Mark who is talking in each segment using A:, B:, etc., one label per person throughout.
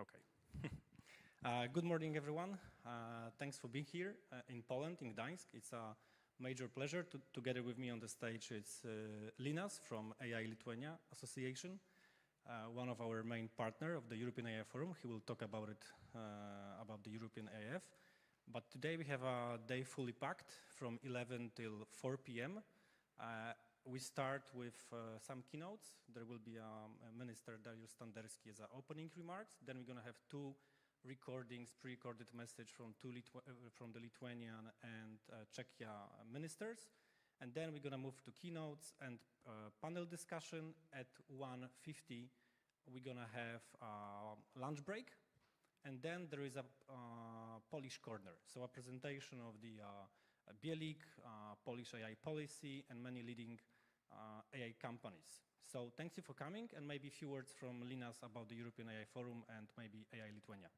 A: Okay. Good morning, everyone. Thanks for being here in Poland, in Gdańsk. It's a major pleasure. Together with me on the stage is Linas from EAI Lithuania Association, one of our main partner of the European AI Forum. He will talk about it, about the European AIF. But today we have a day fully packed from 11 till 4 p.m. We start with some keynotes. There will be a Minister Dariusz Standerski as opening remarks. Then we're going to have two recordings, pre-recorded message from the Lithuanian and Czechia ministers. And then we're going to move to keynotes and panel discussion. At 1:50, we're going to have a lunch break. And then there is a Polish corner, so a presentation of the Bielik, Polish AI policy, and many leading AI companies. So thank you for coming, and maybe a few words from Linas about the European AI Forum and maybe AI Lithuania.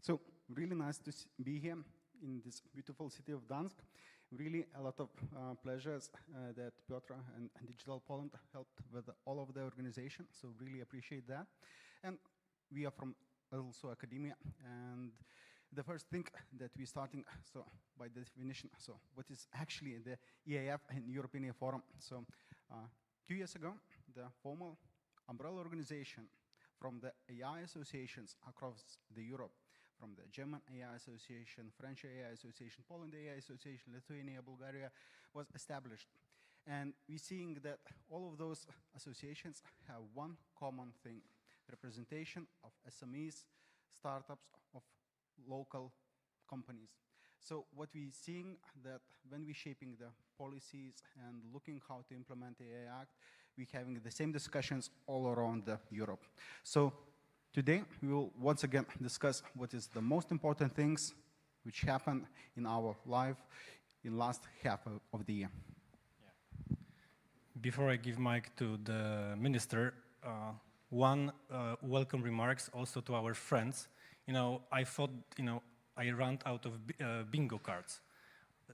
B: So really nice to be here in this beautiful city of Gdańsk. Really a lot of pleasures that Piotr and Digital Poland helped with all of the organization, so really appreciate that. And we are from also academia, and the first thing that we're starting, so by definition, so what is actually the EAIF and European AI Forum? So 2 years ago, the formal umbrella organization from the AI associations across the Europe, from the German AI Association, French AI Association, Poland AI Association, Lithuania, Bulgaria, was established. And we're seeing that all of those associations have one common thing: representation of SMEs, startups, of local companies. So what we're seeing that when we're shaping the policies and looking how to implement the AI Act, we're having the same discussions all around Europe. So today we will once again discuss what is the most important things which happened in our life in last half of the year.
A: Yeah. Before I give mic to the minister, one welcome remarks also to our friends. I thought, I ran out of bingo cards.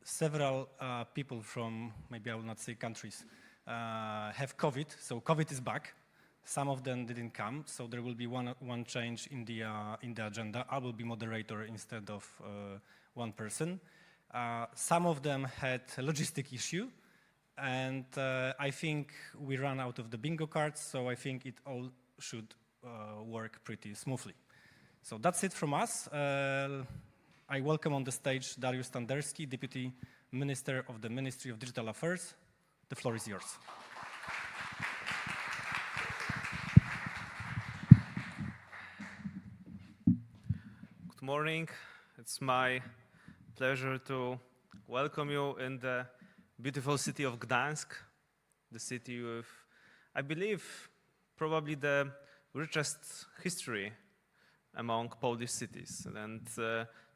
A: Several people from, maybe I will not say countries, have COVID, so COVID is back. Some of them didn't come, so there will be one change in the agenda. I will be moderator instead of one person. Some of them had a logistic issue, and I think we ran out of the bingo cards, so I think it all should work pretty smoothly. So that's it from us. I welcome on the stage Dariusz Standerski, Deputy Minister of the Ministry of Digital Affairs. The floor is yours.
C: Good morning. It's my pleasure to welcome you in the beautiful city of Gdańsk, the city with, I believe, probably the richest history among Polish cities. And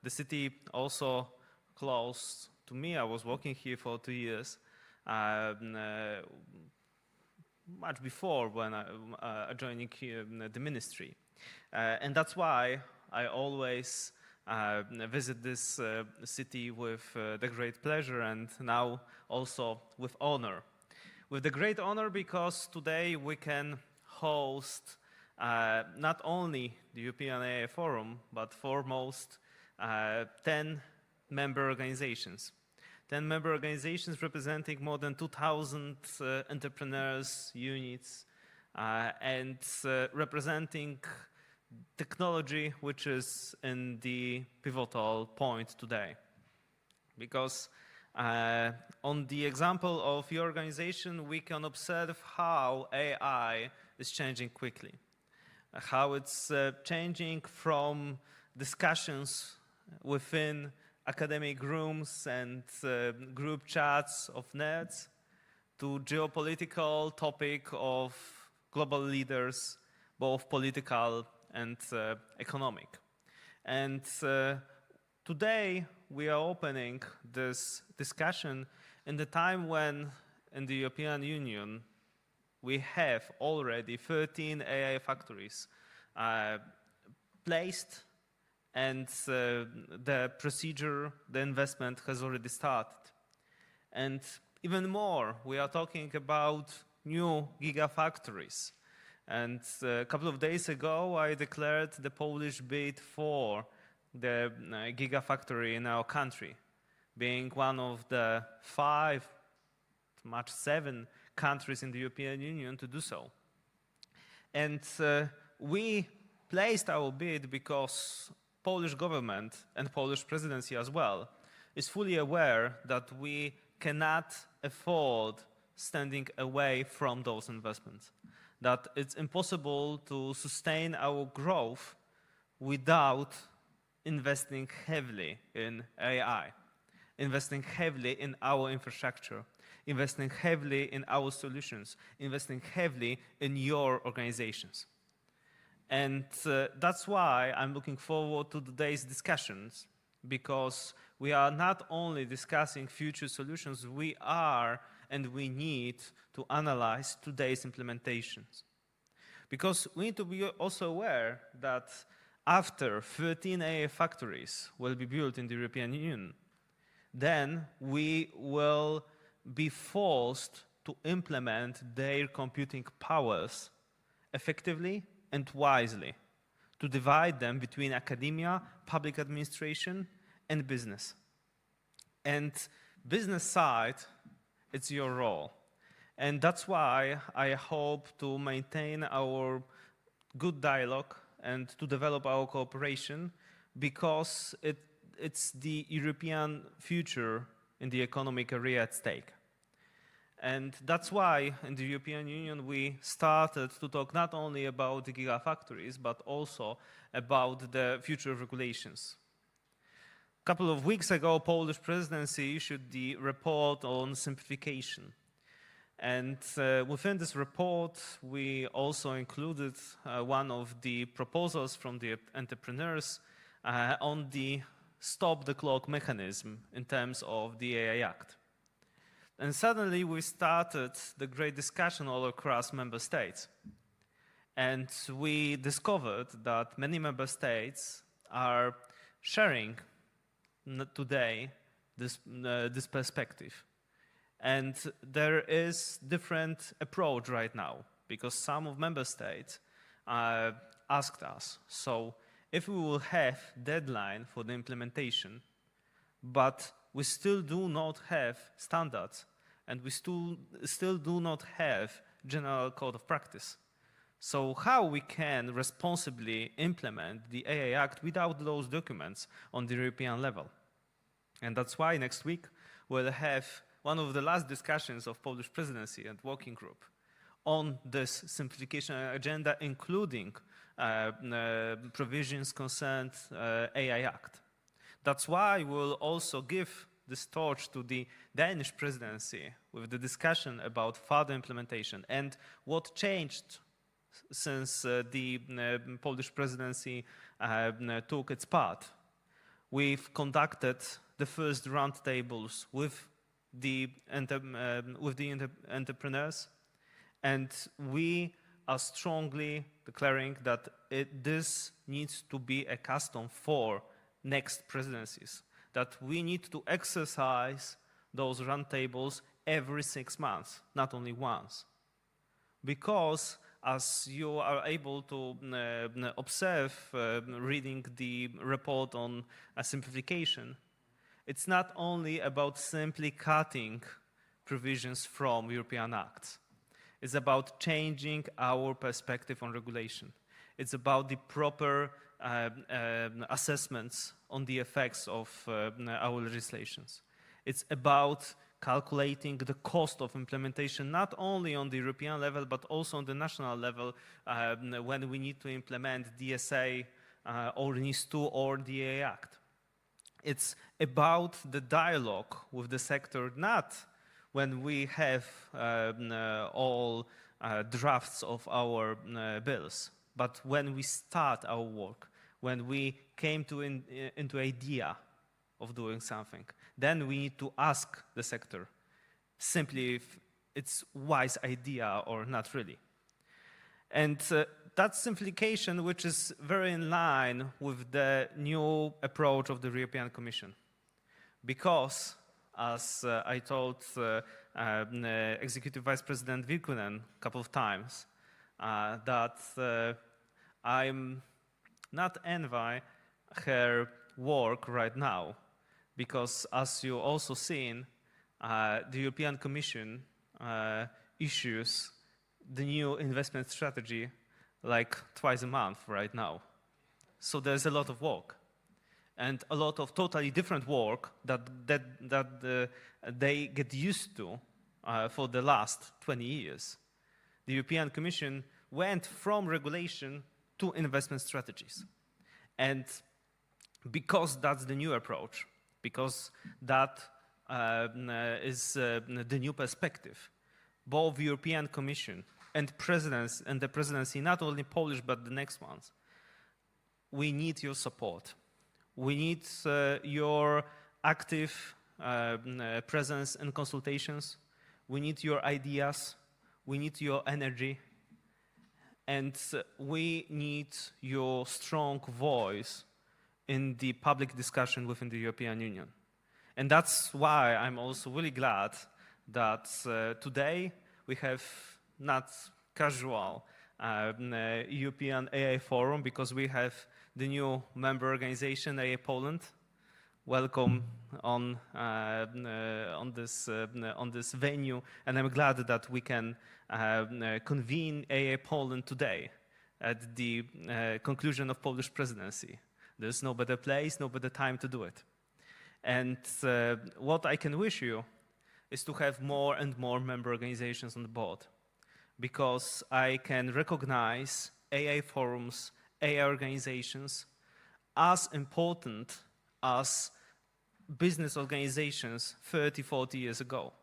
C: the city also close to me. I was working here for 2 years, much before when I joining here the ministry. And that's why I always visit this city with the great pleasure, and now also with honor. With the great honor because today we can host not only the European AI Forum, but foremost 10 member organizations. 10 member organizations representing more than 2,000 entrepreneurs, units, and representing technology which is in the pivotal point today. Because on the example of your organization, we can observe how AI is changing quickly. How it's changing from discussions within academic rooms and group chats of nerds to geopolitical topic of global leaders, both political and economic. And today we are opening this discussion in the time when in the European Union we have already 13 AI factories placed, and the procedure, the investment has already started. And even more, we are talking about new Gigafactories. And a couple of days ago, I declared the Polish bid for the Gigafactory in our country, being one of the 5, much 7 countries in the European Union to do so. And we placed our bid because Polish government and Polish presidency as well is fully aware that we cannot afford standing away from those investments, that it's impossible to sustain our growth without investing heavily in AI, investing heavily in our infrastructure, investing heavily in our solutions, investing heavily in your organizations. And that's why I'm looking forward to today's discussions, because we are not only discussing future solutions, we are and we need to analyze today's implementations. Because we need to be also aware that after 13 AI factories will be built in the European Union, then we will be forced to implement their computing powers effectively and wisely, to divide them between academia, public administration, and business. And business side, it's your role. And that's why I hope to maintain our good dialogue and to develop our cooperation, because it's the European future in the economic area at stake. And that's why in the European Union we started to talk not only about the gigafactories, but also about the future regulations. A couple of weeks ago, Polish presidency issued the report on simplification. And within this report, we also included one of the proposals from the entrepreneurs on the stop the clock mechanism in terms of the AI Act. And suddenly we started the great discussion all across member states. And we discovered that many member states are sharing today this perspective. And there is different approach right now, because some of member states asked us, so if we will have deadline for the implementation, but we still do not have standards, and we still do not have general code of practice. So how we can responsibly implement the AI Act without those documents on the European level? And that's why next week we'll have one of the last discussions of Polish presidency and working group on this simplification agenda, including provisions concerned AI Act. That's why we'll also give this torch to the Danish presidency with the discussion about further implementation and what changed since the Polish presidency took its part. We've conducted the first roundtables with the entrepreneurs, and we are strongly declaring that this needs to be a custom for next presidencies, that we need to exercise those roundtables every 6 months, not only once. Because as you are able to observe reading the report on simplification, it's not only about simply cutting provisions from European acts. It's about changing our perspective on regulation. It's about the proper assessments on the effects of our legislations. It's about calculating the cost of implementation, not only on the European level, but also on the national level when we need to implement DSA or NIS2 or the AI Act. It's about the dialogue with the sector, not when we have all drafts of our bills, but when we start our work, when we came into idea of doing something. Then we need to ask the sector simply if it's wise idea or not really. And that's simplification, which is very in line with the new approach of the European Commission. Because, as I told Executive Vice President Virkkunen a couple of times, that I'm not envy her work right now, because as you also seen, the European Commission issues the new investment strategy like twice a month right now. So there's a lot of work, and a lot of totally different work that they get used to for the last 20 years. The European Commission went from regulation to investment strategies. And because that's the new approach, because that is the new perspective, both European Commission and the presidency, not only Polish but the next ones, we need your support. We need your active presence and consultations. We need your ideas. We need your energy. And we need your strong voice in the public discussion within the European Union. And that's why I'm also really glad that today we have not casual European AI Forum, because we have the new member organization, AI Poland. Welcome on this venue, and I'm glad that we can convene AI Poland today at the conclusion of Polish presidency. There's no better place, no better time to do it. And what I can wish you is to have more and more member organizations on the board, because I can recognize AI forums, AI organizations as important as business organizations 30, 40 years ago.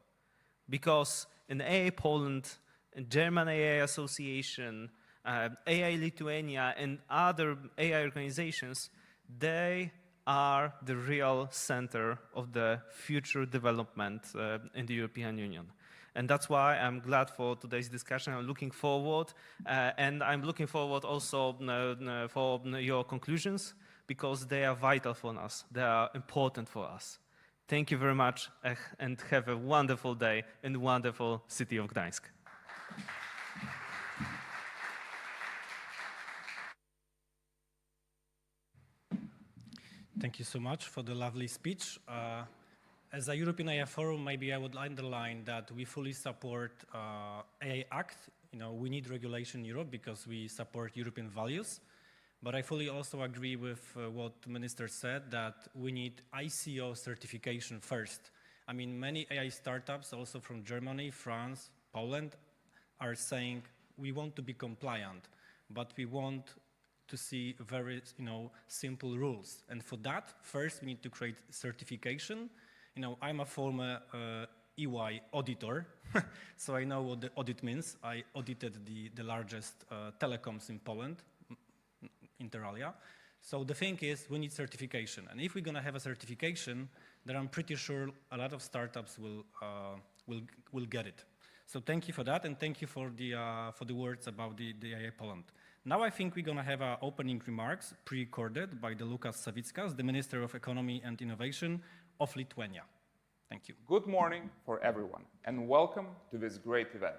C: Because in AI Poland, in German AI Association, AI Lithuania, and other AI organizations, they are the real center of the future development in the European Union. And that's why I'm glad for today's discussion. I'm looking forward, and I'm looking forward also for your conclusions, because they are vital for us. They are important for us. Thank you very much, and have a wonderful day in the wonderful city of Gdańsk.
A: Thank you so much for the lovely speech. As a European AI Forum, maybe I would underline that we fully support AI Act. You know, we need regulation in Europe because we support European values. But I fully also agree with what the minister said, that we need ICO certification first. I mean, many AI startups, also from Germany, France, Poland, are saying we want to be compliant, but we want to see very, simple rules. And for that, first we need to create certification. I'm a former EY auditor, so I know what the audit means. I audited the largest telecoms in Poland, inter alia. So the thing is, we need certification. And if we're going to have a certification, then I'm pretty sure a lot of startups will get it. So thank you for that, and thank you for the words about the AI Poland. Now I think we're going to have our opening remarks pre-recorded by the Lukas Savickas, the Minister of Economy and Innovation of Lithuania. Thank you.
D: Good morning for everyone, and welcome to this great event.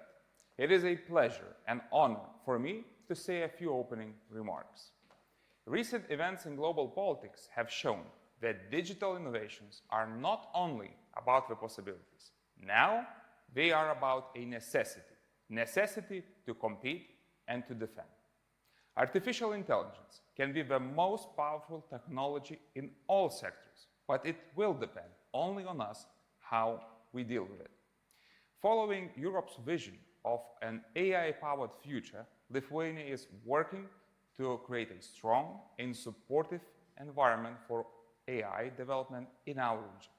D: It is a pleasure and honor for me to say a few opening remarks. Recent events in global politics have shown that digital innovations are not only about the possibilities. Now, they are about a necessity to compete and to defend. Artificial intelligence can be the most powerful technology in all sectors, but it will depend only on us how we deal with it. Following Europe's vision of an AI-powered future, Lithuania is working to create a strong and supportive environment for AI development in our region.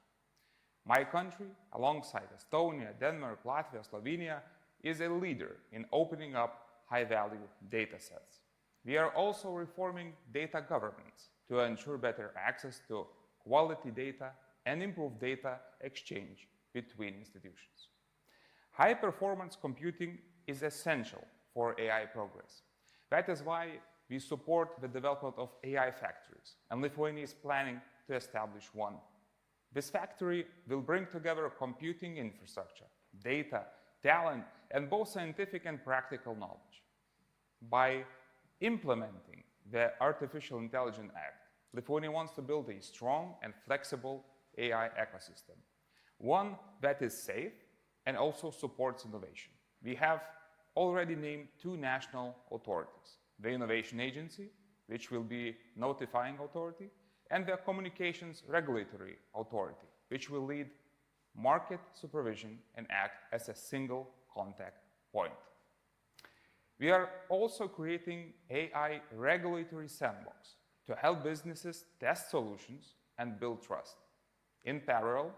D: My country, alongside Estonia, Denmark, Latvia, Slovenia, is a leader in opening up high-value data sets. We are also reforming data governance to ensure better access to quality data and improve data exchange between institutions. High-performance computing is essential for AI progress. That is why we support the development of AI factories, and Lithuania is planning to establish one. This factory will bring together computing infrastructure, data, talent, and both scientific and practical knowledge. by implementing the Artificial Intelligence Act, Lithuania wants to build a strong and flexible AI ecosystem, one that is safe and also supports innovation. We have already named 2 national authorities, the Innovation Agency, which will be notifying authority, and the Communications Regulatory Authority, which will lead market supervision and act as a single contact point. We are also creating AI regulatory sandbox to help businesses test solutions and build trust. In parallel,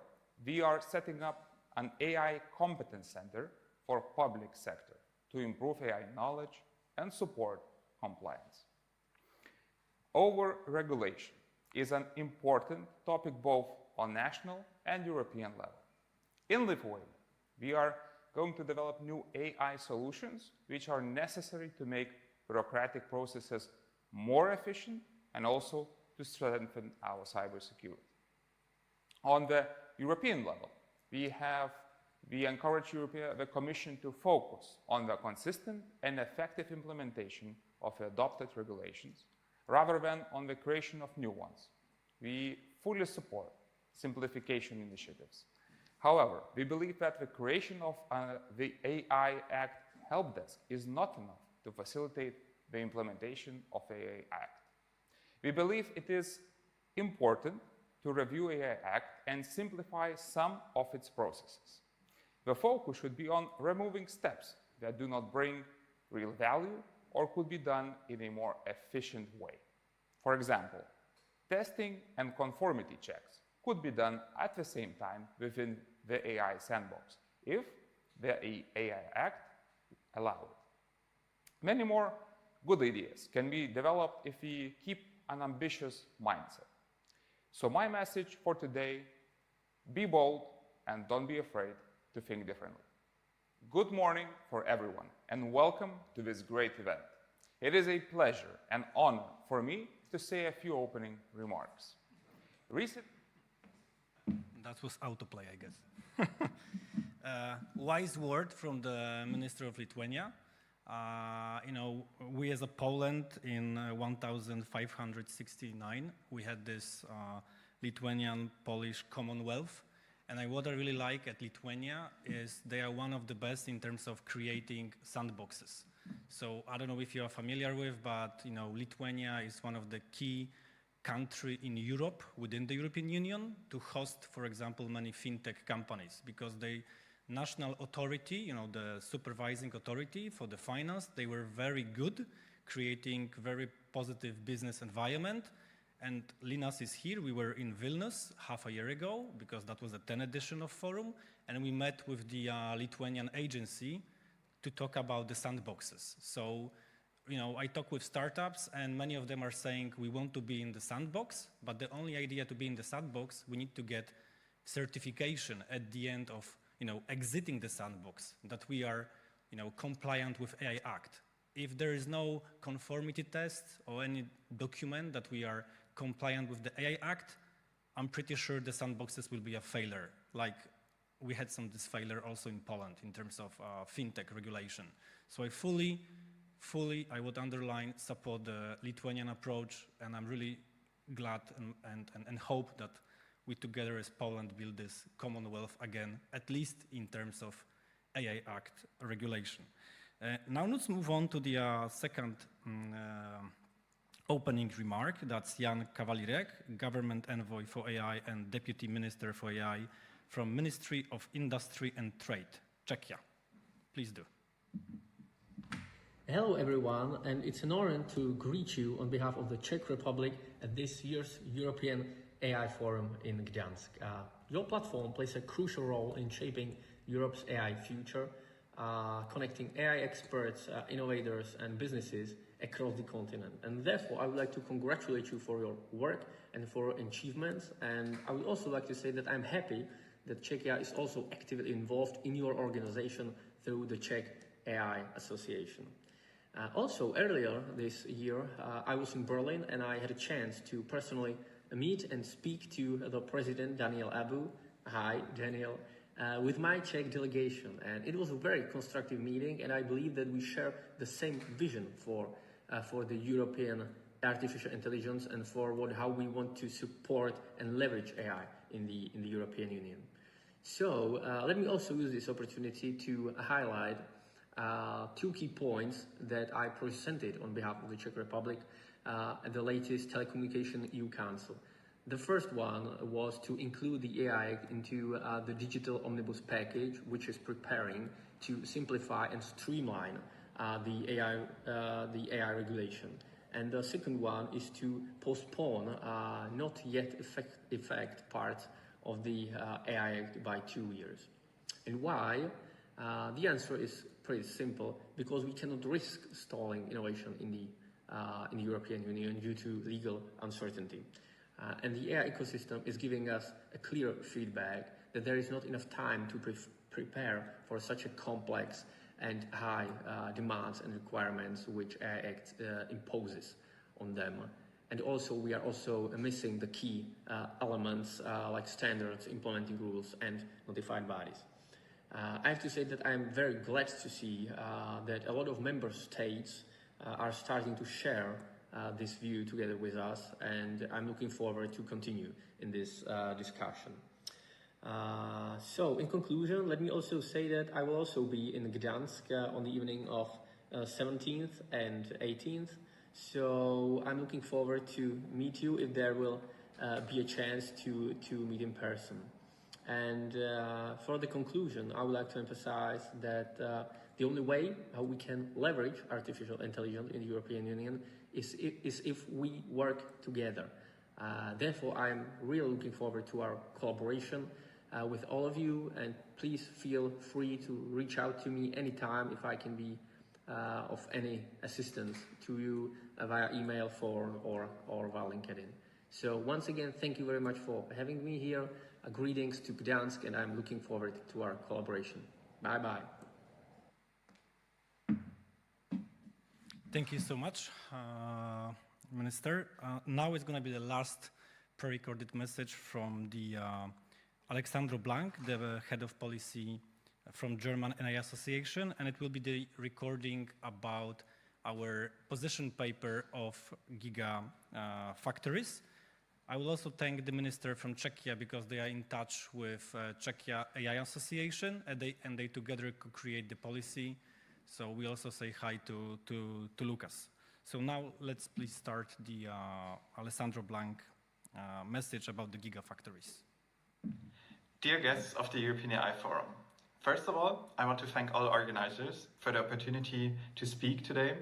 D: we are setting up an AI competence center for public sector to improve AI knowledge and support compliance. Over-regulation is an important topic both on national and European level. In Lithuania, we are going to develop new AI solutions which are necessary to make bureaucratic processes more efficient and also to strengthen our cybersecurity. On the European level, we encourage the Commission to focus on the consistent and effective implementation of adopted regulations rather than on the creation of new ones. We fully support simplification initiatives. However, we believe that the creation of the AI Act help desk is not enough to facilitate the implementation of the AI Act. We believe it is important to review AI Act and simplify some of its processes. The focus should be on removing steps that do not bring real value or could be done in a more efficient way. For example, testing and conformity checks could be done at the same time within the AI sandbox if the AI Act allows it. Many more good ideas can be developed if we keep an ambitious mindset. So my message for today, be bold and don't be afraid to think differently. Good morning for everyone and welcome to this great event. It is a pleasure and honor for me to say a few opening remarks.
A: That was autoplay, I guess. Wise word from the Minister of Lithuania. We as a Poland in 1569, we had this Lithuanian-Polish Commonwealth. And what I really like at Lithuania is they are one of the best in terms of creating sandboxes. So I don't know if you are familiar with, but Lithuania is one of the key country in Europe, within the European Union, to host, for example, many fintech companies, because the national authority, the supervising authority for the finance, they were very good, creating very positive business environment. And Linas is here. We were in Vilnius half a year ago, because that was the 10th edition of Forum, and we met with the Lithuanian agency to talk about the sandboxes. So, I talk with startups, and many of them are saying we want to be in the sandbox, but the only idea to be in the sandbox, we need to get certification at the end of, exiting the sandbox, that we are, compliant with AI Act. If there is no conformity test or any document that we are compliant with the AI Act, I'm pretty sure the sandboxes will be a failure. Like we had this failure also in Poland in terms of fintech regulation. So I fully, I would underline, support the Lithuanian approach, and I'm really glad and hope that we together as Poland build this Commonwealth again, at least in terms of AI Act regulation. Now let's move on to the second opening remark. That's Jan Kavalírek, Government Envoy for AI and Deputy Minister for AI from Ministry of Industry and Trade, Czechia. Please do.
E: Hello everyone, and it's an honor to greet you on behalf of the Czech Republic at this year's European AI Forum in Gdańsk. Your platform plays a crucial role in shaping Europe's AI future, connecting AI experts, innovators and businesses across the continent. And therefore, I would like to congratulate you for your work and for your achievements. And I would also like to say that I'm happy that Czechia is also actively involved in your organization through the Czech AI Association. Also, earlier this year, I was in Berlin and I had a chance to personally meet and speak to the President, Daniel Abu. Hi, Daniel. with my Czech delegation. And it was a very constructive meeting, and I believe that we share the same vision for the European artificial intelligence and for how we want to support and leverage AI in the European Union. So let me also use this opportunity to highlight 2 key points that I presented on behalf of the Czech Republic at the latest Telecommunication EU Council. The first one was to include the AI into the digital omnibus package, which is preparing to simplify and streamline the AI regulation. And the second one is to postpone not yet effect parts of the AI Act by 2 years. And why? The answer is pretty simple, because we cannot risk stalling innovation in the European Union due to legal uncertainty. And the AI ecosystem is giving us a clear feedback that there is not enough time to prepare for such a complex and high demands and requirements which AI Act imposes on them. And also, we are also missing the key elements like standards, implementing rules, and notified bodies. I have to say that I'm very glad to see that a lot of member states are starting to share this view together with us, and I'm looking forward to continue in this discussion. So, in conclusion, let me also say that I will also be in Gdańsk on the evening of 17th and 18th. So I'm looking forward to meet you if there will be a chance to meet in person. And for the conclusion, I would like to emphasize that the only way how we can leverage artificial intelligence in the European Union is if we work together. Therefore, I'm really looking forward to our collaboration with all of you, and please feel free to reach out to me anytime if I can be of any assistance to you via email, phone, or via LinkedIn. So once again, thank you very much for having me here. Greetings to Gdańsk, and I'm looking forward to our collaboration. Bye-bye.
A: Thank you so much, Minister. Now it's going to be the last pre-recorded message from the Alessandro Blanc, the head of policy from German AI Association, and it will be the recording about our position paper of Gigafactories. I will also thank the minister from Czechia because they are in touch with Czechia AI Association, and they together could create the policy. So we also say hi to Lukas. So now let's please start the Alessandro Blanc message about the Gigafactories.
F: Dear guests of the European AI Forum, first of all, I want to thank all organizers for the opportunity to speak today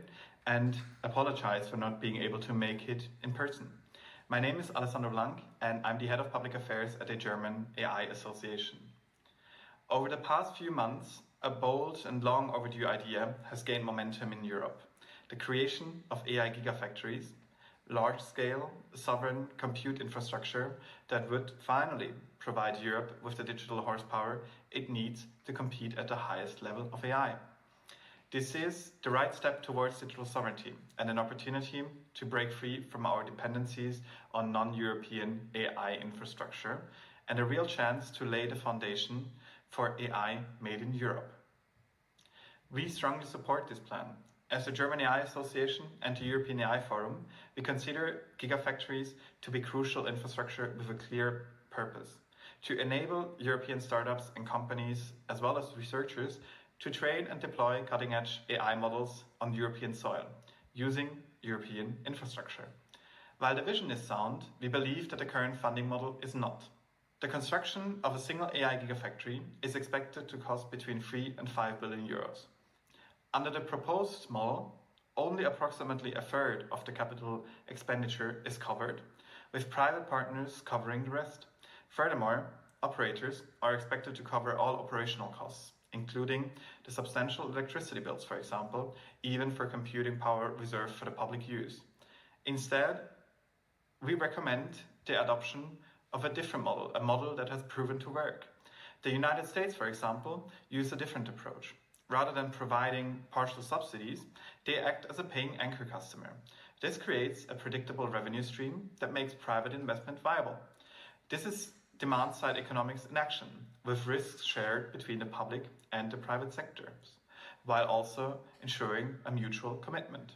F: and apologize for not being able to make it in person. My name is Alessandro Blanc, and I'm the head of public affairs at the German AI Association. Over the past few months, a bold and long overdue idea has gained momentum in Europe: the creation of AI gigafactories, large-scale, sovereign compute infrastructure that would finally provide Europe with the digital horsepower it needs to compete at the highest level of AI. This is the right step towards digital sovereignty and an opportunity to break free from our dependencies on non-European AI infrastructure, and a real chance to lay the foundation for AI made in Europe. We strongly support this plan. As the German AI Association and the European AI Forum, we consider gigafactories to be crucial infrastructure with a clear purpose: to enable European startups and companies, as well as researchers, to train and deploy cutting-edge AI models on European soil, using European infrastructure. While the vision is sound, we believe that the current funding model is not. The construction of a single AI gigafactory is expected to cost between 3 and 5 billion euros. Under the proposed model, only approximately a third of the capital expenditure is covered, with private partners covering the rest. Furthermore, operators are expected to cover all operational costs, including the substantial electricity bills, for example, even for computing power reserved for the public use. Instead, we recommend the adoption of a different model, a model that has proven to work. The United States, for example, used a different approach. Rather than providing partial subsidies, they act as a paying anchor customer. This creates a predictable revenue stream that makes private investment viable. This is demand-side economics in action, with risks shared between the public and the private sectors, while also ensuring a mutual commitment.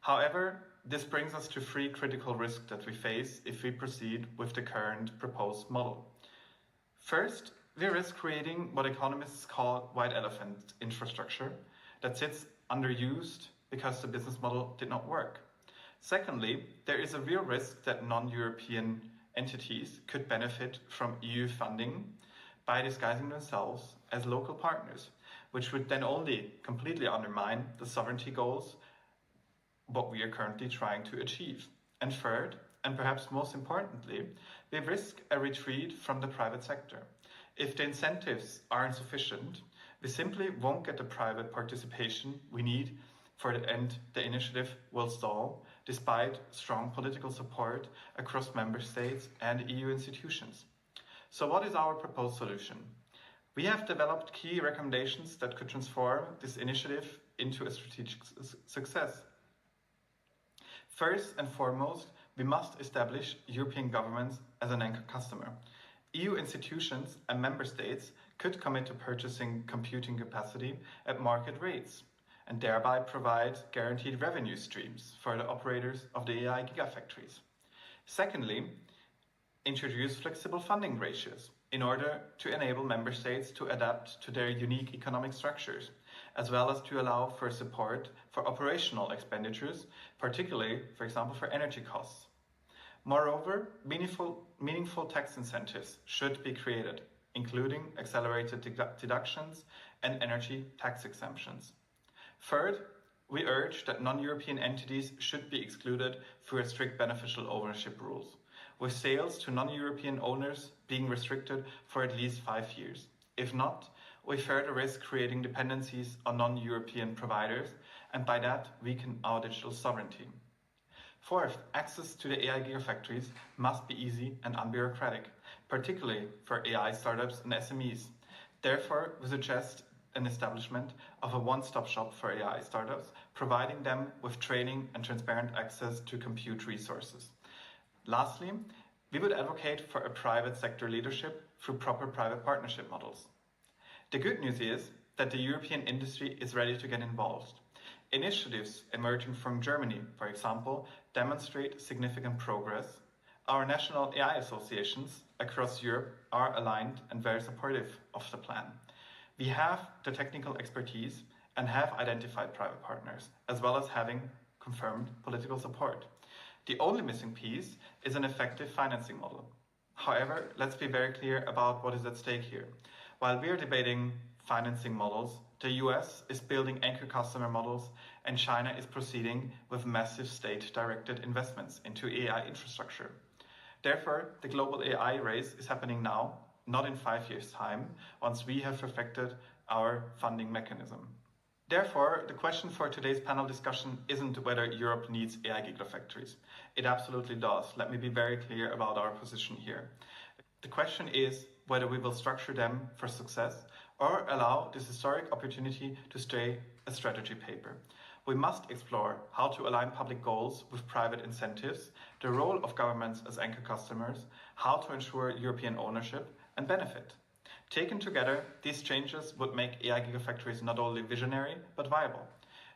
F: However, this brings us to three critical risks that we face if we proceed with the current proposed model. First, we risk creating what economists call white elephant infrastructure that sits underused because the business model did not work. Secondly, there is a real risk that non-European entities could benefit from EU funding by disguising themselves as local partners, which would then only completely undermine the sovereignty goals what we are currently trying to achieve. And third, and perhaps most importantly, we risk a retreat from the private sector. If the incentives are insufficient, we simply won't get the private participation we need for the end. The initiative will stall, despite strong political support across member states and EU institutions. So what is our proposed solution? We have developed key recommendations that could transform this initiative into a strategic success. First and foremost, we must establish European governments as an anchor customer. EU institutions and member states could commit to purchasing computing capacity at market rates and thereby provide guaranteed revenue streams for the operators of the AI Gigafactories. Secondly, introduce flexible funding ratios in order to enable member states to adapt to their unique economic structures, as well as to allow for support for operational expenditures, particularly, for example, for energy costs. Moreover, meaningful tax incentives should be created, including accelerated deductions and energy tax exemptions. Third, we urge that non-European entities should be excluded through strict beneficial ownership rules, with sales to non-European owners being restricted for at least 5 years. If not, we further risk creating dependencies on non-European providers and by that weaken our digital sovereignty. Fourth, access to the AI Gigafactories must be easy and unbureaucratic, particularly for AI startups and SMEs. Therefore, we suggest an establishment of a one-stop shop for AI startups, providing them with training and transparent access to compute resources. Lastly, we would advocate for a private sector leadership through proper private partnership models. The good news is that the European industry is ready to get involved. Initiatives emerging from Germany, for example, demonstrate significant progress. Our national AI associations across Europe are aligned and very supportive of the plan. We have the technical expertise and have identified private partners, as well as having confirmed political support. The only missing piece is an effective financing model. However, let's be very clear about what is at stake here. While we are debating financing models, the US is building anchor customer models, and China is proceeding with massive state-directed investments into AI infrastructure. Therefore, the global AI race is happening now, not in 5 years' time, once we have perfected our funding mechanism. Therefore, the question for today's panel discussion isn't whether Europe needs AI gigafactories. It absolutely does. Let me be very clear about our position here. The question is whether we will structure them for success or allow this historic opportunity to stay a strategy paper. We must explore how to align public goals with private incentives, the role of governments as anchor customers, how to ensure European ownership and benefit. Taken together, these changes would make AI gigafactories not only visionary, but viable.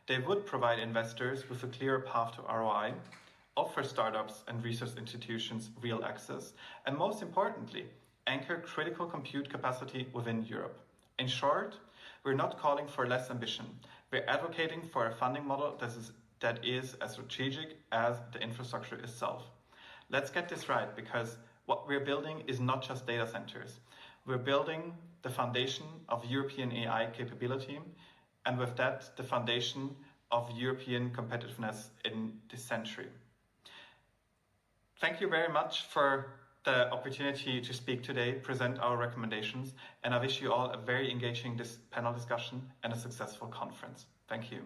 F: They would provide investors with a clearer path to ROI, offer startups and research institutions real access, and most importantly, anchor critical compute capacity within Europe. In short, we're not calling for less ambition. We're advocating for a funding model that is as strategic as the infrastructure itself. Let's get this right, because what we're building is not just data centers. We're building the foundation of European AI capability, and with that, the foundation of European competitiveness in this century. Thank you very much for the opportunity to speak today, present our recommendations, and I wish you all a very engaging panel discussion and a successful conference. Thank you.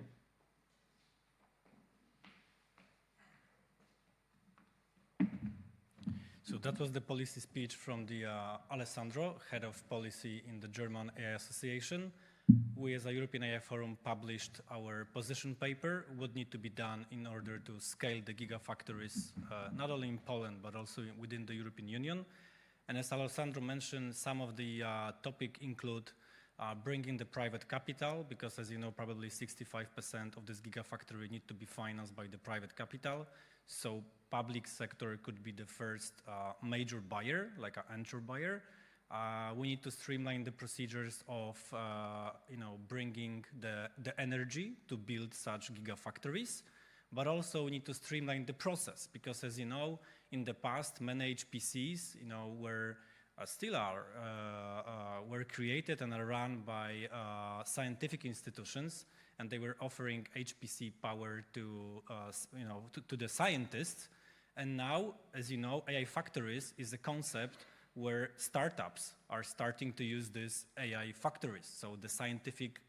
A: So that was the policy speech from the Alessandro, head of policy in the German AI Association. We as a European AI Forum published our position paper, what need to be done in order to scale the gigafactories, not only in Poland, but also within the European Union. And as Alessandro mentioned, some of the topic include bringing the private capital, because as you know, probably 65% of this gigafactory need to be financed by the private capital. So public sector could be the first major buyer, like an anchor buyer. We need to streamline the procedures of bringing the energy to build such gigafactories. But also we need to streamline the process, because as you know, in the past, many HPCs, were created and are run by scientific institutions, and they were offering HPC power to the scientists. And now, as you know, AI factories is a concept where startups are starting to use these AI factories, so the scientific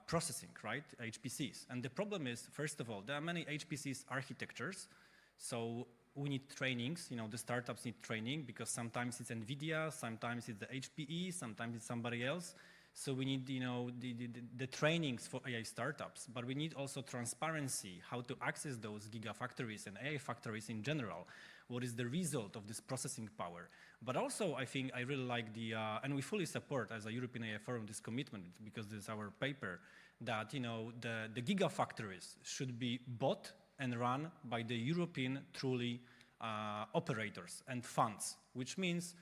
A: processing, right, HPCs. And the problem is, first of all, there are many HPCs architectures, so we need trainings, the startups need training, because sometimes it's NVIDIA, sometimes it's the HPE, sometimes it's somebody else. So we need, the trainings for AI startups, but we need also transparency, how to access those gigafactories and AI factories in general. What is the result of this processing power? But also, I think I really like and we fully support as a European AI Forum this commitment, because this is our paper, that the gigafactories should be bought and run by the European truly operators and funds, which means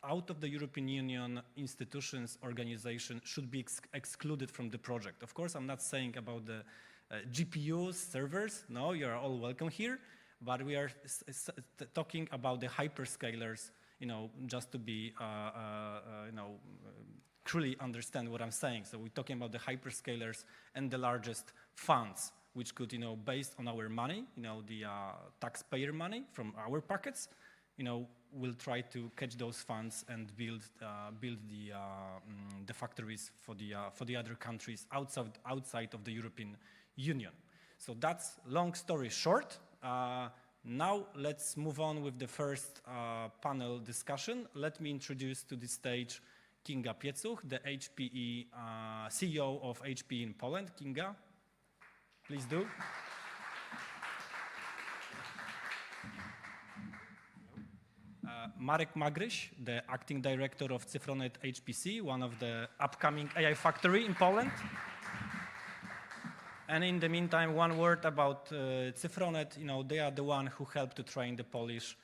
A: out of the European Union institutions, organization should be excluded from the project. Of course, I'm not saying about the GPUs, servers, no, you are all welcome here, but we are talking about the hyperscalers, just to be, truly understand what I'm saying. So we're talking about the hyperscalers and the largest funds, which could, based on our money, the taxpayer money from our pockets, will try to catch those funds and build the factories for the other countries outside of the European Union. So that's long story short. Now let's move on with the first panel discussion. Let me introduce to the stage Kinga Piecuch, the HPE CEO of HPE in Poland. Kinga, please do. Marek Magryś, the acting director of Cyfronet HPC, one of the upcoming AI factory in Poland. And in the meantime, one word about Cyfronet. They are the one who helped to train the Polish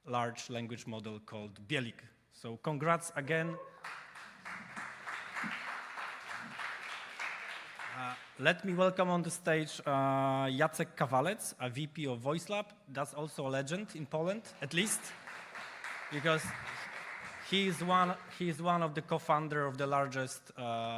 A: large language model called Bielik. So congrats again. Let me welcome on the stage Jacek Kawalec, a VP of VoiceLab. That's also a legend in Poland, at least, because he is one of the co-founder of the largest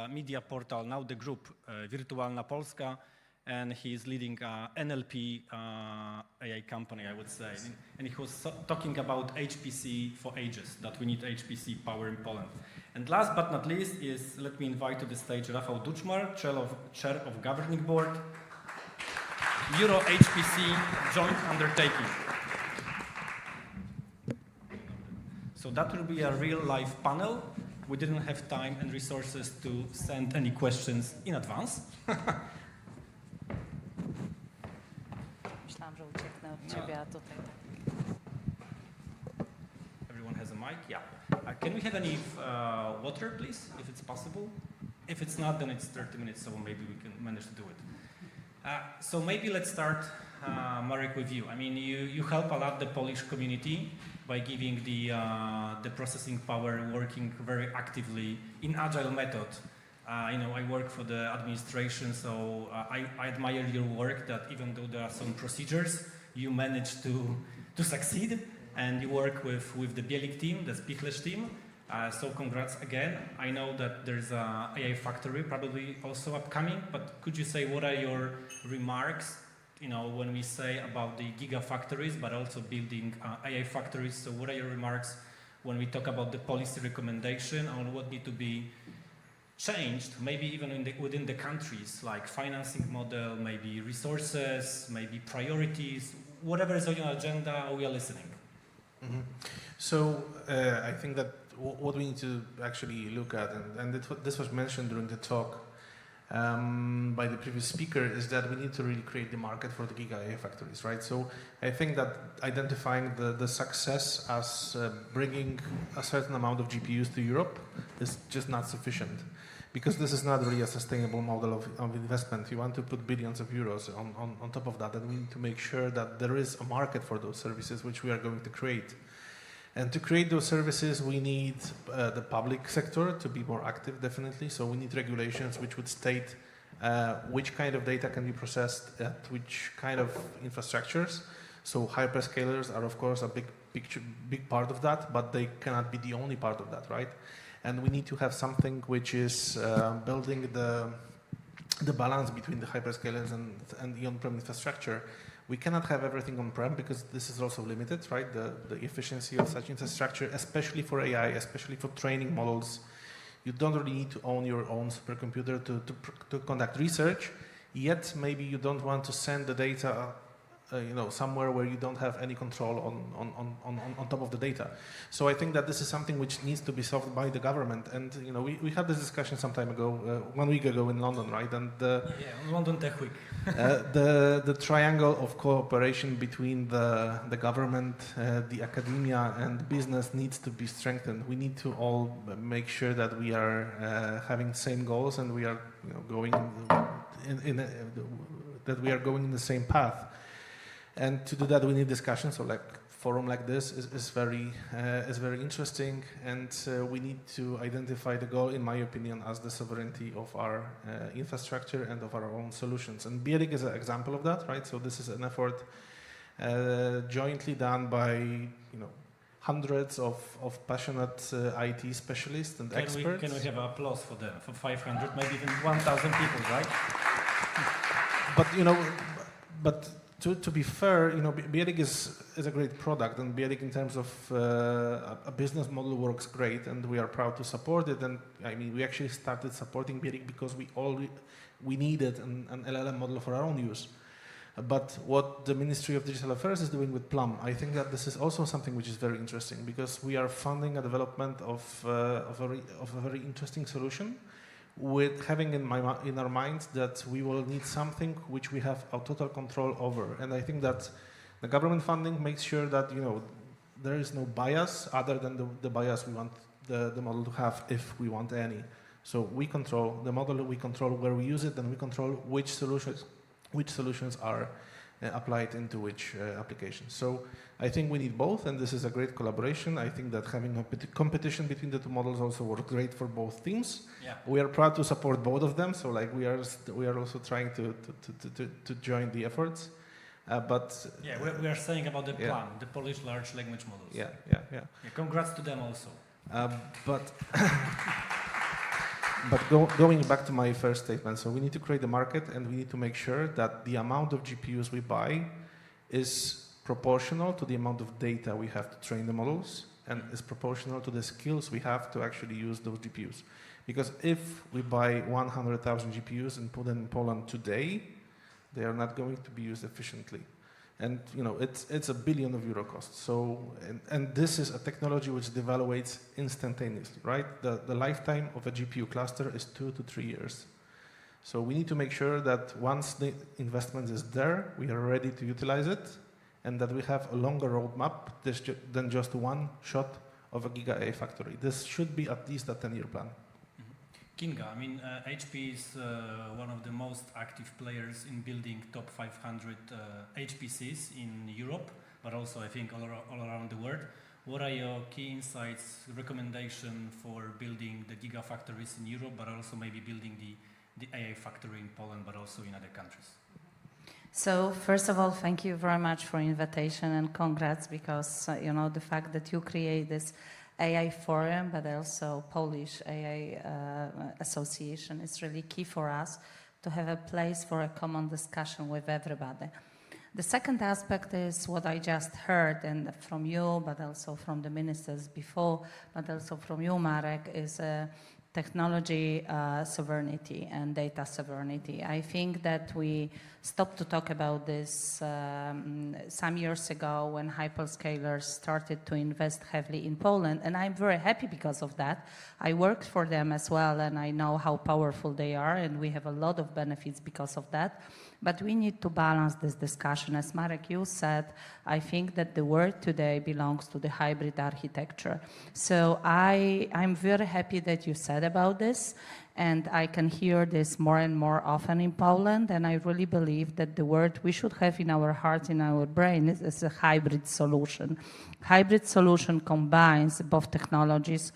A: media portal, now the group, Wirtualna Polska, and he is leading NLP AI company, I would say. And he was talking about HPC for ages, that we need HPC power in Poland. And last but not least let me invite to the stage Rafał Duczmar, chair of governing board, Euro HPC joint undertaking. So that will be a real live panel. We didn't have time and resources to send any questions in advance.
G: Myślałam, że ucieknę od ciebie, a tutaj tak.
A: Everyone has a mic? Yeah. Can we have any water, please, if it's possible? If it's not, then it's 30 minutes, so maybe we can manage to do it. So maybe let's start, Marek, with you. I mean, you help a lot the Polish community by giving the processing power, working very actively in agile method. I work for the administration, so I admire your work, that even though there are some procedures, you manage to succeed, and you work with the Bielik team, the Spichlerz team. So congrats again. I know that there's a AI factory probably also upcoming, but could you say what are your remarks, when we say about the gigafactories, but also building AI factories? So what are your remarks when we talk about the policy recommendation on what need to be changed, maybe even within the countries, like financing model, maybe resources, maybe priorities, whatever is on your agenda, we are listening.
H: Mm-hmm. So I think that what we need to actually look at, and this was mentioned during the talk, by the previous speaker is that we need to really create the market for the Gigafactories, right? So I think that identifying the success as bringing a certain amount of GPUs to Europe is just not sufficient, because this is not really a sustainable model of investment. You want to put billions of euros on top of that, and we need to make sure that there is a market for those services which we are going to create. And to create those services, we need the public sector to be more active, definitely. So we need regulations which would state which kind of data can be processed at which kind of infrastructures. So hyperscalers are, of course, a big part of that, but they cannot be the only part of that, right? And we need to have something which is building the balance between the hyperscalers and the on-prem infrastructure. We cannot have everything on-prem because this is also limited, right? The efficiency of such infrastructure, especially for AI, especially for training models. You don't really need to own your own supercomputer to conduct research, yet maybe you don't want to send the data somewhere where you don't have any control on top of the data. So I think that this is something which needs to be solved by the government. And we had this discussion some time ago, 1 week ago in London, right? And
A: London Tech Week.
H: The triangle of cooperation between the government, the academia, and business needs to be strengthened. We need to all make sure that we are having the same goals and we are going that we are going in the same path. And to do that, we need discussion. So, like forum like this is very interesting, and we need to identify the goal, in my opinion, as the sovereignty of our infrastructure and of our own solutions. And Bielik is an example of that, right? So this is an effort jointly done by hundreds of passionate IT specialists and experts.
A: Can we have applause for them, for 500, maybe even 1,000 people, right?
H: But to be fair, Bielik is a great product, and Bielik in terms of a business model works great, and we are proud to support it. And I mean, we actually started supporting Bielik because we needed an LLM model for our own use. But what the Ministry of Digital Affairs is doing with Plum, I think that this is also something which is very interesting, because we are funding a development of a very interesting solution, with having in our minds that we will need something which we have a total control over. And I think that the government funding makes sure that there is no bias other than the bias we want the model to have, if we want any. So we control the model, we control where we use it, and we control which solutions are applied into which applications. So I think we need both, and this is a great collaboration. I think that having a competition between the two models also works great for both teams.
A: Yeah.
H: We are proud to support both of them. So like we are also trying to join the efforts.
A: We are saying about the plan, the Polish large language models.
H: Yeah.
A: Congrats to them also.
H: But going back to my first statement, so we need to create the market, and we need to make sure that the amount of GPUs we buy is proportional to the amount of data we have to train the models, and is proportional to the skills we have to actually use those GPUs. Because if we buy 100,000 GPUs and put them in Poland today, they are not going to be used efficiently. And it's €1 billion cost. So, and this is a technology which devaluates instantaneously, right? The lifetime of a GPU cluster is 2 to 3 years. So we need to make sure that once the investment is there, we are ready to utilize it, and that we have a longer roadmap than just one shot of a Giga AI factory. This should be at least a 10-year plan.
A: Kinga, I mean, HP is one of the most active players in building top 500 HPCs in Europe, but also I think all around the world. What are your key insights, recommendation for building the Gigafactories in Europe, but also maybe building the AI factory in Poland, but also in other countries?
G: So first of all, thank you very much for invitation, and congrats, because the fact that you create this AI forum, but also Polish AI association is really key for us to have a place for a common discussion with everybody. The second aspect is what I just heard, and from you, but also from the ministers before, but also from you, Marek, is technology sovereignty and data sovereignty. I think that we stopped to talk about this some years ago when hyperscalers started to invest heavily in Poland, and I'm very happy because of that. I worked for them as well, and I know how powerful they are, and we have a lot of benefits because of that. But we need to balance this discussion. As Marek, you said, I think that the word today belongs to the hybrid architecture. So I'm very happy that you said about this, and I can hear this more and more often in Poland, and I really believe that the word we should have in our heart, in our brain, is a hybrid solution. Hybrid solution combines both technologies,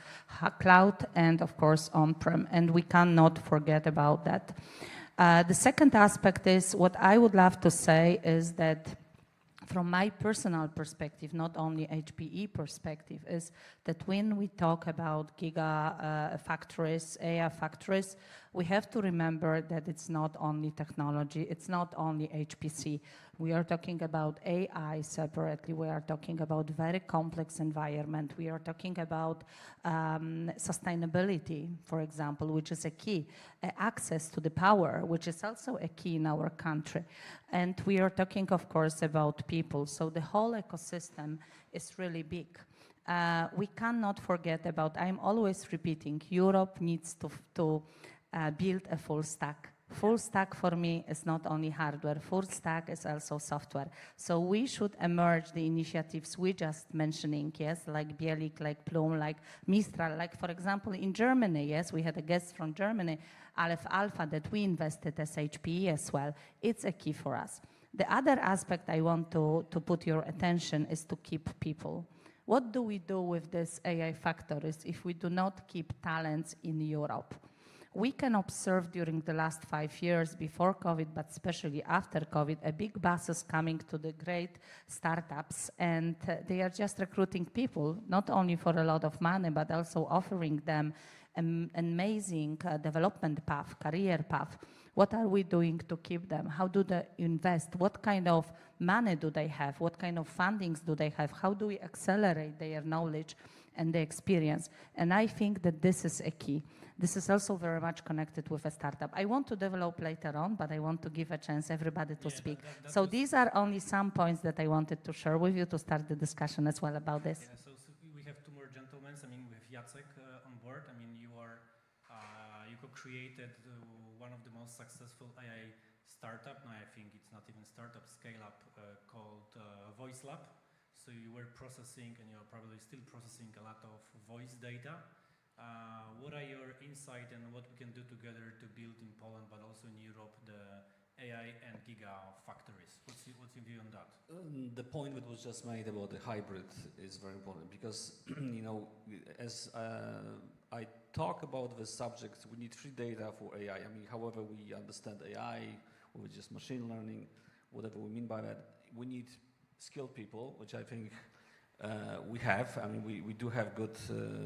G: cloud and, of course, on-prem, and we cannot forget about that. The second aspect is, what I would love to say is that from my personal perspective, not only HPE perspective, is that when we talk about Gigafactories, AI factories, we have to remember that it's not only technology, it's not only HPC. We are talking about AI separately. We are talking about very complex environment. We are talking about sustainability, for example, which is a key. Access to the power, which is also a key in our country. And we are talking, of course, about people. So the whole ecosystem is really big. We cannot forget about, I'm always repeating, Europe needs to build a full stack. Full stack for me is not only hardware, full stack is also software. So we should emerge the initiatives we just mentioning, yes, like Bielik, like Plum, like Mistral, like for example in Germany, yes, we had a guest from Germany, Aleph Alpha, that we invested as HPE as well. It's a key for us. The other aspect I want to put your attention is to keep people. What do we do with this AI factories if we do not keep talents in Europe? We can observe during the last 5 years before COVID, but especially after COVID, a big buses coming to the great startups, and they are just recruiting people, not only for a lot of money, but also offering them an amazing development path, career path. What are we doing to keep them? How do they invest? What kind of money do they have? What kind of fundings do they have? How do we accelerate their knowledge and the experience? And I think that this is a key. This is also very much connected with a startup. I want to develop later on, but I want to give a chance everybody to speak. So these are only some points that I wanted to share with you to start the discussion as well about this.
A: Yeah, so we have two more gentlemen. I mean, we have Jacek on board. I mean, you co-created one of the most successful AI startup. Now I think it's not even startup, scale-up called Voice Lab. So you were processing, and you're probably still processing a lot of voice data. What are your insights and what we can do together to build in Poland, but also in Europe, the AI and Gigafactories? What's your view on that?
I: The point that was just made about the hybrid is very important because, you know, as I talk about the subject, we need free data for AI. I mean, however we understand AI, or just machine learning, whatever we mean by that, we need skilled people, which I think we have. I mean, we do have good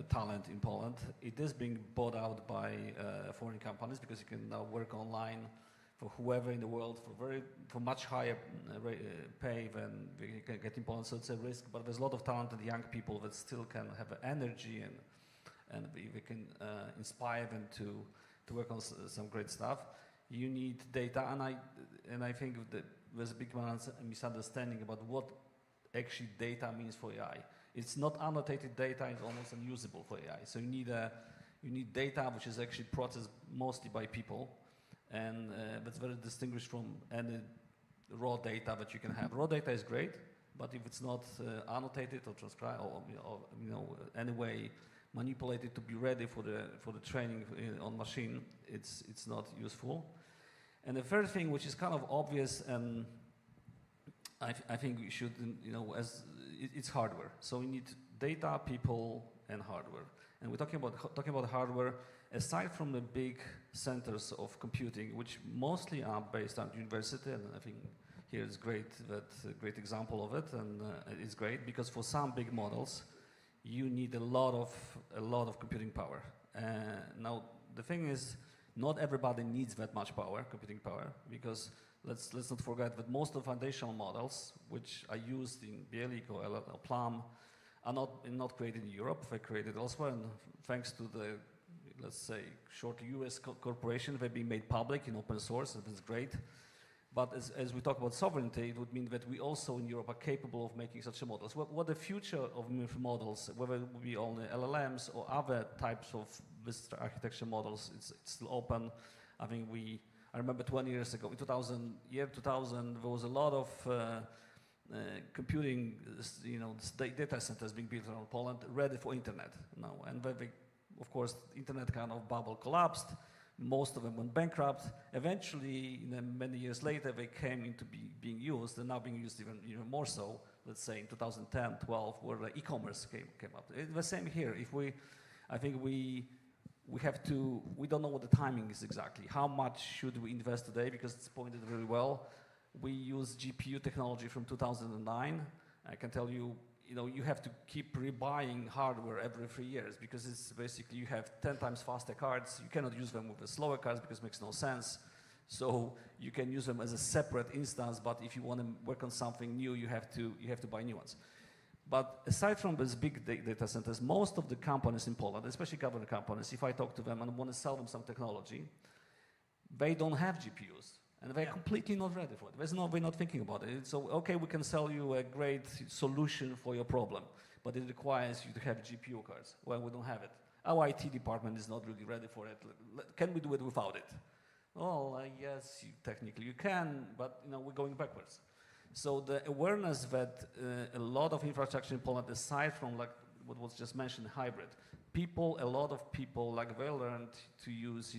I: talent in Poland. It is being bought out by foreign companies because you can now work online for whoever in the world for much higher pay than we can get in Poland. So it's a risk, but there's a lot of talented young people that still can have energy and we can inspire them to work on some great stuff. You need data, and I think that there's a big misunderstanding about what actually data means for AI. It's not annotated data, it's almost unusable for AI. So you need data which is actually processed mostly by people, and that's very distinguished from any raw data that you can have. Raw data is great, but if it's not annotated or transcribed or you know anyway manipulated to be ready for the training on machine, it's not useful. And the third thing, which is kind of obvious, and I think we should, you know, it's hardware. So we need data, people, and hardware. And we're talking about hardware. Aside from the big centers of computing, which mostly are based on university, and I think here is great great example of it, and it's great because for some big models, you need a lot of computing power. Now the thing is, not everybody needs that much computing power, because let's not forget that most of the foundational models, which are used in Bielik or Plum, are not created in Europe. They're created elsewhere, and thanks to the let's say, short US corporation. They've been made public in open source, and that's great. But as we talk about sovereignty, it would mean that we also in Europe are capable of making such models. What the future of models, whether it will be only LLMs or other types of this architecture models, it's still open. I think I remember 20 years ago, in 2000, there was a lot of computing, data centers being built around Poland, ready for internet now. And of course, the internet kind of bubble collapsed. Most of them went bankrupt. Eventually, many years later, they came into being used, and now being used even more so, let's say in 2010, 12, where e-commerce came up. It's the same here. I think we don't know what the timing is exactly. How much should we invest today? Because it's pointed really well. We use GPU technology from 2009. I can tell you, you have to keep rebuying hardware every 3 years because it's basically you have 10 times faster cards. You cannot use them with the slower cards because it makes no sense. So you can use them as a separate instance, but if you want to work on something new, you have to buy new ones. But aside from these big data centers, most of the companies in Poland, especially government companies, if I talk to them and want to sell them some technology, they don't have GPUs. And they're completely not ready for it. We're not thinking about it. So, okay, we can sell you a great solution for your problem, but it requires you to have GPU cards. Well, we don't have it. Our IT department is not really ready for it. Can we do it without it? Well, yes, technically you can, but we're going backwards. So the awareness that a lot of infrastructure in Poland, aside from like what was just mentioned, hybrid, a lot of people, they learned to use,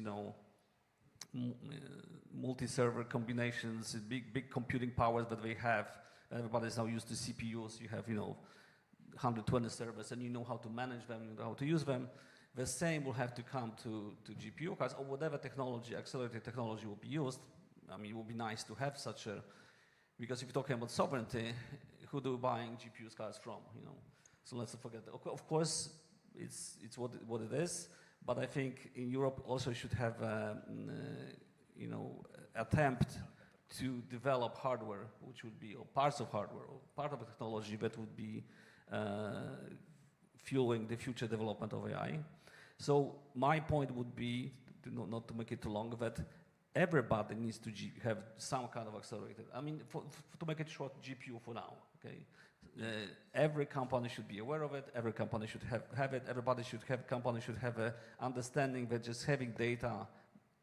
I: multi-server combinations, big computing powers that they have. Everybody is now used to CPUs. You have, 120 servers, and you know how to manage them, you know how to use them. The same will have to come to GPU cards or whatever technology, accelerated technology will be used. I mean, it would be nice to have such a, because if you're talking about sovereignty, who do we buying GPU cards from, So let's not forget, of course, it's what it is. But I think in Europe also should have, attempt to develop hardware, which would be, or parts of hardware, or part of the technology that would be fueling the future development of AI. So my point would be, not to make it too long, that everybody needs to have some kind of accelerated. I mean, to make it short, GPU for now, okay? Every company should be aware of it. Every company should have it. Company should have an understanding that just having data,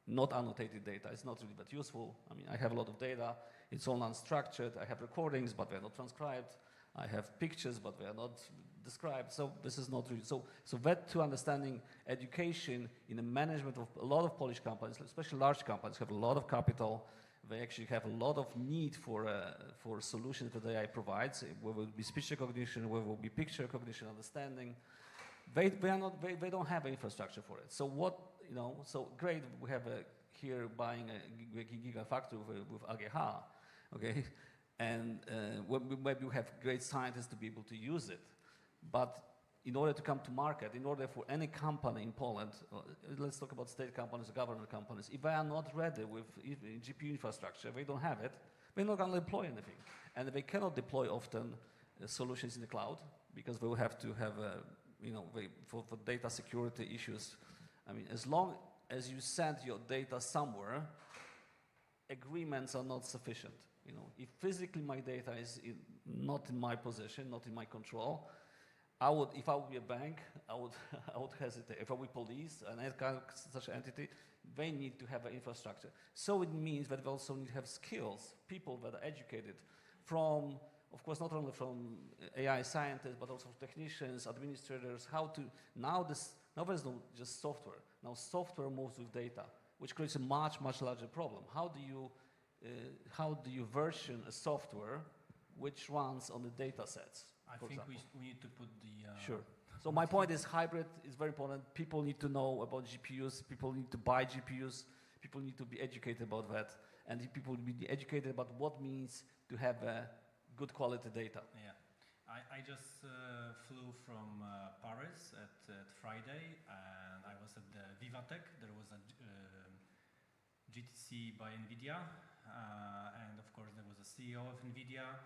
I: not annotated data, is not really that useful. I mean, I have a lot of data. It's all unstructured. I have recordings, but they're not transcribed. I have pictures, but they are not described. So this is not really so that to understanding education in the management of a lot of Polish companies, especially large companies, have a lot of capital. They actually have a lot of need for solutions that AI provides, whether it will be speech recognition, whether it will be picture recognition, understanding. They don't have infrastructure for it. So so great, we have here buying a Gigafactory with AGH, okay? And maybe we have great scientists to be able to use it. But in order to come to market, in order for any company in Poland, let's talk about state companies or government companies, if they are not ready with GPU infrastructure, they don't have it, they're not going to deploy anything. And they cannot deploy often solutions in the cloud because they will have to have, for data security issues. I mean, as long as you send your data somewhere, agreements are not sufficient. If physically my data is not in my possession, not in my control, if I would be a bank, I would hesitate. If I were police, such an entity, they need to have an infrastructure. So it means that they also need to have skills, people that are educated from, of course, not only from AI scientists, but also technicians, administrators, now there's no just software. Now software moves with data, which creates a much, much larger problem. How do you version a software which runs on the data sets?
A: I think we need to put the...
I: Sure. So my point is hybrid is very important. People need to know about GPUs. People need to buy GPUs. People need to be educated about that. And people need to be educated about what it means to have good quality data.
A: Yeah. I just flew from Paris at Friday, and I was at the Vivatech. There was a GTC by NVIDIA, and of course there was a CEO of NVIDIA.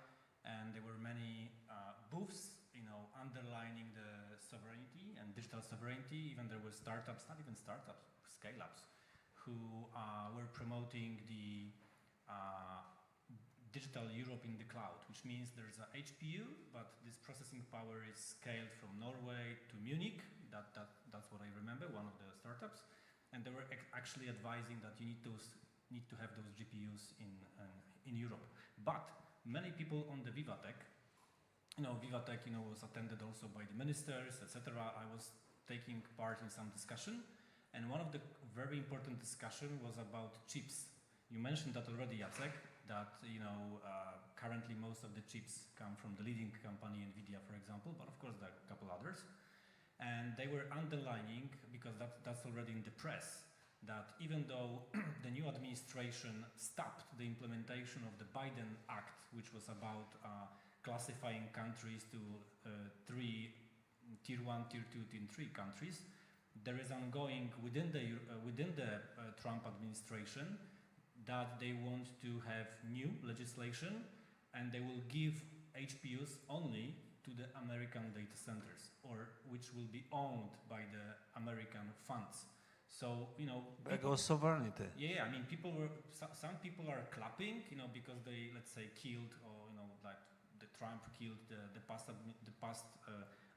A: And there were many booths, underlining the sovereignty and digital sovereignty. Even there were startups, not even startups, scale-ups, who were promoting the digital Europe in the cloud, which means there's a HPU, but this processing power is scaled from Norway to Munich. That's what I remember, one of the startups. And they were actually advising that you need to have those GPUs in Europe. But many people on the Vivatech, Vivatech, was attended also by the ministers, etc. I was taking part in some discussion, and one of the very important discussion was about chips. You mentioned that already, Jacek, that currently most of the chips come from the leading company, NVIDIA, for example, but of course there are a couple others. And they were underlining, because that's already in the press, that even though the new administration stopped the implementation of the Biden Act, which was about classifying countries to three, tier 1, tier 2, tier 3 countries, there is ongoing within the Trump administration that they want to have new legislation, and they will give HPUs only to the American data centers, or which will be owned by the American funds. So,
I: There goes sovereignty.
A: Yeah, I mean, some people are clapping, because they, let's say, killed, or, like the Trump killed the past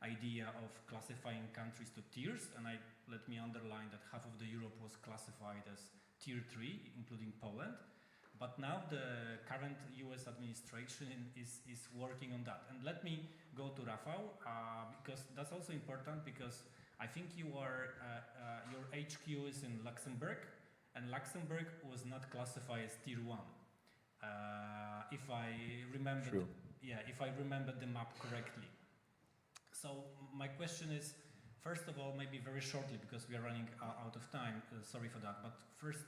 A: idea of classifying countries to tiers, and let me underline that half of the Europe was classified as tier 3, including Poland. But now the current US administration is working on that. And let me go to Rafał, because that's also important, because I think your HQ is in Luxembourg, and Luxembourg was not classified as tier 1. If I remember, if I remember the map correctly. So my question is, first of all, maybe very shortly, because we are running out of time, sorry for that, but first,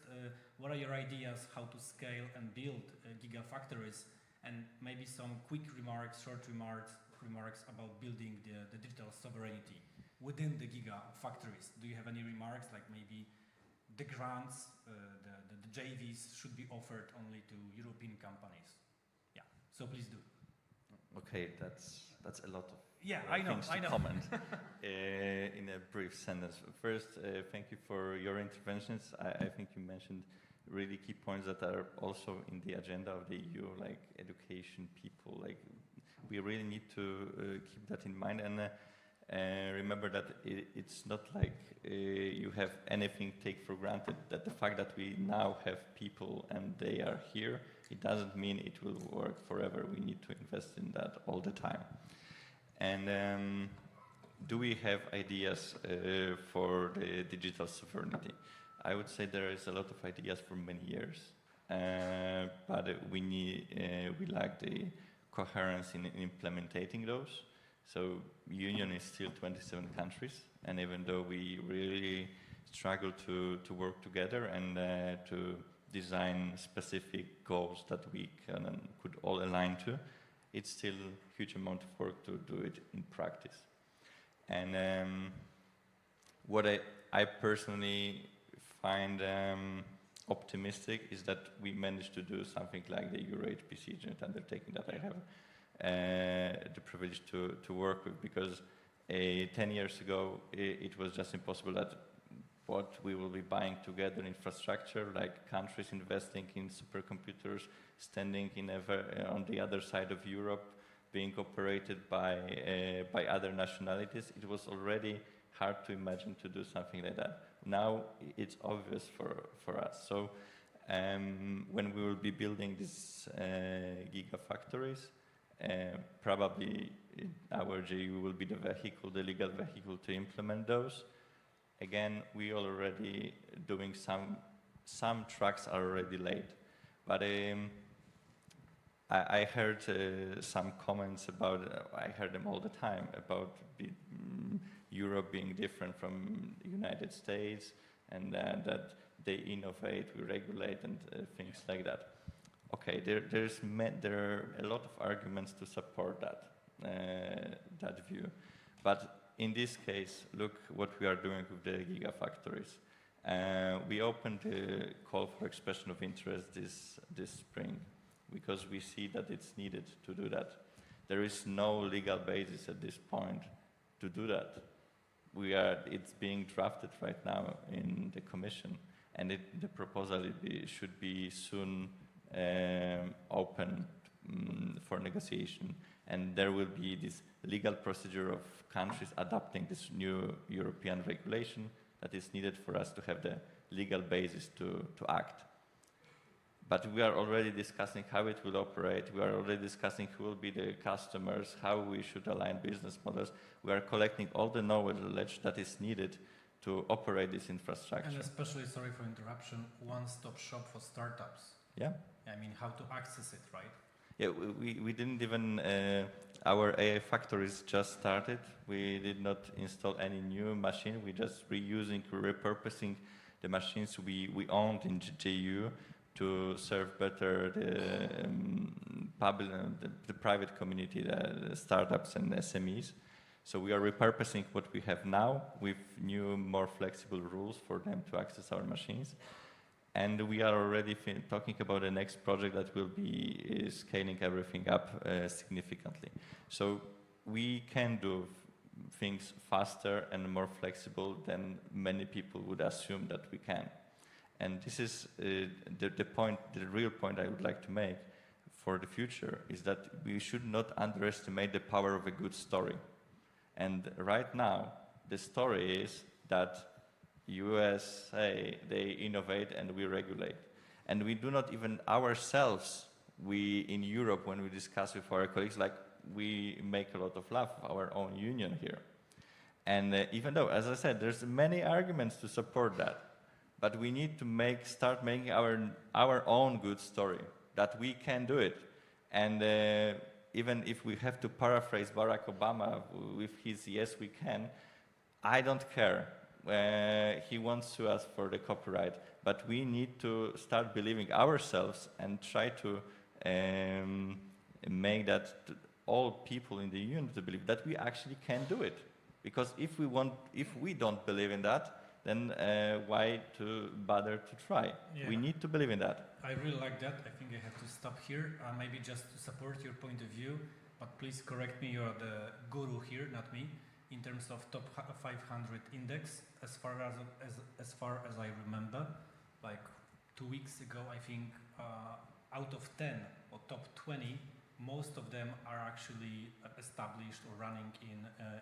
A: what are your ideas how to scale and build gigafactories, and maybe some quick remarks, short remarks about building the digital sovereignty within the gigafactories? Do you have any remarks, like maybe the grants, the JVs should be offered only to European companies? Yeah, so please do.
J: Okay, that's a lot of
A: things
J: to comment in a brief sentence. First, thank you for your interventions. I think you mentioned really key points that are also in the agenda of the EU, like education, people. Like, we really need to keep that in mind, and remember that it's not like you have anything take for granted. That the fact that we now have people and they are here, it doesn't mean it will work forever. We need to invest in that all the time. And do we have ideas for the digital sovereignty? I would say there is a lot of ideas for many years, but we lack the coherence in implementing those. So Union is still 27 countries, and even though we really struggle to work together and to design specific goals that we could all align to, it's still a huge amount of work to do it in practice. And what I personally find optimistic is that we managed to do something like the Euro HPC joint undertaking that I have the privilege to work with, because 10 years ago it was just impossible that what we will be buying together infrastructure, like countries investing in supercomputers, standing on the other side of Europe, being operated by other nationalities. It was already hard to imagine to do something like that. Now it's obvious for us. So when we will be building these gigafactories, probably our JU will be the vehicle, the legal vehicle to implement those. Again, we already doing some tracks are already laid, but I heard some comments about, I heard them all the time, about Europe being different from the United States, and that they innovate, we regulate, and things like that. Okay, there are a lot of arguments to support that view, but in this case, look what we are doing with the gigafactories. We opened the call for expression of interest this spring, because we see that it's needed to do that. There is no legal basis at this point to do that. it's being drafted right now in the Commission, and the proposal should be soon open for negotiation. And there will be this legal procedure of countries adopting this new European regulation that is needed for us to have the legal basis to act. But we are already discussing how it will operate. We are already discussing who will be the customers, how we should align business models. We are collecting all the knowledge that is needed to operate this infrastructure.
A: And especially, sorry for interruption, one-stop shop for startups.
J: Yeah.
A: I mean, how to access it, right?
J: Yeah, we didn't even, our AI factories just started. We did not install any new machine. We just repurposing the machines we owned in GJU to serve better the private community, the startups and SMEs. So we are repurposing what we have now with new, more flexible rules for them to access our machines. And we are already talking about the next project that will be scaling everything up significantly. So we can do things faster and more flexible than many people would assume that we can. And this is the point, the real point I would like to make for the future is that we should not underestimate the power of a good story. And right now, the story is that USA, they innovate and we regulate. And we do not even ourselves, we in Europe, when we discuss with our colleagues, like we make a lot of laugh of our own union here. And even though, as I said, there's many arguments to support that, but we need to start making our own good story, that we can do it. And even if we have to paraphrase Barack Obama with his "yes, we can," I don't care. He wants to ask for the copyright, but we need to start believing ourselves and try to make that all people in the union to believe that we actually can do it. Because if we don't believe in that, then why to bother to try? Yeah. We need to believe in that.
A: I really like that. I think I have to stop here. Maybe just to support your point of view, but please correct me, you're the guru here, not me, in terms of top 500 index, as far as I remember, like 2 weeks ago, I think out of 10 or top 20, most of them are actually established or running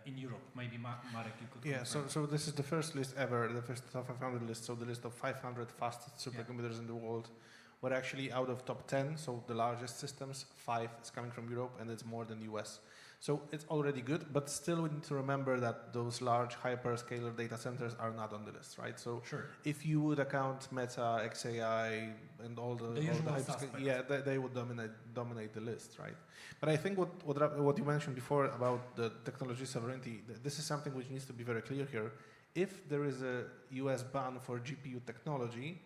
A: in Europe. Maybe Marek, you could.
H: Yeah. So this is the first list ever, the first top 500 list. So the list of 500 fastest supercomputers in the world. Were actually out of top 10, so the largest systems, 5 is coming from Europe, and it's more than US. So it's already good, but still we need to remember that those large hyperscaler data centers are not on the list, right? So
A: sure.
H: If you would account Meta, XAI, and all the hyperscalers, yeah, they would dominate the list, right? But I think what you mentioned before about the technology sovereignty, this is something which needs to be very clear here. If there is a US ban for GPU technology,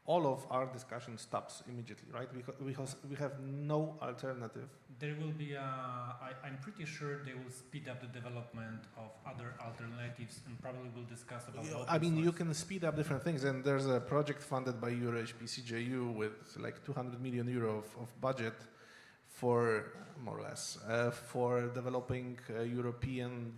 H: all of our discussion stops immediately, right? Because we have no alternative.
A: There will be, I'm pretty sure they will speed up the development of other alternatives and probably will discuss about
H: I mean, you can speed up different things, and there's a project funded by EuroHPCJU with like 200 million euro of budget for, more or less, for developing European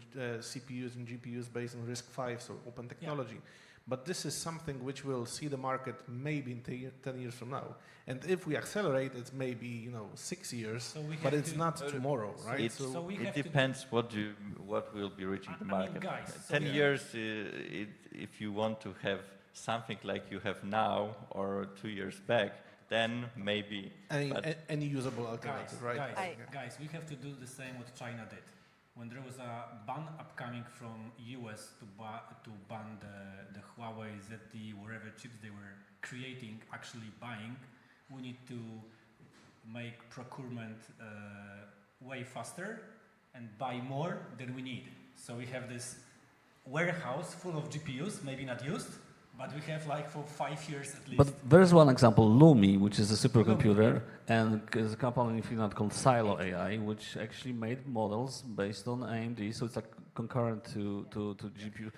H: CPUs and GPUs based on RISC-V, so open technology. Yeah. But this is something which will see the market maybe in 10 years from now. And if we accelerate, it's maybe 6 years, so but it's not tomorrow, right?
J: It depends what will be reaching the market.
A: I mean, guys,
J: 10 years, if you want to have something like you have now or 2 years back, then maybe.
H: Any usable alternative, right?
A: Guys, we have to do the same what China did. When there was a ban upcoming from US to ban the Huawei ZTE, whatever chips they were creating, actually buying, we need to make procurement way faster and buy more than we need. So we have this warehouse full of GPUs, maybe not used, but we have like for 5 years at least.
I: But there's one example, Lumi, which is a supercomputer, and there's a company in Finland called Silo AI, which actually made models based on AMD, so it's like concurrent to GPU.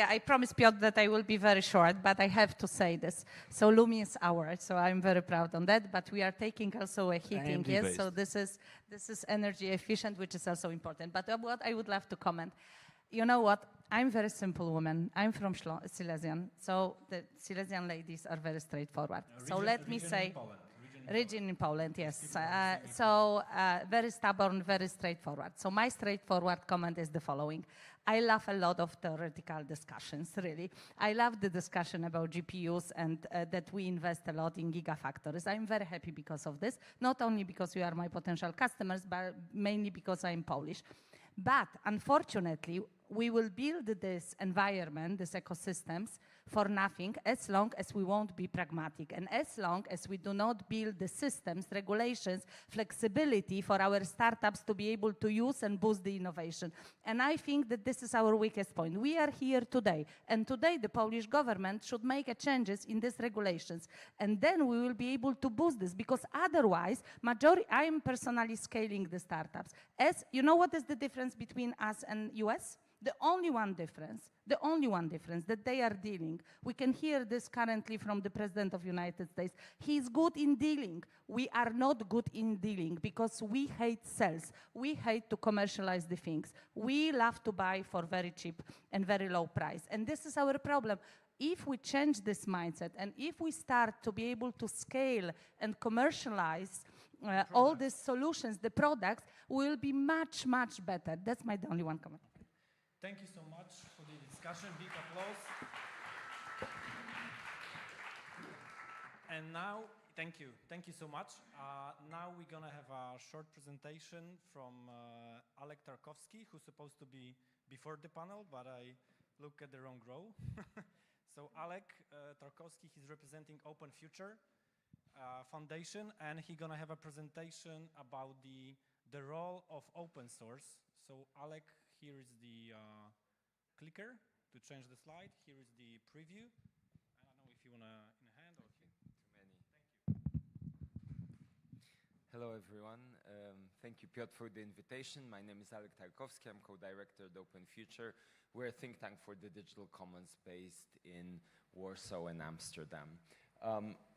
G: I promise, Piotr, that I will be very short, but I have to say this. So Lumi is ours, so I'm very proud on that, but we are taking also a heating, yes, so this is energy efficient, which is also important. But what I would love to comment, you know what? I'm a very simple woman. I'm from Silesian, so the Silesian ladies are very straightforward. So let me say, region in Poland, yes. Very stubborn, very straightforward. So my straightforward comment is the following. I love a lot of theoretical discussions, really. I love the discussion about GPUs and that we invest a lot in Gigafactories. I'm very happy because of this, not only because you are my potential customers, but mainly because I'm Polish. But unfortunately, we will build this environment, these ecosystems, for nothing as long as we won't be pragmatic and as long as we do not build the systems, regulations, flexibility for our startups to be able to use and boost the innovation. And I think that this is our weakest point. We are here today, and today the Polish government should make changes in these regulations, and then we will be able to boost this, because otherwise, I am personally scaling the startups. As you know, what is the difference between us and US? The only one difference that they are dealing. We can hear this currently from the President of the United States. He's good in dealing. We are not good in dealing because we hate sales. We hate to commercialize the things. We love to buy for very cheap and very low price. And this is our problem. If we change this mindset and if we start to be able to scale and commercialize all these solutions, the products, will be much, much better. That's my only one comment.
A: Thank you so much for the discussion. Big applause. And now, thank you so much. Now we're gonna have a short presentation from Alek Tarkowski, who's supposed to be before the panel, but I look at the wrong row. So Alek Tarkowski, he's representing Open Future Foundation, and he's gonna have a presentation about the role of open source. So Alek, here is the clicker to change the slide. Here is the preview. I don't know if you want to in a hand or here.
K: Too many. Thank you. Hello, everyone. Thank you, Piotr, for the invitation. My name is Alek Tarkowski. I'm co-director at Open Future. We're a think tank for the digital commons based in Warsaw and Amsterdam.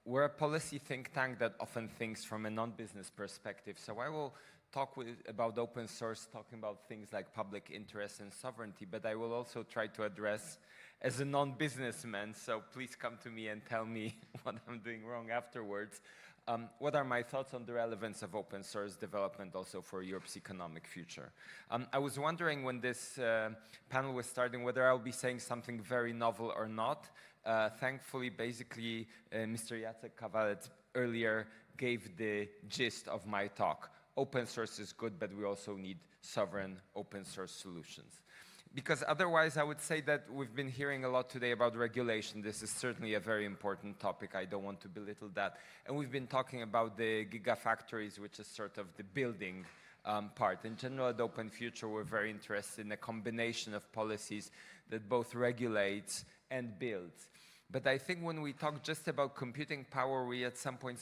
K: We're a policy think tank that often thinks from a non-business perspective. So I will talk about open source, talking about things like public interest and sovereignty, but I will also try to address as a non-businessman, so please come to me and tell me what I'm doing wrong afterwards. What are my thoughts on the relevance of open source development also for Europe's economic future? I was wondering when this panel was starting whether I'll be saying something very novel or not. Thankfully, basically, Mr. Jacek Kavalírek earlier gave the gist of my talk. Open source is good, but we also need sovereign open source solutions. Because otherwise, I would say that we've been hearing a lot today about regulation. This is certainly a very important topic. I don't want to belittle that. And we've been talking about the Gigafactories, which is sort of the building part. In general, at Open Future, we're very interested in a combination of policies that both regulates and builds. But I think when we talk just about computing power, we at some point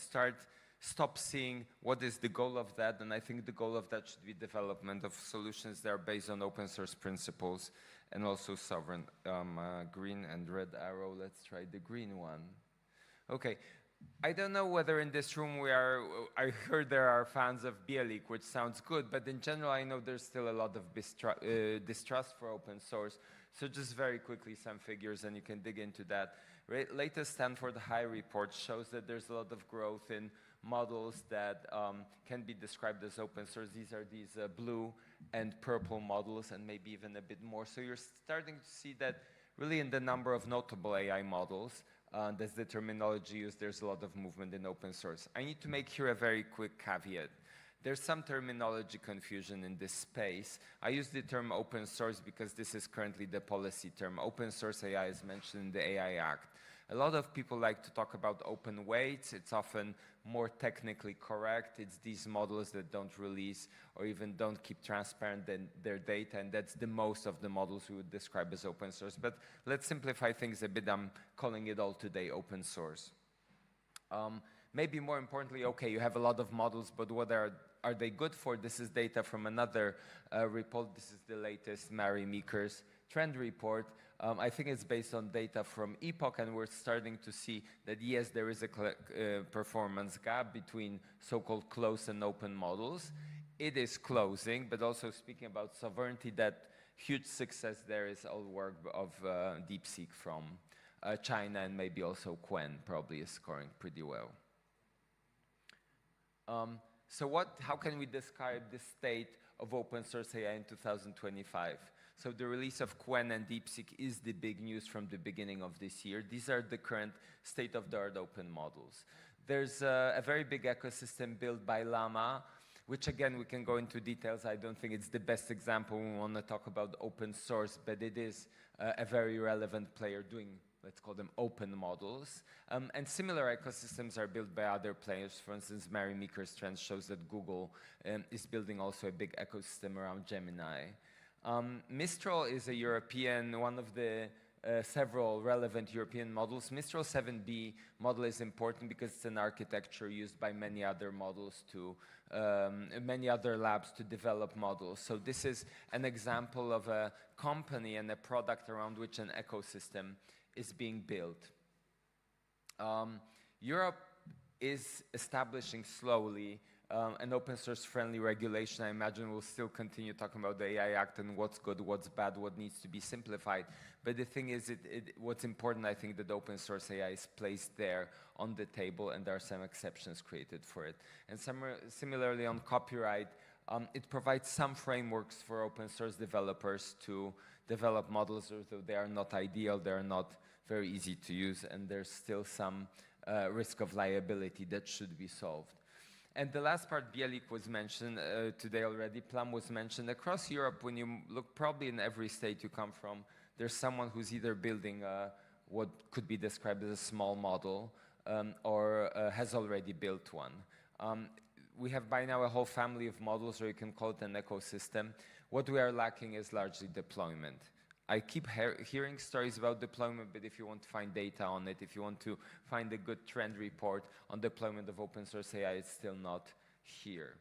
K: stop seeing what is the goal of that, and I think the goal of that should be development of solutions that are based on open source principles and also sovereign. Green and red arrow, let's try the green one. Okay, I don't know whether in this room I heard there are fans of Bielik, which sounds good, but in general I know there's still a lot of distrust for open source. So just very quickly some figures and you can dig into that. Latest Stanford High report shows that there's a lot of growth in models that can be described as open source. These are these blue and purple models and maybe even a bit more. So you're starting to see that really in the number of notable AI models, that's the terminology used, there's a lot of movement in open source. I need to make here a very quick caveat. There's some terminology confusion in this space. I use the term open source because this is currently the policy term. Open source AI is mentioned in the AI Act. A lot of people like to talk about open weights. It's often more technically correct. It's these models that don't release or even don't keep transparent their data, and that's the most of the models we would describe as open source. But let's simplify things a bit. I'm calling it all today open source. Maybe more importantly, okay, you have a lot of models, but what are they good for? This is data from another report. This is the latest Mary Meeker's trend report. I think it's based on data from Epoch, and we're starting to see that, yes, there is a performance gap between so-called closed and open models. It is closing, but also speaking about sovereignty, that huge success there is all work of DeepSeek from China, and maybe also Qwen probably is scoring pretty well. So how can we describe the state of open source AI in 2025? So the release of Qwen and DeepSeek is the big news from the beginning of this year. These are the current state-of-the-art open models. There's a very big ecosystem built by Llama, which again, we can go into details. I don't think it's the best example when we want to talk about open source, but it is a very relevant player doing, let's call them open models. And similar ecosystems are built by other players. For instance, Mary Meeker's trend shows that Google is building also a big ecosystem around Gemini. Mistral is a European, one of the several relevant European models. Mistral 7B model is important because it's an architecture used by many other models to, many other labs to develop models. So this is an example of a company and a product around which an ecosystem is being built. Europe is establishing slowly an open source friendly regulation. I imagine we'll still continue talking about the AI Act and what's good, what's bad, what needs to be simplified. But the thing is, what's important, I think, that open source AI is placed there on the table, and there are some exceptions created for it. And similarly on copyright, it provides some frameworks for open source developers to develop models, although they are not ideal, they are not very easy to use, and there's still some risk of liability that should be solved. And the last part, Bielik, was mentioned today already. Plum was mentioned. Across Europe, when you look probably in every state you come from, there's someone who's either building what could be described as a small model or has already built one. We have by now a whole family of models, or you can call it an ecosystem. What we are lacking is largely deployment. I keep hearing stories about deployment, but if you want to find data on it, if you want to find a good trend report on deployment of open source AI, it's still not here.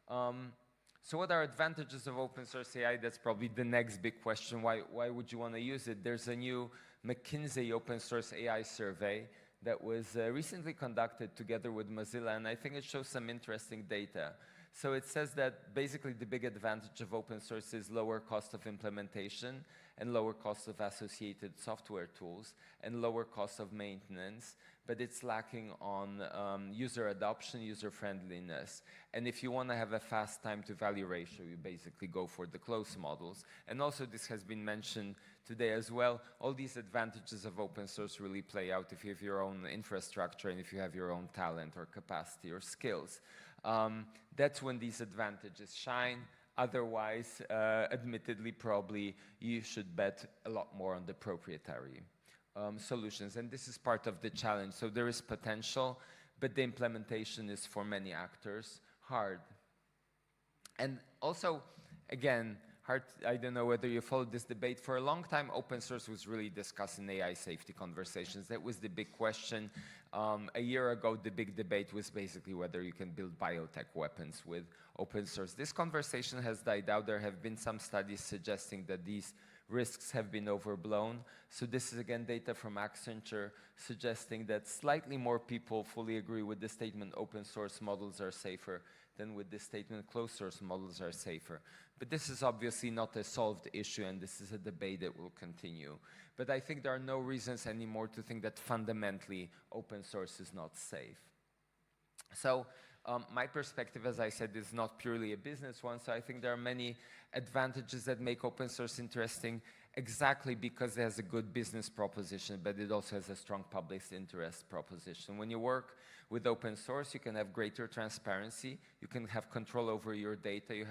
K: So what are advantages of open source AI? That's probably the next big question. Why would you want to use it? There's a new McKinsey open source AI survey that was recently conducted together with Mozilla, and I think it shows some interesting data. So it says that basically the big advantage of open source is lower cost of implementation and lower cost of associated software tools and lower cost of maintenance, but it's lacking on user adoption, user friendliness. And if you want to have a fast time to value ratio, you basically go for the closed models. And also this has been mentioned today as well. All these advantages of open source really play out if you have your own infrastructure and if you have your own talent or capacity or skills. That's when these advantages shine. Otherwise, admittedly, probably you should bet a lot more on the proprietary solutions. And this is part of the challenge. So there is potential, but the implementation is, for many actors, hard. And also, again, hard. I don't know whether you followed this debate. For a long time, open source was really discussed in AI safety conversations. That was the big question. A year ago, the big debate was basically whether you can build biotech weapons with open source. This conversation has died out. There have been some studies suggesting that these risks have been overblown. So this is again data from Accenture suggesting that slightly more people fully agree with the statement open source models are safer than with the statement closed source models are safer. But this is obviously not a solved issue, and this is a debate that will continue. But I think there are no reasons anymore to think that fundamentally open source is not safe. So my perspective, as I said, is not purely a business one. So I think there are many advantages that make open source interesting exactly because it has a good business proposition, but it also has a strong public interest proposition. When you work with open source, you can have greater transparency, you can have control over your data, you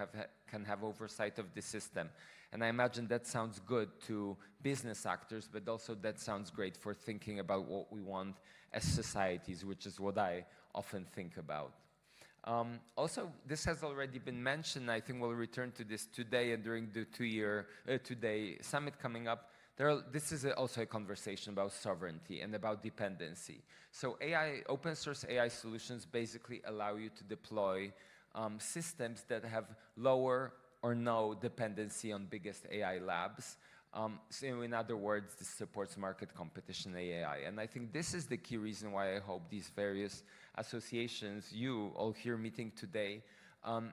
K: can have oversight of the system. And I imagine that sounds good to business actors, but also that sounds great for thinking about what we want as societies, which is what I often think about. Also, this has already been mentioned. I think we'll return to this today and during the two-day summit coming up. This is also a conversation about sovereignty and about dependency. So open source AI solutions basically allow you to deploy systems that have lower or no dependency on biggest AI labs. So in other words, this supports market competition AI. And I think this is the key reason why I hope these various associations, you all here meeting today,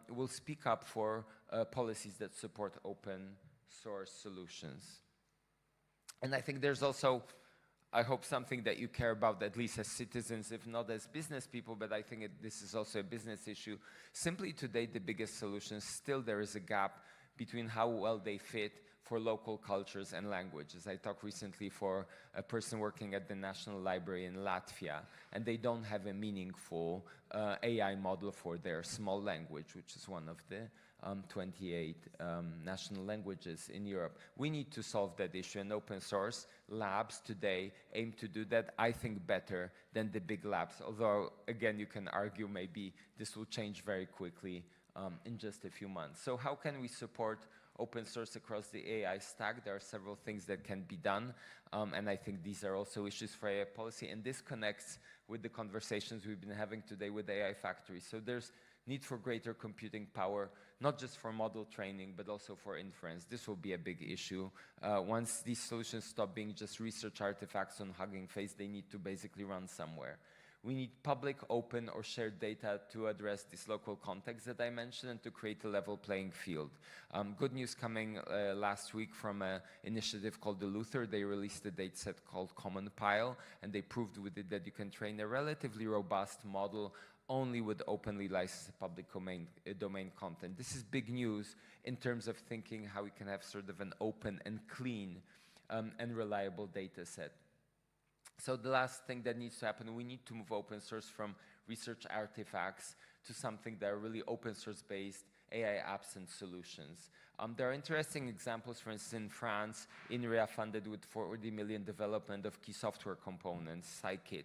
K: will speak up for policies that support open source solutions. And I think there's also, I hope, something that you care about, at least as citizens, if not as business people, but I think this is also a business issue. Simply today, the biggest solutions, still there is a gap between how well they fit for local cultures and languages. I talked recently for a person working at the National Library in Latvia, and they don't have a meaningful AI model for their small language, which is one of the 28 national languages in Europe. We need to solve that issue, and open source labs today aim to do that, I think, better than the big labs. Although, again, you can argue maybe this will change very quickly in just a few months. So how can we support open source across the AI stack? There are several things that can be done, and I think these are also issues for AI policy, and this connects with the conversations we've been having today with AI factories. So there's need for greater computing power, not just for model training, but also for inference. This will be a big issue. Once these solutions stop being just research artifacts on Hugging Face, they need to basically run somewhere. We need public, open, or shared data to address this local context that I mentioned and to create a level playing field. Good news coming last week from an initiative called the Luther. They released a dataset called Common Pile, and they proved with it that you can train a relatively robust model only with openly licensed public domain content. This is big news in terms of thinking how we can have sort of an open and clean and reliable data set. So the last thing that needs to happen, we need to move open source from research artifacts to something that are really open source based AI apps and solutions. There are interesting examples. For instance, in France, INRIA funded with 40 million development of key software components, Scikit.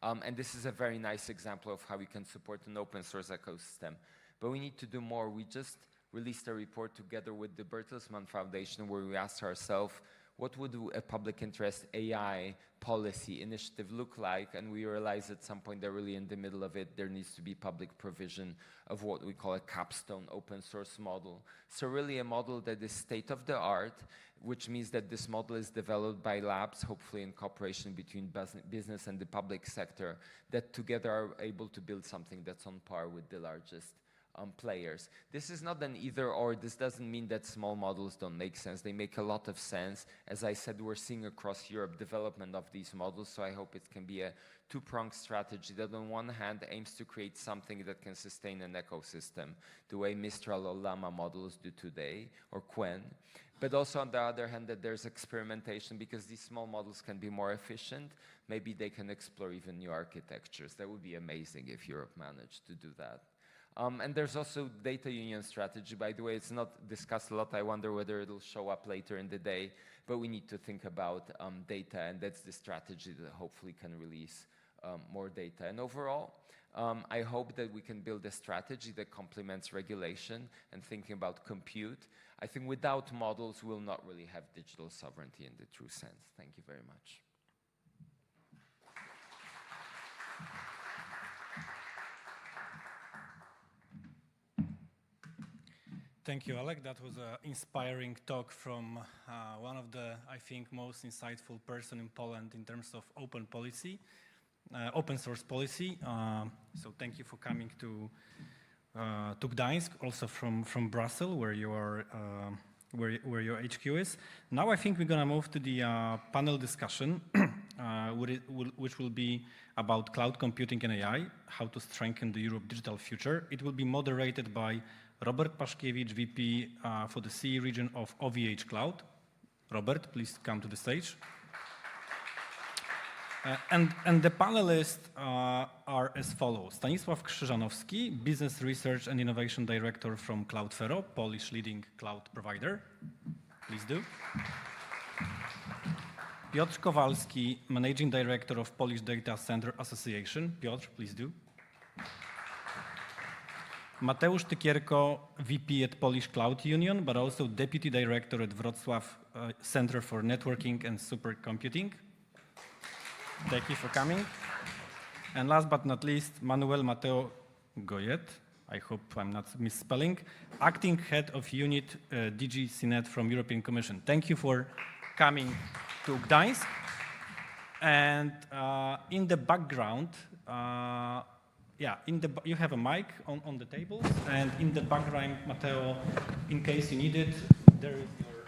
K: And this is a very nice example of how we can support an open source ecosystem. But we need to do more. We just released a report together with the Bertelsmann Foundation where we asked ourselves, what would a public interest AI policy initiative look like? And we realized at some point that really in the middle of it, there needs to be public provision of what we call a capstone open source model. So really a model that is state of the art, which means that this model is developed by labs, hopefully in cooperation between business and the public sector, that together are able to build something that's on par with the largest players. This is not an either or. This doesn't mean that small models don't make sense. They make a lot of sense. As I said, we're seeing across Europe development of these models, so I hope it can be a two-pronged strategy that on one hand aims to create something that can sustain an ecosystem, the way Mistral or Llama models do today, or Quen, but also on the other hand that there's experimentation because these small models can be more efficient. Maybe they can explore even new architectures. That would be amazing if Europe managed to do that. And there's also data union strategy. By the way, it's not discussed a lot. I wonder whether it'll show up later in the day. But we need to think about data, and that's the strategy that hopefully can release more data. And overall, I hope that we can build a strategy that complements regulation and thinking about compute. I think without models, we'll not really have digital sovereignty in the true sense. Thank you very much.
A: Thank you, Alek. That was an inspiring talk from one of the, I think, most insightful person in Poland in terms of open policy, open source policy. So thank you for coming to Gdańsk, also from Brussels, where you are, where your HQ is. Now I think we're gonna move to the panel discussion, which will be about cloud computing and AI, how to strengthen the Europe digital future. It will be moderated by Robert Paszkiewicz, VP for the CE region of OVH Cloud. Robert, please come to the stage. And the panelists are as follows. Stanisław Krzyżanowski, Business Research and Innovation Director from Cloudfero, Polish leading cloud provider. Please do. Piotr Kowalski, Managing Director of Polish Data Center Association. Piotr, please do. Mateusz Tykierko, VP at Polish Cloud Union, but also Deputy Director at Wrocław Center for Networking and Supercomputing. Thank you for coming. And last but not least, Manuel Mateo Goyet, I hope I'm not misspelling, Acting Head of Unit DG CNET from European Commission. Thank you for coming to Gdańsk. And in the background, you have a mic on the tables, and in the background, Mateo, in case you need it, there is your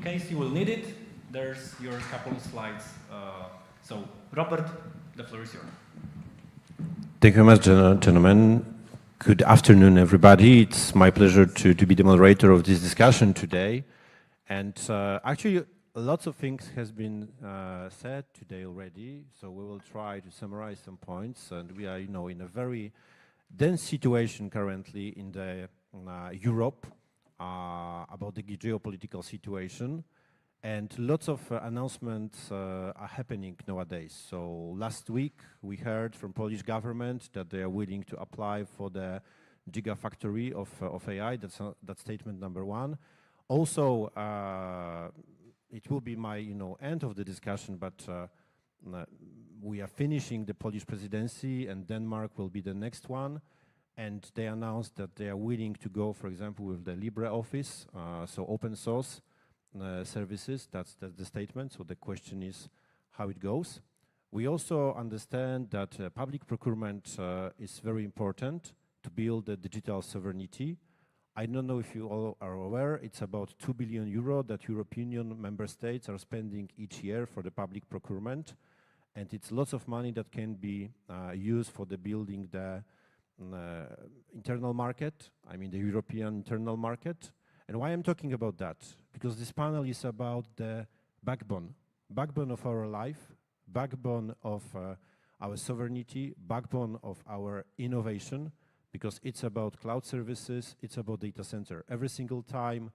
A: case you will need it, there's your couple of slides. So, Robert, the floor is yours.
L: Thank you very much, gentlemen. Good afternoon, everybody. It's my pleasure to be the moderator of this discussion today. And actually, lots of things has been said today already, so we will try to summarize some points. And we are, in a very dense situation currently in the Europe about the geopolitical situation, and lots of announcements are happening nowadays. So last week we heard from Polish government that they are willing to apply for the Gigafactory of AI. That's statement number one. Also, it will be my end of the discussion, but we are finishing the Polish presidency, and Denmark will be the next one. And they announced that they are willing to go, for example, with the LibreOffice, so open source services. That's the statement. So the question is how it goes. We also understand that public procurement is very important to build the digital sovereignty. I don't know if you all are aware, it's about 2 billion euro that European Union member states are spending each year for the public procurement. And it's lots of money that can be used for the building the internal market, the European internal market. And why I'm talking about that? Because this panel is about the backbone of our life, backbone of our sovereignty, backbone of our innovation, because it's about cloud services, it's about data center. Every single time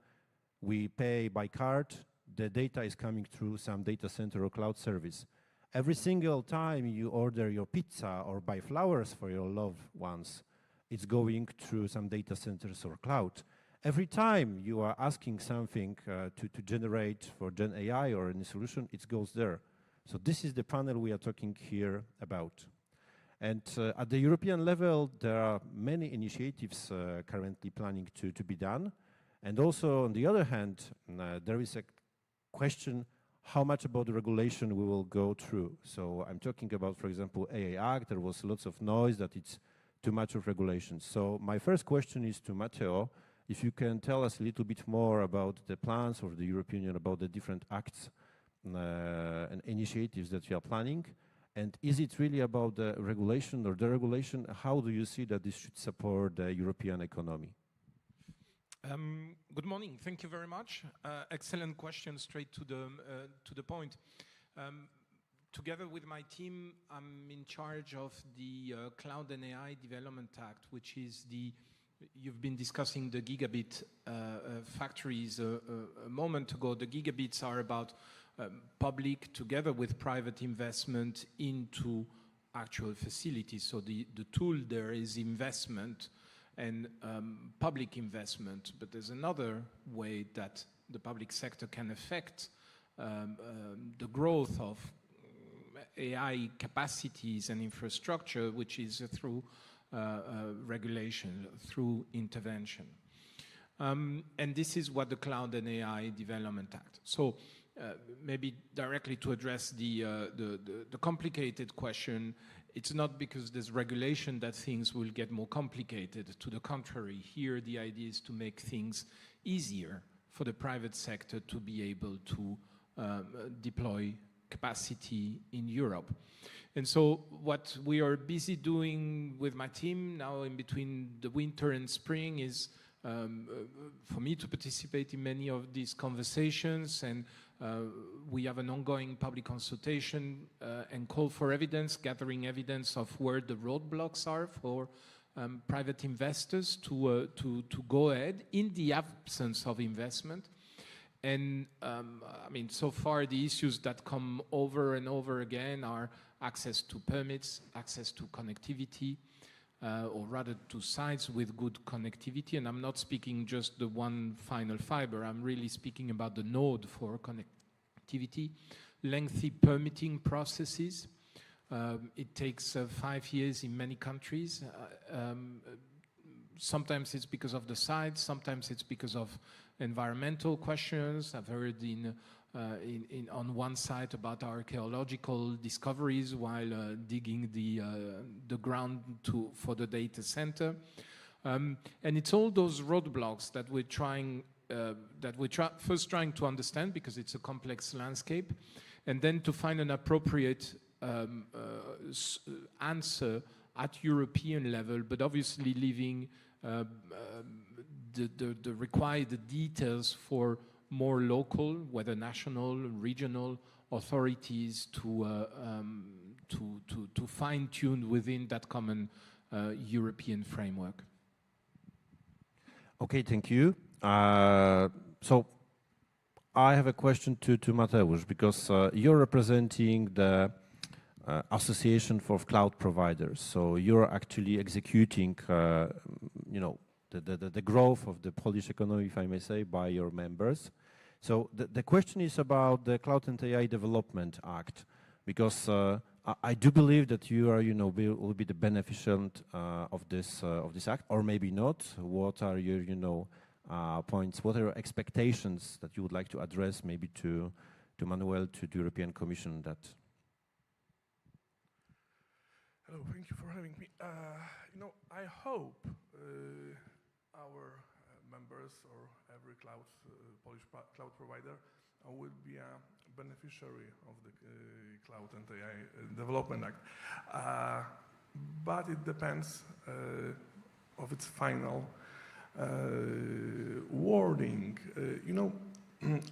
L: we pay by card, the data is coming through some data center or cloud service. Every single time you order your pizza or buy flowers for your loved ones, it's going through some data centers or cloud. Every time you are asking something to generate for Gen AI or any solution, it goes there. So this is the panel we are talking here about. And at the European level, there are many initiatives currently planning to be done. And also, on the other hand, there is a question how much about the regulation we will go through. So I'm talking about, for example, AI Act. There was lots of noise that it's too much of regulation. So my first question is to Matteo, if you can tell us a little bit more about the plans of the European Union, about the different acts and initiatives that you are planning. And is it really about the regulation or deregulation? How do you see that this should support the European economy?
M: Good morning. Thank you very much. Excellent question, straight to the point. Together with my team, I'm in charge of the Cloud and AI Development Act, which is you've been discussing the gigabit factories a moment ago. The gigabits are about public together with private investment into actual facilities. So the tool there is investment and public investment, but there's another way that the public sector can affect the growth of AI capacities and infrastructure, which is through regulation, through intervention. And this is what the Cloud and AI Development Act. So maybe directly to address the complicated question, it's not because there's regulation that things will get more complicated. To the contrary, here the idea is to make things easier for the private sector to be able to deploy capacity in Europe. And so what we are busy doing with my team now in between the winter and spring is for me to participate in many of these conversations, and we have an ongoing public consultation and call for evidence, gathering evidence of where the roadblocks are for private investors to go ahead in the absence of investment. And so far the issues that come over and over again are access to permits, access to connectivity, or rather to sites with good connectivity. And I'm not speaking just the one final fiber, I'm really speaking about the node for connectivity, lengthy permitting processes. It takes 5 years in many countries. Sometimes it's because of the site, sometimes it's because of environmental questions. I've heard on one site about archaeological discoveries while digging the ground for the data center. And it's all those roadblocks that we're trying that we're first trying to understand, because it's a complex landscape, and then to find an appropriate answer at European level, but obviously leaving the required details for more local, whether national, regional authorities to fine-tune within that common European framework.
L: Okay, thank you. So I have a question to Mateusz, because you're representing the Association for Cloud Providers. So you're actually executing, you know, the growth of the Polish economy, if I may say, by your members. So the question is about the Cloud and AI Development Act, because I do believe that you are, you know, will be the beneficient of this act, or maybe not. What are your, you know, points? What are your expectations that you would like to address, maybe to Manuel, to the European Commission? That.
N: Hello, thank you for having me. You know, I hope our members or every Polish cloud provider will be a beneficiary of the Cloud and AI Development Act. But it depends of its final wording. You know,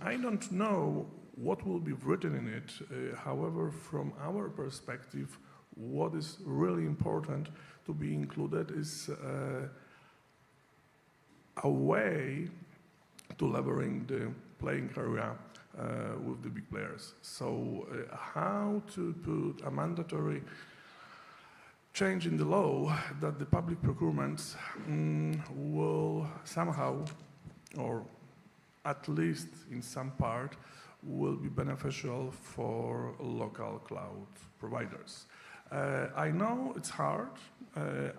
N: I don't know what will be written in it. However, from our perspective, what is really important to be included is a way to leveraging the playing area with the big players. So how to put a mandatory change in the law that the public procurements will somehow, or at least in some part, will be beneficial for local cloud providers. I know it's hard.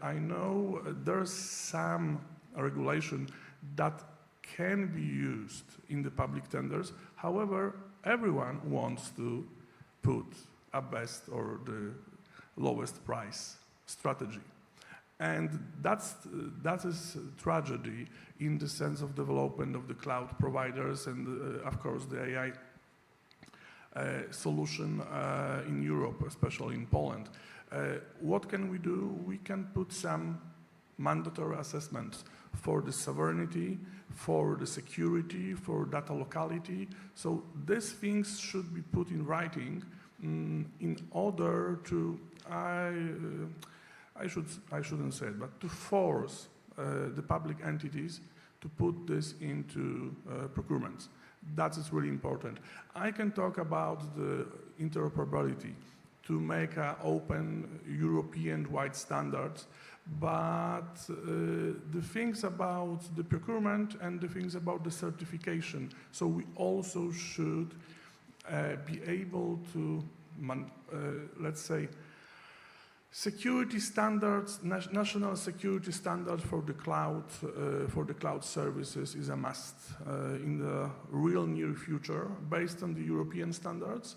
N: I know there's some regulation that can be used in the public tenders. However, everyone wants to put a best or the lowest price strategy. And that is a tragedy in the sense of development of the cloud providers and, of course, the AI solution in Europe, especially in Poland. What can we do? We can put some mandatory assessments for the sovereignty, for the security, for data locality. So these things should be put in writing in order to, I shouldn't say it, but to force the public entities to put this into procurements. That is really important. I can talk about the interoperability to make open European-wide standards, but the things about the procurement and the things about the certification. So we also should be able to, let's say, security standards, national security standards for the cloud services is a must in the real near future, based on the European standards.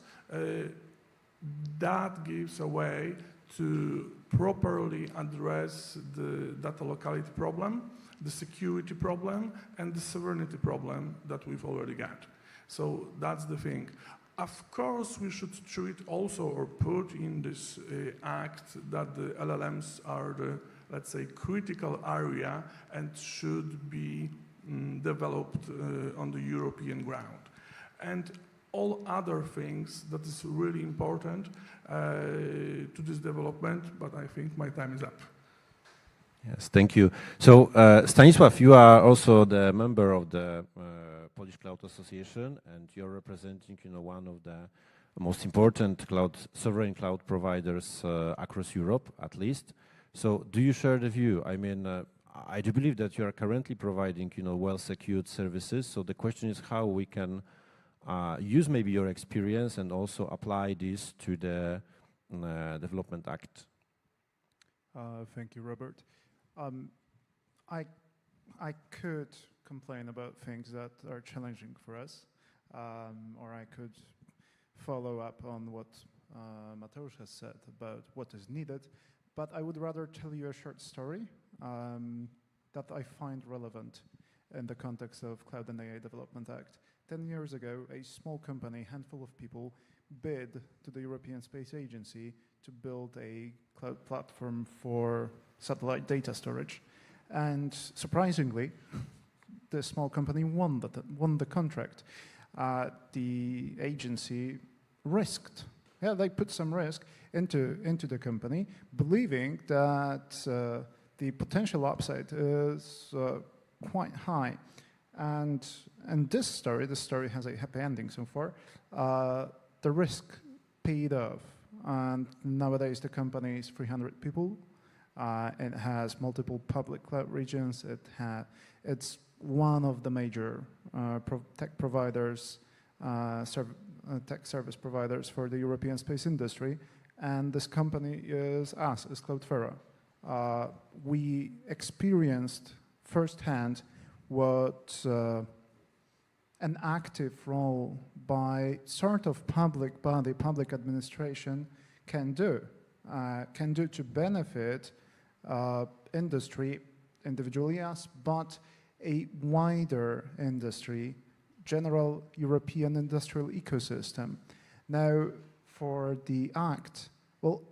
N: That gives a way to properly address the data locality problem, the security problem, and the sovereignty problem that we've already got. So that's the thing. Of course, we should treat also or put in this act that the LLMs are the, let's say, critical area and should be developed on the European ground. And all other things that is really important to this development, but I think my time is up.
L: Yes, thank you. So, Stanisław, you are also the member of the Polish Cloud Association, and you're representing, you know, one of the most important sovereign cloud providers across Europe, at least. So, do you share the view? I mean, I do believe that you are currently providing, you know, well-secured services. So, the question is how we can use maybe your experience and also apply this to the Development Act.
O: Thank you, Robert. I could complain about things that are challenging for us, or I could follow up on what Mateusz has said about what is needed, but I would rather tell you a short story that I find relevant in the context of Cloud and AI Development Act. 10 years ago, a small company, handful of people, bid to the European Space Agency to build a cloud platform for satellite data storage. And surprisingly, the small company won the contract. The agency risked. Yeah, they put some risk into the company, believing that the potential upside is quite high. And this story has a happy ending so far. The risk paid off. And nowadays the company is 300 people. It has multiple public cloud regions. It's one of the major tech providers, tech service providers for the European space industry. And this company is Cloudflare. We experienced firsthand what an active role by sort of public body, public administration can do to benefit industry individually, yes, but a wider industry, general European industrial ecosystem. Now, for the Act, well,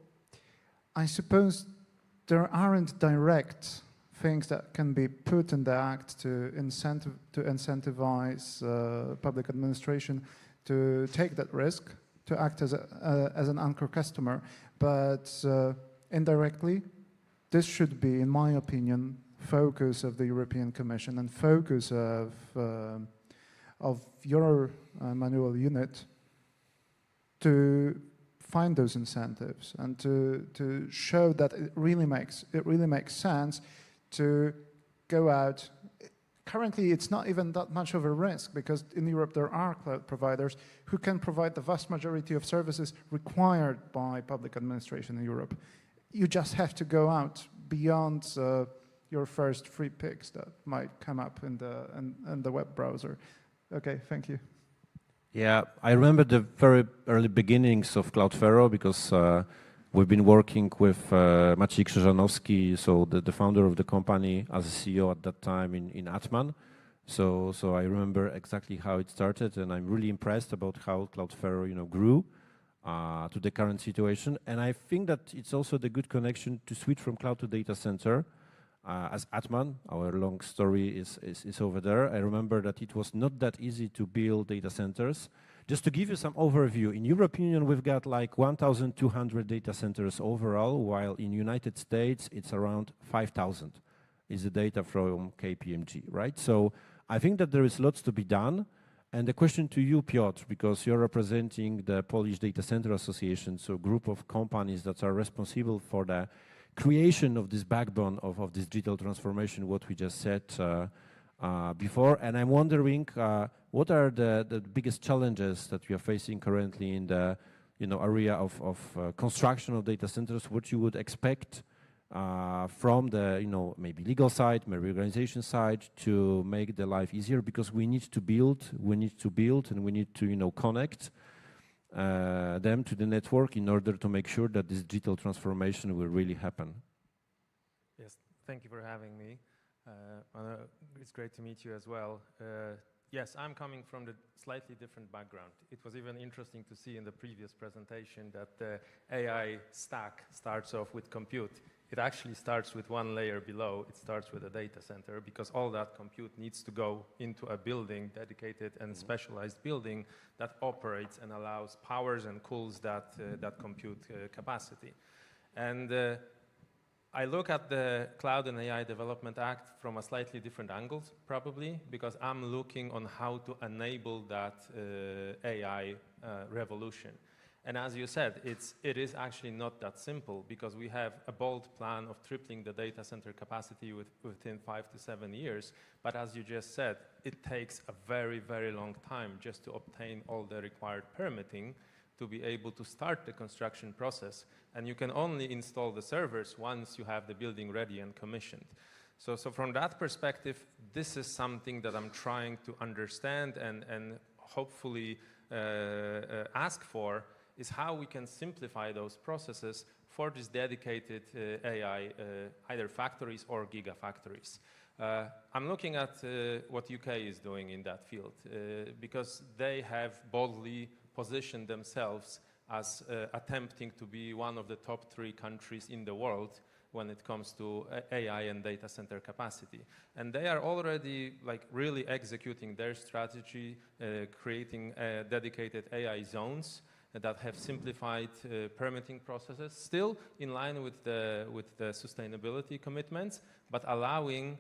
O: I suppose there aren't direct things that can be put in the Act to incentivize public administration to take that risk, to act as an anchor customer, but indirectly, this should be, in my opinion, focus of the European Commission and focus of your manual unit to find those incentives and to show that it really makes sense to go out. Currently, it's not even that much of a risk because in Europe there are cloud providers who can provide the vast majority of services required by public administration in Europe. You just have to go out beyond your first free picks that might come up in the web browser. Okay, thank you.
L: Yeah, I remember the very early beginnings of Cloudflare because we've been working with Maciej Krzyżanowski, so the founder of the company, as a CEO at that time in Atman. So I remember exactly how it started, and I'm really impressed about how Cloudflare, grew to the current situation. And I think that it's also the good connection to switch from cloud to data center. As Atman, our long story is over there. I remember that it was not that easy to build data centers. Just to give you some overview, in European Union we've got like 1,200 data centers overall, while in United States it's around 5,000. Is the data from KPMG, right? So I think that there is lots to be done. And the question to you, Piotr, because you're representing the Polish Data Center Association, so a group of companies that are responsible for the creation of this backbone of this digital transformation, what we just said before. And I'm wondering, what are the biggest challenges that we are facing currently in the area of construction of data centers? What you would expect from the maybe legal side, maybe organization side, to make the life easier, because we need to build, and we need to connect them to the network in order to make sure that this digital transformation will really happen.
P: Yes, thank you for having me. It's great to meet you as well. Yes, I'm coming from the slightly different background. It was even interesting to see in the previous presentation that the AI stack starts off with compute. It actually starts with one layer below. It starts with a data center, because all that compute needs to go into a building, dedicated and specialized building that operates and allows, powers and cools that compute capacity. And I look at the Cloud and AI Development Act from a slightly different angle, probably, because I'm looking on how to enable that AI revolution. And as you said, it is actually not that simple, because we have a bold plan of tripling the data center capacity within 5 to 7 years. But as you just said, it takes a very, very long time just to obtain all the required permitting to be able to start the construction process. And you can only install the servers once you have the building ready and commissioned. So from that perspective, this is something that I'm trying to understand and hopefully ask for, is how we can simplify those processes for these dedicated AI, either factories or gigafactories. I'm looking at what UK is doing in that field because they have boldly positioned themselves as attempting to be one of the top 3 countries in the world when it comes to AI and data center capacity. And they are already really executing their strategy, creating dedicated AI zones that have simplified permitting processes, still in line with the sustainability commitments, but allowing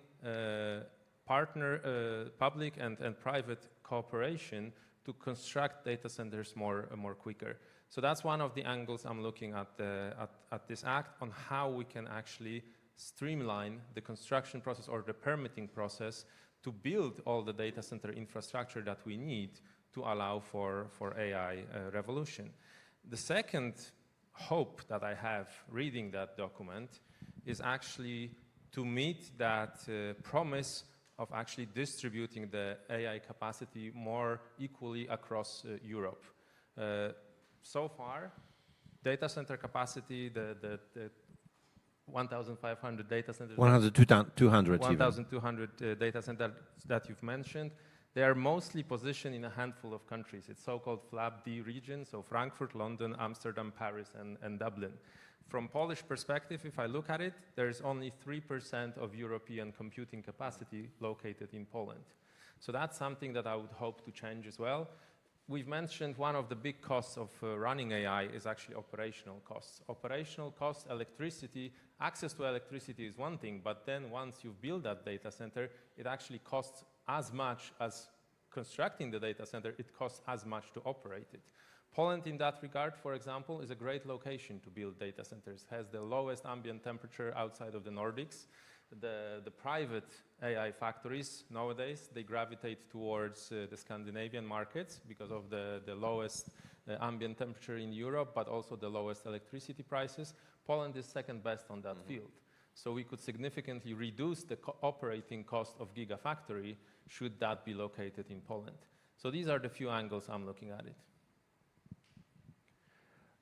P: public and private cooperation to construct data centers more quicker. So that's one of the angles I'm looking at this act, on how we can actually streamline the construction process or the permitting process to build all the data center infrastructure that we need to allow for AI revolution. The second hope that I have reading that document is actually to meet that promise of actually distributing the AI capacity more equally across Europe. So far, data center capacity, the 1,500 data centers, 1,200 data centers that you've mentioned, they are mostly positioned in a handful of countries. It's so-called FLAP-D region, so Frankfurt, London, Amsterdam, Paris, and Dublin. From Polish perspective, if I look at it, there's only 3% of European computing capacity located in Poland. So that's something that I would hope to change as well. We've mentioned one of the big costs of running AI is actually operational costs. Operational costs, electricity, access to electricity is one thing, but then once you build that data center, it actually costs as much as constructing the data center, it costs as much to operate it. Poland, in that regard, for example, is a great location to build data centers. It has the lowest ambient temperature outside of the Nordics. The private AI factories nowadays, they gravitate towards the Scandinavian markets because of the lowest ambient temperature in Europe, but also the lowest electricity prices. Poland is second best on that field. So we could significantly reduce the operating cost of Gigafactory should that be located in Poland. So these are the few angles I'm looking at it.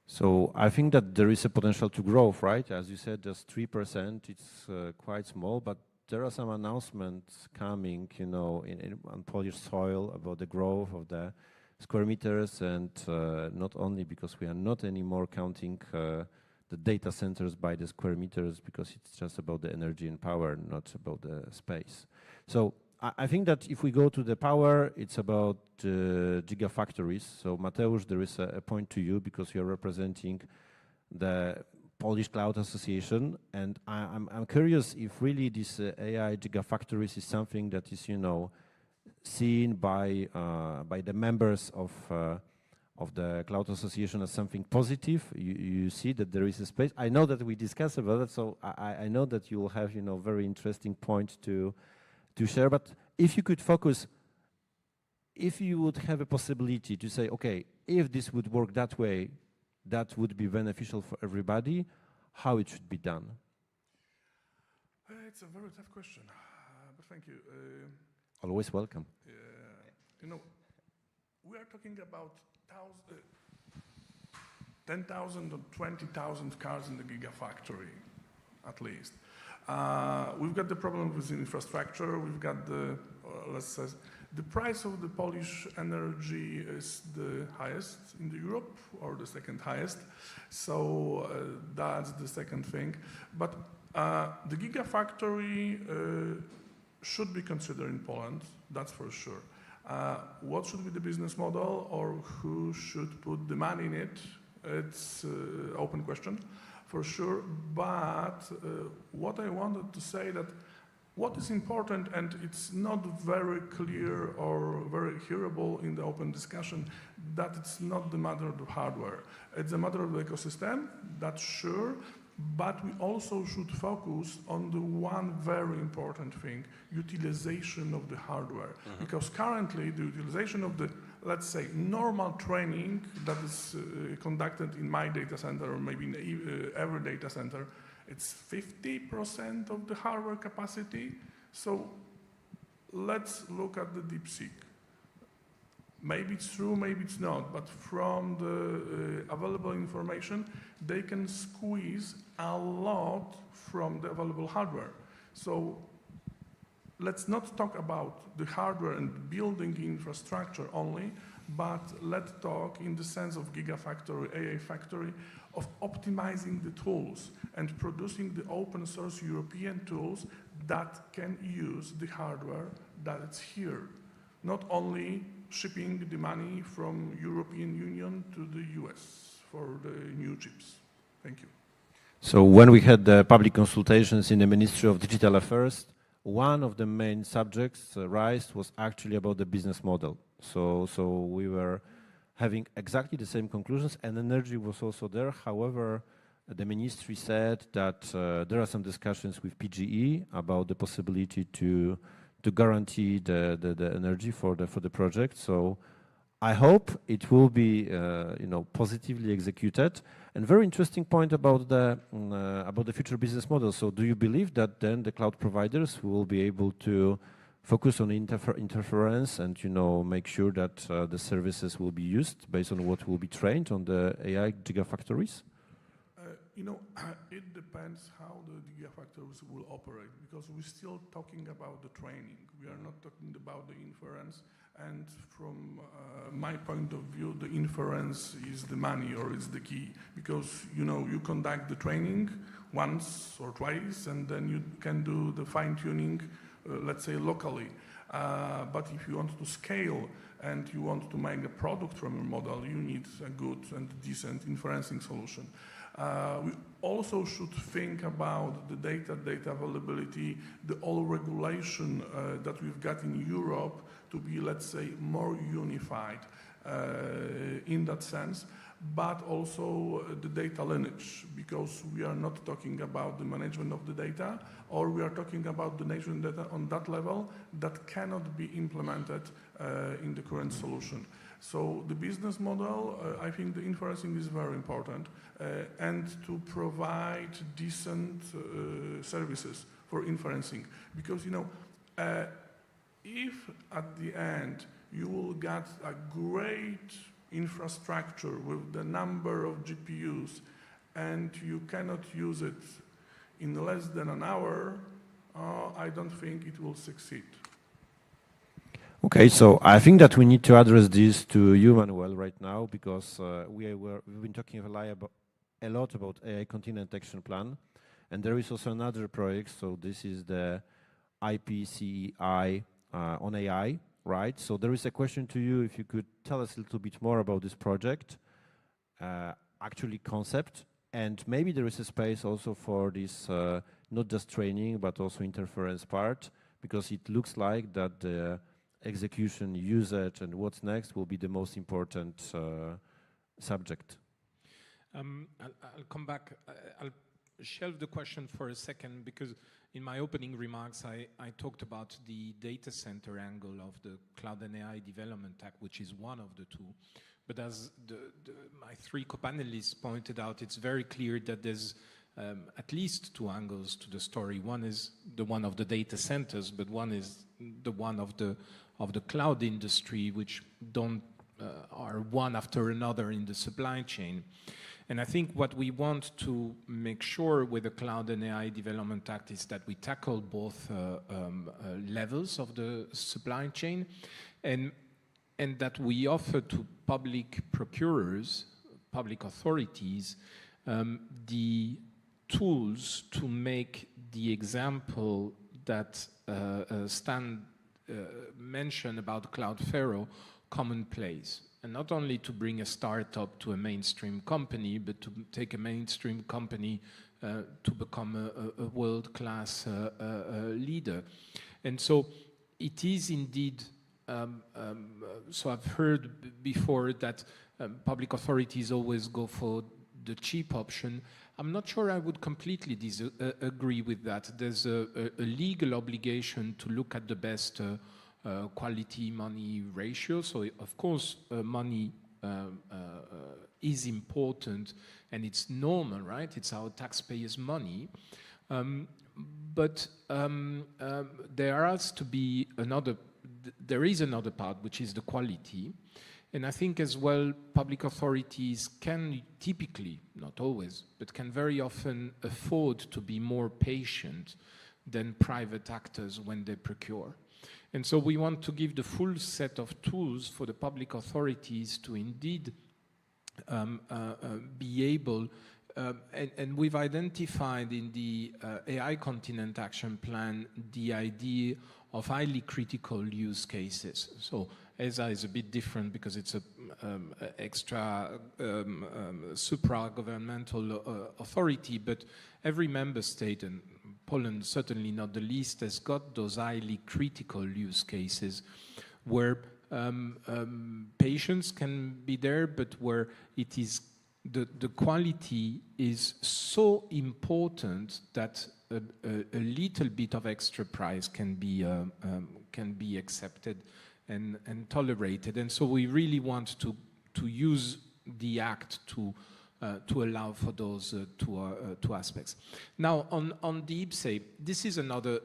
L: So I think that there is a potential to growth, right? As you said, just 3%, it's quite small, but there are some announcements coming, on Polish soil about the growth of the square meters, and not only because we are not anymore counting the data centers by the square meters, because it's just about the energy and power, not about the space. So I think that if we go to the power, it's about gigafactories. So Mateusz, there is a point to you because you're representing the Polish Cloud Association, and I'm curious if really this AI gigafactories is something that is, seen by the members of the Cloud Association as something positive. You see that there is a space. I know that we discussed about it, so I know that you will have, very interesting points to share, but if you could focus, if you would have a possibility to say, okay, if this would work that way, that would be beneficial for everybody, how it should be done?
N: It's a very tough question, but thank you.
L: Always welcome.
N: We are talking about 10,000 or 20,000 cars in the Gigafactory, at least. We've got the problem with the infrastructure. We've got let's say, the price of the Polish energy is the highest in Europe, or the second highest. So that's the second thing. But the Gigafactory should be considered in Poland, that's for sure. What should be the business model, or who should put the money in it? It's an open question. For sure, but what I wanted to say that what is important, and it's not very clear or very hearable in the open discussion, that it's not the matter of the hardware. It's a matter of the ecosystem, that's sure, but we also should focus on the one very important thing, utilization of the hardware. Because currently the utilization of the, let's say, normal training that is conducted in my data center, or maybe in every data center, it's 50% of the hardware capacity. So let's look at the DeepSeek. Maybe it's true, maybe it's not, but from the available information, they can squeeze a lot from the available hardware. So let's not talk about the hardware and building infrastructure only, but let's talk in the sense of Gigafactory, AI factory, of optimizing the tools and producing the open source European tools that can use the hardware that it's here. Not only shipping the money from European Union to the US for the new chips. Thank you.
L: So when we had the public consultations in the Ministry of Digital Affairs, one of the main subjects raised was actually about the business model. So we were having exactly the same conclusions, and energy was also there. However, the ministry said that there are some discussions with PGE about the possibility to guarantee the energy for the project. So I hope it will be positively executed. And very interesting point about the future business model. So do you believe that then the cloud providers will be able to focus on interference and make sure that the services will be used based on what will be trained on the AI gigafactories?
N: It depends how the gigafactories will operate, because we're still talking about the training. We are not talking about the inference. And from my point of view, the inference is the money, or is the key, because you conduct the training once or twice, and then you can do the fine-tuning, let's say locally. But if you want to scale and you want to make a product from your model, you need a good and decent inferencing solution. We also should think about the data availability, the all regulation that we've got in Europe to be, let's say, more unified in that sense, but also the data lineage, because we are not talking about the management of the data, or we are talking about the management data on that level that cannot be implemented in the current solution. So the business model, I think the inferencing is very important, and to provide decent services for inferencing. Because, if at the end you will get a great infrastructure with the number of GPUs and you cannot use it in less than an hour, I don't think it will succeed.
L: Okay, so I think that we need to address this to you, Manuel, right now, because we've been talking a lot about AI Continent Action Plan, and there is also another project. So this is the IPCEI on AI, right? So there is a question to you, if you could tell us a little bit more about this project, actually concept, and maybe there is a space also for this, not just training, but also interference part, because it looks like that the execution, usage, and what's next will be the most important subject.
M: I'll come back. I'll shelve the question for a second, because in my opening remarks, I talked about the data center angle of the Cloud and AI Development Act, which is one of the two. But as my three co-panelists pointed out, it's very clear that there's at least two angles to the story. One is the one of the data centers, but one is the one of the cloud industry, which are one after another in the supply chain. And I think what we want to make sure with the Cloud and AI Development Act is that we tackle both levels of the supply chain, and that we offer to public procurers, public authorities, the tools to make the example that Stan mentioned about Cloudflare commonplace. And not only to bring a startup to a mainstream company, but to take a mainstream company to become a world-class leader. And so it is indeed, so I've heard before that public authorities always go for the cheap option. I'm not sure I would completely agree with that. There's a legal obligation to look at the best quality-money ratio. So, of course, money is important, and it's normal, right? It's our taxpayers' money. But there has to be there is another part, which is the quality. And I think as well, public authorities can typically, not always, but can very often afford to be more patient than private actors when they procure. And so we want to give the full set of tools for the public authorities to indeed be able, and we've identified in the AI Continent Action Plan the idea of highly critical use cases. So ESA is a bit different because it's a extra supra-governmental authority, but every member state, and Poland certainly not the least, has got those highly critical use cases where patients can be there, but where it is the quality is so important that a little bit of extra price can be accepted and tolerated. And so we really want to use the Act to allow for those two aspects. Now, on the IPSE, this is another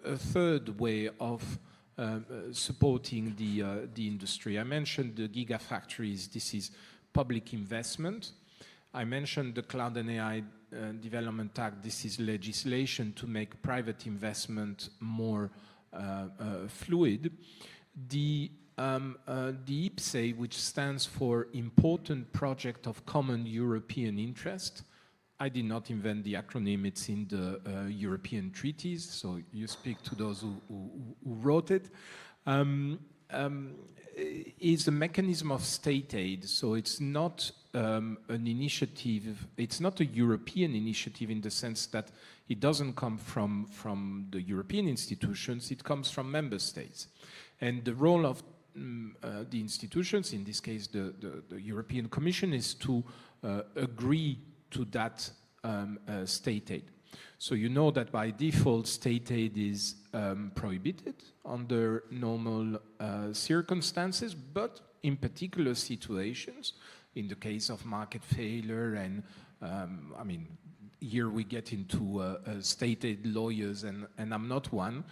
M: a third way of supporting the industry. I mentioned the Gigafactories. This is public investment. I mentioned the Cloud and AI Development Act. This is legislation to make private investment more fluid. The IPSE, which stands for Important Project of Common European Interest. I did not invent the acronym, it's in the European treaties, so you speak to those who wrote it. Is a mechanism of state aid, so it's not an initiative, it's not a European initiative in the sense that it doesn't come from the European institutions, it comes from member states. And the role of the institutions, in this case the European Commission, is to agree to that state aid. So you know that by default state aid is prohibited under normal circumstances, but in particular situations, in the case of market failure, and I mean, here we get into state aid lawyers, and I'm not one.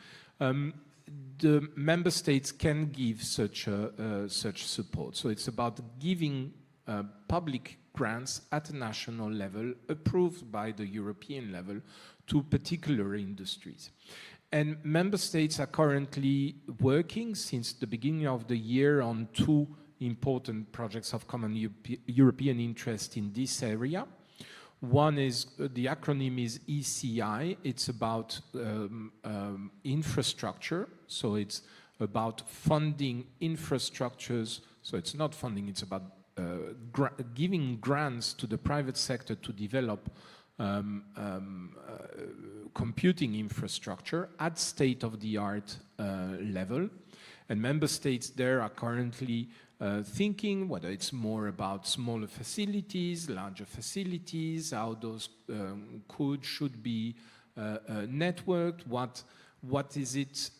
M: The member states can give such support. So it's about giving public grants at a national level, approved by the European level, to particular industries. And member states are currently working since the beginning of the year on two important projects of common European interest in this area. One is, the acronym is ECI. It's about infrastructure. So it's about funding infrastructures. So it's not funding, it's about giving grants to the private sector to develop computing infrastructure at state-of-the-art level. And member states there are currently thinking whether it's more about smaller facilities, larger facilities, how those should be networked, what is it,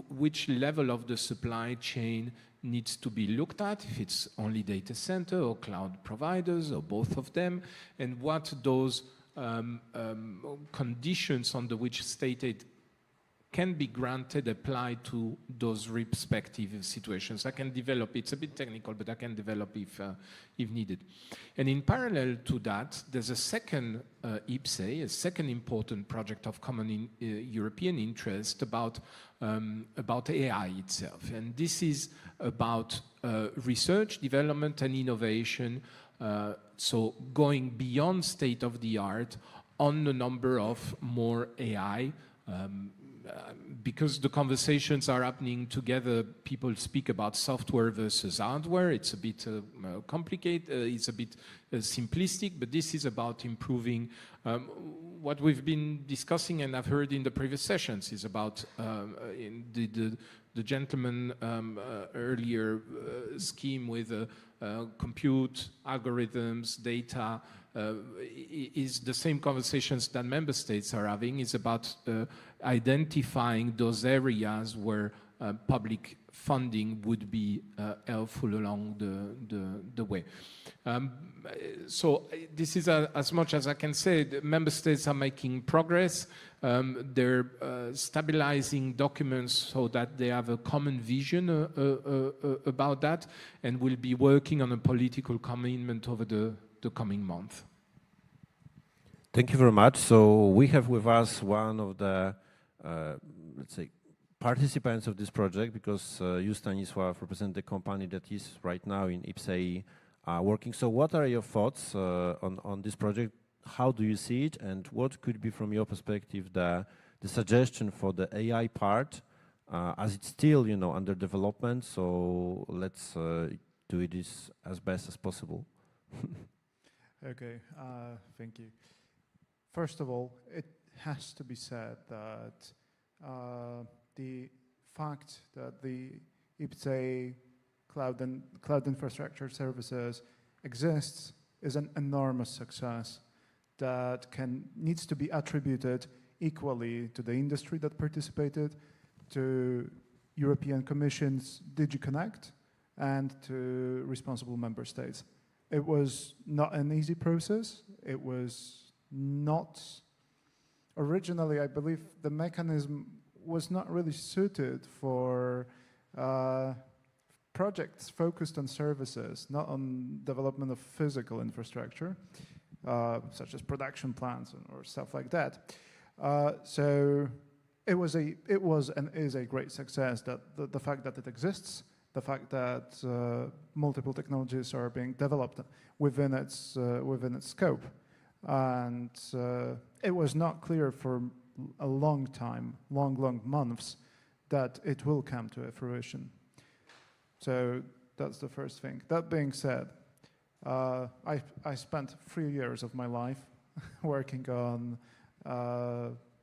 M: which level of the supply chain needs to be looked at, if it's only data center or cloud providers or both of them, and what those conditions under which state aid can be granted apply to those respective situations. I can develop, it's a bit technical, but I can develop if needed. And in parallel to that, there's a second IPSE, a second important project of common European interest about AI itself. And this is about research, development, and innovation, so going beyond state-of-the-art on the number of more AI, because the conversations are happening together, people speak about software versus hardware. It's a bit complicated, it's a bit simplistic, but this is about improving what we've been discussing, and I've heard in the previous sessions, is about in the gentleman earlier scheme with compute, algorithms, data, is the same conversations that member states are having, is about identifying those areas where public funding would be helpful along the way. So this is as much as I can say. The member states are making progress. They're stabilizing documents so that they have a common vision about that, and will be working on a political commitment over the coming month.
L: Thank you very much. So we have with us one of the let's say, participants of this project, because you, Stanisław, represent the company that is right now in IPSAE working. So what are your thoughts on this project? How do you see it? And what could be, from your perspective, the suggestion for the AI part, as it's still, you know, under development? So let's do it as best as possible.
O: Okay, thank you. First of all, it has to be said that the fact that the IPSAE cloud infrastructure services exists is an enormous success that needs to be attributed equally to the industry that participated, to European Commission's DigiConnect, and to responsible member states. It was not an easy process. It was not, originally, I believe the mechanism was not really suited for projects focused on services, not on development of physical infrastructure, such as production plants or stuff like that. So it was and is a great success, that the fact that it exists, the fact that multiple technologies are being developed within its scope, and it was not clear for a long time, long months, that it will come to a fruition. So that's the first thing. That being said, I spent 3 years of my life working on,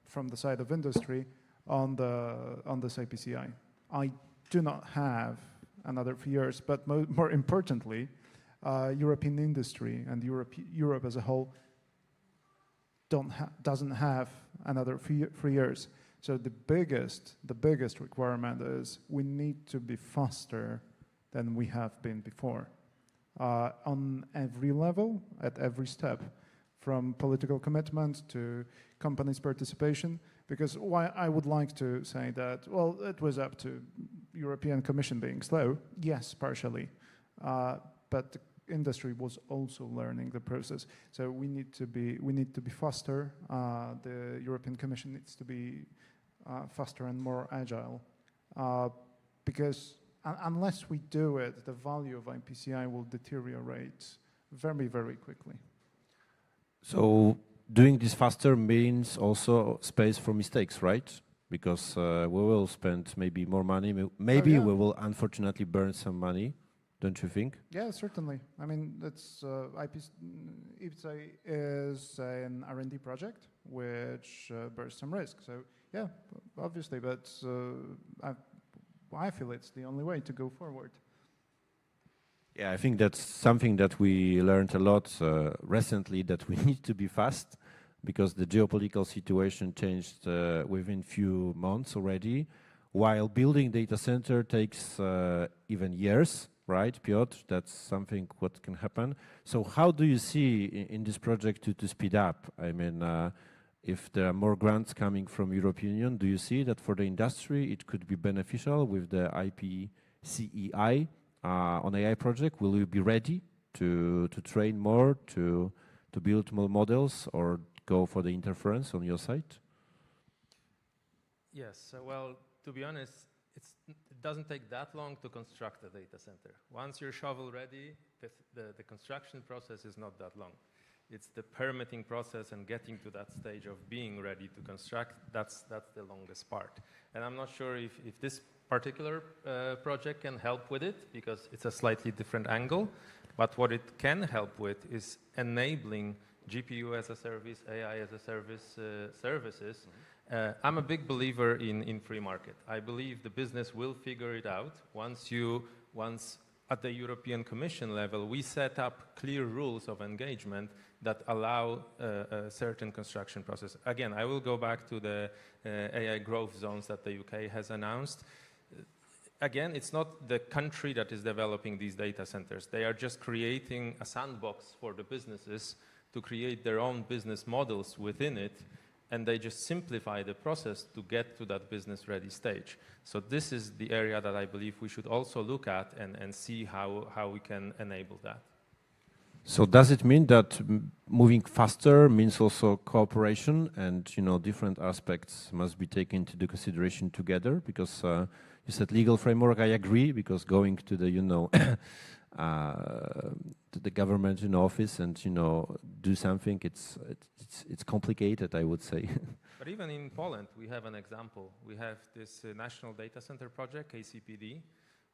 O: from the side of industry, on this APCI. I do not have another 3 years, but more importantly, European industry and Europe as a whole doesn't have another 3 years. So the biggest requirement is we need to be faster than we have been before, on every level, at every step, from political commitment to companies' participation. Because why I would like to say that, well, it was up to European Commission being slow. Yes, partially, but the industry was also learning the process. So we need to be faster. The European Commission needs to be faster and more agile, because unless we do it, the value of IPCI will deteriorate very, very quickly.
L: So doing this faster means also space for mistakes, right? Because we will spend maybe more money. Maybe we will unfortunately burn some money. Don't you think?
O: Yeah, certainly. I mean, it's IPSAE is an R&D project which bears some risk. So yeah, obviously, but I feel it's the only way to go forward.
L: Yeah, I think that's something that we learned a lot recently, that we need to be fast, because the geopolitical situation changed within few months already, while building data center takes even years, right, Piotr? That's something what can happen. So how do you see in this project to speed up? I mean, if there are more grants coming from European Union, do you see that for the industry it could be beneficial with the IPCEI on AI project? Will you be ready to train more, to build more models, or go for the interference on your side?
P: Yes, well, to be honest, it doesn't take that long to construct a data center. Once you're shovel ready, the construction process is not that long. It's the permitting process and getting to that stage of being ready to construct, that's the longest part. And I'm not sure if this particular project can help with it, because it's a slightly different angle, but what it can help with is enabling GPU as a service, AI as a service services. I'm a big believer in free market. I believe the business will figure it out once at the European Commission level, we set up clear rules of engagement that allow a certain construction process. Again, I will go back to the AI growth zones that the UK has announced. Again, it's not the country that is developing these data centers. They are just creating a sandbox for the businesses to create their own business models within it, and they just simplify the process to get to that business-ready stage. So this is the area that I believe we should also look at and see how we can enable that.
L: So does it mean that moving faster means also cooperation, and different aspects must be taken into the consideration together? Because you said legal framework, I agree, because going to the to the government office and do something, it's complicated, I would say.
P: But even in Poland, we have an example. We have this National Data Center project, KCPD,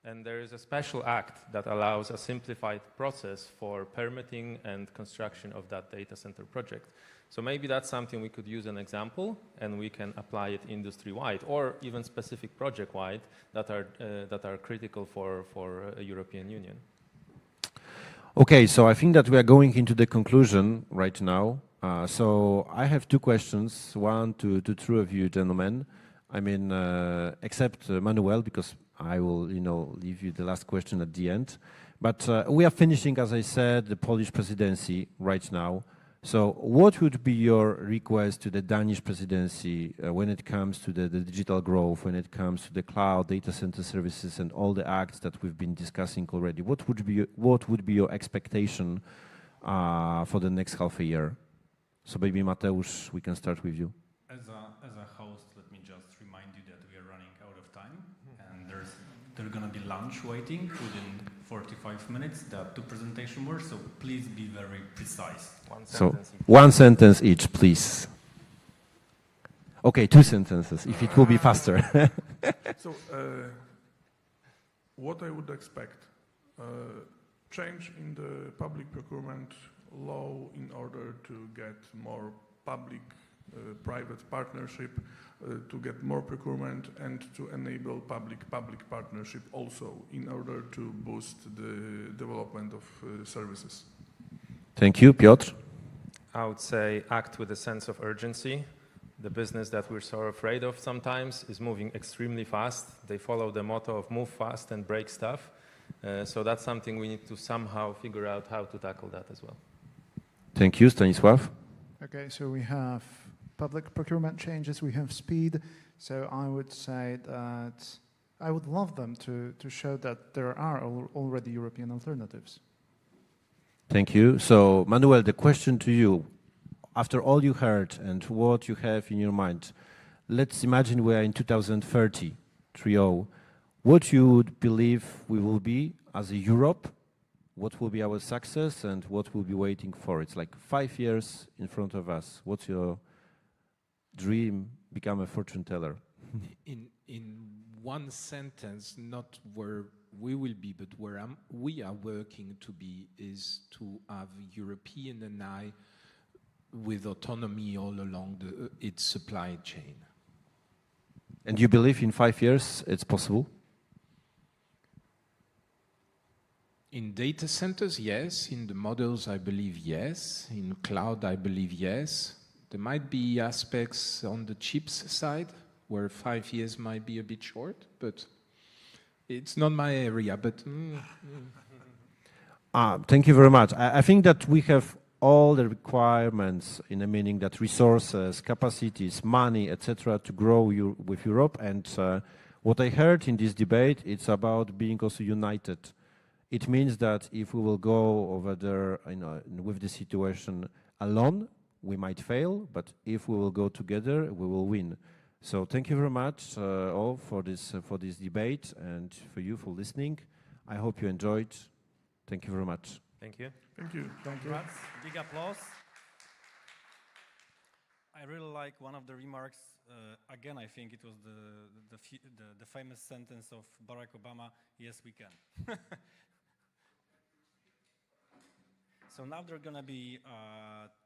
P: and there is a special act that allows a simplified process for permitting and construction of that data center project. So maybe that's something we could use an example, and we can apply it industry-wide or even specific project-wide that are critical for a European Union.
L: Okay, so I think that we are going into the conclusion right now. So I have two questions, one to two of you gentlemen. I mean, except Manuel, because I will, leave you the last question at the end. But we are finishing, as I said, the Polish presidency right now. So what would be your request to the Danish presidency when it comes to the digital growth, when it comes to the cloud, data center services, and all the acts that we've been discussing already? What would be your expectation for the next half a year? So maybe Mateusz, we can start with you.
A: As a host, let me just remind you that we are running out of time, and there's going to be lunch waiting within 45 minutes. There are two presentation words, so please be very precise.
L: One sentence each, please. Okay, two sentences, if it will be faster.
N: So, what I would expect, change in the public procurement law in order to get more public-private partnership, to get more procurement, and to enable public-public partnership also in order to boost the development of services.
L: Thank you. Piotr?
P: I would say act with a sense of urgency. The business that we're so afraid of sometimes is moving extremely fast. They follow the motto of move fast and break stuff. So that's something we need to somehow figure out how to tackle that as well.
L: Thank you. Stanisław?
O: Okay, so we have public procurement changes, we have speed. So I would say that I would love them to show that there are already European alternatives.
L: Thank you. So, Manuel, the question to you, after all you heard and what you have in your mind, let's imagine we are in 2030, what you would believe we will be as a Europe, what will be our success, and what will be waiting for? It's like 5 years in front of us. What's your dream, become a fortune teller?
M: In one sentence, not where we will be, but where we are working to be, is to have European AI with autonomy all along its supply chain.
L: And you believe in 5 years it's possible?
M: In data centers, yes. In the models, I believe yes. In cloud, I believe yes. There might be aspects on the chips side where 5 years might be a bit short, but it's not my area. But
L: thank you very much. I think that we have all the requirements, in the meaning that resources, capacities, money, etc., to grow with Europe. And what I heard in this debate, it's about being also united. It means that if we will go over there, with the situation alone, we might fail. But if we will go together, we will win. So thank you very much all for this debate, and for you for listening. I hope you enjoyed. Thank you very much.
P: Thank you.
N: Thank you.
A: Thank you. Big applause. I really like one of the remarks. Again, I think it was the famous sentence of Barack Obama, "Yes, we can." So now there are going to be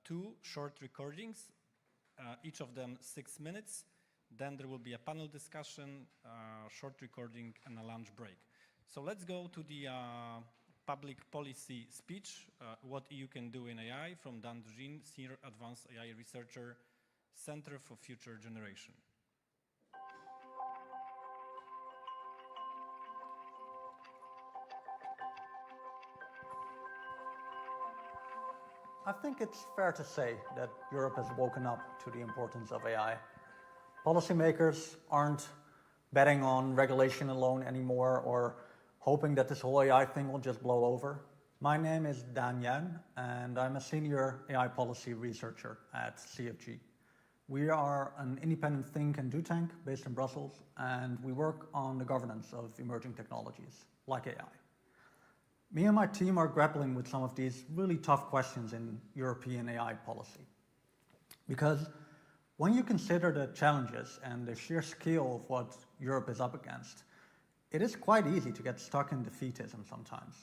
A: 2 short recordings, each of them 6 minutes. Then there will be a panel discussion, short recording, and a lunch break. So let's go to the public policy speech, What EU Can Do in AI, from Daan, Senior Advanced AI Researcher, Center for Future Generation.
Q: I think it's fair to say that Europe has woken up to the importance of AI. Policymakers aren't betting on regulation alone anymore or hoping that this whole AI thing will just blow over. My name is Daan, and I'm a senior AI policy researcher at CFG. We are an independent think and do tank based in Brussels, and we work on the governance of emerging technologies like AI. Me and my team are grappling with some of these really tough questions in European AI policy. Because when you consider the challenges and the sheer scale of what Europe is up against, it is quite easy to get stuck in defeatism sometimes.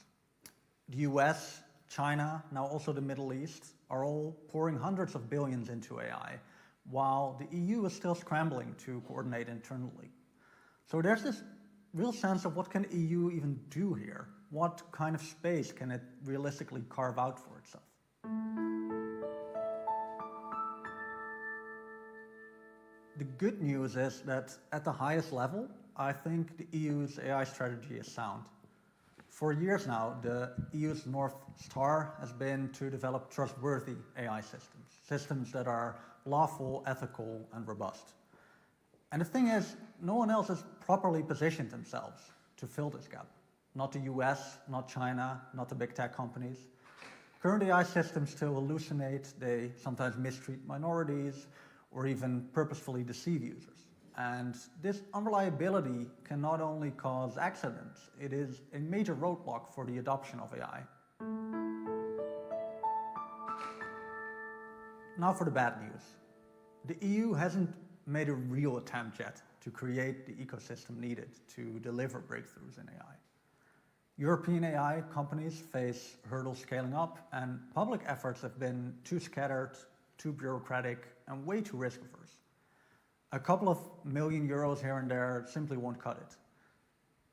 Q: The US, China, now also the Middle East, are all pouring hundreds of billions into AI, while the EU is still scrambling to coordinate internally. So there's this real sense of what can the EU even do here? What kind of space can it realistically carve out for itself? The good news is that at the highest level, I think the EU's AI strategy is sound. For years now, the EU's North Star has been to develop trustworthy AI systems, systems that are lawful, ethical, and robust. And the thing is, no one else has properly positioned themselves to fill this gap. Not the US, not China, not the big tech companies. Current AI systems still hallucinate, they sometimes mistreat minorities, or even purposefully deceive users. And this unreliability can not only cause accidents, it is a major roadblock for the adoption of AI. Now for the bad news. The EU hasn't made a real attempt yet to create the ecosystem needed to deliver breakthroughs in AI. European AI companies face hurdles scaling up, and public efforts have been too scattered, too bureaucratic, and way too risk-averse. A couple of million euros here and there simply won't cut it.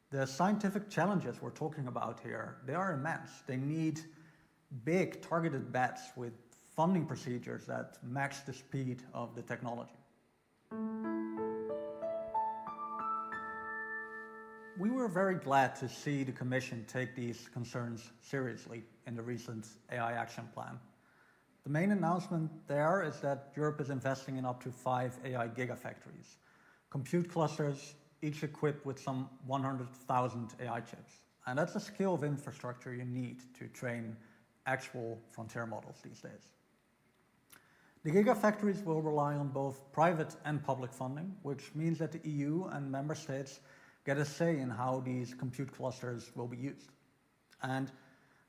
Q: The scientific challenges we're talking about here, they are immense. They need big targeted bets with funding procedures that match the speed of the technology. We were very glad to see the Commission take these concerns seriously in the recent AI action plan. The main announcement there is that Europe is investing in up to 5 AI gigafactories, compute clusters, each equipped with some 100,000 AI chips. And that's the scale of infrastructure you need to train actual frontier models these days. The gigafactories will rely on both private and public funding, which means that the EU and member states get a say in how these compute clusters will be used. And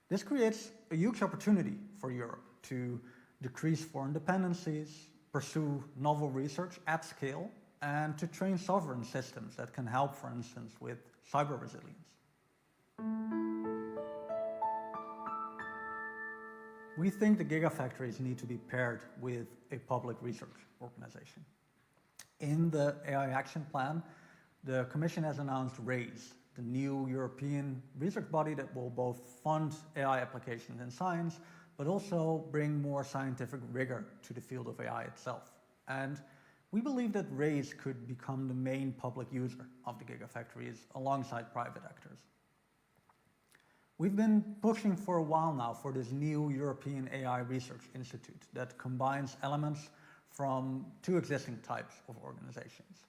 Q: this creates a huge opportunity for Europe to decrease foreign dependencies, pursue novel research at scale, and to train sovereign systems that can help, for instance, with cyber resilience. We think the gigafactories need to be paired with a public research organization. In the AI action plan, the Commission has announced RAISE, the new European research body that will both fund AI applications in science, but also bring more scientific rigor to the field of AI itself. And we believe that RAISE could become the main public user of the gigafactories alongside private actors. We've been pushing for a while now for this new European AI Research Institute that combines elements from 2 existing types of organizations.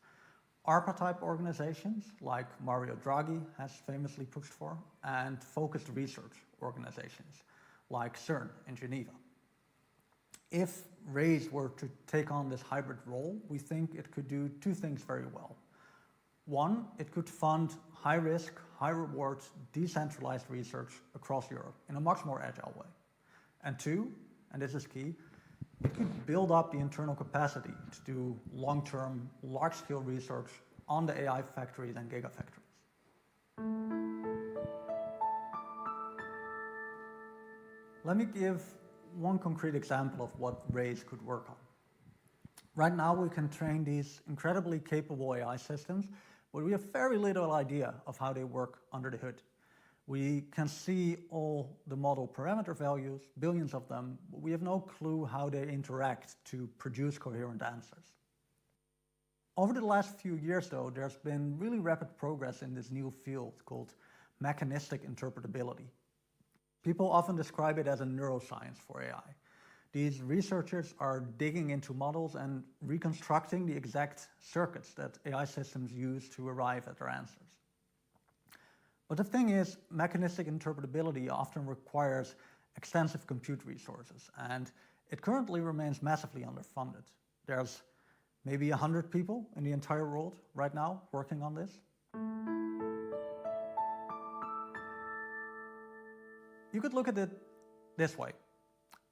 Q: ARPA-type organizations, like Mario Draghi has famously pushed for, and focused research organizations, like CERN in Geneva. If RAISE were to take on this hybrid role, we think it could do 2 things very well. One, it could fund high-risk, high-reward, decentralized research across Europe in a much more agile way. And 2, and this is key, it could build up the internal capacity to do long-term, large-scale research on the AI factories and gigafactories. Let me give one concrete example of what RAISE could work on. Right now, we can train these incredibly capable AI systems, but we have very little idea of how they work under the hood. We can see all the model parameter values, billions of them, but we have no clue how they interact to produce coherent answers. Over the last few years, though, there's been really rapid progress in this new field called mechanistic interpretability. People often describe it as a neuroscience for AI. These researchers are digging into models and reconstructing the exact circuits that AI systems use to arrive at their answers. But the thing is, mechanistic interpretability often requires extensive compute resources, and it currently remains massively underfunded. There's maybe 100 people in the entire world right now working on this. You could look at it this way.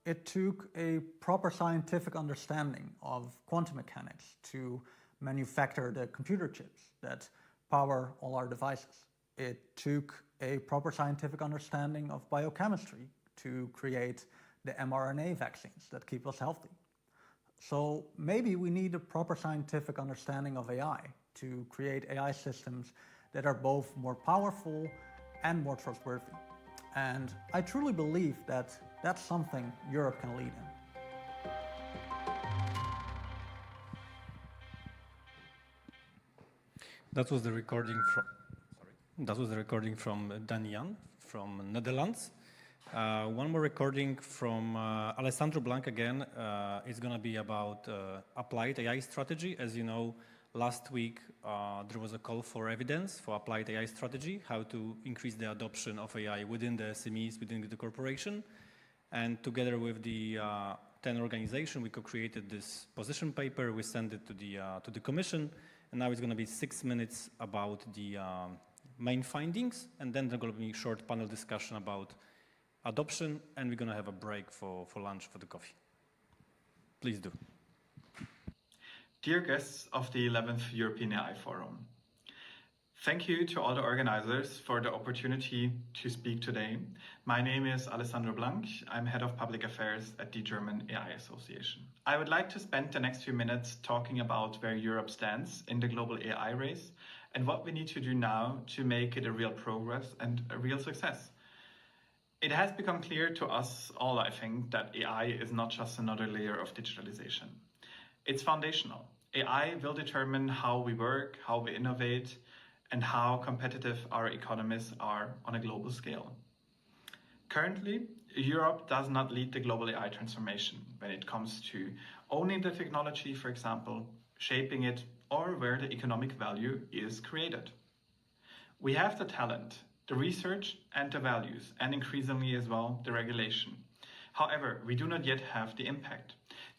Q: It took a proper scientific understanding of quantum mechanics to manufacture the computer chips that power all our devices. It took a proper scientific understanding of biochemistry to create the mRNA vaccines that keep us healthy. So maybe we need a proper scientific understanding of AI to create AI systems that are both more powerful and more trustworthy. And I truly believe that that's something Europe can lead in.
A: That was the recording from Daan from Netherlands. One more recording from Alessandro Blanc again. It's going to be about applied AI strategy. As you know, last week there was a call for evidence for applied AI strategy, how to increase the adoption of AI within the SMEs, within the corporation. And together with the 10 organization, we co-created this position paper. We sent it to the commission. And now it's going to be 6 minutes about the main findings. And then there's going to be a short panel discussion about adoption, and we're going to have a break for lunch, for the coffee. Please do.
F: Dear guests of the 11th European AI Forum, thank you to all the organizers for the opportunity to speak today. My name is Alessandro Blanc. I'm head of public affairs at the German AI Association. I would like to spend the next few minutes talking about where Europe stands in the global AI race and what we need to do now to make it a real progress and a real success. It has become clear to us all, I think, that AI is not just another layer of digitalization. It's foundational. AI will determine how we work, how we innovate, and how competitive our economies are on a global scale. Currently, Europe does not lead the global AI transformation when it comes to owning the technology, for example, shaping it, or where the economic value is created. We have the talent, the research and the values, and increasingly as well, the regulation. However, we do not yet have the impact.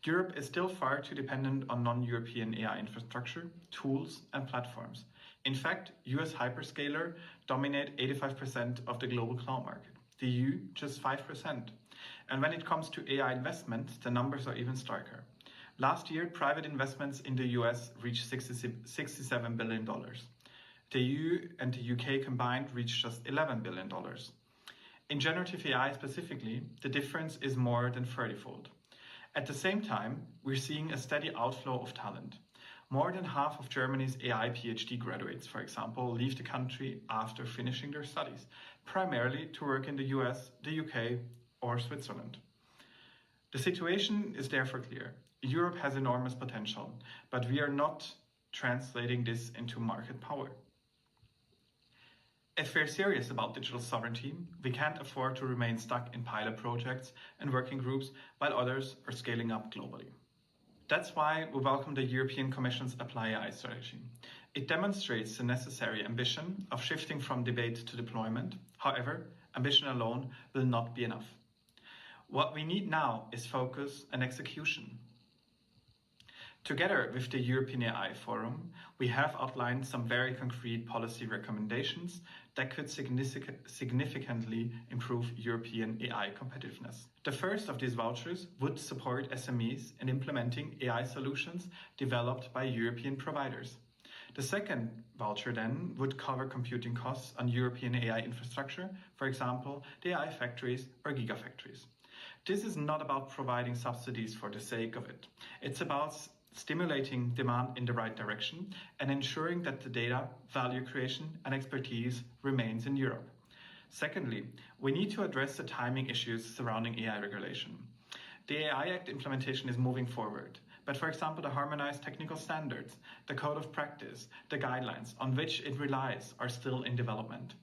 F: Europe is still far too dependent on non-European AI infrastructure, tools, and platforms. In fact, US hyperscaler dominate 85% of the global cloud market. The EU, just 5%. And when it comes to AI investment, the numbers are even starker. Last year, private investments in the US reached $67 billion. The EU and the UK combined reached just $11 billion. In generative AI specifically, the difference is more than 30-fold. At the same time, we're seeing a steady outflow of talent. More than half of Germany's AI PhD graduates, for example, leave the country after finishing their studies, primarily to work in the US, the UK, or Switzerland. The situation is therefore clear. Europe has enormous potential, but we are not translating this into market power. If we're serious about digital sovereignty, we can't afford to remain stuck in pilot projects and working groups while others are scaling up globally. That's why we welcome the European Commission's Apply AI strategy. It demonstrates the necessary ambition of shifting from debate to deployment. However, ambition alone will not be enough. What we need now is focus and execution. Together with the European AI Forum, we have outlined some very concrete policy recommendations that could significantly improve European AI competitiveness. The first of these vouchers would support SMEs in implementing AI solutions developed by European providers. The second voucher then would cover computing costs on European AI infrastructure, for example, the AI factories or Gigafactories. This is not about providing subsidies for the sake of it. It's about stimulating demand in the right direction and ensuring that the data, value creation, and expertise remains in Europe. Secondly, we need to address the timing issues surrounding AI regulation. The AI Act implementation is moving forward, but for example, the harmonized technical standards, the code of practice, the guidelines on which it relies are still in development.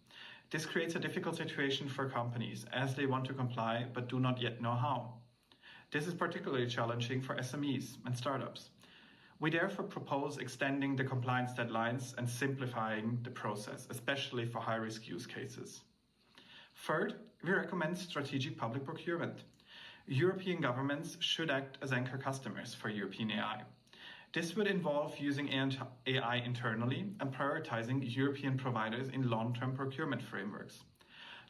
F: This creates a difficult situation for companies as they want to comply but do not yet know how. This is particularly challenging for SMEs and startups. We therefore propose extending the compliance deadlines and simplifying the process, especially for high-risk use cases. Third, we recommend strategic public procurement. European governments should act as anchor customers for European AI. This would involve using AI internally and prioritizing European providers in long-term procurement frameworks.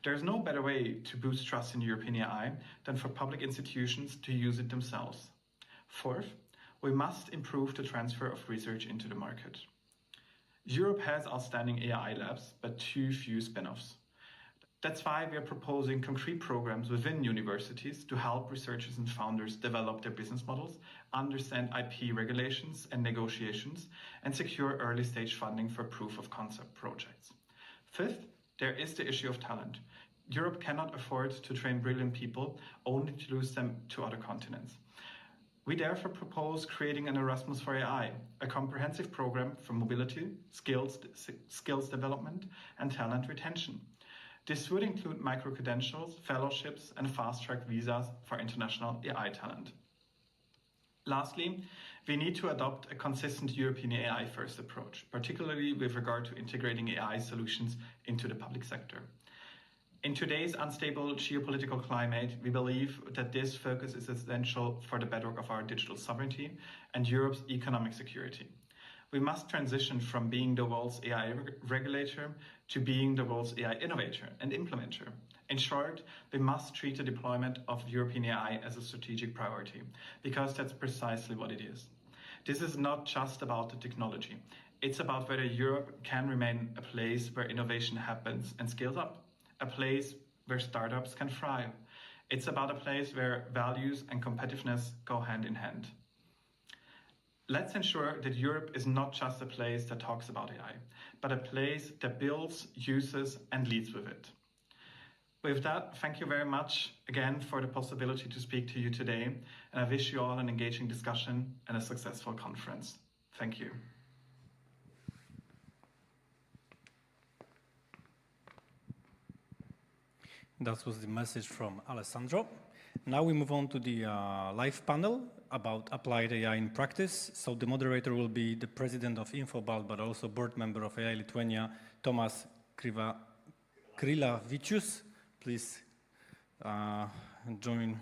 F: There is no better way to boost trust in European AI than for public institutions to use it themselves. Fourth, we must improve the transfer of research into the market. Europe has outstanding AI labs, but too few spin-offs. That's why we are proposing concrete programs within universities to help researchers and founders develop their business models, understand IP regulations and negotiations, and secure early-stage funding for proof-of-concept projects. Fifth, there is the issue of talent. Europe cannot afford to train brilliant people, only to lose them to other continents. We therefore propose creating an Erasmus for AI, a comprehensive program for mobility, skills development, and talent retention. This would include micro-credentials, fellowships, and fast-track visas for international AI talent. Lastly, we need to adopt a consistent European AI-first approach, particularly with regard to integrating AI solutions into the public sector. In today's unstable geopolitical climate, we believe that this focus is essential for the bedrock of our digital sovereignty and Europe's economic security. We must transition from being the world's AI regulator to being the world's AI innovator and implementer. In short, we must treat the deployment of European AI as a strategic priority, because that's precisely what it is. This is not just about the technology. It's about whether Europe can remain a place where innovation happens and scales up, a place where startups can thrive. It's about a place where values and competitiveness go hand in hand. Let's ensure that Europe is not just a place that talks about AI, but a place that builds, uses, and leads with it. With that, thank you very much again for the possibility to speak to you today, and I wish you all an engaging discussion and a successful conference. Thank you.
A: That was the message from Alessandro. Now we move on to the live panel about applied AI in practice. So the moderator will be the president of Infobalt, but also board member of AI Lithuania, Tomas Krilavicius. Please join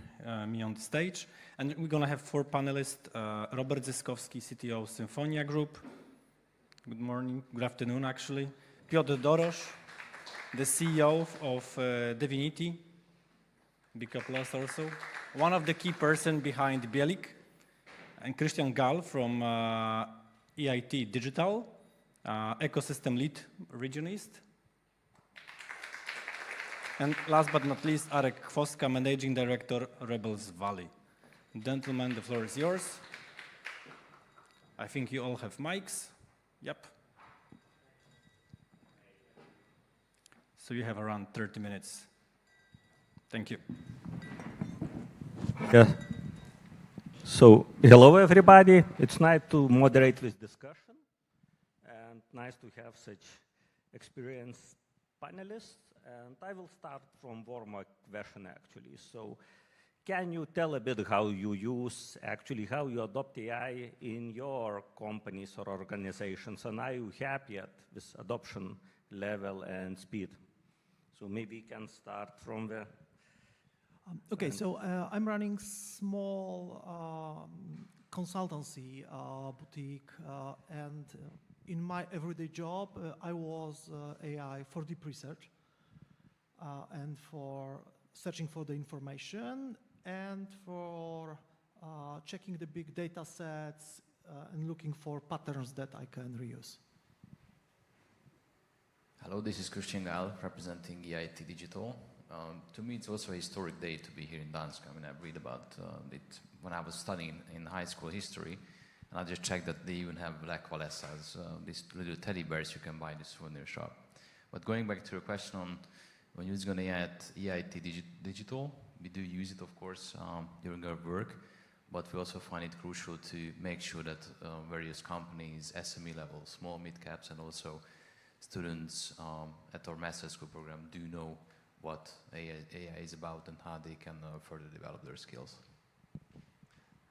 A: me on the stage. And we're going to have 4 panelists. Robert Zyskowski, CTO of Symphonia Group. Good morning, good afternoon actually. Piotr Dorosz, the CEO of Divinity. Big applause also. One of the key person behind Bielik. And Christian Gall from EIT Digital, ecosystem lead regionist. And last but not least, Arek Kwoska, managing director, Rebels Valley. Gentlemen, the floor is yours. I think you all have mics. Yep. So you have around 30 minutes. Thank you.
R: Yeah. So, hello everybody. It's nice to moderate this discussion and nice to have such experienced panelists. And I will start from warm-up version actually. So, can you tell a bit how you use, actually how you adopt AI in your companies or organizations, and are you happy at this adoption level and speed? So maybe you can start from the...
S: Okay, so I'm running small consultancy boutique, and in my everyday job, I was AI for deep research and for searching for the information and for checking the big data sets and looking for patterns that I can reuse.
T: Hello, this is Christian Gall, representing EIT Digital. To me, it's also a historic day to be here in Gdańsk. I mean, I read about it when I was studying in high school history, and I just checked that they even have black Valessas, these little teddy bears you can buy in the souvenir shop. But going back to your question on when you're using AI at EIT Digital, we do use it, of course, during our work, but we also find it crucial to make sure that various companies, SME level, small mid-caps, and also students at our master's school program do know what AI is about and how they can further develop their skills.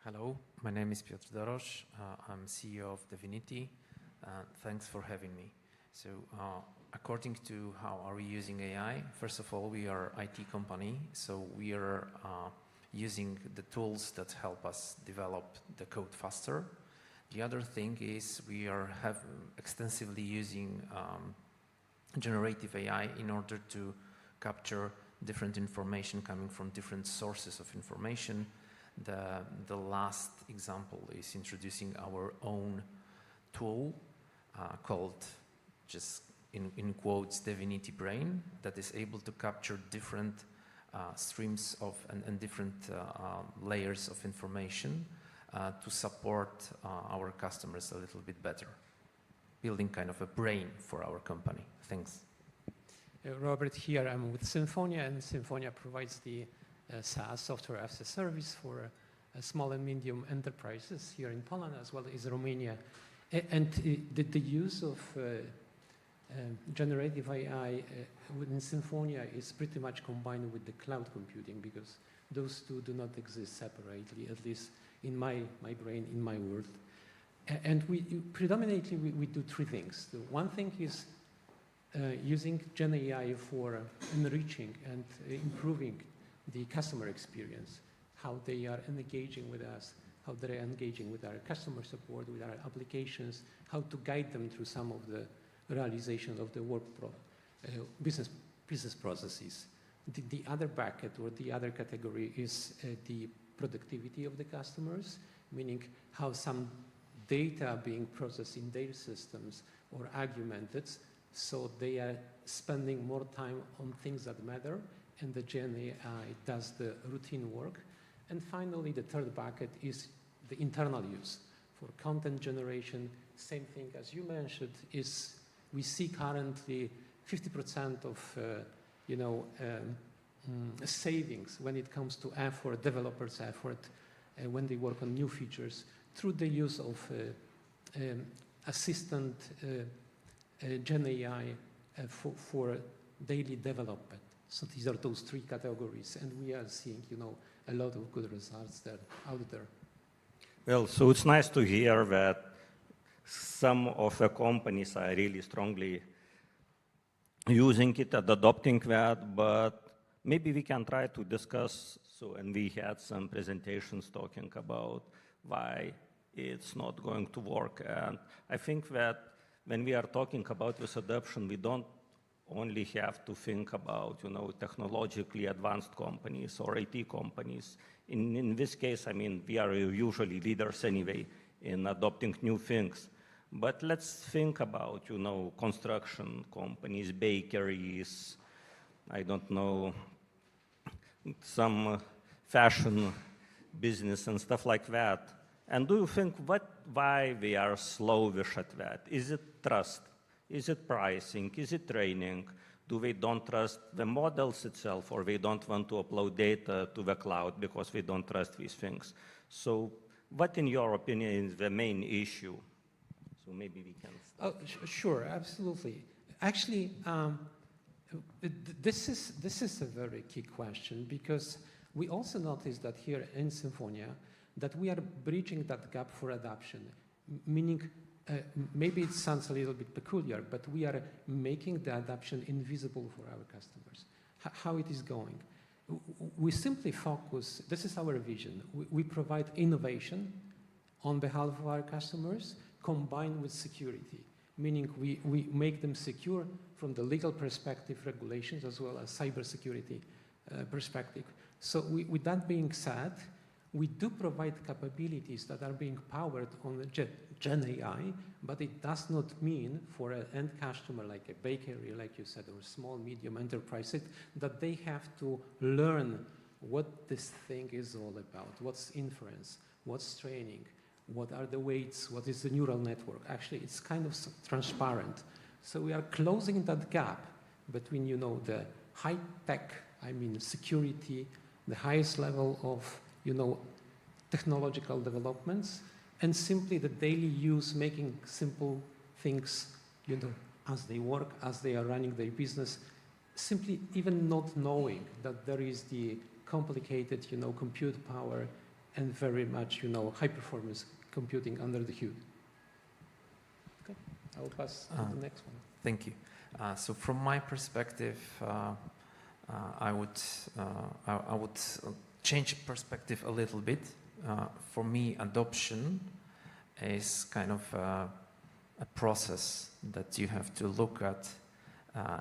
U: Hello, my name is Piotr. I'm CEO of Divinity. Thanks for having me. So, according to how are we using AI, first of all, we are IT company, so we are using the tools that help us develop the code faster. The other thing is we are extensively using generative AI in order to capture different information coming from different sources of information. The last example is introducing our own tool called, just in quotes, Divinity Brain, that is able to capture different streams of and different layers of information to support our customers a little bit better, building kind of a brain for our company. Thanks.
V: Robert here. I'm with Symphonia, and Symphonia provides the SaaS, software as a service, for small and medium enterprises here in Poland as well as Romania. And the use of generative AI within Symphonia is pretty much combined with the cloud computing, because those two do not exist separately, at least in my brain, in my world. And predominantly we do three things. The one thing is using Gen AI for enriching and improving the customer experience, how they are engaging with us, how they're engaging with our customer support, with our applications, how to guide them through some of the realization of the business processes. The other bucket or the other category is the productivity of the customers, meaning how some data being processed in their systems or augmented, so they are spending more time on things that matter, and the Gen AI does the routine work. And finally, the third bucket is the internal use for content generation. Same thing as you mentioned, is we see currently 50% of savings when it comes to effort, developers' effort, when they work on new features through the use of assistant Gen AI for daily development. So these are those three categories, and we are seeing, a lot of good results there out there.
R: Well, so it's nice to hear that some of the companies are really strongly using it and adopting that, but maybe we can try to discuss, and we had some presentations talking about why it's not going to work. And I think that when we are talking about this adoption, we don't only have to think about, technologically advanced companies or IT companies. In this case, I mean, we are usually leaders anyway in adopting new things. But let's think about, construction companies, bakeries, I don't know, some fashion business and stuff like that. And do you think why we are slowish at that? Is it trust? Is it pricing? Is it training? Do we don't trust the models itself, or we don't want to upload data to the cloud because we don't trust these things? So what, in your opinion, is the main issue? So maybe we can start.
V: Oh, sure, absolutely. Actually, this is a very key question, because we also noticed that here in Symphonia that we are bridging that gap for adoption, meaning maybe it sounds a little bit peculiar, but we are making the adoption invisible for our customers. How it is going? We simply focus, this is our vision, we provide innovation on behalf of our customers combined with security, meaning we make them secure from the legal perspective, regulations, as well as cybersecurity perspective. So with that being said, we do provide capabilities that are being powered on the Gen AI, but it does not mean for an end customer like a bakery, like you said, or small, medium enterprise, that they have to learn what this thing is all about, what's inference, what's training, what are the weights, what is the neural network. Actually, it's kind of transparent. So we are closing that gap between, the high tech, security, the highest level of, technological developments, and simply the daily use, making simple things, as they work, as they are running their business, simply even not knowing that there is the complicated, compute power and very much, high performance computing under the hood. Okay, I will pass to the next one.
U: Thank you. So from my perspective, I would change perspective a little bit. For me, adoption is kind of a process that you have to look at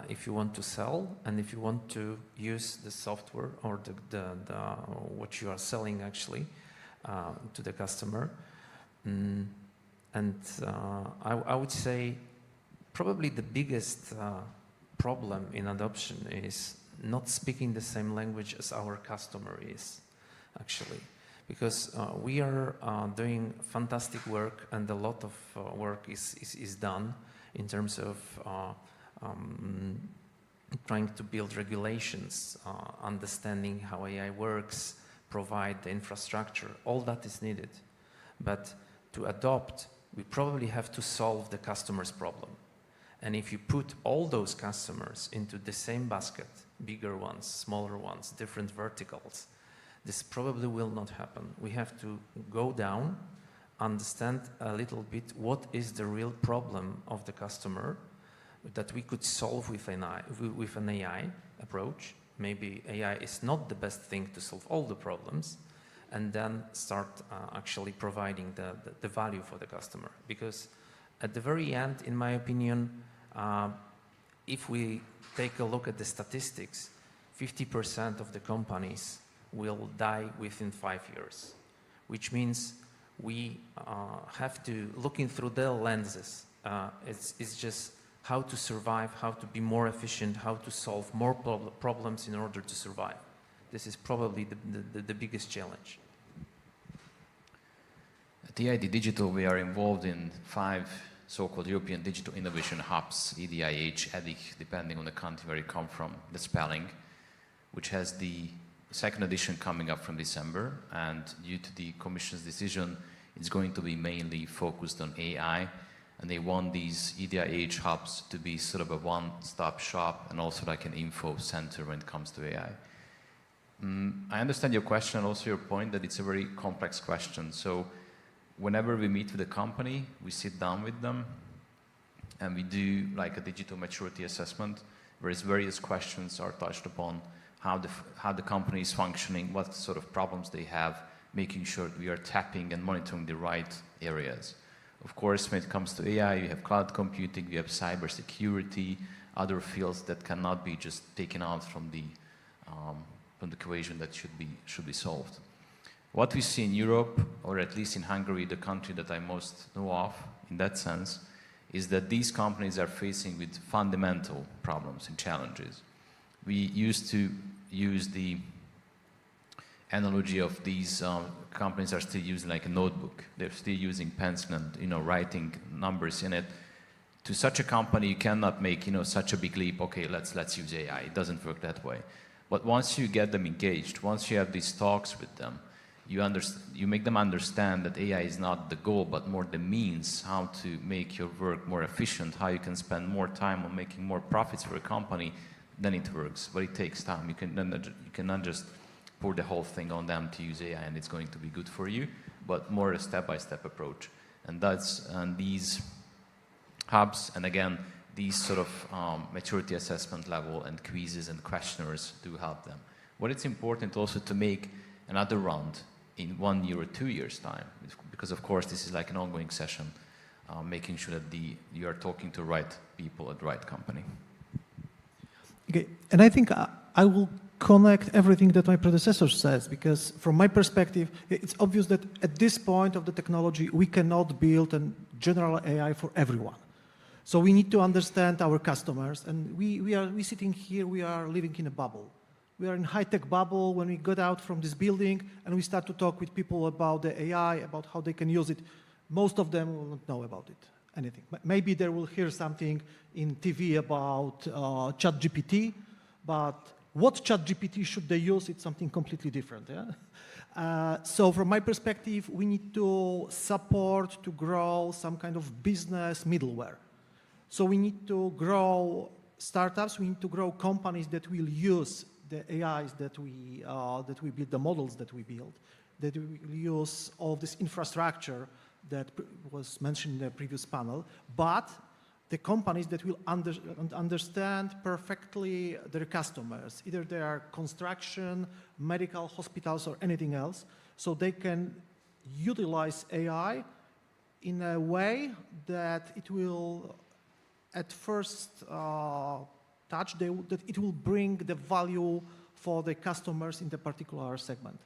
U: if you want to sell and if you want to use the software or what you are selling actually to the customer. I would say probably the biggest problem in adoption is not speaking the same language as our customer is, actually. Because we are doing fantastic work, and a lot of work is done in terms of trying to build regulations, understanding how AI works, provide the infrastructure. All that is needed. But to adopt, we probably have to solve the customer's problem. And if you put all those customers into the same basket, bigger ones, smaller ones, different verticals, this probably will not happen. We have to go down, understand a little bit what is the real problem of the customer that we could solve with an AI approach. Maybe AI is not the best thing to solve all the problems, and then start actually providing the value for the customer. Because at the very end, in my opinion, if we take a look at the statistics, 50% of the companies will die within 5 years, which means we have to look in through their lenses. It's just how to survive, how to be more efficient, how to solve more problems in order to survive. This is probably the biggest challenge.
T: At EIT Digital, we are involved in 5 so-called European Digital Innovation Hubs, EDIH, EDIH, depending on the country where you come from, the spelling, which has the 2nd edition coming up from December, and due to the Commission's decision, it's going to be mainly focused on AI, and they want these EDIH hubs to be sort of a one-stop shop and also like an info center when it comes to AI. I understand your question and also your point that it's a very complex question. So whenever we meet with a company, we sit down with them and we do like a digital maturity assessment, where various questions are touched upon, how the company is functioning, what sort of problems they have, making sure we are tapping and monitoring the right areas. Of course, when it comes to AI, you have cloud computing, you have cybersecurity, other fields that cannot be just taken out from the equation that should be solved. What we see in Europe, or at least in Hungary, the country that I most know of in that sense, is that these companies are facing with fundamental problems and challenges. We used to use the analogy of these companies are still using like a notebook. They're still using pens and writing numbers in it. To such a company, you cannot make such a big leap. Okay, let's use AI. It doesn't work that way. But once you get them engaged, once you have these talks with them, you make them understand that AI is not the goal, but more the means how to make your work more efficient, how you can spend more time on making more profits for a company, then it works. But it takes time. You cannot just pour the whole thing on them to use AI and it's going to be good for you, but more a step-by-step approach. And these hubs, and again, these sort of maturity assessment level and quizzes and questionnaires do help them. What it's important also to make another round in 1 year or 2 years' time, because of course this is like an ongoing session, making sure that you are talking to the right people at the right company.
S: Okay, and I think I will connect everything that my predecessor says, because from my perspective, it's obvious that at this point of the technology, we cannot build a general AI for everyone. So we need to understand our customers, and we sitting here, we are living in a bubble. We are in a high-tech bubble. When we get out from this building and we start to talk with people about the AI, about how they can use it, most of them will not know about it, anything. Maybe they will hear something in TV about ChatGPT, but what ChatGPT should they use? It's something completely different. Yeah? So from my perspective, we need to support to grow some kind of business middleware. So we need to grow startups, we need to grow companies that will use the AIs that we build, the models that we build, that will use all of this infrastructure that was mentioned in the previous panel, but the companies that will understand perfectly their customers, either they are construction, medical, hospitals, or anything else, so they can utilize AI in a way that it will, at first touch, that it will bring the value for the customers in the particular segment.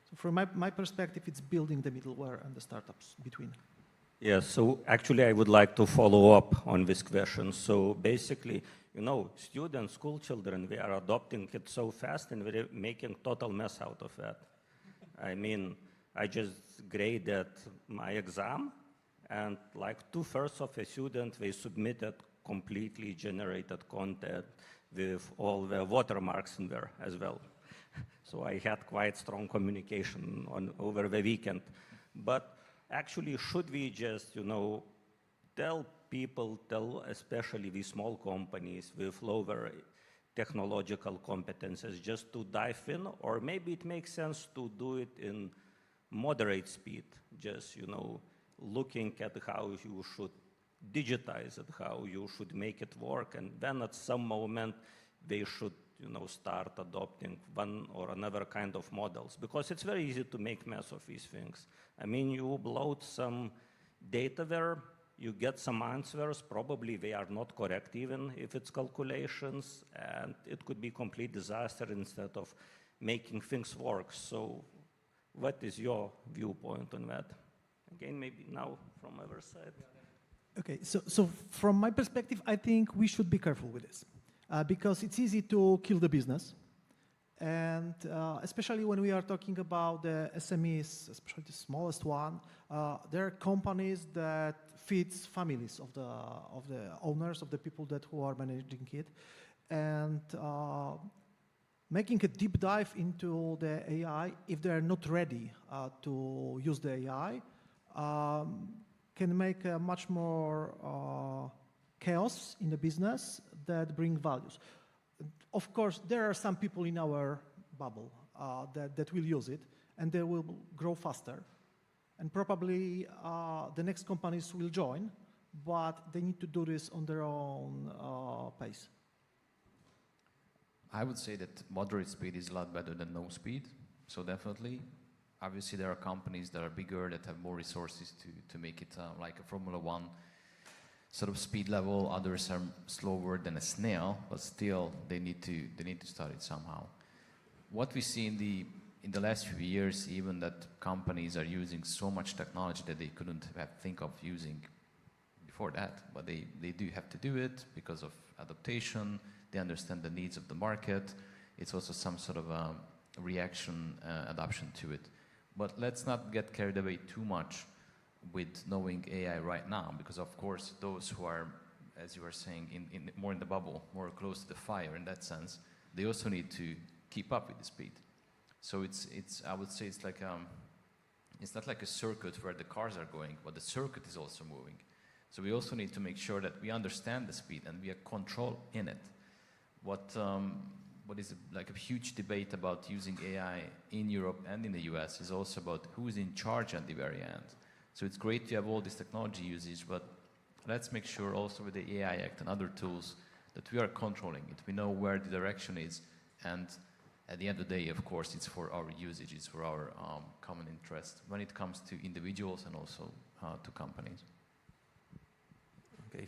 S: So from my perspective, it's building the middleware and the startups between.
R: Yes, so actually I would like to follow up on this question. So basically, you know, students, school children, we are adopting it so fast and we're making total mess out of it. I mean, I just graded my exam and like 2/3 of the students, they submitted completely generated content with all the watermarks in there as well. So I had quite strong communication over the weekend. But actually, should we just, you know, tell people, especially the small companies with lower technological competences, just to dive in? Or maybe it makes sense to do it in moderate speed, just, you know, looking at how you should digitize it, how you should make it work, and then at some moment they should, you know, start adopting one or another kind of models, because it's very easy to make mess of these things. I mean, you upload some data there, you get some answers, probably they are not correct even if it's calculations, and it could be complete disaster instead of making things work. So what is your viewpoint on that? Again, maybe now from our side.
S: Okay, so from my perspective, I think we should be careful with this. Because it's easy to kill the business. And especially when we are talking about the SMEs, especially the smallest one, there are companies that feeds families of the owners, of the people who are managing it. And making a deep dive into the AI, if they are not ready to use the AI, can make a much more chaos in the business that bring values. Of course, there are some people in our bubble that will use it, and they will grow faster. And probably the next companies will join, but they need to do this on their own pace.
T: I would say that moderate speed is a lot better than no speed. So definitely, obviously there are companies that are bigger, that have more resources to make it like a Formula One sort of speed level. Others are slower than a snail, but still they need to start it somehow. What we see in the last few years, even that companies are using so much technology that they couldn't think of using before that, but they do have to do it because of adaptation. They understand the needs of the market. It's also some sort of a reaction, adaptation to it. But let's not get carried away too much with knowing AI right now, because of course those who are, as you were saying, more in the bubble, more close to the fire in that sense, they also need to keep up with the speed. So it's I would say it's like it's not like a circuit where the cars are going, but the circuit is also moving. So we also need to make sure that we understand the speed and we have control in it. What is like a huge debate about using AI in Europe and in the US is also about who is in charge at the very end. So it's great to have all this technology usage, but let's make sure also with the AI Act and other tools that we are controlling it. We know where the direction is, and at the end of the day, of course, it's for our usage, it's for our common interest when it comes to individuals and also to companies.
U: Okay,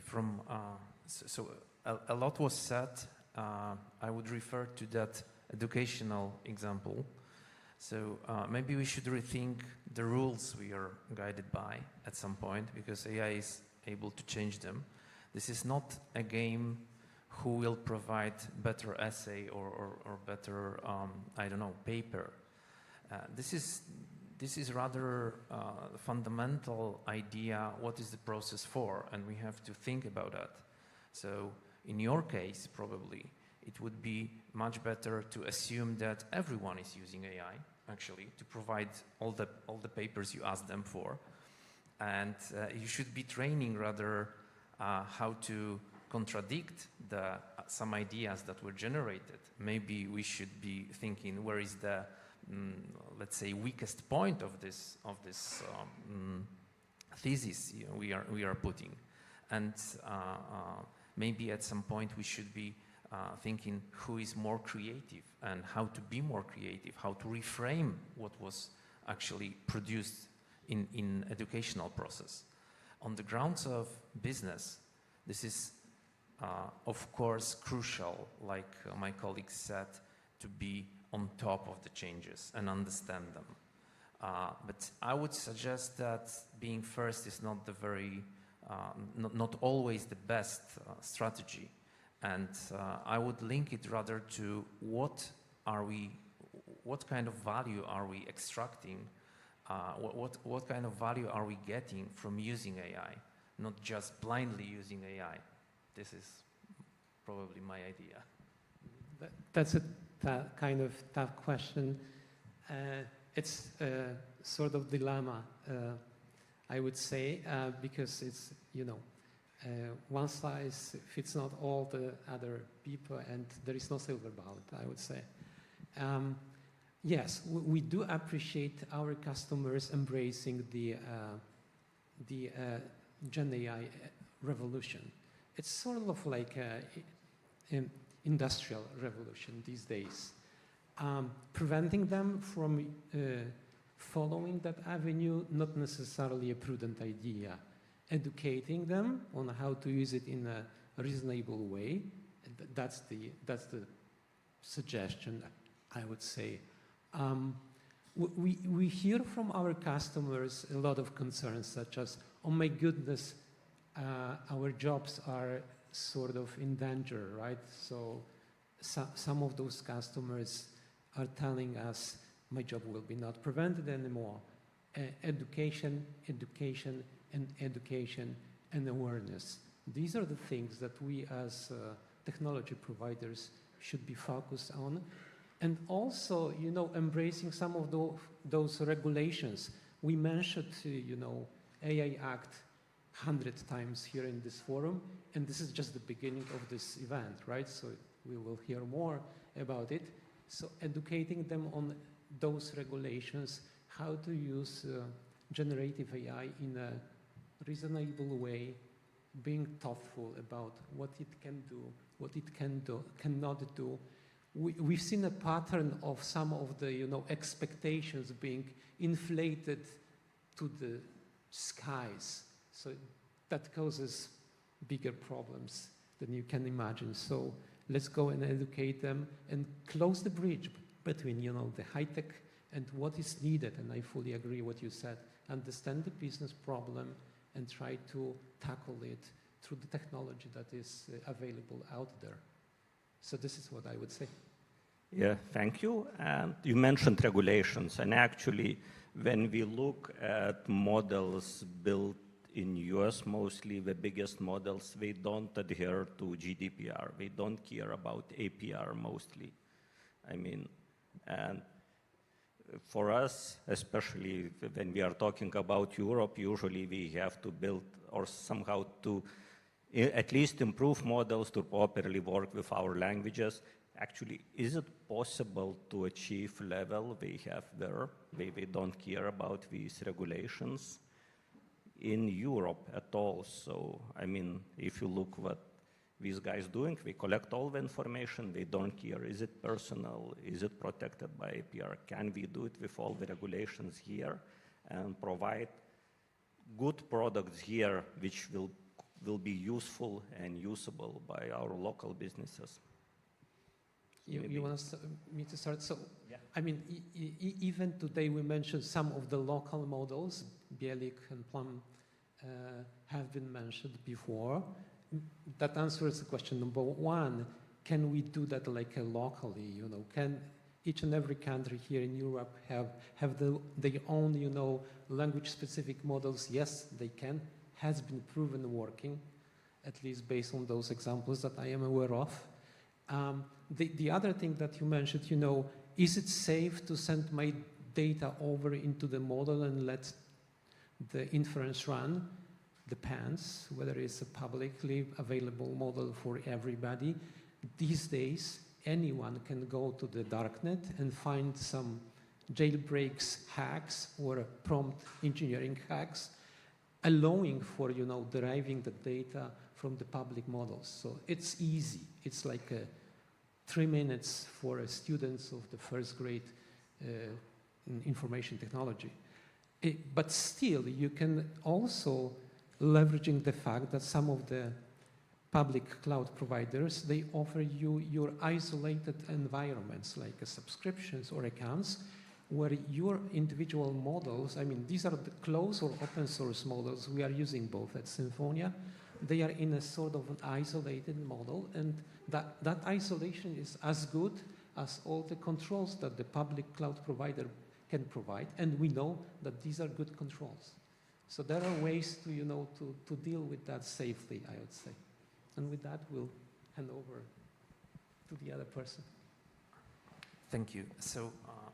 U: so a lot was said. I would refer to that educational example. So maybe we should rethink the rules we are guided by at some point, because AI is able to change them. This is not a game who will provide better essay or better, I don't know, paper. This is rather a fundamental idea, what is the process for, and we have to think about that. So in your case, probably, it would be much better to assume that everyone is using AI, actually, to provide all the papers you ask them for. And you should be training rather how to contradict some ideas that were generated. Maybe we should be thinking, where is the let's say, weakest point of this thesis we are putting. And maybe at some point we should be thinking who is more creative and how to be more creative, how to reframe what was actually produced in educational process. On the grounds of business, this is of course crucial, like my colleagues said, to be on top of the changes and understand them. But I would suggest that being first is not the very, not always the best strategy. And I would link it rather to what kind of value are we extracting, what kind of value are we getting from using AI, not just blindly using AI. This is probably my idea.
V: That's a kind of tough question. It's a sort of dilemma, I would say, because it's, one size fits not all the other people, and there is no silver bullet, I would say. Yes, we do appreciate our customers embracing the Gen AI revolution. It's sort of like an industrial revolution these days. Preventing them from following that avenue, not necessarily a prudent idea. Educating them on how to use it in a reasonable way, that's the suggestion, I would say. We hear from our customers a lot of concerns, such as, oh my goodness, our jobs are sort of in danger, right? So some of those customers are telling us, my job will be not prevented anymore. Education, education, and education and awareness. These are the things that we as technology providers should be focused on. And also, embracing some of those regulations. We mentioned, AI Act 100 times here in this forum, and this is just the beginning of this event, right? So we will hear more about it. So educating them on those regulations, how to use generative AI in a reasonable way, being thoughtful about what it can do, what it cannot do. We've seen a pattern of some of the expectations being inflated to the skies. So that causes bigger problems than you can imagine. So let's go and educate them and close the bridge between the high tech and what is needed. And I fully agree what you said. Understand the business problem and try to tackle it through the technology that is available out there. So this is what I would say.
R: Yeah, thank you. And you mentioned regulations, and actually, when we look at models built in US, mostly the biggest models, they don't adhere to GDPR. They don't care about APR mostly. I mean, and for us, especially when we are talking about Europe, usually we have to build or somehow to at least improve models to properly work with our languages. Actually, is it possible to achieve level we have there? We don't care about these regulations in Europe at all. So, I mean, if you look what these guys doing, they collect all the information, they don't care. Is it personal? Is it protected by APR? Can we do it with all the regulations here and provide good products here which will be useful and usable by our local businesses?
V: You want me to start? So, yeah. I mean, even today we mentioned some of the local models, Bielik and Plum have been mentioned before. That answers the question number one, can we do that like locally? Can each and every country here in Europe have their own, language-specific models? Yes, they can. Has been proven working, at least based on those examples that I am aware of. The other thing that you mentioned, is it safe to send my data over into the model and let the inference run? Depends whether it's a publicly available model for everybody. These days, anyone can go to the darknet and find some, jailbreaks hacks or prompt engineering hacks, allowing for, deriving the data from the public models. So it's easy. It's like 3 minutes for students of the first grade information technology. But still, you can also leveraging the fact that some of the public cloud providers, they offer you your isolated environments like subscriptions or accounts where your individual models, these are the closed or open source models. We are using both at Symphonia. They are in a sort of an isolated model, and that isolation is as good as all the controls that the public cloud provider can provide, and we know that these are good controls. So there are ways to, to deal with that safely, I would say. And with that, we'll hand over to the other person.
U: Thank you. So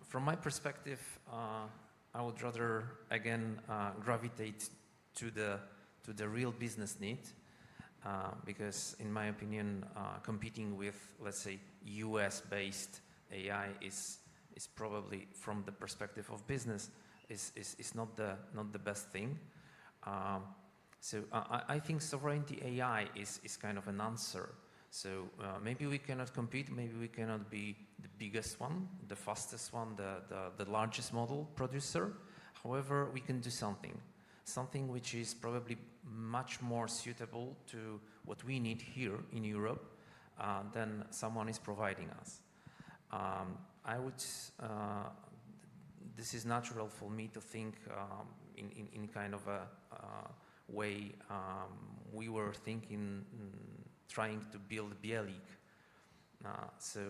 U: from my perspective, I would rather, again, gravitate to the real business need, because in my opinion, competing with, let's say, US-based AI is probably, from the perspective of business, is not the best thing. So I think sovereignty AI is kind of an answer. So maybe we cannot compete, maybe we cannot be the biggest one, the fastest one, the largest model producer. However, we can do something which is probably much more suitable to what we need here in Europe than someone is providing us. This is natural for me to think in kind of a way we were thinking, trying to build Bielik. So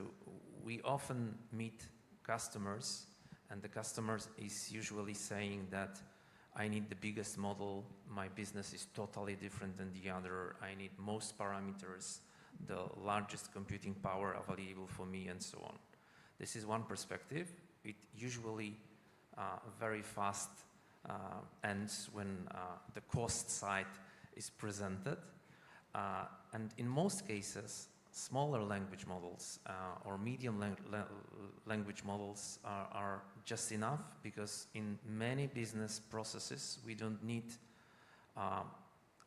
U: we often meet customers, and the customers is usually saying that I need the biggest model, my business is totally different than the other, I need most parameters, the largest computing power available for me, and so on. This is one perspective. It usually very fast ends when the cost side is presented. And in most cases, smaller language models or medium language models are just enough, because in many business processes, we don't need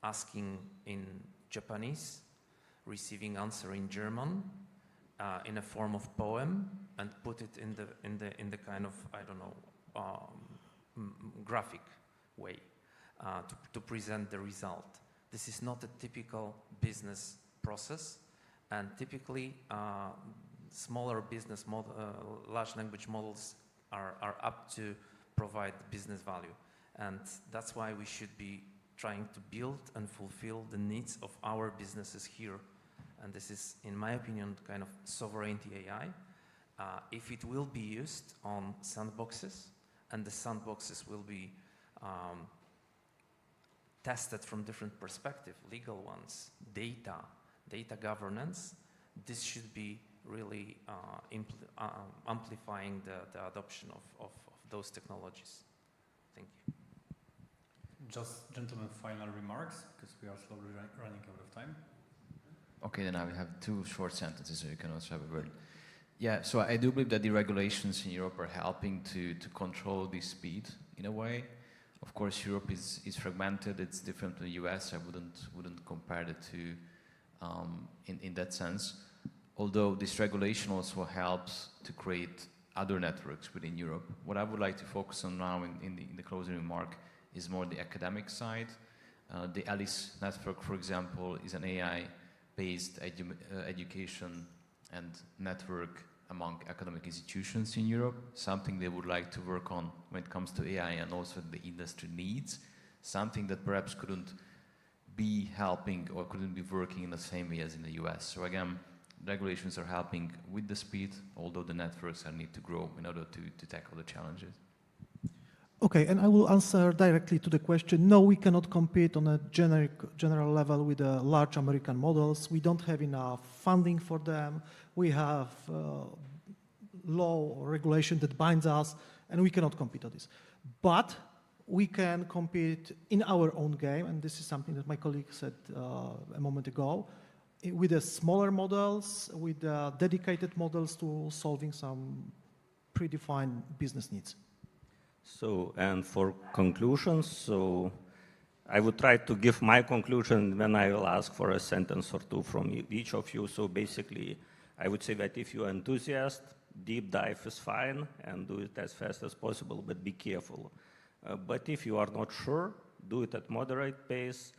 U: asking in Japanese, receiving answer in German, in a form of poem, and put it in the kind of, I don't know, graphic way to present the result. This is not a typical business process, and typically smaller business large language models are up to provide business value, and that's why we should be trying to build and fulfill the needs of our businesses here. And this is, in my opinion, kind of sovereignty AI. If it will be used on sandboxes, and the sandboxes will be tested from different perspectives, legal ones, data governance, this should be really amplifying the adoption of those technologies. Thank you.
A: Just, gentlemen, final remarks, because we are slowly running out of time.
T: Okay, then I will have 2 short sentences, so you can also have a word. Yeah, so I do believe that the regulations in Europe are helping to control the speed in a way. Of course, Europe is fragmented. It's different to the US. I wouldn't compare the two in that sense. Although this regulation also helps to create other networks within Europe. What I would like to focus on now in the closing remark is more the academic side. The ALICE network, for example, is an AI-based education and network among academic institutions in Europe, something they would like to work on when it comes to AI and also the industry needs, something that perhaps couldn't be helping or couldn't be working in the same way as in the US. So again, regulations are helping with the speed, although the networks need to grow in order to tackle the challenges.
S: Okay, and I will answer directly to the question. No, we cannot compete on a general level with the large American models. We don't have enough funding for them. We have law or regulation that binds us, and we cannot compete on this. But we can compete in our own game, and this is something that my colleague said a moment ago, with the smaller models, with dedicated models to solving some predefined business needs.
R: So, and for conclusions, so I would try to give my conclusion, then I will ask for a sentence or two from each of you. So basically, I would say that if you're an enthusiast, deep dive is fine and do it as fast as possible, but be careful. But if you are not sure, do it at moderate pace.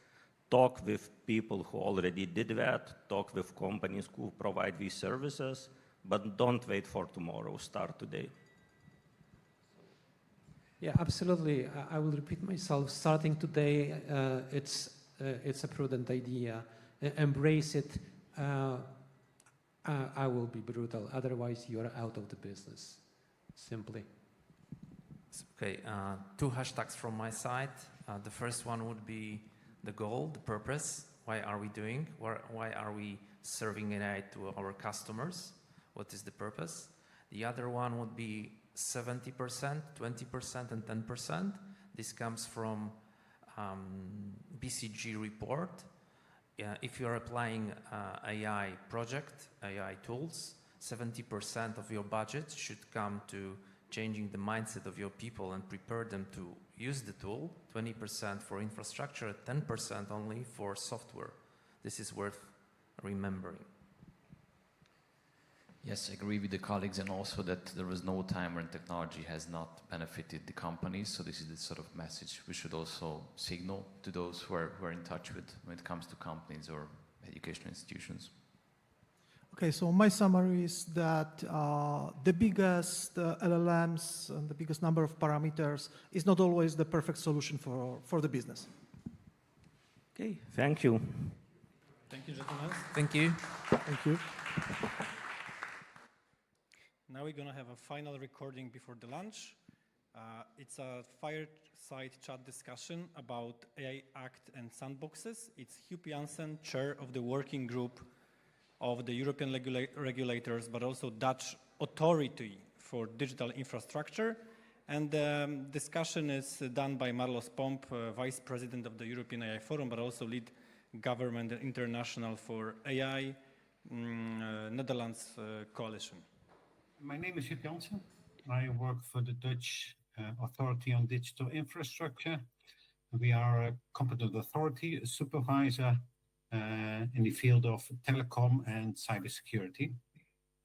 R: Talk with people who already did that. Talk with companies who provide these services, but don't wait for tomorrow. Start today.
V: Yeah, absolutely. I will repeat myself. Starting today, it's a prudent idea. Embrace it. I will be brutal. Otherwise, you are out of the business. Simply.
U: Okay, 2 hashtags from my side. The first one would be the goal, the purpose. Why are we doing? Why are we serving AI to our customers? What is the purpose? The other one would be 70%, 20%, and 10%. This comes from BCG report. If you're applying AI project, AI tools, 70% of your budget should come to changing the mindset of your people and prepare them to use the tool, 20% for infrastructure, 10% only for software. This is worth remembering.
T: Yes, I agree with the colleagues, and also that there was no time when technology has not benefited the companies. So this is the sort of message we should also signal to those who are in touch with when it comes to companies or educational institutions.
S: Okay, so my summary is that the biggest LLMs and the biggest number of parameters is not always the perfect solution for the business.
R: Okay, thank you.
A: Thank you, gentlemen.
U: Thank you.
S: Thank you.
A: Now we're going to have a final recording before the lunch. It's a fireside chat discussion about AI Act and Sandboxes. It's Hugh Jansen, chair of the working group of the European regulators, but also Dutch Authority for Digital Infrastructure. And the discussion is done by Marlos Pomp, Vice President of the European AI Forum, but also lead government international for AI Netherlands Coalition.
B: My name is Hugh Jansen. I work for the Dutch Authority on Digital Infrastructure. We are a competent authority, a supervisor in the field of telecom and cybersecurity,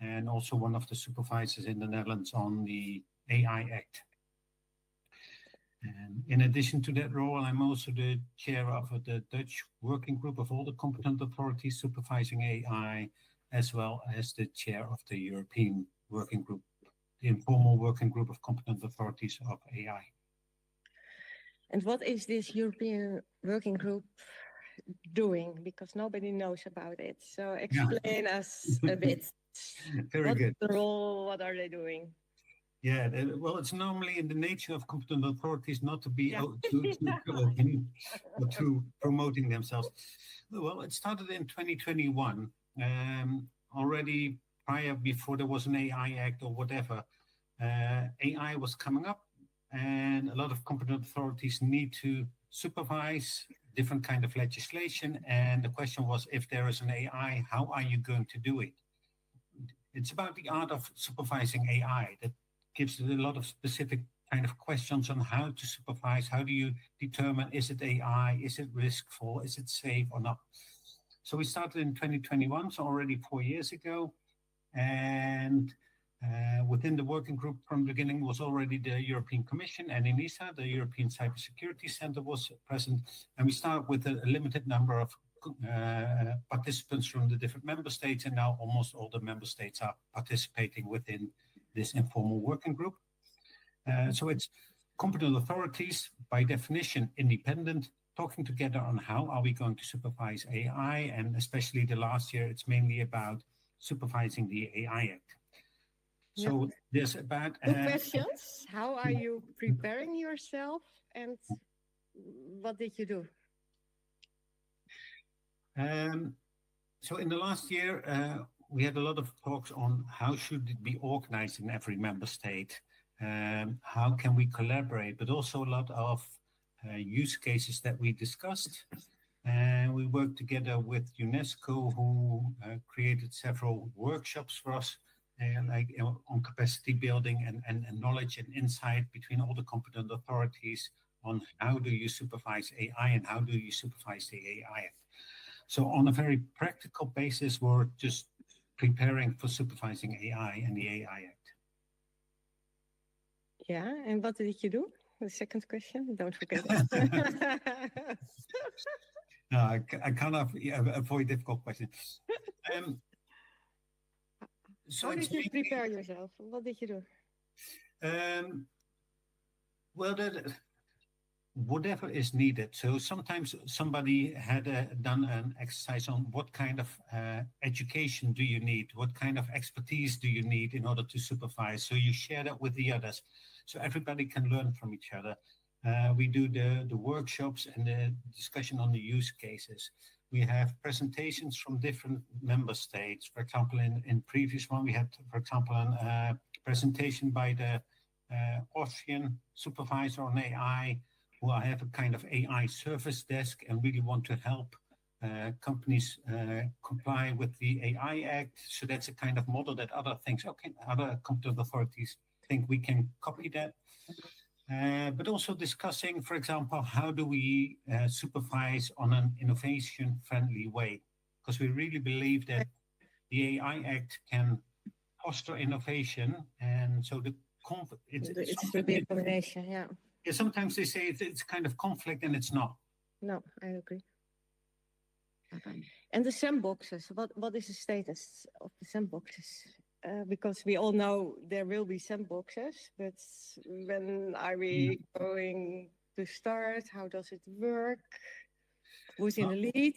B: and also one of the supervisors in the Netherlands on the AI Act. And in addition to that role, I'm also the chair of the Dutch working group of all the competent authorities supervising AI, as well as the chair of the European working group, the informal working group of competent authorities of AI.
C: And what is this European working group doing? Because nobody knows about it. So explain us a bit.
B: Very good.
C: What's the role? What are they doing?
B: Yeah, well, it's normally in the nature of competent authorities not to be too open or too promoting themselves. Well, it started in 2021. Already prior, before there was an AI Act or whatever, AI was coming up, and a lot of competent authorities need to supervise different kind of legislation. And the question was, if there is an AI, how are you going to do it? It's about the art of supervising AI that gives a lot of specific kind of questions on how to supervise. How do you determine, is it AI? Is it riskful? Is it safe or not? So we started in 2021, so already 4 years ago. And within the working group from the beginning was already the European Commission, and ENISA, the European Cybersecurity Center, was present. And we started with a limited number of participants from the different member states, and now almost all the member states are participating within this informal working group. So it's competent authorities, by definition independent, talking together on how are we going to supervise AI, and especially the last year, it's mainly about supervising the AI Act. So there's about...
C: Two questions. How are you preparing yourself, and what did you do?
B: So in the last year, we had a lot of talks on how should it be organized in every member state, how can we collaborate, but also a lot of use cases that we discussed. And we worked together with UNESCO, who created several workshops for us on capacity building and knowledge and insight between all the competent authorities on how do you supervise AI and how do you supervise the AI Act. So on a very practical basis, we're just preparing for supervising AI and the AI Act.
C: Yeah, and what did you do? The second question, don't forget.
B: No, I can't avoid difficult questions.
C: How did you prepare yourself? What did you do?
B: Well, whatever is needed. So sometimes somebody had done an exercise on what kind of education do you need? What kind of expertise do you need in order to supervise? So you share that with the others. So everybody can learn from each other. We do the workshops and the discussion on the use cases. We have presentations from different member states. For example, in previous one, we had, for example, a presentation by the Austrian supervisor on AI, who have a kind of AI service desk and really want to help companies comply with the AI Act. So that's a kind of model that other competent authorities think we can copy that. But also discussing, for example, how do we supervise on an innovation-friendly way? Because we really believe that the AI Act can foster innovation, and so
C: it should be a combination, yeah.
B: Yeah, sometimes they say it's kind of conflict, and it's not.
C: No, I agree. And the sandboxes, what is the status of the sandboxes? Because we all know there will be sandboxes, but when are we going to start? How does it work? Who's in the lead?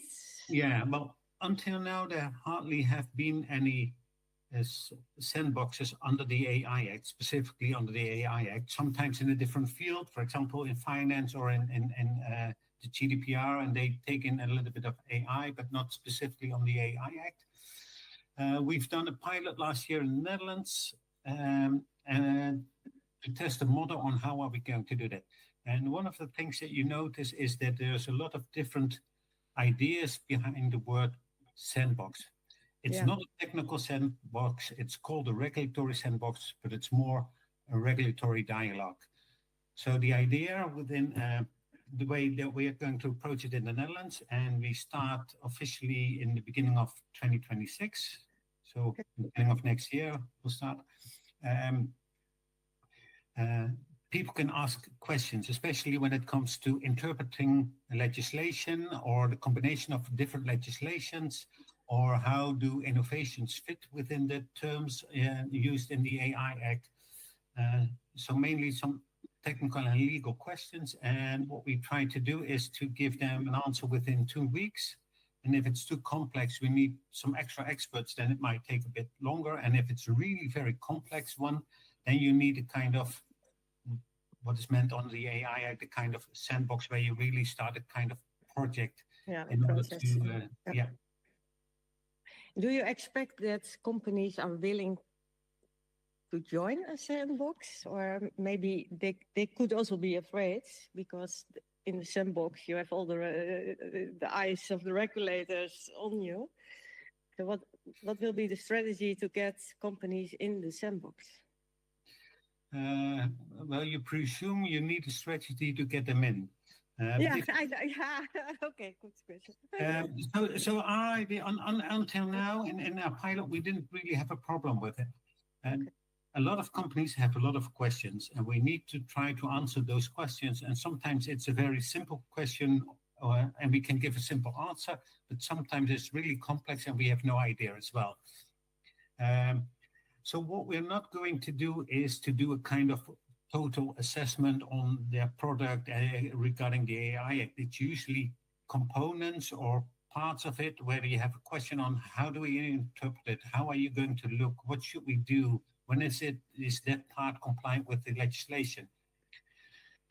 B: Yeah, well, until now, there hardly have been any sandboxes under the AI Act, specifically under the AI Act, sometimes in a different field, for example, in finance or in the GDPR, and they take in a little bit of AI, but not specifically on the AI Act. We've done a pilot last year in the Netherlands and to test a model on how are we going to do that. And one of the things that you notice is that there's a lot of different ideas behind the word sandbox. It's not a technical sandbox, it's called a regulatory sandbox, but it's more a regulatory dialogue. So the idea within the way that we are going to approach it in the Netherlands, and we start officially in the beginning of 2026. So beginning of next year, we'll start. People can ask questions, especially when it comes to interpreting legislation or the combination of different legislations, or how do innovations fit within the terms used in the AI Act. So mainly some technical and legal questions, and what we try to do is to give them an answer within 2 weeks. And if it's too complex, we need some extra experts, then it might take a bit longer. And if it's a really very complex one, then you need a kind of, what is meant on the AI Act, a kind of sandbox where you really start a kind of project in order to,
C: Do you expect that companies are willing to join a sandbox, or maybe they could also be afraid, because in the sandbox you have all the eyes of the regulators on you? So what will be the strategy to get companies in the sandbox?
B: Well, you presume you need a strategy to get them in.
C: Okay, good question.
B: So until now, in our pilot, we didn't really have a problem with it. And a lot of companies have a lot of questions, and we need to try to answer those questions. And sometimes it's a very simple question, and we can give a simple answer, but sometimes it's really complex and we have no idea as well. So what we're not going to do is to do a kind of total assessment on their product regarding the AI Act. It's usually components or parts of it where you have a question on how do we interpret it? How are you going to look? What should we do? When is that part compliant with the legislation?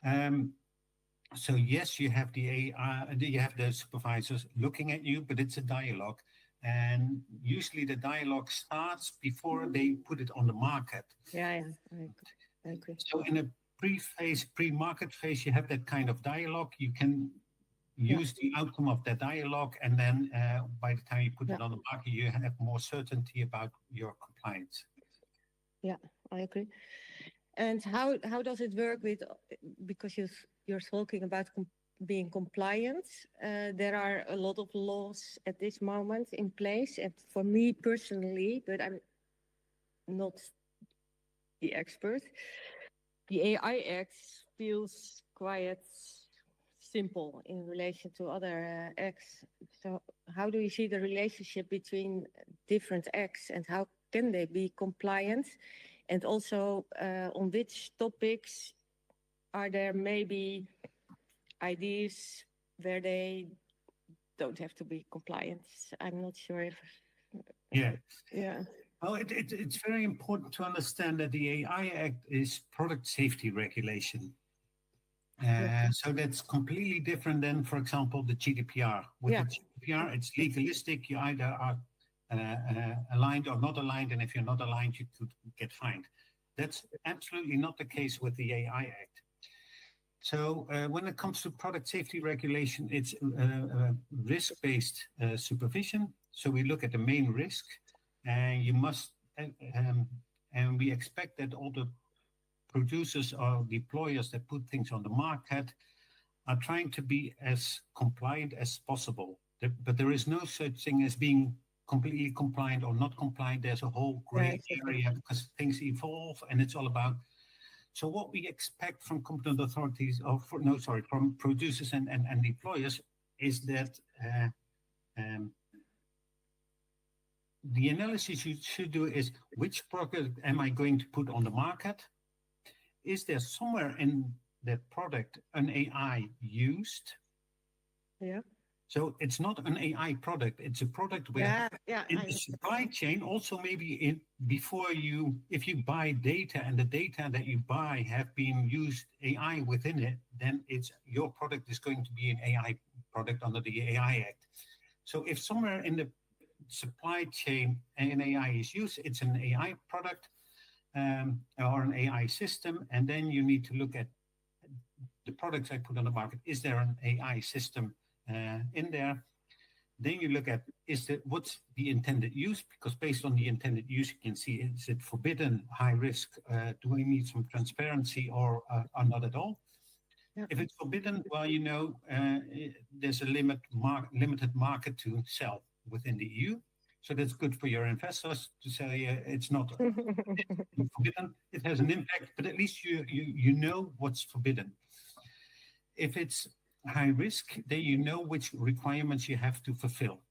B: So yes, you have the AI, you have the supervisors looking at you, but it's a dialogue. And usually the dialogue starts before they put it on the market.
C: I agree.
B: So in a pre-market phase, you have that kind of dialogue. You can use the outcome of that dialogue, and then by the time you put it on the market, you have more certainty about your compliance.
C: Yeah, I agree. And how does it work with, because you're talking about being compliant, there are a lot of laws at this moment in place, and for me personally, but I'm not the expert, the AI Act feels quite simple in relation to other acts. So how do you see the relationship between different acts, and how can they be compliant? And also, on which topics are there maybe ideas where they don't have to be compliant? I'm not sure if...
B: Yeah.
C: Yeah.
B: Well, it's very important to understand that the AI Act is product safety regulation. So that's completely different than, for example, the GDPR. With the GDPR, it's legalistic. You either are aligned or not aligned, and if you're not aligned, you could get fined. That's absolutely not the case with the AI Act. So when it comes to product safety regulation, it's risk-based supervision. So we look at the main risk, and you must, and we expect that all the producers or deployers that put things on the market are trying to be as compliant as possible. But there is no such thing as being completely compliant or not compliant. There's a whole gray area because things evolve, and it's all about. So what we expect from competent authorities, from producers and deployers, is that the analysis you should do is, which product am I going to put on the market? Is there somewhere in that product an AI used?
C: Yeah.
B: So it's not an AI product, it's a product where in the supply chain, also maybe if you buy data and the data that you buy have been used AI within it, then your product is going to be an AI product under the AI Act. So if somewhere in the supply chain an AI is used, it's an AI product or an AI system, and then you need to look at the products I put on the market. Is there an AI system in there? Then you look at what's the intended use, because based on the intended use you can see, is it forbidden, high risk, do we need some transparency, or not at all? If it's forbidden, well, there's a limited market to sell within the EU, so that's good for your investors to say it's not forbidden. It has an impact, but at least you know what's forbidden. If it's high risk, then you know which requirements you have to fulfill.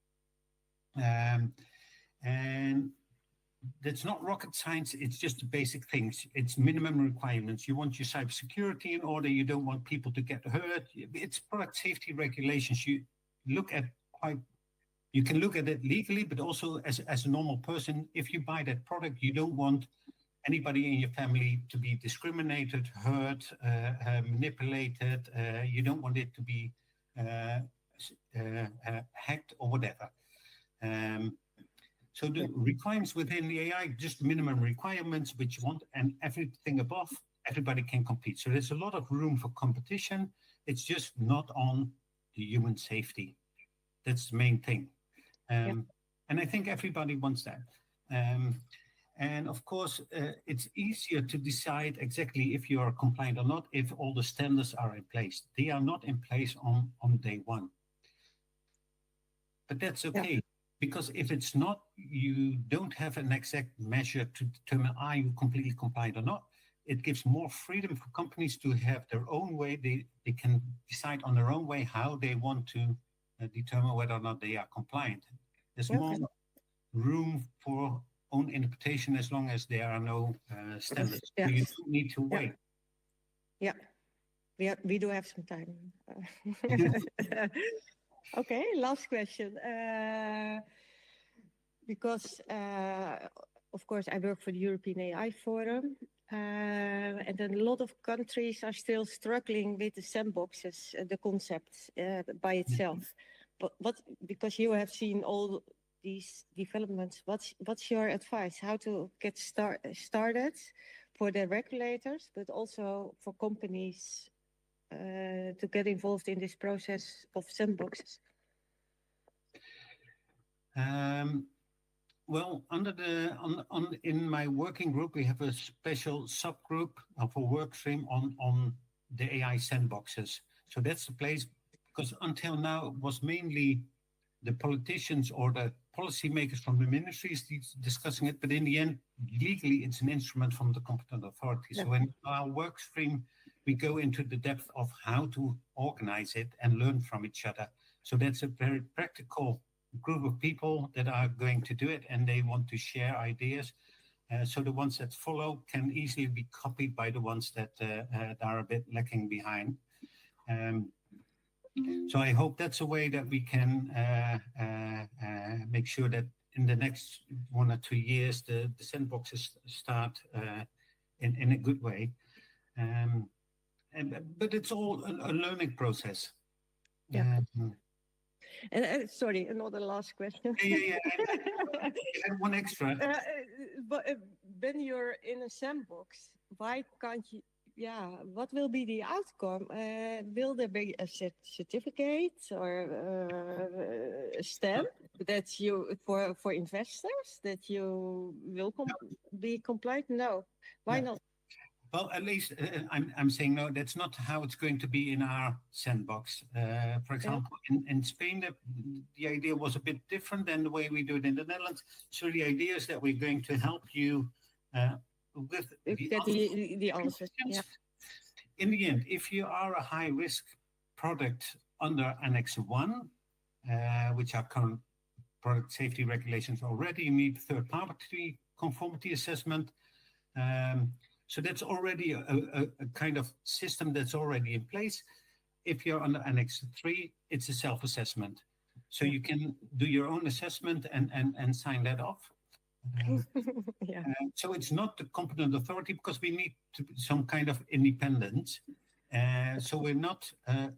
B: And that's not rocket science, it's just the basic things. It's minimum requirements. You want your cybersecurity in order, you don't want people to get hurt. It's product safety regulations. You can look at it legally, but also as a normal person, if you buy that product, you don't want anybody in your family to be discriminated, hurt, manipulated. You don't want it to be hacked or whatever. So the requirements within the AI, just minimum requirements which you want, and everything above, everybody can compete. So there's a lot of room for competition. It's just not on the human safety. That's the main thing. And I think everybody wants that. And of course, it's easier to decide exactly if you are compliant or not if all the standards are in place. They are not in place on day one. But that's okay, because if it's not, you don't have an exact measure to determine are you completely compliant or not. It gives more freedom for companies to have their own way. They can decide on their own way how they want to determine whether or not they are compliant. There's more room for own interpretation as long as there are no standards. So you don't need to wait.
C: We do have some time. Okay, last question. Because, of course, I work for the European AI Forum, and then a lot of countries are still struggling with the sandboxes, the concept by itself. But because you have seen all these developments, what's your advice? How to get started for the regulators, but also for companies to get involved in this process of sandboxes?
B: Well, in my working group, we have a special subgroup of a work stream on the AI sandboxes. So that's the place, because until now it was mainly the politicians or the policymakers from the ministries discussing it, but in the end, legally, it's an instrument from the competent authority. So in our work stream, we go into the depth of how to organize it and learn from each other. So that's a very practical group of people that are going to do it, and they want to share ideas. So the ones that follow can easily be copied by the ones that are a bit lacking behind. So I hope that's a way that we can make sure that in the next 1 or 2 years, the sandboxes start in a good way. But it's all a learning process.
C: Yeah. And sorry, another last question.
B: Yeah. I had one extra.
C: But when you're in a sandbox, why can't you? Yeah, what will be the outcome? Will there be a certificate or a stamp that you for investors that you will be compliant? No, why not?
B: Well, at least I'm saying no. That's not how it's going to be in our sandbox. For example, in Spain, the idea was a bit different than the way we do it in the Netherlands. So the idea is that we're going to help you with
C: the answers. Yeah.
B: In the end, if you are a high-risk product under Annex 1, which are current product safety regulations already, you need third-party conformity assessment. So that's already a kind of system that's already in place. If you're under Annex 3, it's a self-assessment. So you can do your own assessment and sign that off. So it's not the competent authority because we need some kind of independence. So we're not a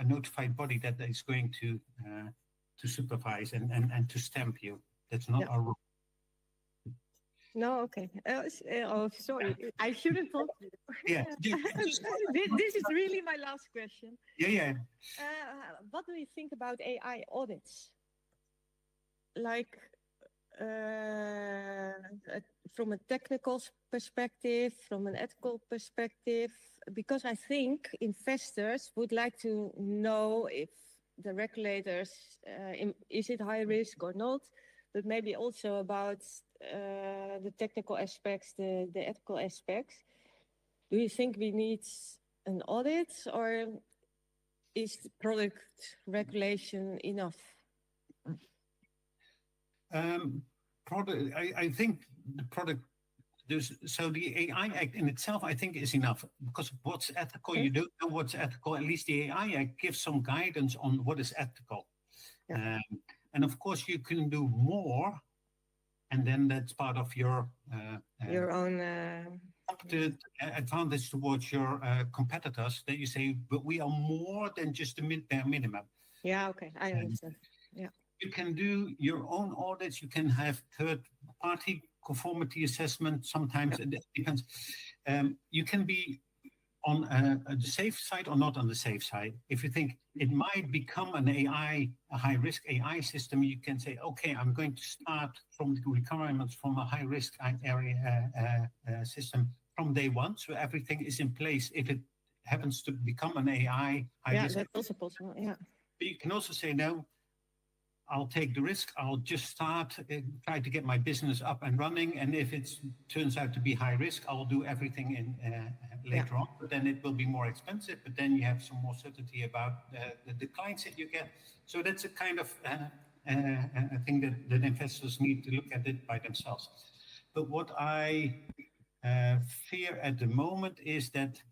B: notified body that is going to supervise and to stamp you. That's not our role.
C: No, okay. Sorry, I shouldn't talk to you.
B: Yeah.
C: This is really my last question.
B: Yeah.
C: What do you think about AI audits? Like from a technical perspective, from an ethical perspective, because I think investors would like to know if the regulators, is it high risk or not, but maybe also about the technical aspects, the ethical aspects. Do you think we need an audit, or is the product regulation enough?
B: I think the product, so the AI Act in itself, I think, is enough, because what's ethical, you don't know what's ethical. At least the AI Act gives some guidance on what is ethical. And of course, you can do more, and then that's part of your
C: own
B: advantage towards your competitors, that you say, but we are more than just the bare minimum.
C: Yeah, okay, I understand. Yeah.
B: You can do your own audits. You can have third-party conformity assessment. Sometimes it depends. You can be on the safe side or not on the safe side. If you think it might become a high-risk AI system, you can say, okay, I'm going to start from the requirements from a high-risk area system from day one, so everything is in place if it happens to become an AI high-risk.
C: Yeah, that's also possible, yeah.
B: But you can also say, no, I'll take the risk. I'll just start, try to get my business up and running. And if it turns out to be high risk, I'll do everything later on. But then it will be more expensive. But then you have some more certainty about the clients that you get. So that's a kind of a thing that investors need to look at it by themselves. But what I fear at the moment is that,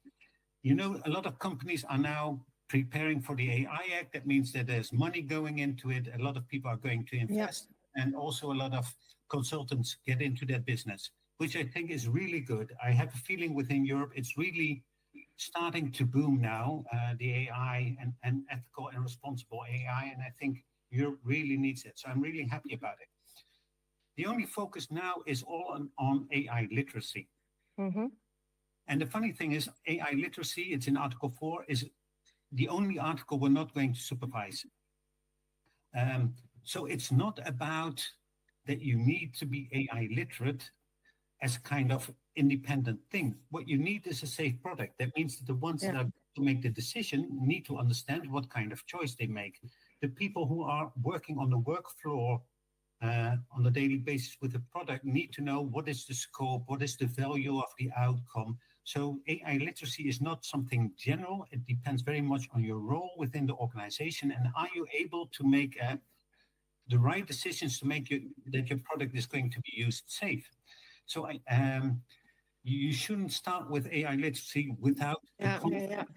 B: a lot of companies are now preparing for the AI Act. That means that there's money going into it. A lot of people are going to invest, and also a lot of consultants get into that business, which I think is really good. I have a feeling within Europe, it's really starting to boom now, the AI and ethical and responsible AI. And I think Europe really needs it. So I'm really happy about it. The only focus now is all on AI literacy.
C: Mm-hmm.
B: And the funny thing is, AI literacy, it's in Article 4, is the only article we're not going to supervise. So it's not about that you need to be AI literate as kind of independent thing. What you need is a safe product. That means that the ones that are going to make the decision need to understand what kind of choice they make. The people who are working on the work floor on a daily basis with the product need to know what is the scope, what is the value of the outcome. So AI literacy is not something general. It depends very much on your role within the organization. And are you able to make the right decisions to make that your product is going to be used safe? So you shouldn't start with AI literacy without the concept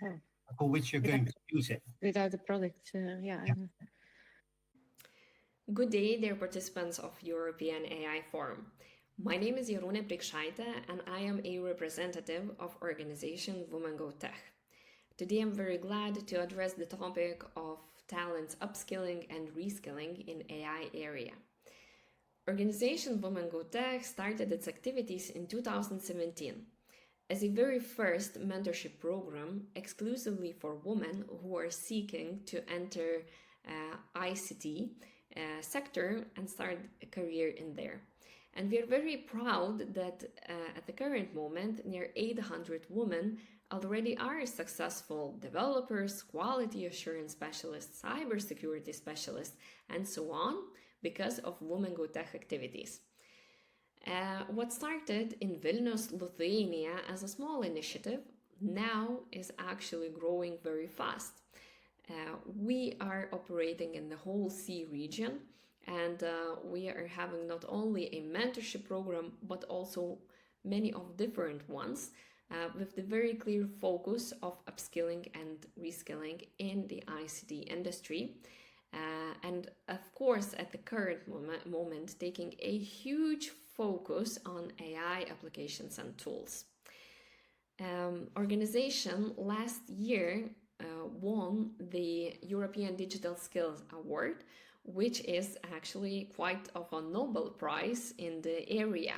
B: for which you're going to use it.
C: Without the product,
D: Good day, dear participants of European AI Forum. My name is Jarūnė Preikšaitė, and I am a representative of organization Women Go Tech. Today I'm very glad to address the topic of talents upskilling and reskilling in AI area. Organization Women Go Tech started its activities in 2017 as a very first mentorship program exclusively for women who are seeking to enter ICT sector and start a career in there. And we are very proud that at the current moment, near 800 women already are successful developers, quality assurance specialists, cybersecurity specialists, and so on, because of Women Go Tech activities. What started in Vilnius, Lithuania as a small initiative now is actually growing very fast. We are operating in the whole sea region, and we are having not only a mentorship program, but also many of different ones with the very clear focus of upskilling and reskilling in the ICT industry. And of course, at the current moment, taking a huge focus on AI applications and tools. Organization last year won the European Digital Skills Award, which is actually quite of a Nobel Prize in the area.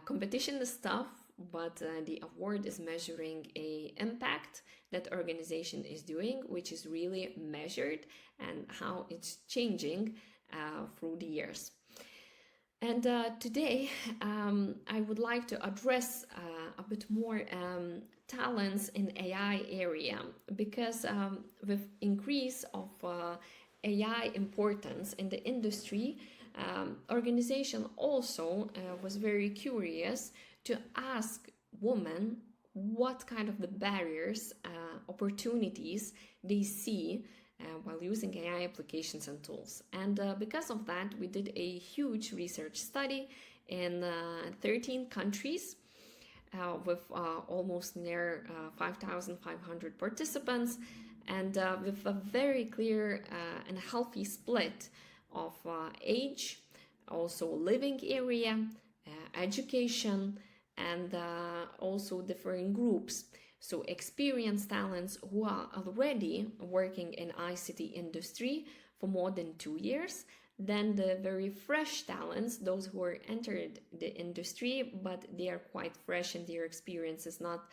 D: Competition is tough, but the award is measuring an impact that organization is doing, which is really measured and how it's changing through the years. And today I would like to address a bit more talents in AI area, because with increase of AI importance in the industry, organization also was very curious to ask women what kind of the barriers, opportunities they see while using AI applications and tools. And because of that, we did a huge research study in 13 countries with almost near 5,500 participants, and with a very clear and healthy split of age, also living area, education, and also different groups. So experienced talents who are already working in ICT industry for more than 2 years, then the very fresh talents, those who are entered the industry, but they are quite fresh and their experience is not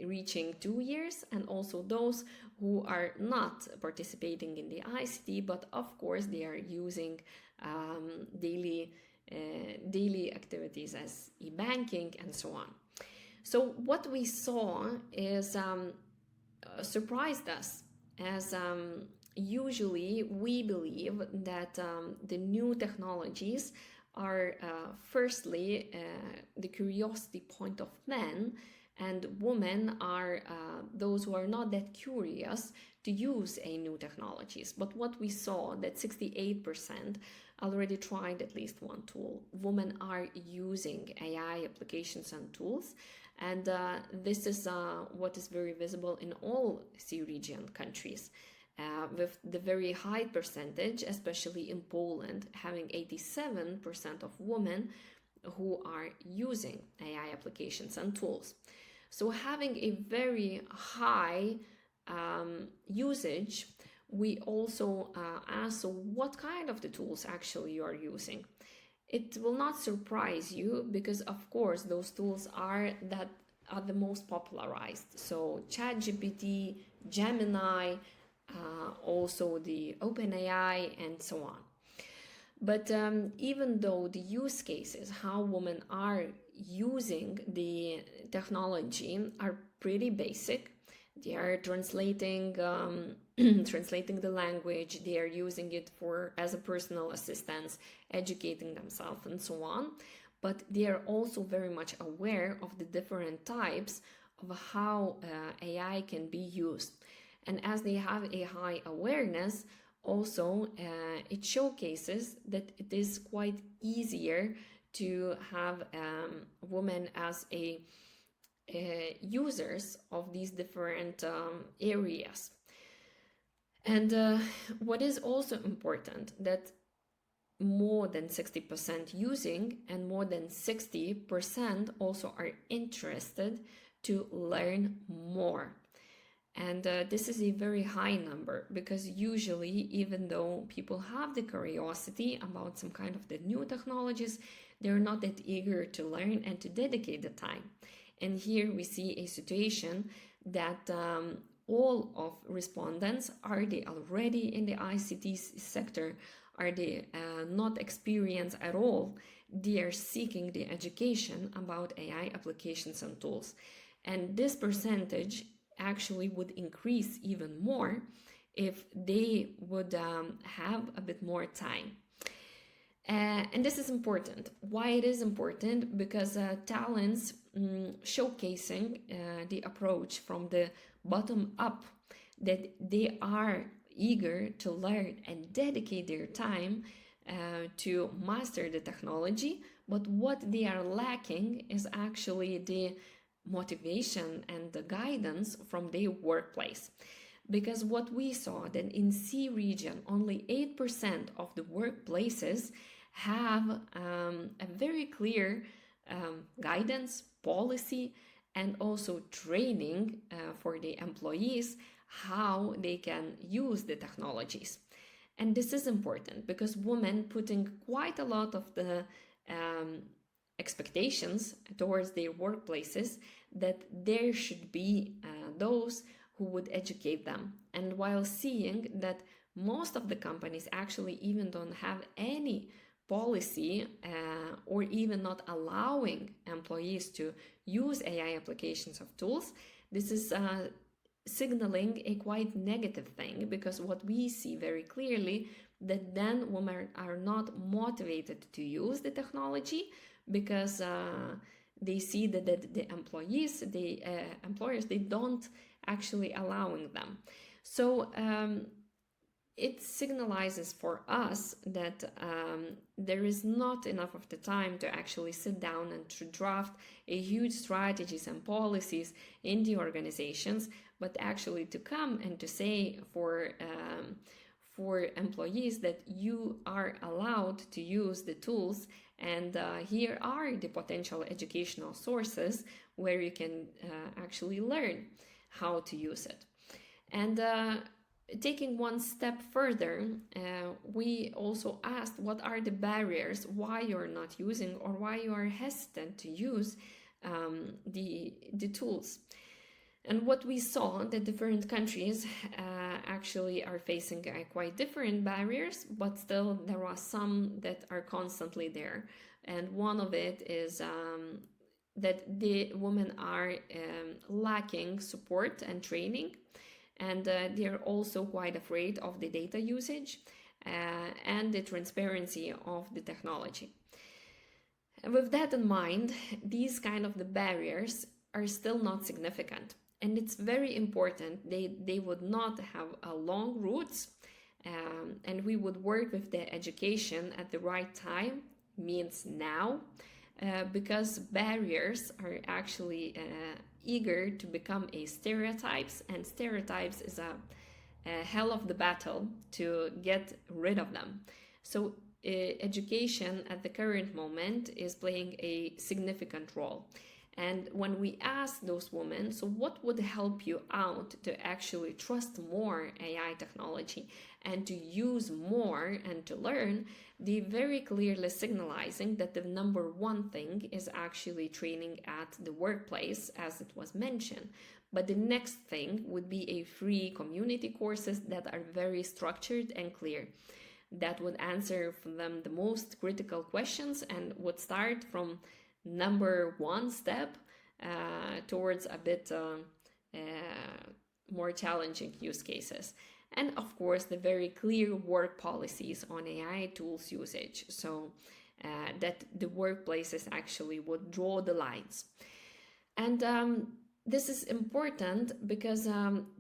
D: reaching 2 years, and also those who are not participating in the ICT, but of course they are using daily activities as e-banking and so on. So what we saw is surprised us, as usually we believe that the new technologies are firstly the curiosity point of men, and women are those who are not that curious to use a new technologies. But what we saw that 68% already tried at least one tool. Women are using AI applications and tools, and this is what is very visible in all sea region countries, with the very high percentage, especially in Poland, having 87% of women who are using AI applications and tools. So having a very high usage, we also ask, so what kind of the tools actually you are using? It will not surprise you, because of course those tools are the most popularized. So ChatGPT, Gemini, also the OpenAI, and so on. But even though the use cases, how women are using the technology are pretty basic, they are translating translating the language, they are using it as a personal assistance, educating themselves, and so on. But they are also very much aware of the different types of how AI can be used. And as they have a high awareness, also it showcases that it is quite easier to have women as users of these different areas. And what is also important, that more than 60% using and more than 60% also are interested to learn more. And this is a very high number, because usually, even though people have the curiosity about some kind of the new technologies, they're not that eager to learn and to dedicate the time. And here we see a situation that all of respondents, are they already in the ICT sector? Are they not experienced at all? They are seeking the education about AI applications and tools. And this percentage actually would increase even more if they would have a bit more time. And this is important. Why it is important? Because talents showcasing the approach from the bottom up, that they are eager to learn and dedicate their time to master the technology, but what they are lacking is actually the motivation and the guidance from their workplace. Because what we saw, that in C region, only 8% of the workplaces have a very clear guidance, policy, and also training for the employees how they can use the technologies. And this is important because women putting quite a lot of the expectations towards their workplaces, that there should be those who would educate them. And while seeing that most of the companies actually even don't have any policy or even not allowing employees to use AI applications of tools, this is signaling a quite negative thing, because what we see very clearly, that then women are not motivated to use the technology, because they see that the employees, the employers, they don't actually allowing them. So it signalizes for us that there is not enough of the time to actually sit down and to draft a huge strategies and policies in the organizations, but actually to come and to say for employees that you are allowed to use the tools, and here are the potential educational sources where you can actually learn how to use it. And taking one step further, we also asked what are the barriers, why you're not using or why you are hesitant to use the tools. And what we saw, that different countries actually are facing quite different barriers, but still there are some that are constantly there. And one of it is that the women are lacking support and training, and they're also quite afraid of the data usage and the transparency of the technology. And with that in mind, these kind of the barriers are still not significant. And it's very important they would not have a long roots, and we would work with the education at the right time, means now, because barriers are actually eager to become a stereotypes, and stereotypes is a hell of the battle to get rid of them. So education at the current moment is playing a significant role. And when we ask those women, so what would help you out to actually trust more AI technology and to use more and to learn, they very clearly signalizing that the number one thing is actually training at the workplace, as it was mentioned. But the next thing would be a free community courses that are very structured and clear, that would answer for them the most critical questions and would start from number one step towards a bit more challenging use cases. And of course, the very clear work policies on AI tools usage, so that the workplaces actually would draw the lines. And this is important because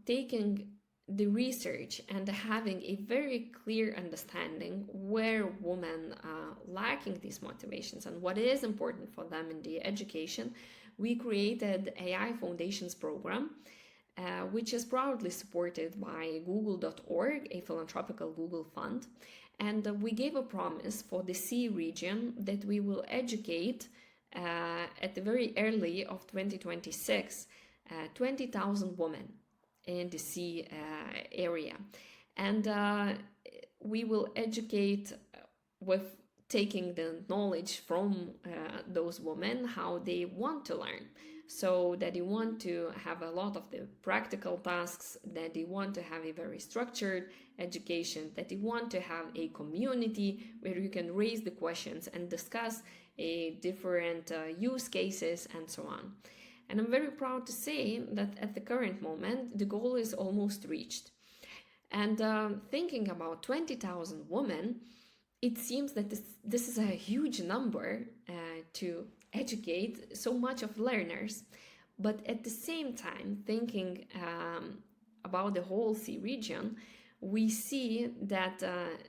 D: taking the research and having a very clear understanding where women are lacking these motivations and what is important for them in the education, we created AI Foundations program, which is proudly supported by Google.org, a philanthropical Google fund. And we gave a promise for the C region that we will educate at the very early of 2026, 20,000 women in the C area. And we will educate with taking the knowledge from those women how they want to learn. So that they want to have a lot of the practical tasks, that they want to have a very structured education, that they want to have a community where you can raise the questions and discuss different use cases and so on. And I'm very proud to say that at the current moment, the goal is almost reached. And thinking about 20,000 women, it seems that this is a huge number to educate so much of learners. But at the same time, thinking about the whole C region, we see that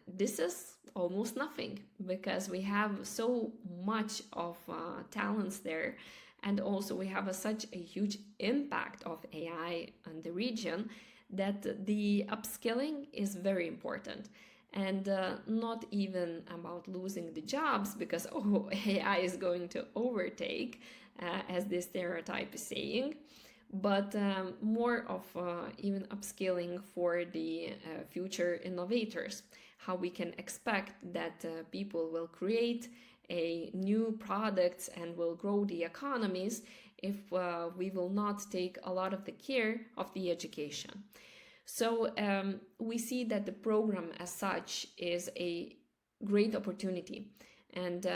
D: this is almost nothing, because we have so much of talents there. And also we have such a huge impact of AI on the region that the upskilling is very important. And not even about losing the jobs because, oh, AI is going to overtake, as this stereotype is saying, but more of even upskilling for the future innovators, how we can expect that people will create new products and will grow the economies if we will not take a lot of the care of the education. So we see that the program as such is a great opportunity, and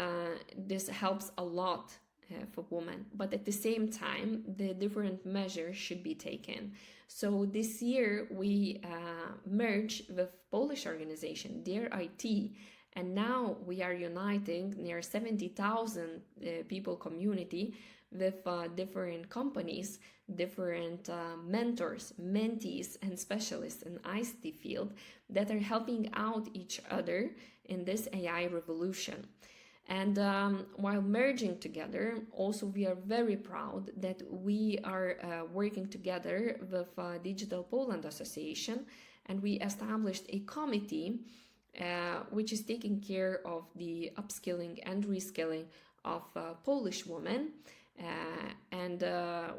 D: this helps a lot for women. But at the same time, the different measures should be taken. So this year we merged with Polish organization, their IT, and now we are uniting near 70,000 people community with different companies, different mentors, mentees, and specialists in ICT field that are helping out each other in this AI revolution. And while merging together, also we are very proud that we are working together with Digital Poland Association, and we established a committee which is taking care of the upskilling and reskilling of Polish women. And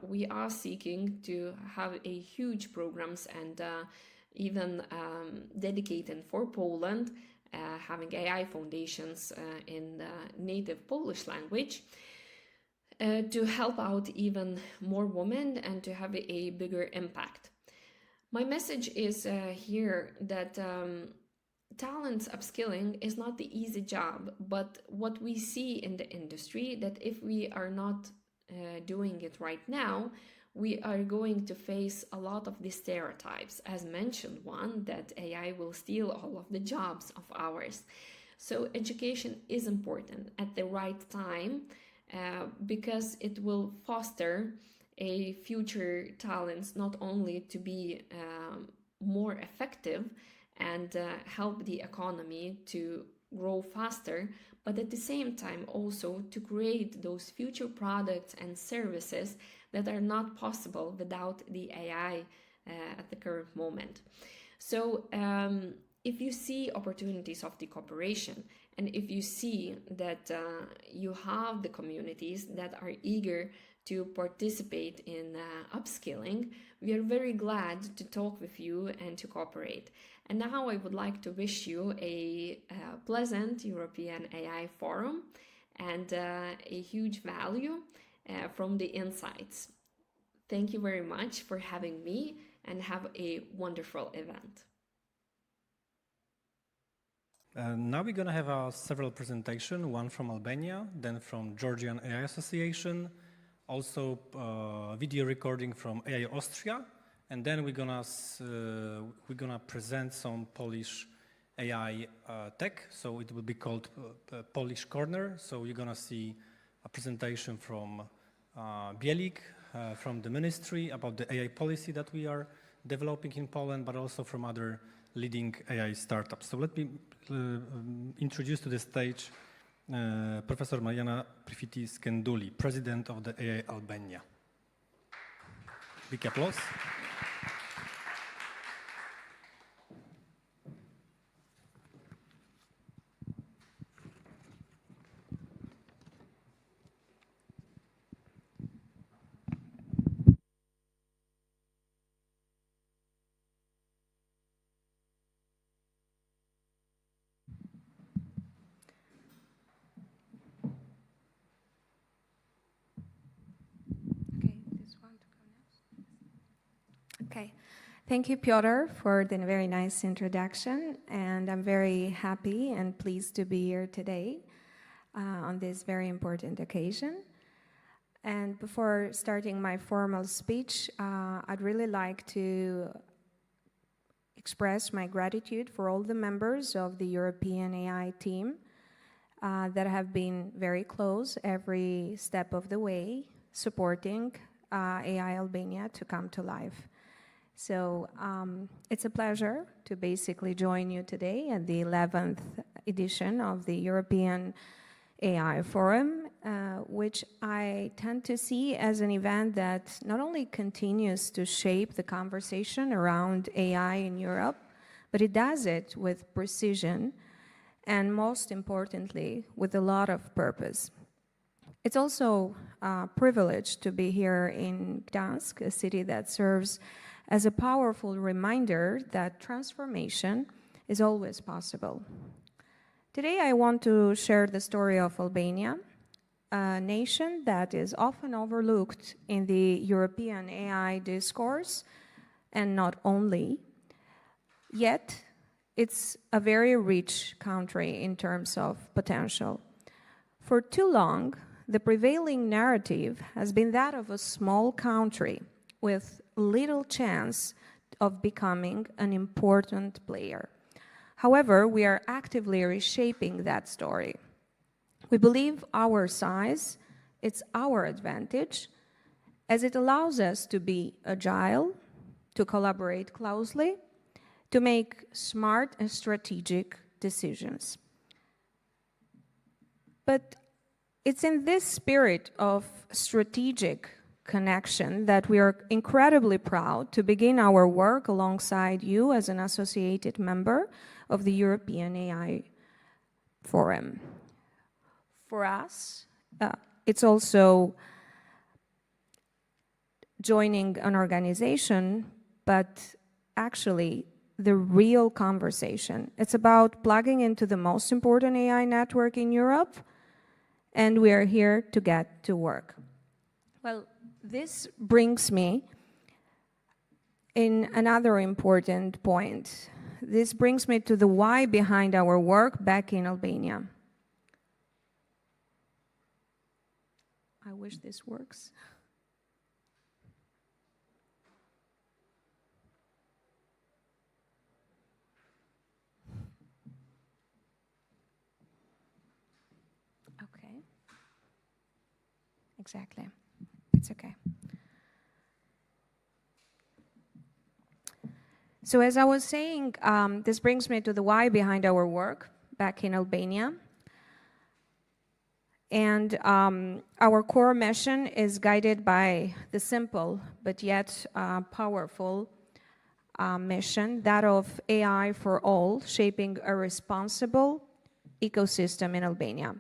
D: we are seeking to have a huge programs and even dedicated for Poland, having AI foundations in the native Polish language to help out even more women and to have a bigger impact. My message is here that talents upskilling is not the easy job, but what we see in the industry, that if we are not doing it right now, we are going to face a lot of the stereotypes, as mentioned one, that AI will steal all of the jobs of ours. So education is important at the right time because it will foster a future talents not only to be more effective and help the economy to grow faster, but at the same time also to create those future products and services that are not possible without the AI at the current moment. So if you see opportunities of the cooperation And if you see that you have the communities that are eager to participate in upskilling, we are very glad to talk with you and to cooperate. And now I would like to wish you a pleasant European AI Forum and a huge value from the insights. Thank you very much for having me, and have a wonderful event.
A: Now we're going to have several presentations, one from Albania, then from Georgian AI Association, also video recording from AI Austria, and then we're gonna present some Polish AI tech. So it will be called Polish Corner. So you're gonna see a presentation from Bielik, from the ministry about the AI policy that we are developing in Poland, but also from other leading AI startups. So let me introduce to the stage Professor Mariana Prifiti-Skenduli, President of the AI Albania. Big applause.
E: Okay, thank you, Piotr, for the very nice introduction, and I'm very happy and pleased to be here today on this very important occasion. And before starting my formal speech, I'd really like to express my gratitude for all the members of the European AI team that have been very close every step of the way, supporting AI Albania to come to life. So it's a pleasure to basically join you today at the 11th edition of the European AI Forum, which I tend to see as an event that not only continues to shape the conversation around AI in Europe, but it does it with precision and, most importantly, with a lot of purpose. It's also a privilege to be here in Gdańsk, a city that serves as a powerful reminder that transformation is always possible. Today I want to share the story of Albania, a nation that is often overlooked in the European AI discourse, and not only, yet it's a very rich country in terms of potential. For too long, the prevailing narrative has been that of a small country with little chance of becoming an important player. However, we are actively reshaping that story. We believe our size, it's our advantage, as it allows us to be agile, to collaborate closely, to make smart and strategic decisions. But it's in this spirit of strategic connection that we are incredibly proud to begin our work alongside you as an associated member of the European AI Forum. For us, it's also joining an organization, but actually the real conversation. It's about plugging into the most important AI network in Europe, and we are here to get to work. Well, this brings me in another important point. This brings me to the why behind our work back in Albania. I wish this works. Okay. Exactly. It's okay. So as I was saying, this brings me to the why behind our work back in Albania. And our core mission is guided by the simple but yet powerful mission, that of AI for all, shaping a responsible, ecosystem in Albania.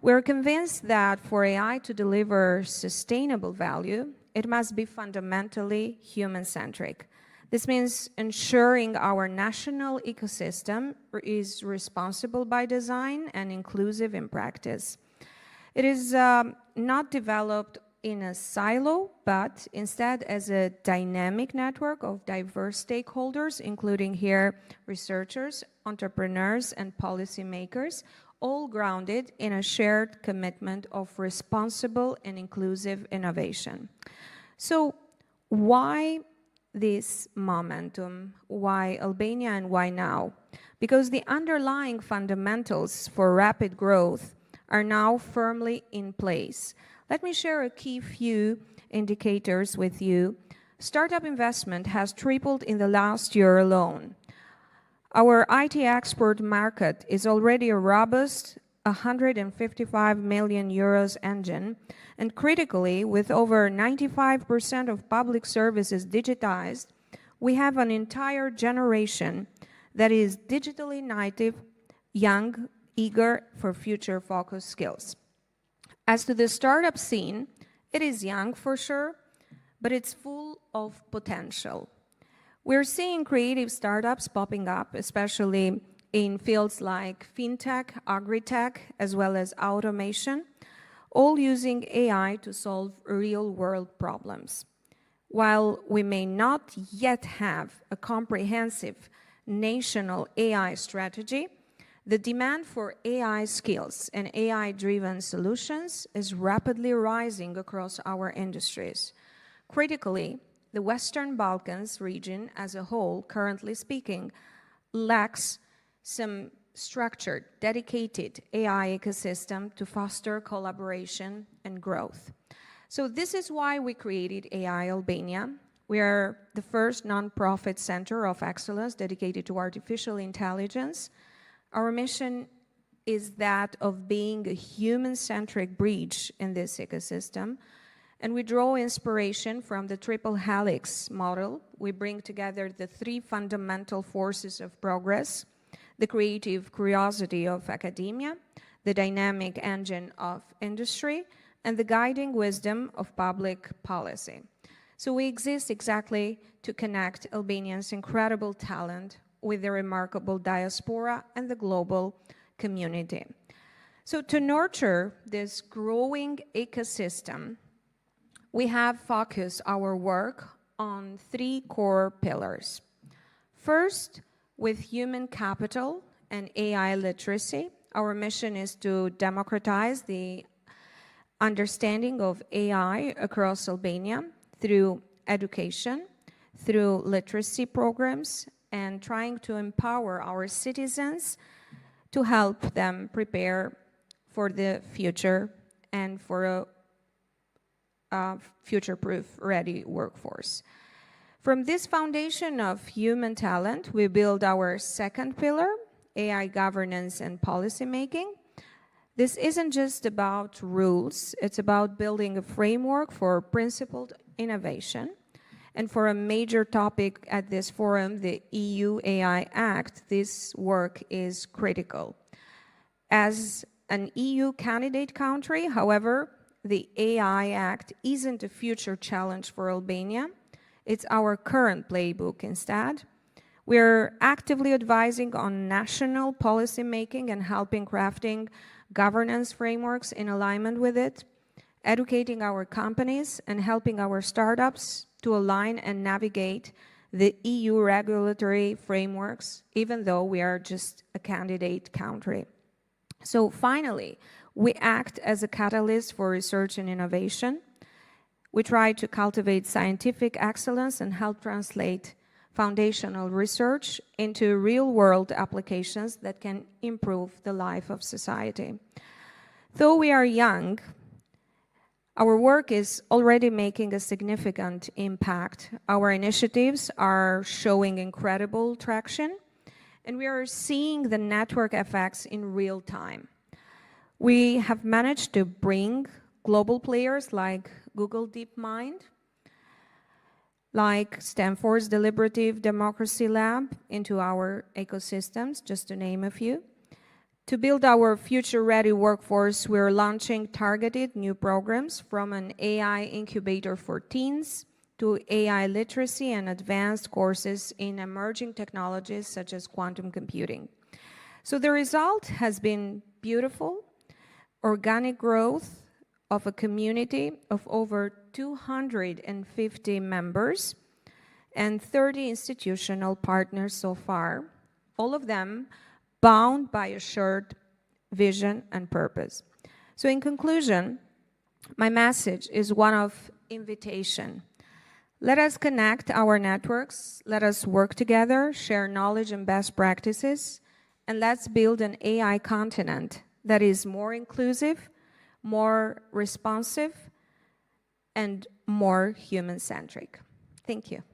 E: We're convinced that for AI to deliver sustainable value, it must be fundamentally human-centric. This means ensuring our national ecosystem is responsible by design and inclusive in practice. It is not developed in a silo, but instead as a dynamic network of diverse stakeholders, including here researchers, entrepreneurs, and policymakers, all grounded in a shared commitment of responsible and inclusive innovation. So why this momentum? Why Albania and why now? Because the underlying fundamentals for rapid growth are now firmly in place. Let me share a key few indicators with you. Startup investment has tripled in the last year alone. Our IT export market is already a robust 155 million euros engine, and critically, with over 95% of public services digitized, we have an entire generation that is digitally native, young, eager for future-focused skills. As to the startup scene, it is young for sure, but it's full of potential. We're seeing creative startups popping up, especially in fields like fintech, agri-tech, as well as automation, all using AI to solve real-world problems. While we may not yet have a comprehensive national AI strategy, the demand for AI skills and AI-driven solutions is rapidly rising across our industries. Critically, the Western Balkans region as a whole, currently speaking, lacks some structured, dedicated AI ecosystem to foster collaboration and growth. So this is why we created AI Albania. We are the first nonprofit center of excellence dedicated to artificial intelligence. Our mission is that of being a human-centric bridge in this ecosystem, and we draw inspiration from the triple helix model. We bring together the three fundamental forces of progress: the creative curiosity of academia, the dynamic engine of industry, and the guiding wisdom of public policy. So we exist exactly to connect Albanians' incredible talent with the remarkable diaspora and the global community. So to nurture this growing ecosystem, we have focused our work on three core pillars. First, with human capital and AI literacy, our mission is to democratize the understanding of AI across Albania through education, through literacy programs, and trying to empower our citizens to help them prepare for the future and for a future-proof, ready workforce. From this foundation of human talent, we build our second pillar, AI governance and policymaking. This isn't just about rules, it's about building a framework for principled innovation. And for a major topic at this forum, the EU AI Act, this work is critical. As an EU candidate country, however, the AI Act isn't a future challenge for Albania. It's our current playbook instead. We're actively advising on national policy making and helping crafting governance frameworks in alignment with it, educating our companies and helping our startups to align and navigate the EU regulatory frameworks, even though we are just a candidate country. So finally, we act as a catalyst for research and innovation. We try to cultivate scientific excellence and help translate foundational research into real-world applications that can improve the life of society. Though we are young, our work is already making a significant impact. Our initiatives are showing incredible traction, and we are seeing the network effects in real time. We have managed to bring global players like Google DeepMind, like Stanford's Deliberative Democracy Lab into our ecosystems, just to name a few. To build our future-ready workforce, we're launching targeted new programs from an AI incubator for teens to AI literacy and advanced courses in emerging technologies such as quantum computing. So the result has been beautiful, organic growth of a community of over 250 members and 30 institutional partners so far, all of them bound by a shared vision and purpose. So in conclusion, my message is one of invitation. Let us connect our networks, let us work together, share knowledge and best practices, and let's build an AI continent that is more inclusive, more responsive, and more human-centric. Thank you.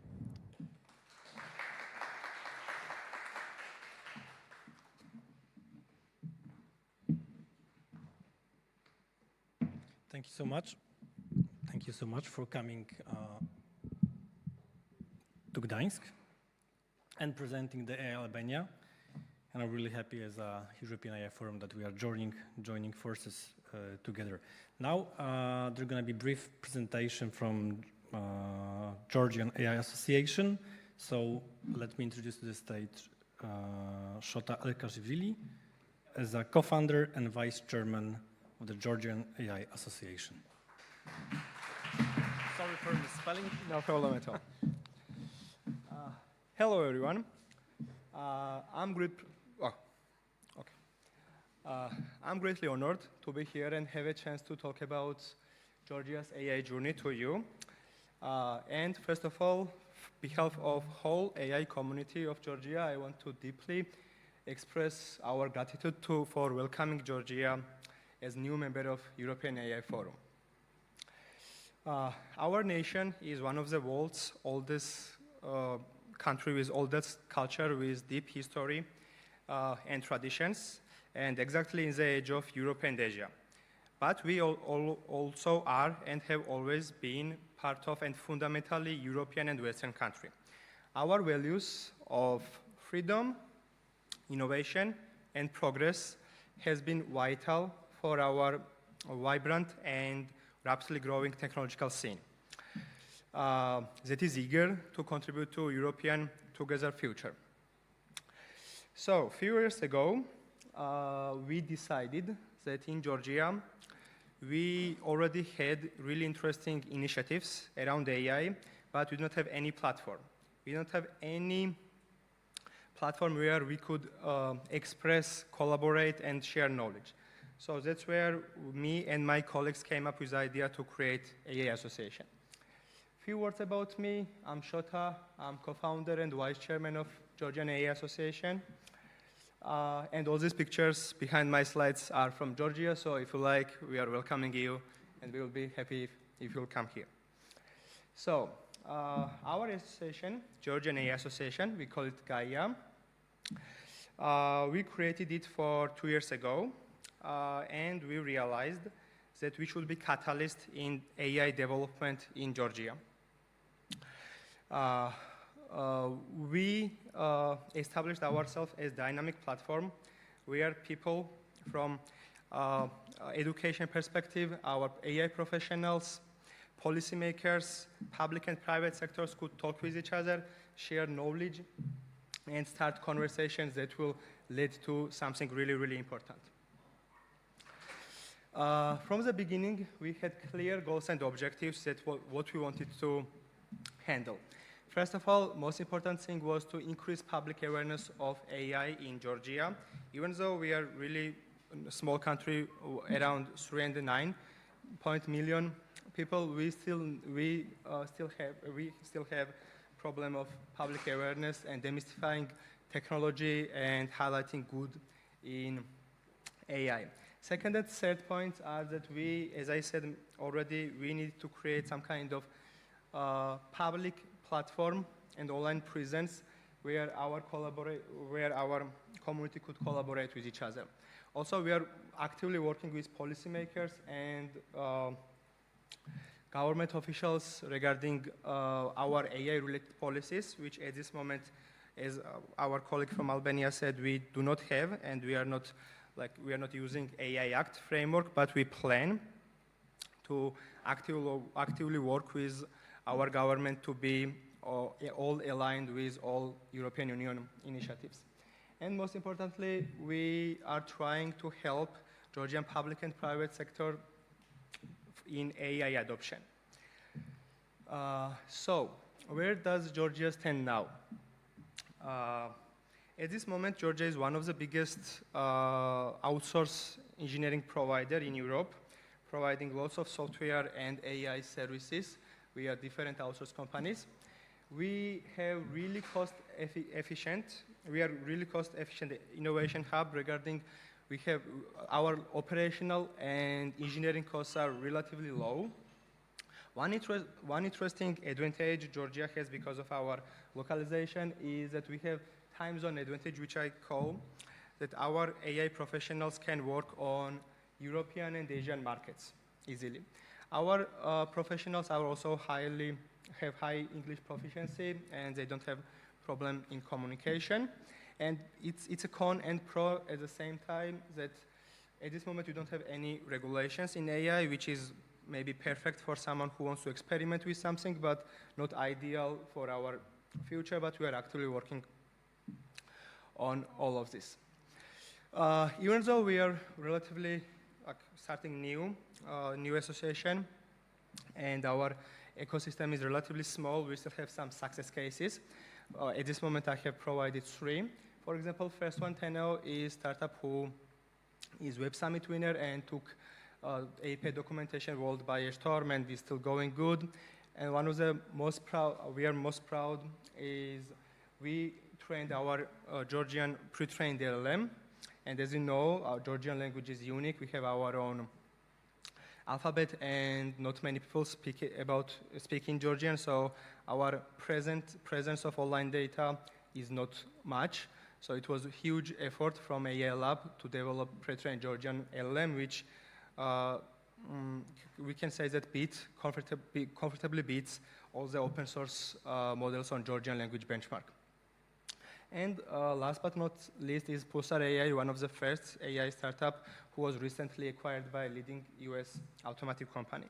A: Thank you so much. Thank you so much for coming to Gdańsk and presenting the AI Albania. And I'm really happy as a European AI Forum that we are joining forces together. Now, there's going to be a brief presentation from Georgian AI Association. So let me introduce to the stage Shota Elkashvili as a co-founder and vice chairman of the Georgian AI Association.
H: Sorry for the spelling, no problem at all. Hello everyone. I'm greatly honored to be here and have a chance to talk about Georgia's AI journey to you. And first of all, on behalf of whole AI community of Georgia, I want to deeply express our gratitude for welcoming Georgia as new member of European AI Forum. Our nation is one of the world's oldest country with oldest culture, with deep history and traditions, and exactly in the age of Europe and Asia. But we also are and have always been part of and fundamentally European and Western country. Our values of freedom, innovation, and progress has been vital for our vibrant and rapidly growing technological scene that is eager to contribute to European together future. So, a few years ago, we decided that in Georgia, we already had really interesting initiatives around AI, but we do not have any platform. We don't have any platform where we could express, collaborate, and share knowledge. So that's where me and my colleagues came up with the idea to create AI Association. Few words about me. I'm Shota. I'm co-founder and vice chairman of Georgian AI Association. And all these pictures behind my slides are from Georgia, so if you like, we are welcoming you, and we will be happy if you'll come here. So, our association, Georgian AI Association, we call it GAIA. We created it for 2 years ago, and we realized that we should be catalyst in AI development in Georgia. We established ourselves as dynamic platform where people from education perspective, our AI professionals, policymakers, public and private sectors could talk with each other, share knowledge, and start conversations that will lead to something really, really important. From the beginning, we had clear goals and objectives that what we wanted to handle. First of all, most important thing was to increase public awareness of AI in Georgia. Even though we are really a small country, around 309 million people, we still have problem of public awareness and demystifying technology and highlighting good in AI. Second and third points are that we, as I said already, we need to create some kind of public platform and online presence where our community could collaborate with each other. Also, we are actively working with policymakers and government officials regarding our AI-related policies, which at this moment, as our colleague from Albania said, we do not have, and we are not like we are not using AI Act framework, but we plan to actively work with our government to be all aligned with all European Union initiatives. And most importantly, we are trying to help Georgian public and private sector in AI adoption. So, where does Georgia stand now? At this moment, Georgia is one of the biggest outsourced engineering provider in Europe, providing lots of software and AI services. We are different outsourced companies. We have really cost-efficient innovation hub regarding, we have our operational and engineering costs are relatively low. One interesting advantage Georgia has because of our localization is that we have time zone advantage, which I call that our AI professionals can work on European and Asian markets easily. Our professionals are also have high English proficiency, and they don't have problem in communication. And it's a con and pro at the same time that at this moment we don't have any regulations in AI, which is maybe perfect for someone who wants to experiment with something, but not ideal for our future, but we are actively working on all of this. Even though we are relatively starting new association, and our ecosystem is relatively small, we still have some success cases. At this moment, I have provided 3. For example, first one, Tenno, is startup who is Web Summit winner and took API documentation world by a storm, and is still going good. And one of the we are most proud is we trained our Georgian pre-trained LLM. And as you know, our Georgian language is unique. We have our own alphabet, and not many people speak in Georgian, so our presence of online data is not much. So it was a huge effort from AI Lab to develop pre-trained Georgian LLM, which we can say that comfortably beats all the open source models on Georgian language benchmark. And last but not least is Pulsar AI, one of the first AI startup who was recently acquired by a leading US automotive company.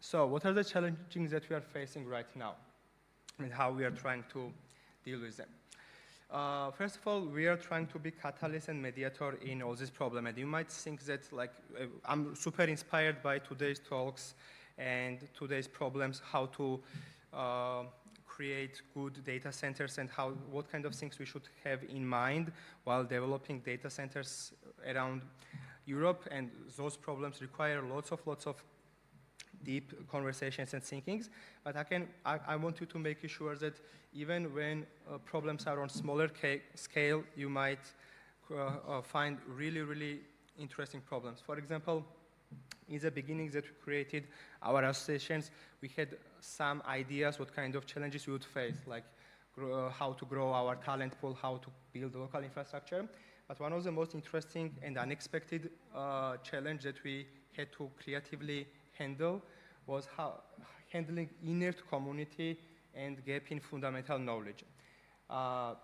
H: So what are the challenges that we are facing right now, and how we are trying to deal with them? First of all, we are trying to be catalyst and mediator in all this problem. And you might think that, like, I'm super inspired by today's talks and today's problems, how to create good data centers and what kind of things we should have in mind while developing data centers around Europe. And those problems require lots of deep conversations and thinkings. But I want you to make sure that even when problems are on smaller scale, you might find really interesting problems. For example, in the beginning that we created our associations, we had some ideas what kind of challenges we would face, like how to grow our talent pool, how to build local infrastructure. But one of the most interesting and unexpected challenge that we had to creatively handle was handling inert community and gap in fundamental knowledge.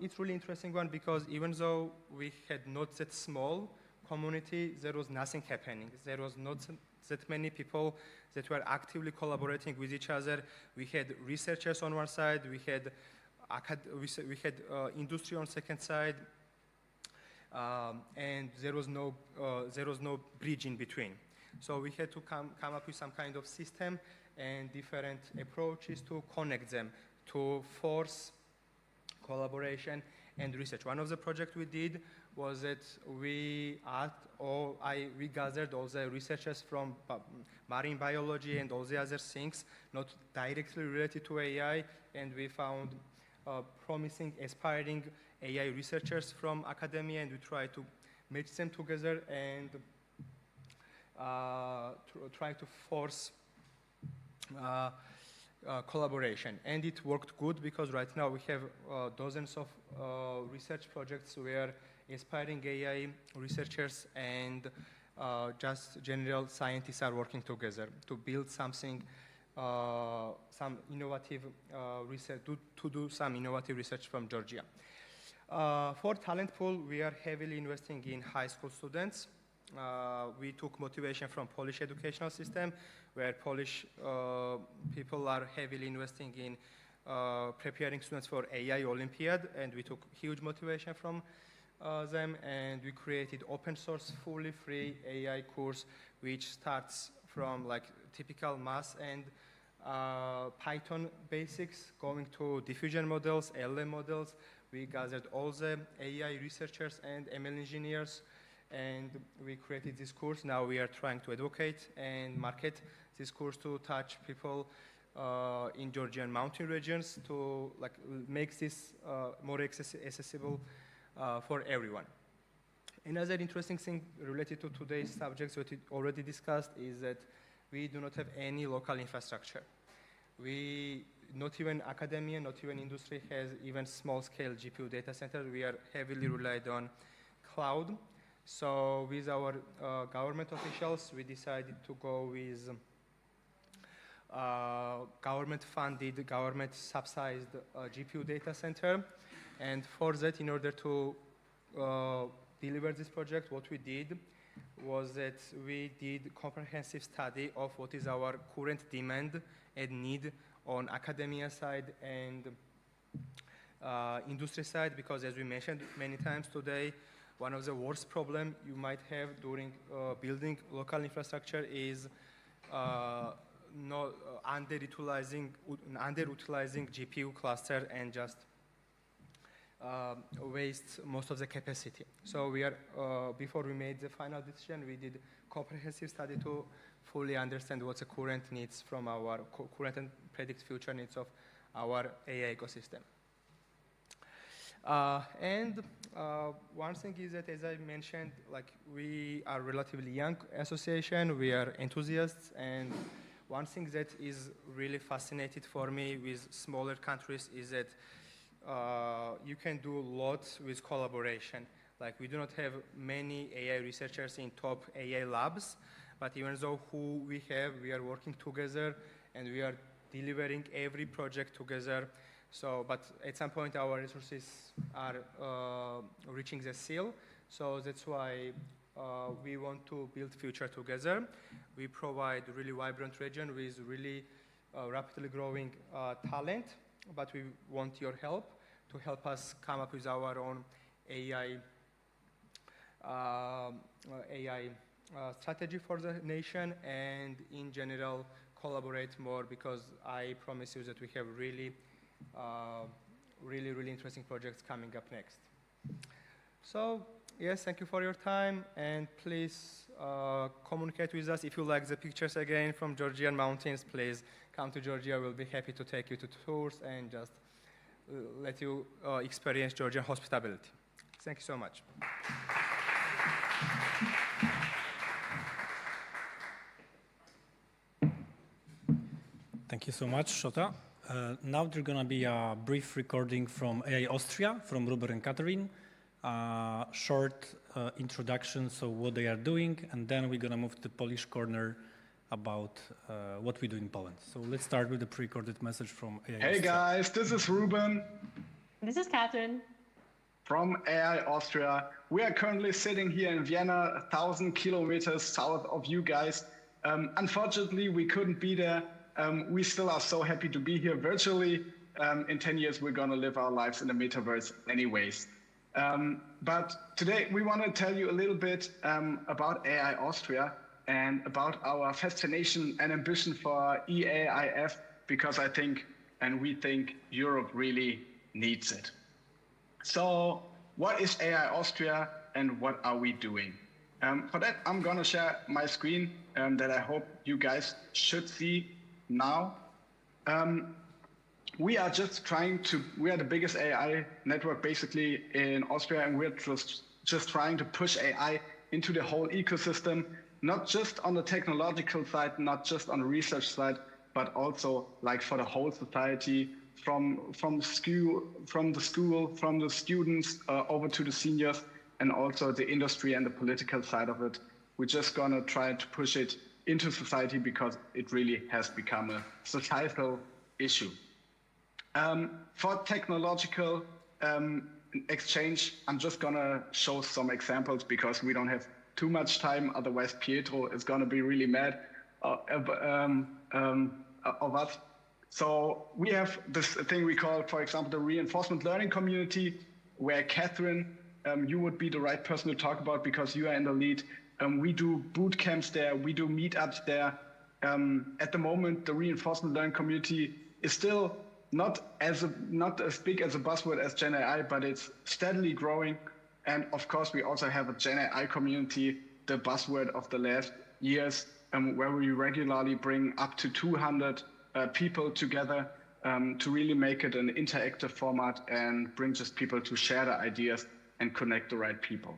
H: It's really interesting one because even though we had not that small community, there was nothing happening. There was not that many people that were actively collaborating with each other. We had researchers on one side, we had industry on second side, and there was no bridge in between. So we had to come up with some kind of system and different approaches to connect them, to force collaboration and research. One of the projects we did was that we gathered all the researchers from marine biology and all the other things, not directly related to AI, and we found promising, aspiring AI researchers from academia, and we tried to match them together and try to force collaboration. And it worked good because right now we have dozens of research projects where aspiring AI researchers and just general scientists are working together to build something, some innovative research, to do some innovative research from Georgia. For talent pool, we are heavily investing in high school students. We took motivation from Polish educational system, where Polish people are heavily investing in preparing students for AI Olympiad, and we took huge motivation from them, and we created open source, fully free AI course, which starts from like typical math and Python basics, going to diffusion models, LM models. We gathered all the AI researchers and ML engineers, and we created this course. Now we are trying to advocate and market this course to touch people in Georgian mountain regions to like make this more accessible for everyone. Another interesting thing related to today's subjects, what we already discussed, is that we do not have any local infrastructure. Not even academia, not even industry has even small-scale GPU data center. We are heavily relied on cloud. So with our government officials, we decided to go with government-funded, government-subsidized GPU data center. And for that, in order to deliver this project, what we did was that we did comprehensive study of what is our current demand and need on academia side and industry side, because as we mentioned many times today, one of the worst problems you might have during building local infrastructure is underutilizing GPU cluster and just waste most of the capacity. So we are, before we made the final decision, we did comprehensive study to fully understand what's the current needs from our current and predict future needs of our AI ecosystem. One thing is that, as I mentioned, like we are a relatively young association, we are enthusiasts, and one thing that is really fascinating for me with smaller countries is that you can do lots with collaboration. Like we do not have many AI researchers in top AI labs, but even though who we have, we are working together and we are delivering every project together. So, but at some point our resources are reaching the ceiling. So that's why we want to build future together. We provide really vibrant region with really rapidly growing talent, but we want your help to help us come up with our own AI strategy for the nation, and in general collaborate more, because I promise you that we have really interesting projects coming up next. So yes, thank you for your time, and please communicate with us. If you like the pictures again from Georgian mountains, please come to Georgia. We'll be happy to take you to tours and just let you experience Georgian hospitality. Thank you so much.
A: Thank you so much, Shota. Now there's going to be a brief recording from AI Austria, from Ruben and Catherine. Short introduction, so what they are doing, and then we're going to move to the Polish corner about what we do in Poland. So let's start with the pre-recorded message from AI Austria.
I: Hey guys, this is Ruben.
J: This is Catherine.
I: From AI Austria. We are currently sitting here in Vienna, 1,000 kilometers south of you guys. Unfortunately, we couldn't be there. We still are so happy to be here virtually. In 10 years, we're going to live our lives in the metaverse anyways. But today, we want to tell you a little bit about AI Austria and about our fascination and ambition for EAIF, because I think, and we think, Europe really needs it. So what is AI Austria and what are we doing? For that, I'm going to share my screen that I hope you guys should see now. We are just we are the biggest AI network basically in Austria, and we're just trying to push AI into the whole ecosystem, not just on the technological side, not just on the research side, but also like for the whole society, from the school, from the students over to the seniors, and also the industry and the political side of it. We're just gonna try to push it into society because it really has become a societal issue. For technological exchange. I'm just gonna show some examples because we don't have too much time. Otherwise, Pietro is gonna be really mad of us. So we have this thing we call, for example, the reinforcement learning community, where Catherine, you would be the right person to talk about because you are in the lead. We do boot camps there, we do meetups there. At the moment, the reinforcement learning community is still not as big as a buzzword as Gen AI, but it's steadily growing. And of course, we also have a Gen AI community, the buzzword of the last years, where we regularly bring up to 200 people together to really make it an interactive format and bring just people to share their ideas and connect the right people.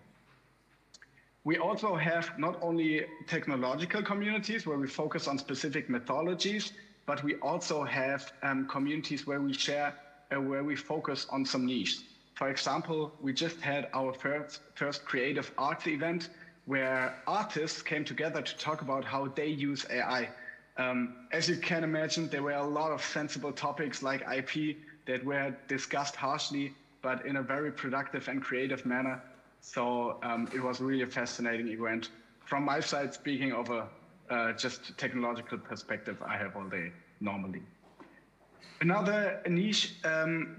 I: We also have not only technological communities where we focus on specific methodologies, but we also have communities where we share, where we focus on some niche. For example, we just had our first creative arts event where artists came together to talk about how they use AI. As you can imagine, there were a lot of sensible topics like IP that were discussed harshly, but in a very productive and creative manner. So it was really a fascinating event. From my side, speaking of a just technological perspective I have all day normally. Another niche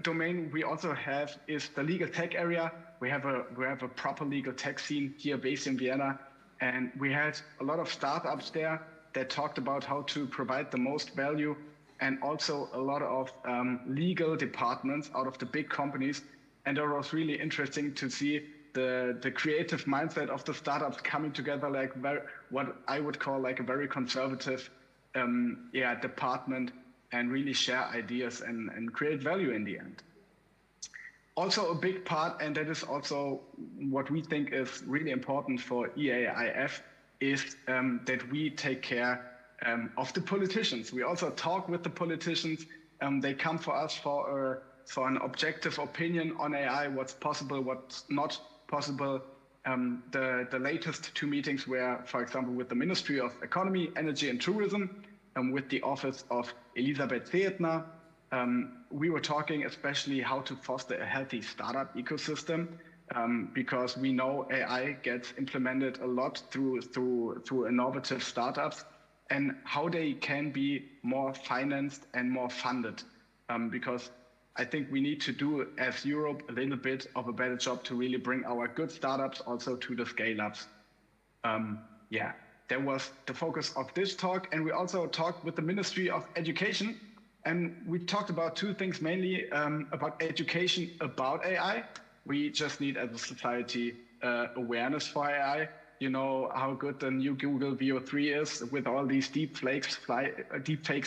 I: domain we also have is the legal tech area. We have a proper legal tech scene here based in Vienna, and we had a lot of startups there that talked about how to provide the most value, and also a lot of legal departments out of the big companies. And it was really interesting to see the creative mindset of the startups coming together, like what I would call like a very conservative department, and really share ideas and create value in the end. Also a big part, and that is also what we think is really important for EAIF, is that we take care of the politicians. We also talk with the politicians. They come for us for an objective opinion on AI, what's possible, what's not possible. The latest two meetings were, for example, with the Ministry of Economy, Energy and Tourism, with the office of Elisabeth Redner. We were talking especially how to foster a healthy startup ecosystem, because we know AI gets implemented a lot through innovative startups, and how they can be more financed and more funded. Because I think we need to do, as Europe, a little bit of a better job to really bring our good startups also to the scale-ups. That was the focus of this talk. And we also talked with the Ministry of Education, and we talked about two things, mainly about education about AI. We just need, as a society, awareness for AI. You know how good the new Google VO3 is with all these deep fakes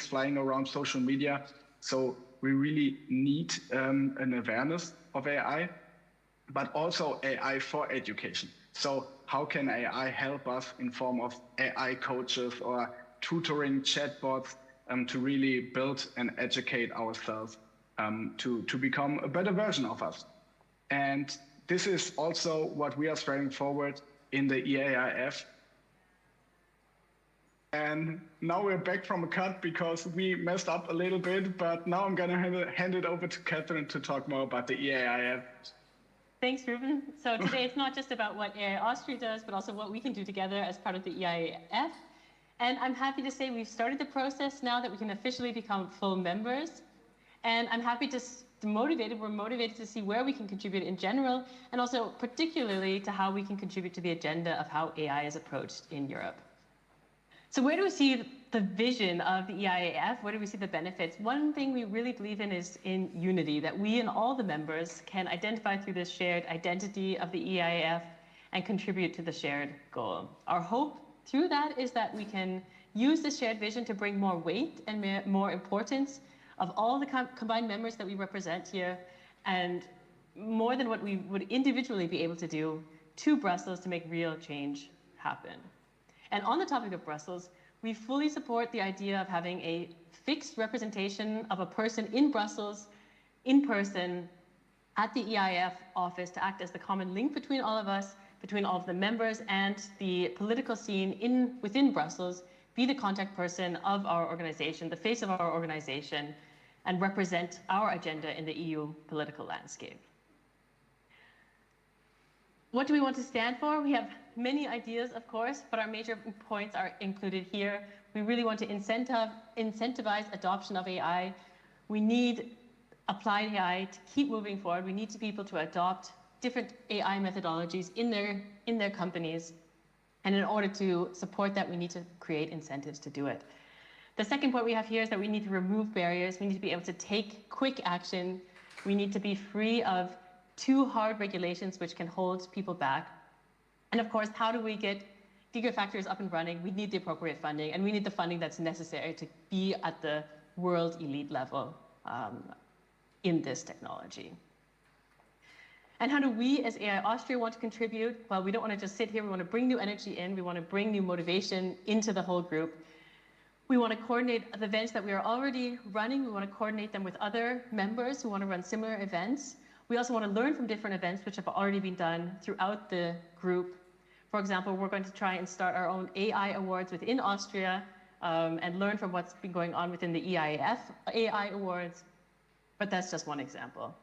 I: flying around social media. So we really need an awareness of AI, but also AI for education. So how can AI help us in form of AI coaches or tutoring chatbots to really build and educate ourselves to become a better version of us? And this is also what we are striving forward in the EAIF. And now we're back from a cut because we messed up a little bit, but now I'm gonna hand it over to Catherine to talk more about the EAIF.
J: Thanks, Ruben. So today it's not just about what AI Austria does, but also what we can do together as part of the EAIF. And I'm happy to say we've started the process now that we can officially become full members. And I'm happy we're motivated to see where we can contribute in general, and also particularly to how we can contribute to the agenda of how AI is approached in Europe. So where do we see the vision of the EAIF? Where do we see the benefits? One thing we really believe in is in unity, that we and all the members can identify through this shared identity of the EAIF and contribute to the shared goal. Our hope through that is that we can use this shared vision to bring more weight and more importance of all the combined members that we represent here, and more than what we would individually be able to do, to Brussels to make real change happen. And on the topic of Brussels, we fully support the idea of having a fixed representation of a person in Brussels, in person, at the EAIF office to act as the common link between all of us, between all of the members and the political scene within Brussels, be the contact person of our organization, the face of our organization, and represent our agenda in the EU political landscape. What do we want to stand for? We have many ideas, of course, but our major points are included here. We really want to incentivize adoption of AI. We need applied AI to keep moving forward. We need to be able to adopt different AI methodologies in their companies. And in order to support that, we need to create incentives to do it. The second point we have here is that we need to remove barriers. We need to be able to take quick action. We need to be free of too hard regulations which can hold people back. And of course, how do we get Gigafactories up and running? We need the appropriate funding, and we need the funding that's necessary to be at the world elite level in this technology. And how do we as AI Austria want to contribute? Well, we don't want to just sit here. We want to bring new energy in. We want to bring new motivation into the whole group. We want to coordinate the events that we are already running. We want to coordinate them with other members who want to run similar events. We also want to learn from different events which have already been done throughout the group. For example, we're going to try and start our own AI awards within Austria and learn from what's been going on within the EAIF AI awards. But that's just one example.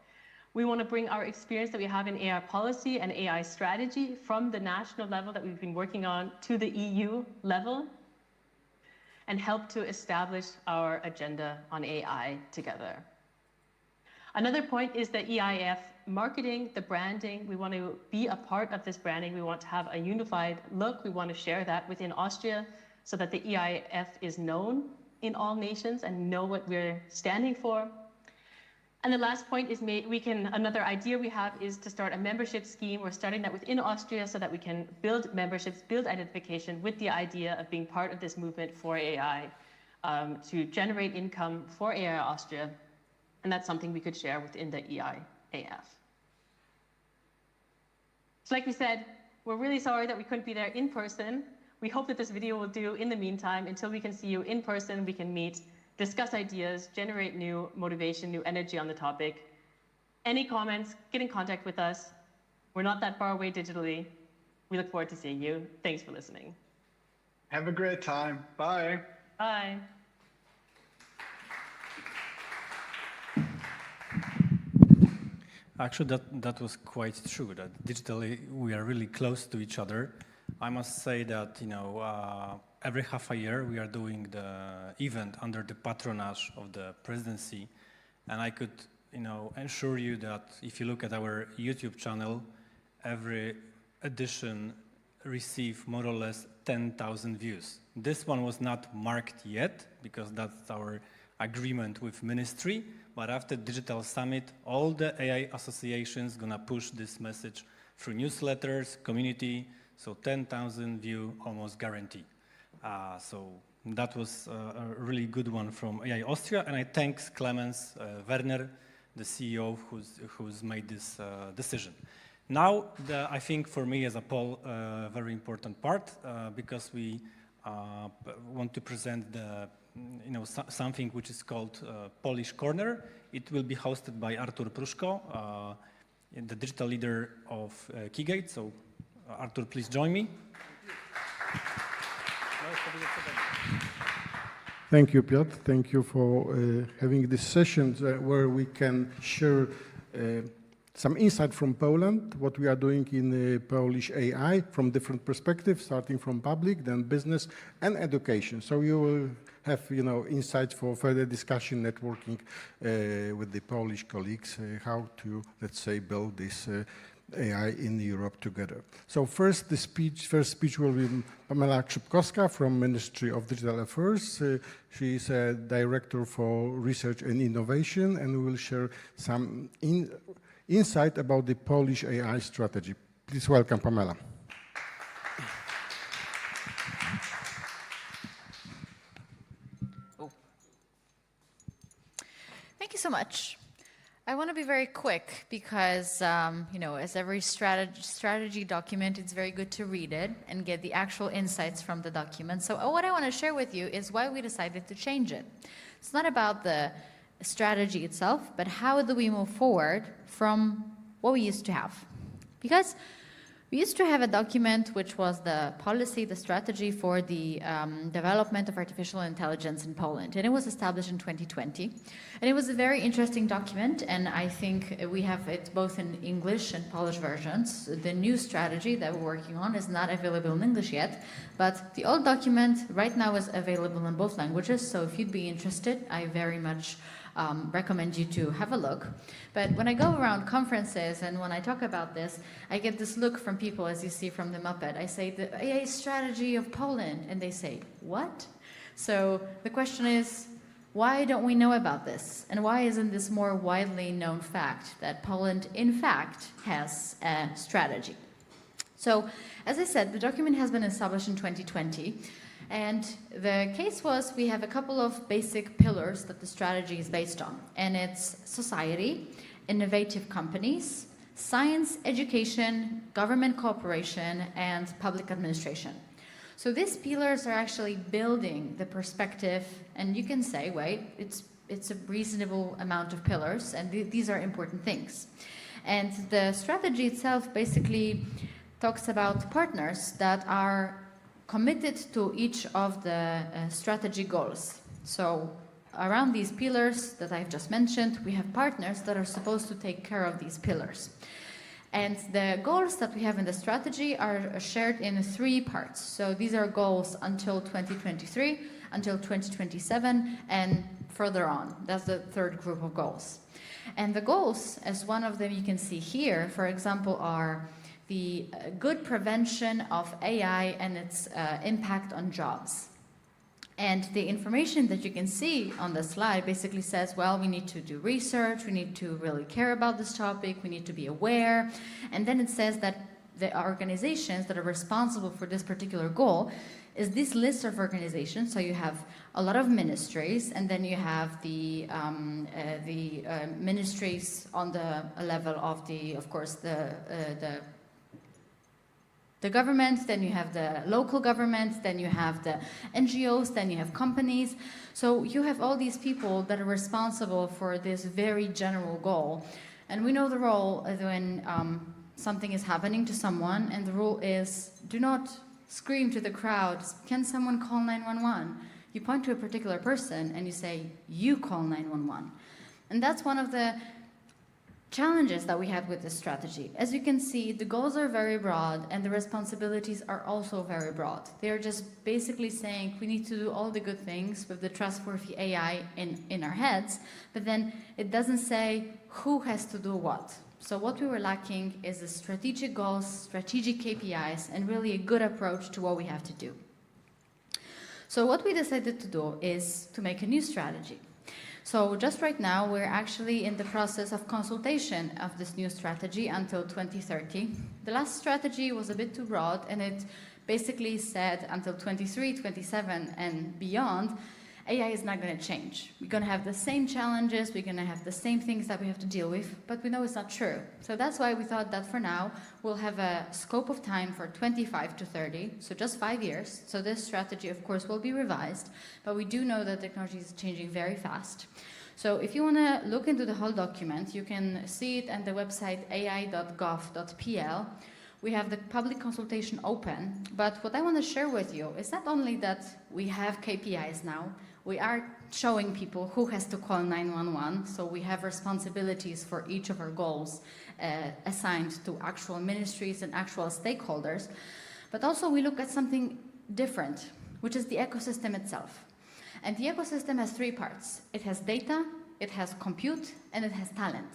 J: We want to bring our experience that we have in AI policy and AI strategy from the national level that we've been working on to the EU level and help to establish our agenda on AI together. Another point is the EAIF marketing, the branding. We want to be a part of this branding. We want to have a unified look. We want to share that within Austria so that the EAIF is known in all nations and know what we're standing for. And the last point is another idea we have is to start a membership scheme. We're starting that within Austria so that we can build memberships, build identification with the idea of being part of this movement for AI to generate income for AI Austria. And that's something we could share within the EAIF. So like we said, we're really sorry that we couldn't be there in person. We hope that this video will do in the meantime. Until we can see you in person, we can meet, discuss ideas, generate new motivation, new energy on the topic. Any comments, get in contact with us. We're not that far away digitally. We look forward to seeing you. Thanks for listening.
I: Have a great time. Bye.
J: Bye.
A: Actually, that was quite true, that digitally we are really close to each other. I must say that, every half a year we are doing the event under the patronage of the presidency. And I could, assure you that if you look at our YouTube channel, every edition received more or less 10,000 views. This one was not marked yet because that's our agreement with ministry. But after Digital Summit, all the AI associations gonna push this message through newsletters, community, so 10,000 view almost guarantee. So that was a really good one from AI Austria, and I thank Clemens Werner, the CEO, who's made this decision. Now, I think for me as a Pole, very important part, because we want to present the something which is called Polish Corner. It will be hosted by Artur Pruszko, the digital leader of Keygate. So, Artur, please join me.
G: Thank you, Piotr. Thank you for having this session where we can share some insight from Poland, what we are doing in Polish AI from different perspectives, starting from public, then business and education. So you will have, insights for further discussion, networking with the Polish colleagues, how to, let's say, build this AI in Europe together. So first speech will be Pamela Krzypkowska from Ministry of Digital Affairs. She is a Director for Research and Innovation, and we will share some insight about the Polish AI strategy. Please welcome Pamela.
K: Thank you so much. I want to be very quick because, as every strategy document, it's very good to read it and get the actual insights from the document. So what I want to share with you is why we decided to change it. It's not about the strategy itself, but how do we move forward from what we used to have? Because We used to have a document which was the policy, the strategy for the development of artificial intelligence in Poland, and it was established in 2020. And it was a very interesting document, and I think we have it both in English and Polish versions. The new strategy that we're working on is not available in English yet, but the old document right now is available in both languages, so if you'd be interested, I very much recommend you to have a look. But when I go around conferences and when I talk about this, I get this look from people, as you see from the Muppet. I say, the AI strategy of Poland, and they say, what? So the question is, why don't we know about this? And why isn't this more widely known fact that Poland, in fact, has a strategy? So, as I said, the document has been established in 2020. And the case was we have a couple of basic pillars that the strategy is based on. And it's society, innovative companies, science, education, government cooperation, and public administration. So these pillars are actually building the perspective, and you can say, wait, it's a reasonable amount of pillars, and these are important things. And the strategy itself basically talks about partners that are committed to each of the strategy goals. So around these pillars that I've just mentioned, we have partners that are supposed to take care of these pillars. And the goals that we have in the strategy are shared in 3 parts. So these are goals until 2023, until 2027, and further on. That's the 3rd group of goals. And the goals, as one of them you can see here, for example, are the good prevention of AI and its impact on jobs. And the information that you can see on the slide basically says, well, we need to do research, we need to really care about this topic, we need to be aware. And then it says that the organizations that are responsible for this particular goal is this list of organizations. So you have a lot of ministries, and then you have the ministries on the level of the government, then you have the local government, then you have the NGOs, then you have companies. So you have all these people that are responsible for this very general goal. And we know the role when something is happening to someone, and the rule is, do not scream to the crowd, can someone call 911? You point to a particular person and you say, you call 911. And that's one of the challenges that we had with this strategy. As you can see, the goals are very broad and the responsibilities are also very broad. They are just basically saying we need to do all the good things with the trustworthy AI in our heads, but then it doesn't say who has to do what. So what we were lacking is the strategic goals, strategic KPIs, and really a good approach to what we have to do. So what we decided to do is to make a new strategy. So just right now, we're actually in the process of consultation of this new strategy until 2030. The last strategy was a bit too broad, and it basically said until 23, 27, and beyond, AI is not going to change. We're going to have the same challenges, we're going to have the same things that we have to deal with, but we know it's not true. So that's why we thought that for now, we'll have a scope of time for 25 to 30, so just 5 years. So this strategy, of course, will be revised, but we do know that technology is changing very fast. So if you want to look into the whole document, you can see it on the website ai.gov.pl. We have the public consultation open, but what I want to share with you is not only that we have KPIs now, we are showing people who has to call 911, so we have responsibilities for each of our goals assigned to actual ministries and actual stakeholders, but also we look at something different, which is the ecosystem itself. And the ecosystem has 3 parts. It has data, it has compute, and it has talent.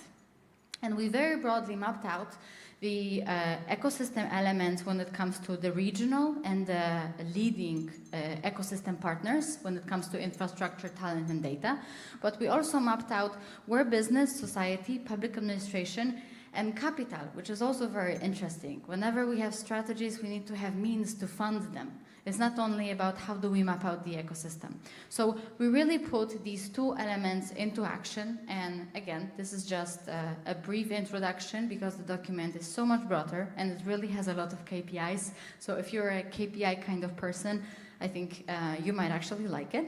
K: And we very broadly mapped out the ecosystem elements when it comes to the regional and the leading ecosystem partners when it comes to infrastructure, talent, and data. But we also mapped out where business, society, public administration, and capital, which is also very interesting. Whenever we have strategies, we need to have means to fund them. It's not only about how do we map out the ecosystem. So we really put these 2 elements into action. And again, this is just a brief introduction because the document is so much broader and it really has a lot of KPIs. So if you're a KPI kind of person, I think you might actually like it.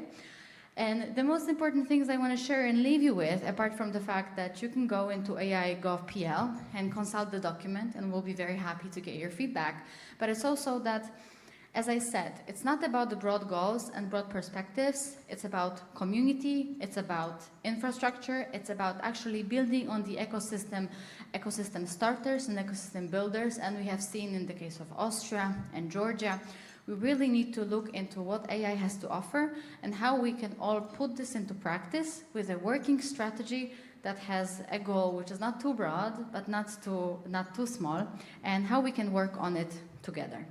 K: And the most important things I want to share and leave you with, apart from the fact that you can go into AI.gov.pl and consult the document, and we'll be very happy to get your feedback, but it's also that, as I said, it's not about the broad goals and broad perspectives. It's about community, it's about infrastructure, it's about actually building on the ecosystem starters and ecosystem builders. And we have seen in the case of Austria and Georgia, we really need to look into what AI has to offer and how we can all put this into practice with a working strategy that has a goal which is not too broad, but not too small, and how we can work on it together.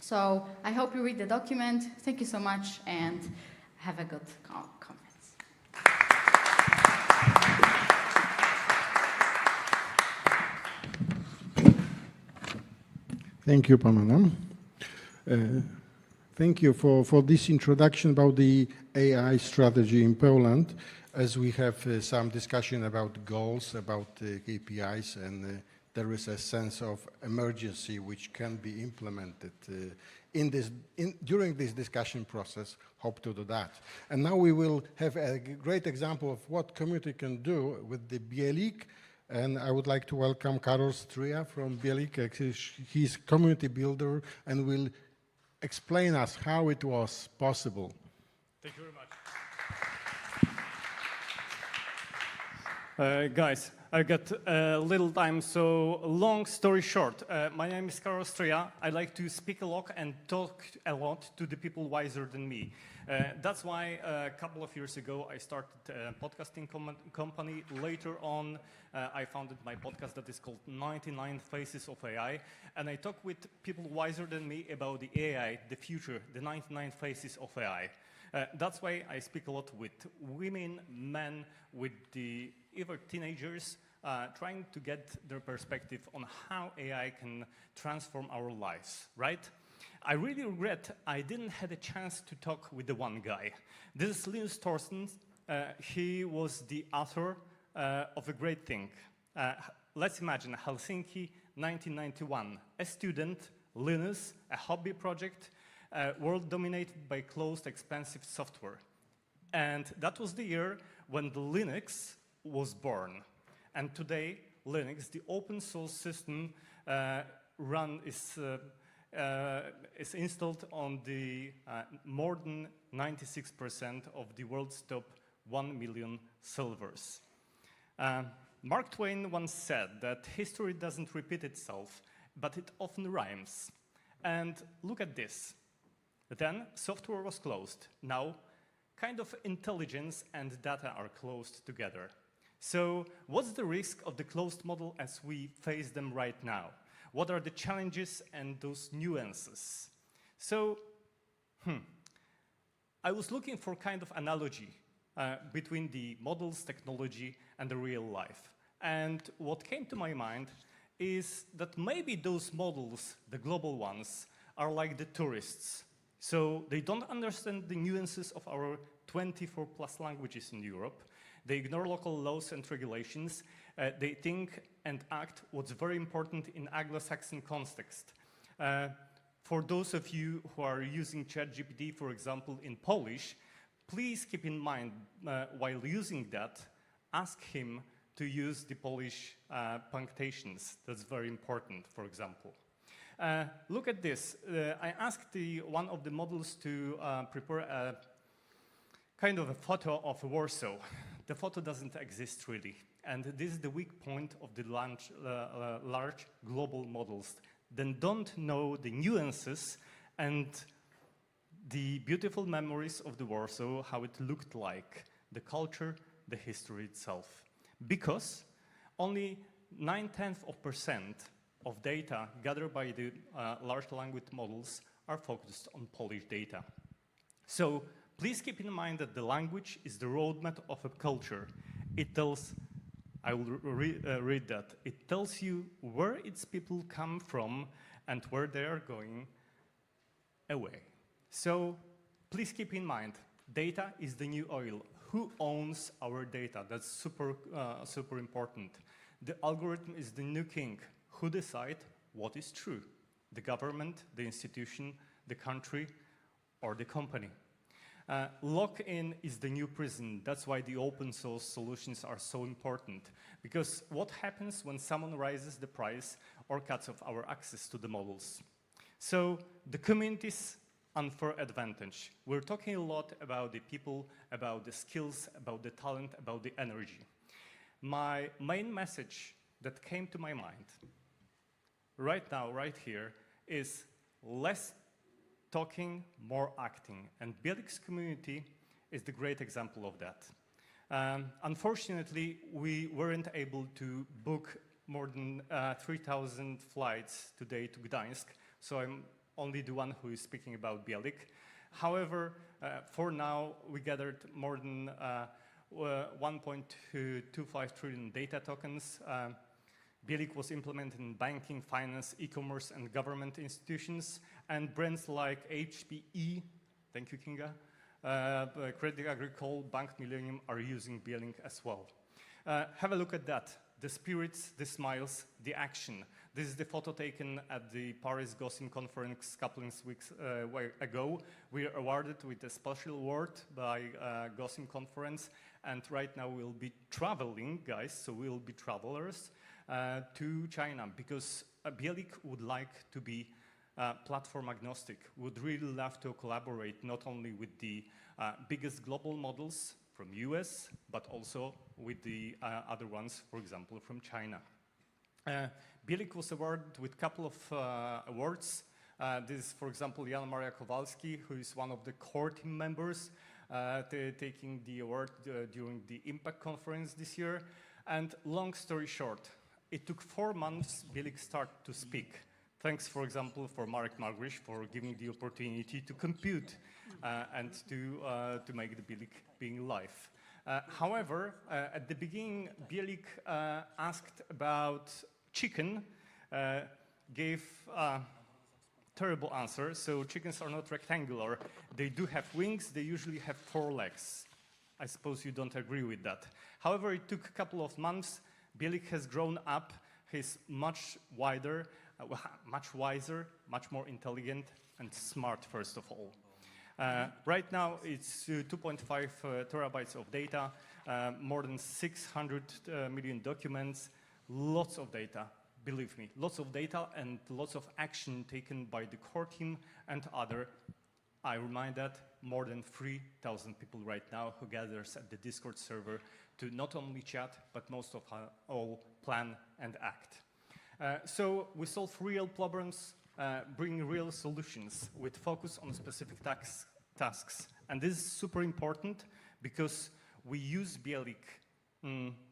K: So I hope you read the document. Thank you so much, and have a good conference.
G: Thank you, Pamela. Thank you for this introduction about the AI strategy in Poland, as we have some discussion about goals, about KPIs, and there is a sense of emergency which can be implemented during this discussion process. Hope to do that. And now we will have a great example of what community can do with the Bielik. And I would like to welcome Karol Stryja from Bielik. He's community builder and will explain us how it was possible.
M: Thank you very much. Guys, I got a little time, so long story short, my name is Karol Stryja. I like to speak a lot and talk a lot to the people wiser than me. That's why a couple of years ago I started a podcasting company. Later on, I founded my podcast that is called 99 Faces of AI, and I talk with people wiser than me about the AI, the future, the 99 Faces of AI. That's why I speak a lot with women, men, with the either teenagers, trying to get their perspective on how AI can transform our lives, right? I really regret I didn't have a chance to talk with the one guy. This is Linus Torstens. He was the author of a great thing. Let's imagine Helsinki, 1991. A student, Linus, a hobby project, world dominated by closed, expensive software. And that was the year when the Linux was born. And today, Linux, the open source system, is installed on the more than 96% of the world's top 1 million servers. Mark Twain once said that history doesn't repeat itself, but it often rhymes. And look at this. Then software was closed. Now, kind of intelligence and data are closed together. So what's the risk of the closed model as we face them right now? What are the challenges and those nuances? So, I was looking for kind of analogy between the models, technology, and the real life. And what came to my mind is that maybe those models, the global ones, are like the tourists. So they don't understand the nuances of our 24 plus languages in Europe. They ignore local laws and regulations. They think and act what's very important in Anglo-Saxon context. For those of you who are using ChatGPT, for example, in Polish, please keep in mind, while using that, ask him to use the Polish punctuations. That's very important, for example. Look at this. I asked one of the models to prepare a kind of a photo of Warsaw. The photo doesn't exist really. And this is the weak point of the large global models. Then don't know the nuances and the beautiful memories of the Warsaw, how it looked like, the culture, the history itself. Because only 0.9% of data gathered by the large language models are focused on Polish data. So please keep in mind that the language is the roadmap of a culture. It tells, I will read that, it tells you where its people come from and where they are going away. So please keep in mind, data is the new oil. Who owns our data? That's super important. The algorithm is the new king. Who decides what is true? The government, the institution, the country, or the company? Lock-in is the new prison. That's why the open source solutions are so important. Because what happens when someone raises the price or cuts off our access to the models? So the community's unfair advantage. We're talking a lot about the people, about the skills, about the talent, about the energy. My main message that came to my mind right now, right here, is less talking, more acting. And Bielik's community is the great example of that. Unfortunately, we weren't able to book more than 3,000 flights today to Gdańsk, so I'm only the one who is speaking about Bielik. However, for now, we gathered more than 1.25 trillion data tokens. Bielik was implemented in banking, finance, e-commerce, and government institutions, and brands like HPE, thank you, Kinga, Crédit Agricole, Bank Millennium are using Bielik as well. Have a look at that. The spirits, the smiles, the action. This is the photo taken at the Paris Gossin conference a couple of weeks ago. We are awarded with a special award by Gossin conference, and right now we'll be traveling, guys, so we'll be travelers to China, because Bielik would like to be platform agnostic, would really love to collaborate not only with the biggest global models from US, but also with the other ones, for example, from China. Bielik was awarded with a couple of awards. This is, for example, Jan Maria Kowalski, who is one of the core team members, taking the award during the Impact conference this year. And long story short, it took 4 months Bielik started to speak. Thanks, for example, for Marek Magrish for giving the opportunity to compute and to make the Bielik being live. However, at the beginning, Bielik asked about chicken, gave a terrible answer. So chickens are not rectangular. They do have wings. They usually have 4 legs. I suppose you don't agree with that. However, it took a couple of months. Bielik has grown up. He's much wider, much wiser, much more intelligent and smart, first of all. Right now, it's 2.5 terabytes of data, more than 600 million documents, lots of data, believe me, lots of data and lots of action taken by the core team and other. I remind that more than 3,000 people right now who gathers at the Discord server to not only chat, but most of all plan and act. So we solve real problems, bring real solutions with focus on specific tasks. And this is super important because we use Bielik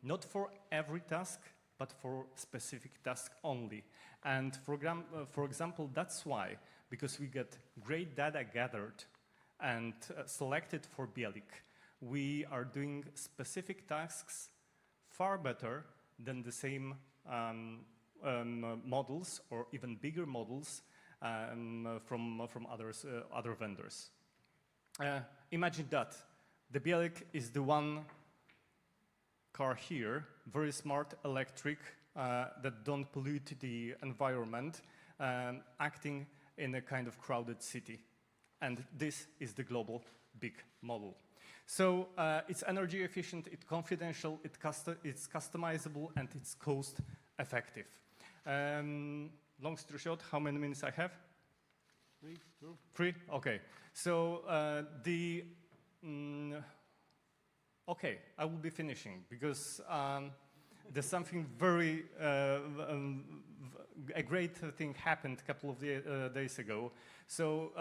M: not for every task, but for specific task only. And for example, that's why, because we get great data gathered and selected for Bielik, we are doing specific tasks far better than the same models or even bigger models from other vendors. Imagine that. The Bielik is the one car here, very smart electric, that don't pollute the environment, acting in a kind of crowded city. And this is the global big model. So it's energy efficient, it's confidential, it's customizable, and it's cost effective. Long story short, how many minutes I have?
G: 3, 2.
M: 3? Okay. So okay, I will be finishing because there's something very, a great thing happened a couple of days ago. So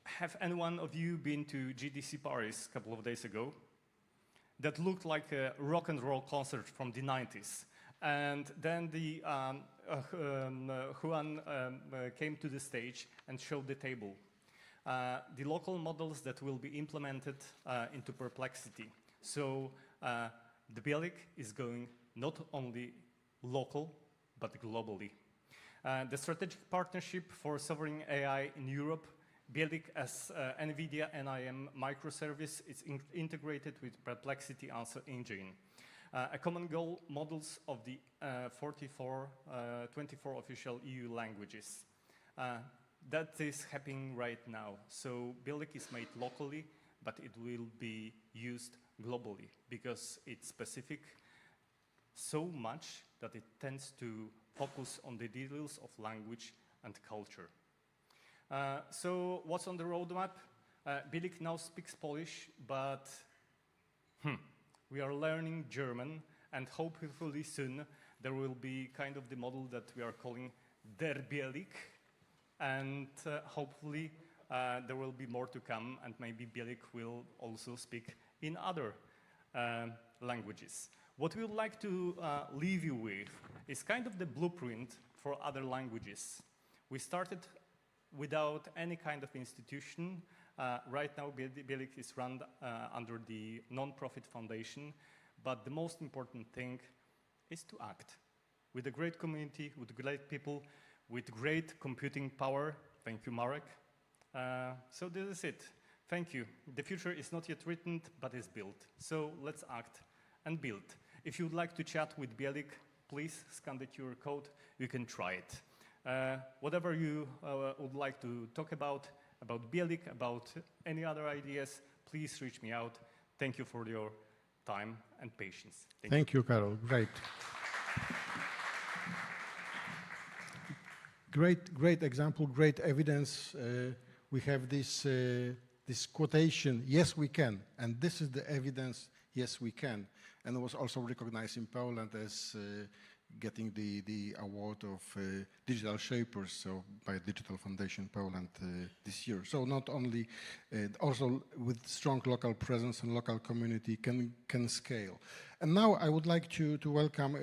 M: have any one of you been to GDC Paris a couple of days ago? That looked like a rock and roll concert from the 90s. And then the Juijn came to the stage and showed the table. The local models that will be implemented into Perplexity. So the Bielik is going not only local, but globally. The strategic partnership for sovereign AI in Europe, Bielik as NVIDIA NIM microservice is integrated with Perplexity Answer Engine. A common goal, models of the 24 official EU languages. That is happening right now. So Bielik is made locally. but it will be used globally because it's specific so much that it tends to focus on the details of language and culture. So what's on the roadmap? Bielik now speaks Polish, but we are learning German, and hopefully soon there will be kind of the model that we are calling Der Bielik, and hopefully there will be more to come, and maybe Bielik will also speak in other languages. What we would like to leave you with is kind of the blueprint for other languages. We started without any kind of institution. Right now, Bielik is run under the non-profit foundation, but the most important thing is to act with a great community, with great people, with great computing power. Thank you, Marek. So this is it. Thank you. The future is not yet written, but is built. So let's act and build. If you would like to chat with Bielik, please scan the QR code. You can try it. Whatever you would like to talk about Bielik, about any other ideas, please reach me out. Thank you for your time and patience.
G: Thank you, Karol. Great. Great example, great evidence. We have this quotation, yes, we can. And this is the evidence, yes, we can. And it was also recognized in Poland as getting the award of Digital Shapers, so by Digital Foundation Poland this year. So not only, also with strong local presence and local community can scale. And now I would like to welcome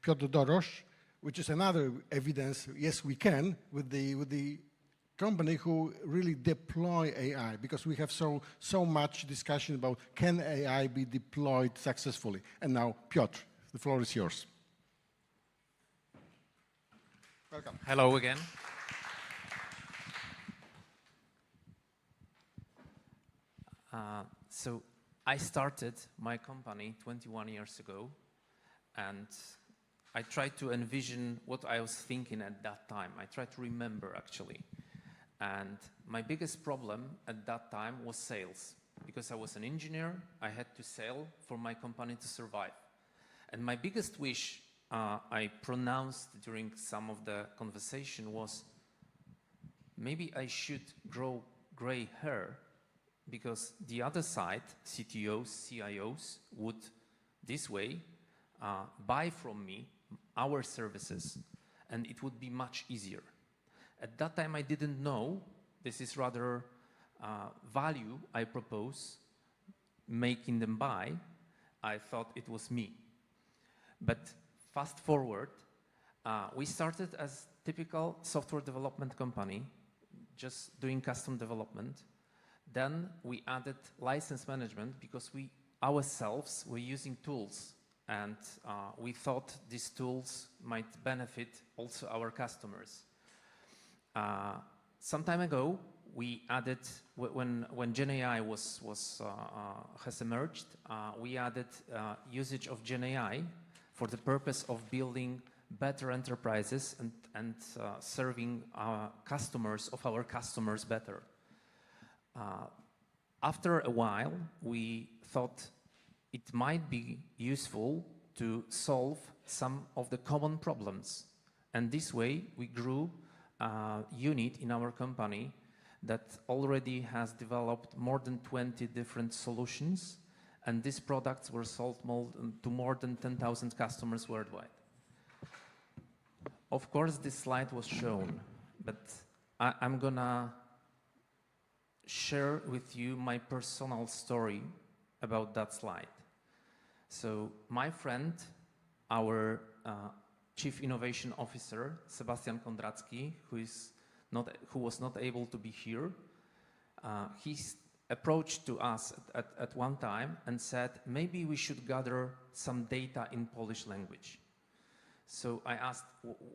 G: Piotr Dorosz, which is another evidence, yes, we can, with the company who really deploy AI, because we have so much discussion about can AI be deployed successfully. And now, Piotr, the floor is yours. Welcome.
U: Hello again. So I started my company 21 years ago, and I tried to envision what I was thinking at that time. I tried to remember, actually. And my biggest problem at that time was sales. Because I was an engineer, I had to sell for my company to survive. And my biggest wish I pronounced during some of the conversation was, maybe I should grow gray hair, because the other side, CTOs, CIOs, would this way buy from me our services, and it would be much easier. At that time, I didn't know this is rather value I propose, making them buy. I thought it was me. But fast forward, we started as typical software development company, just doing custom development. Then we added license management because we ourselves were using tools, and we thought these tools might benefit also our customers. Some time ago, we added, when GenAI has emerged, we added usage of GenAI for the purpose of building better enterprises and serving our customers better. After a while, we thought it might be useful to solve some of the common problems. And this way, we grew a unit in our company that already has developed more than 20 different solutions, and these products were sold to more than 10,000 customers worldwide. Of course, this slide was shown, but I'm gonna share with you my personal story about that slide. So my friend, our Chief Innovation Officer, Sebastian Kondracki, who was not able to be here, he approached to us at one time and said, maybe we should gather some data in Polish language. So I asked,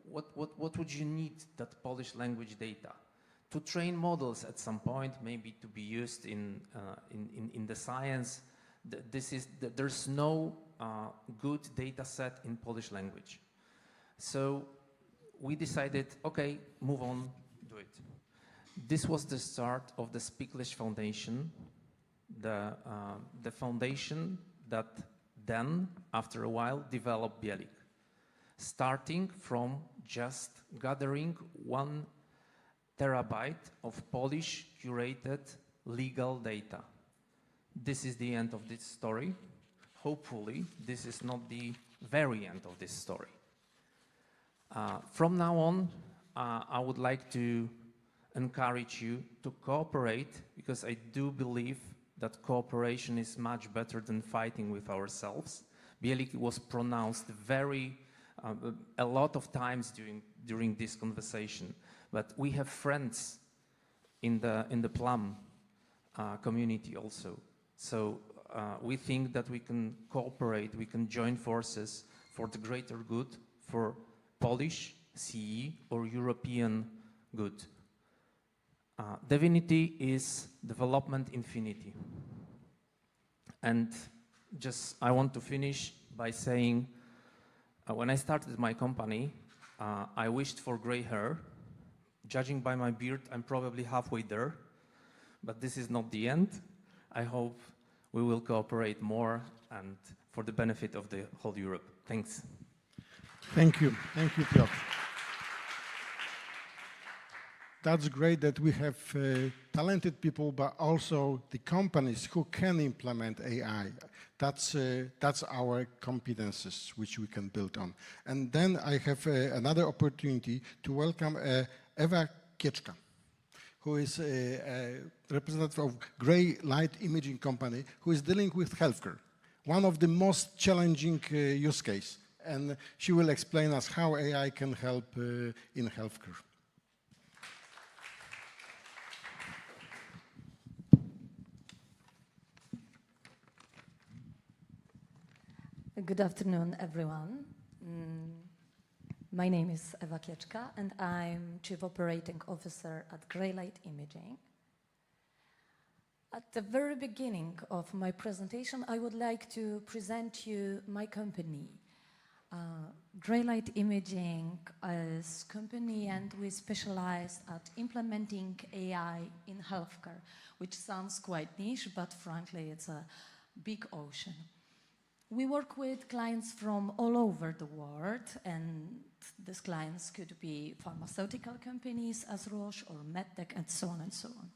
U: what would you need that Polish language data? To train models at some point, maybe to be used in the science. There's no good data set in Polish language. So we decided, okay, move on, do it. This was the start of the Speaklish Foundation.
V: the foundation that then, after a while, developed Bielik, starting from just gathering 1 terabyte of Polish curated legal data. This is the end of this story. Hopefully, this is not the very end of this story. From now on, I would like to encourage you to cooperate, because I do believe that cooperation is much better than fighting with ourselves. Bielik was pronounced a lot of times during this conversation, but we have friends in the Plum community also. So we think that we can cooperate, we can join forces for the greater good, for Polish, CE, or European good. Divinity is development infinity. And just I want to finish by saying, when I started my company, I wished for gray hair. Judging by my beard, I'm probably halfway there, but this is not the end. I hope we will cooperate more and for the benefit of the whole Europe. Thanks.
G: Thank you, Piotr. That's great that we have talented people, but also the companies who can implement AI. That's our competences which we can build on. And then I have another opportunity to welcome Eva Kieczka, who is a representative of Gray Light Imaging Company, who is dealing with healthcare, one of the most challenging use case. And she will explain us how AI can help in healthcare.
L: Good afternoon, everyone. My name is Eva Kieczka, and I'm Chief Operating Officer at Greylight Imaging. At the very beginning of my presentation, I would like to present you my company. Greylight Imaging is a company, and we specialize at implementing AI in healthcare, which sounds quite niche, but frankly, it's a big ocean. We work with clients from all over the world, and these clients could be pharmaceutical companies as Roche or MedTech and so on and so on.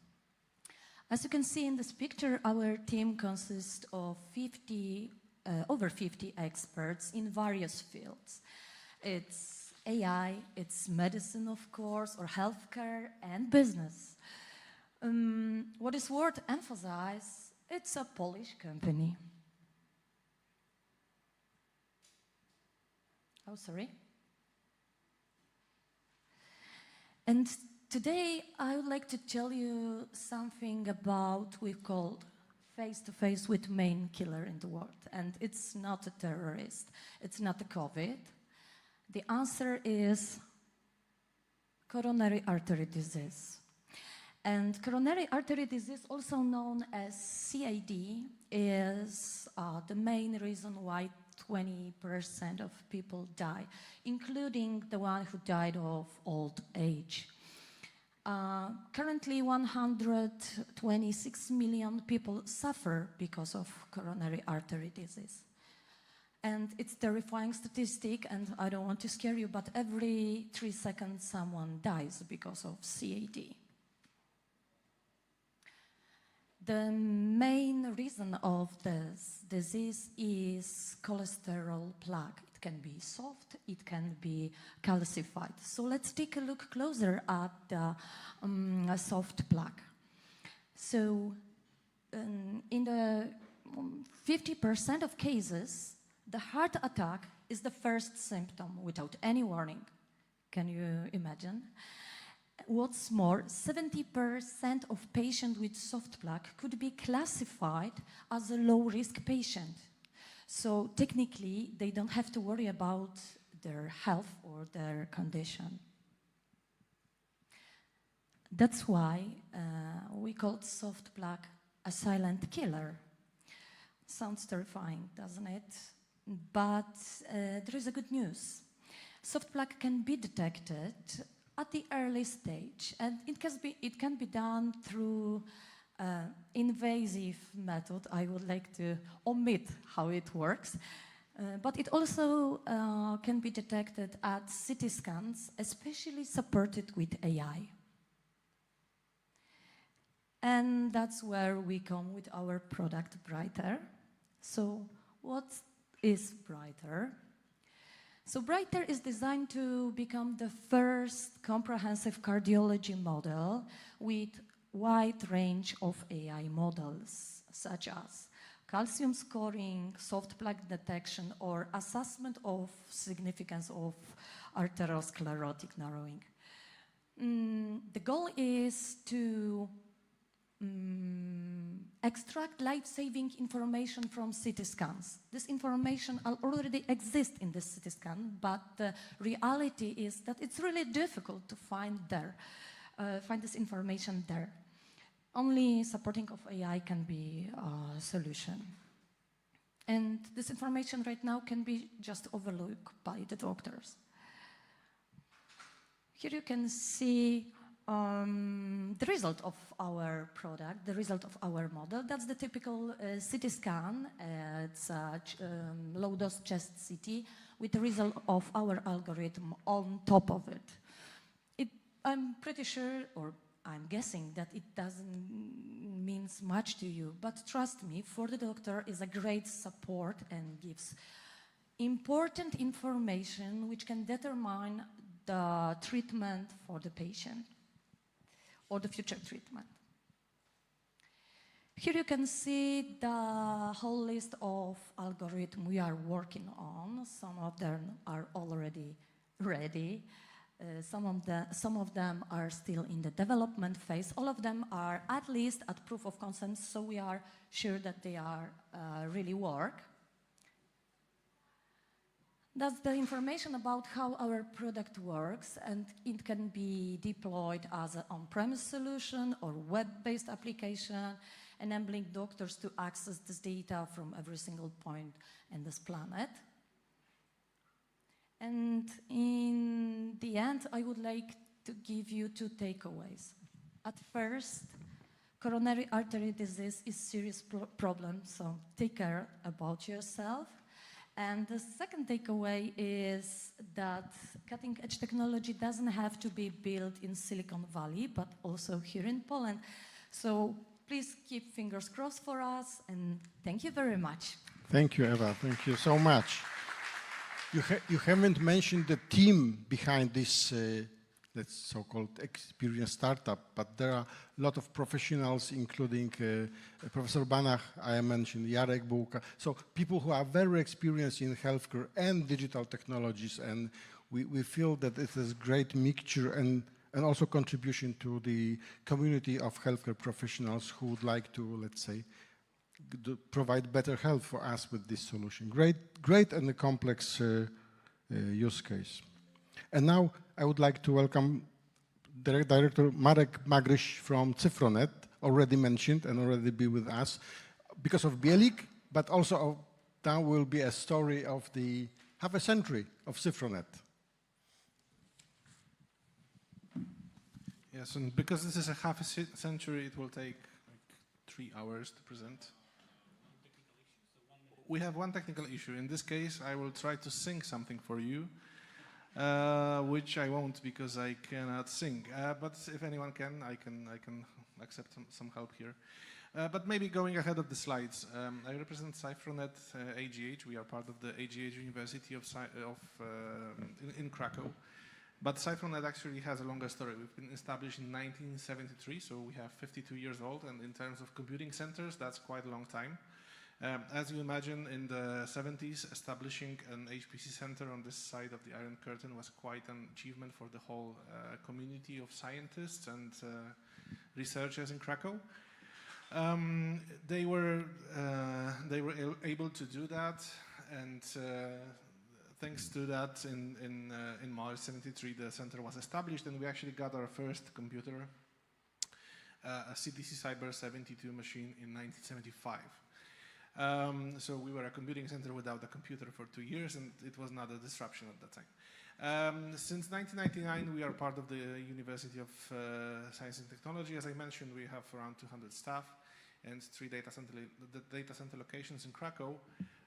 L: As you can see in this picture, our team consists of over 50 experts in various fields. It's AI, it's medicine, of course, or healthcare and business. What is worth emphasize, it's a Polish company. Oh, sorry. And today I would like to tell you something about what we call face-to-face with main killer in the world. And it's not a terrorist, it's not a COVID. The answer is coronary artery disease. And coronary artery disease, also known as CAD, is the main reason why 20% of people die, including the one who died of old age. Currently, 126 million people suffer because of coronary artery disease. And it's a terrifying statistic, and I don't want to scare you, but every 3 seconds someone dies because of CAD. The main reason of this disease is cholesterol plaque. It can be soft, it can be calcified. So let's take a look closer at the soft plaque. So in the 50% of cases, the heart attack is the first symptom without any warning. Can you imagine? What's more, 70% of patients with soft plaque could be classified as a low-risk patient. So technically, they don't have to worry about their health or their condition. That's why we call soft plaque a silent killer. Sounds terrifying, doesn't it? But there is a good news. Soft plaque can be detected at the early stage, and it can be done through invasive method. I would like to omit how it works. But it also can be detected at CT scans, especially supported with AI. And that's where we come with our product, Brighter. So what is Brighter? So Brighter is designed to become the first comprehensive cardiology model with wide range of AI models, such as calcium scoring, soft plaque detection, or assessment of significance of arteriosclerotic narrowing. The goal is to extract life-saving information from CT scans. This information already exists in the CT scan, but the reality is that it's really difficult to find this information there. Only supporting of AI can be a solution. And this information right now can be just overlooked by the doctors. Here you can see the result of our product, the result of our model. That's the typical CT scan. It's a low-dose chest CT with the result of our algorithm on top of it. I'm pretty sure, or I'm guessing that it doesn't mean much to you, but trust me, for the doctor is a great support and gives important information which can determine the treatment for the patient or the future treatment. Here you can see the whole list of algorithms we are working on. Some of them are already ready. Some of them are still in the development phase. All of them are at least at proof of concept, so we are sure that they are really work. That's the information about how our product works, and it can be deployed as an on-premise solution or web-based application, enabling doctors to access this data from every single point in this planet. And in the end, I would like to give you two takeaways. At first, coronary artery disease is a serious problem, so take care about yourself. And the second takeaway is that cutting-edge technology doesn't have to be built in Silicon Valley, but also here in Poland. So please keep fingers crossed for us, and thank you very much.
G: Thank you, Eva. Thank you so much. You haven't mentioned the team behind this so-called experience startup, but there are a lot of professionals, including Professor Banach, I mentioned Jarek Bułka, so people who are very experienced in healthcare and digital technologies, and we feel that it is a great mixture and also contribution to the community of healthcare professionals who would like to, let's say, provide better health for us with this solution. Great and a complex use case. And now I would like to welcome Director Marek Magryś from Cyfronet, already mentioned and already be with us because of Bielik, but also now will be a story of the half a century of Cyfronet.
N: Yes, and because this is a half a century, it will take like 3 hours to present. We have one technical issue. In this case, I will try to sing something for you, which I won't because I cannot sing. But if anyone can, I can accept some help here. But maybe going ahead of the slides, I represent Cyfronet AGH. We are part of the AGH University in Krakow. But Cyfronet actually has a longer story. We've been established in 1973, so we have 52 years old. And in terms of computing centers, that's quite a long time. As you imagine, in the 70s, establishing an HPC center on this side of the Iron Curtain was quite an achievement for the whole community of scientists and researchers in Krakow. They were able to do that, and thanks to that, in March 73, the center was established, and we actually got our first computer, a CDC Cyber 72 machine, in 1975. So we were a computing center without a computer for 2 years, and it was not a disruption at that time. Since 1999, we are part of the University of Science and Technology. As I mentioned, we have around 200 staff and 3 data center locations in Krakow.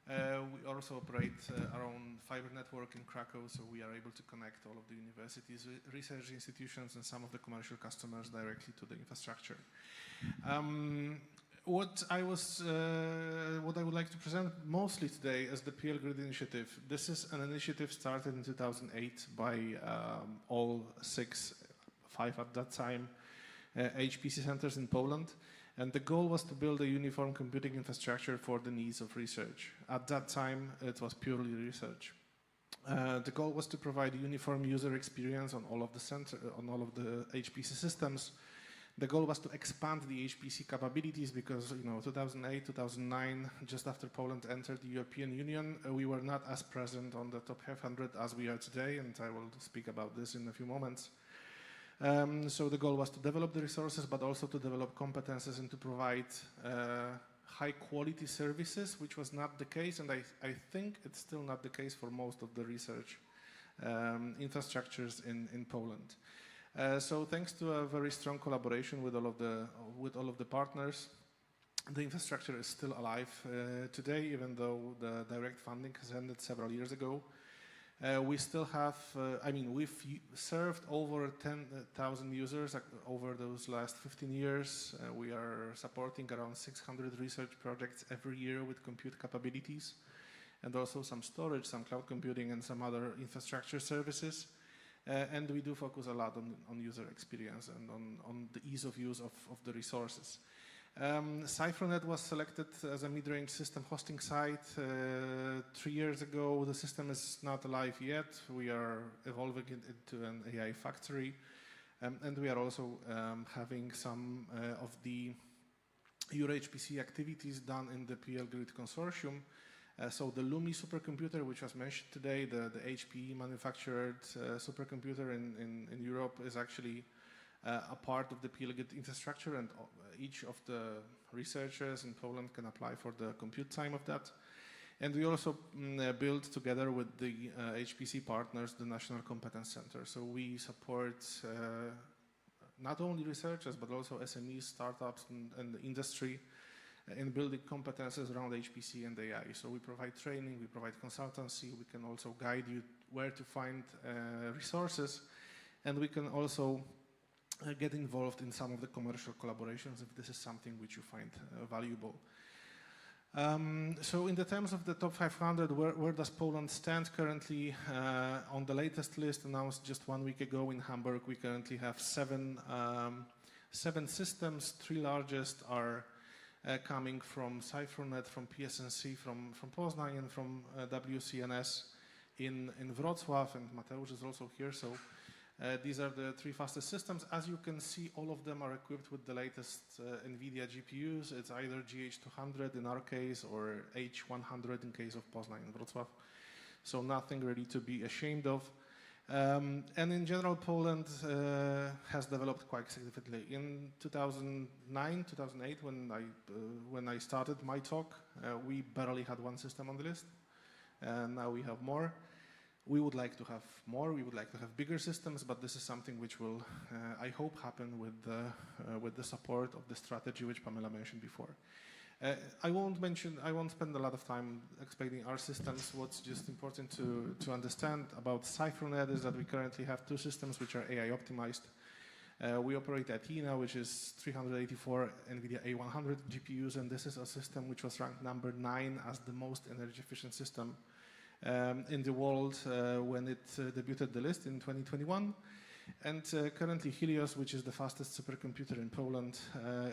N: We also operate our own fiber network in Krakow, so we are able to connect all of the universities, research institutions, and some of the commercial customers directly to the infrastructure. What I would like to present mostly today is the PL Grid initiative. This is an initiative started in 2008 by all 5 at that time, HPC centers in Poland. And the goal was to build a uniform computing infrastructure for the needs of research. At that time, it was purely research. The goal was to provide a uniform user experience on all of the HPC systems. The goal was to expand the HPC capabilities because, 2008, 2009, just after Poland entered the European Union, we were not as present on the top 500 as we are today, and I will speak about this in a few moments. So the goal was to develop the resources, but also to develop competences and to provide high-quality services, which was not the case, and I think it's still not the case for most of the research infrastructures in Poland. So thanks to a very strong collaboration with all of the partners, the infrastructure is still alive today, even though the direct funding has ended several years ago. We still have, we've served over 10,000 users over those last 15 years. We are supporting around 600 research projects every year with compute capabilities, and also some storage, some cloud computing, and some other infrastructure services. And we do focus a lot on user experience and on the ease of use of the resources. CipherNet was selected as a mid-range system hosting site 3 years ago. The system is not live yet. We are evolving it into an AI factory. And we are also having some of the EuroHPC activities done in the PL Grid consortium. So the Lumi supercomputer, which was mentioned today, the HP manufactured supercomputer in Europe, is actually a part of the PL Grid infrastructure, and each of the researchers in Poland can apply for the compute time of that. And we also build together with the HPC partners the National Competence Center. So we support not only researchers, but also SMEs, startups, and the industry in building competences around HPC and AI. So we provide training, we provide consultancy, we can also guide you where to find resources, and we can also get involved in some of the commercial collaborations if this is something which you find valuable. So in the terms of the top 500, where does Poland stand currently? On the latest list announced just 1 week ago in Hamburg, we currently have seven systems. 3 largest are coming from CipherNet, from PSNC, from Poznań, and from WCNS in Wrocław, and Mateusz is also here. So these are the 3 fastest systems. As you can see, all of them are equipped with the latest NVIDIA GPUs. It's either GH200 in our case or H100 in case of Poznań and Wrocław. So nothing really to be ashamed of. And in general, Poland has developed quite significantly. In 2009, 2008, when I started my talk, we barely had 1 system on the list. And now we have more. We would like to have more. We would like to have bigger systems, but this is something which will, I hope, happen with the support of the strategy which Pamela mentioned before. I won't spend a lot of time explaining our systems. What's just important to understand about CipherNet is that we currently have 2 systems which are AI optimized. We operate Athena, which is 384 NVIDIA A100 GPUs, and this is a system which was ranked number 9 as the most energy efficient system in the world when it debuted the list in 2021. And currently Helios, which is the fastest supercomputer in Poland,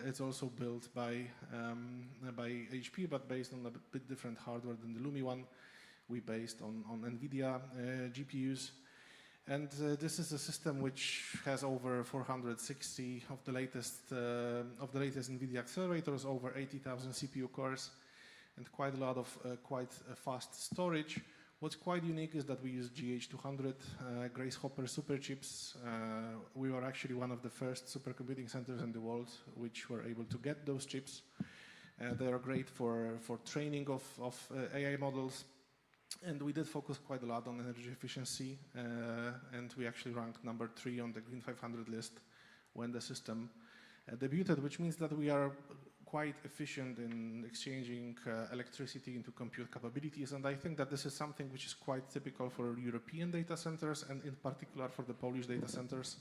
N: it's also built by HP, but based on a bit different hardware than the Lumi one. We based on NVIDIA GPUs. And this is a system which has over 460 of the latest NVIDIA accelerators, over 80,000 CPU cores, and quite a lot of quite fast storage. What's quite unique is that we use GH200 Grace Hopper superchips. We were actually one of the first supercomputing centers in the world which were able to get those chips. They are great for training of AI models. And we did focus quite a lot on energy efficiency, and we actually ranked number 3 on the Green 500 list when the system debuted, which means that we are quite efficient in exchanging electricity into compute capabilities. And I think that this is something which is quite typical for European data centers, and in particular for the Polish data centers,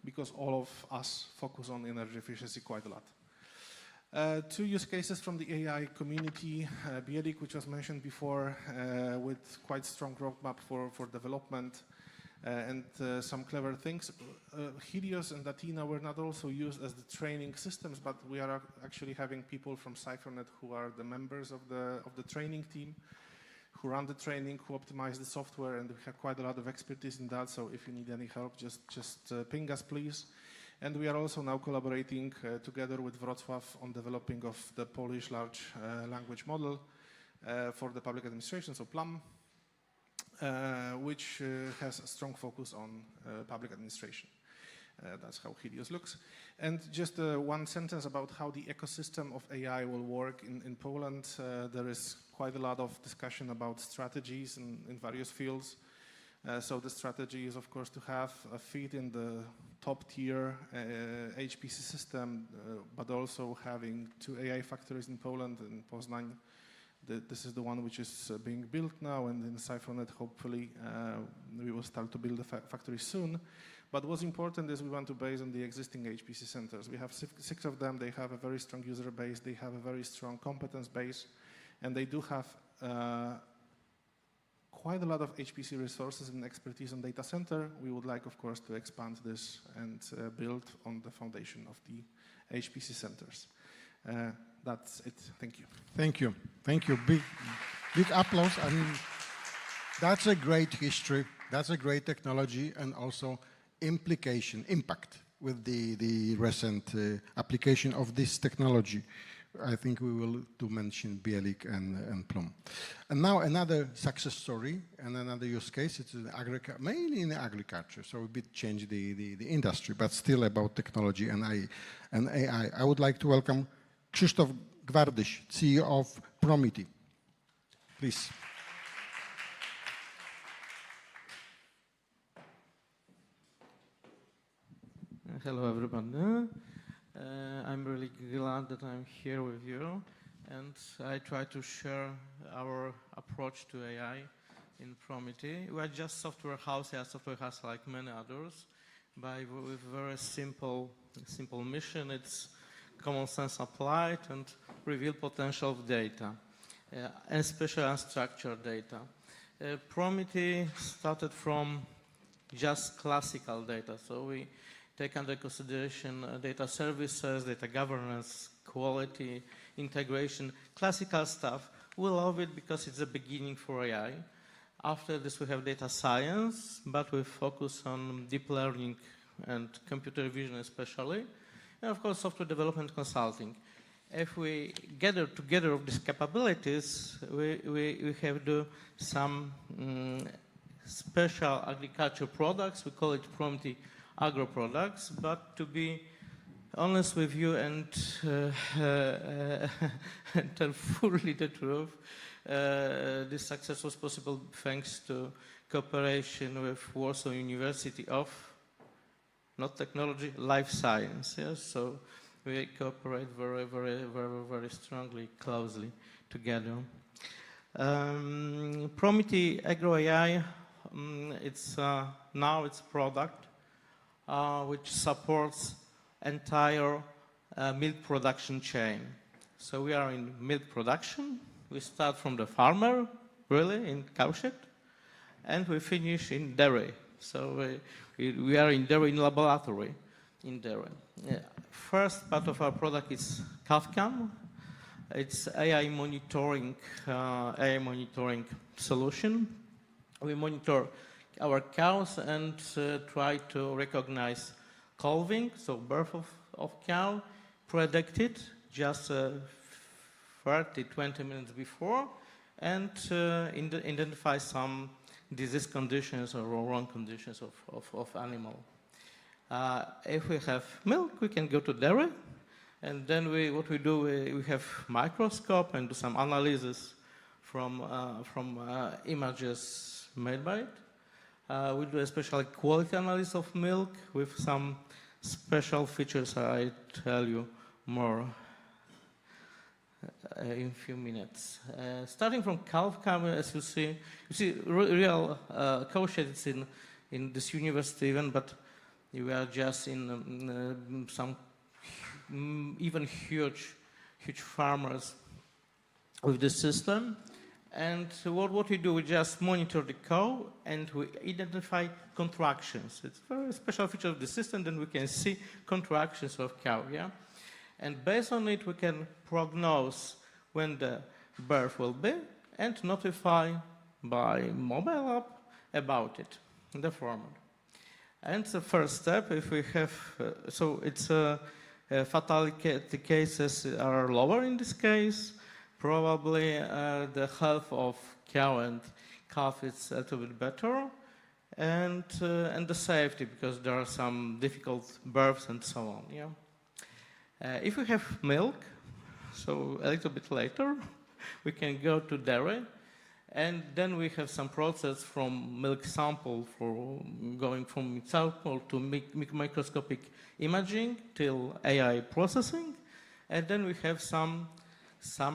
N: because all of us focus on energy efficiency quite a lot. 2 use cases from the AI community, Bielik, which was mentioned before, with quite strong roadmap for development and some clever things. Helios and Athena were not also used as the training systems, but we are actually having people from Cyphernet who are the members of the training team, who run the training, who optimize the software, and we have quite a lot of expertise in that. So if you need any help, just ping us, please. And we are also now collaborating together with Wrocław on developing of the Polish large language model for the public administration, so PLAM, which has a strong focus on public administration. That's how Helios looks. And just one sentence about how the ecosystem of AI will work in Poland. There is quite a lot of discussion about strategies in various fields. So the strategy is, of course, to have a feed in the top-tier HPC system, but also having 2 AI factories in Poland and Poznań. This is the one which is being built now, and in Cyphernet, hopefully, we will start to build the factory soon. But what's important is we want to base on the existing HPC centers. We have 6 of them. They have a very strong user base. They have a very strong competence base, and they do have quite a lot of HPC resources and expertise in data center. We would like, of course, to expand this and build on the foundation of the HPC centers. That's it. Thank you.
G: Thank you. Thank you. Big applause. I mean, that's a great history. That's a great technology, and also impact with the recent application of this technology. I think we will to mention Bielik and Plum. And now another success story and another use case. It's mainly in agriculture, so a bit change the industry, but still about technology and AI. I would like to welcome Krzysztof Gwardyś, CEO of Promity. Please.
O: Hello, everybody. I'm really glad that I'm here with you, and I try to share our approach to AI in Promity. We are just software house, a software house like many others, with very simple mission. It's common sense applied and reveal potential of data, especially unstructured data. Promity started from just classical data, so we take under consideration data services, data governance, quality, integration, classical stuff. We love it because it's a beginning for AI. After this, we have data science, but we focus on deep learning and computer vision especially, and of course, software development consulting. If we gather together of these capabilities, we have do some special agriculture products. We call it Promity Agro products, but to be honest with you and tell fully the truth, this success was possible thanks to cooperation with Warsaw University of, not technology, life science. Yes? So we cooperate very strongly, closely together. Promity Agro AI, it's now it's product which supports entire milk production chain. So we are in milk production. We start from the farmer, really, in cowshed, and we finish in dairy. So we are in dairy in laboratory, in dairy. First part of our product is CalfCam. It's AI monitoring solution. We monitor our cows and try to recognize calving, so birth of cow, predict it just 30-20 minutes before, and identify some disease conditions or wrong conditions of animal. If we have milk, we can go to dairy And then what we do, we have microscope and do some analysis from images made by it. We do a special quality analysis of milk with some special features I tell you more in a few minutes. Starting from calf camera, as you see real coaches in this university even, but we are just in some even huge farmers with the system. And what we do, we just monitor the cow and we identify contractions. It's a very special feature of the system, then we can see contractions of cow, yeah? And based on it, we can prognose when the birth will be and notify by mobile app about it in the format. And the first step, if we have, so it's fatality cases are lower in this case. Probably the health of cow and calf is a little bit better, and the safety, because there are some difficult births and so on. Yeah. If we have milk, so a little bit later, we can go to dairy, and then we have some process from milk sample for going from sample to microscopic imaging till AI processing, and then we have some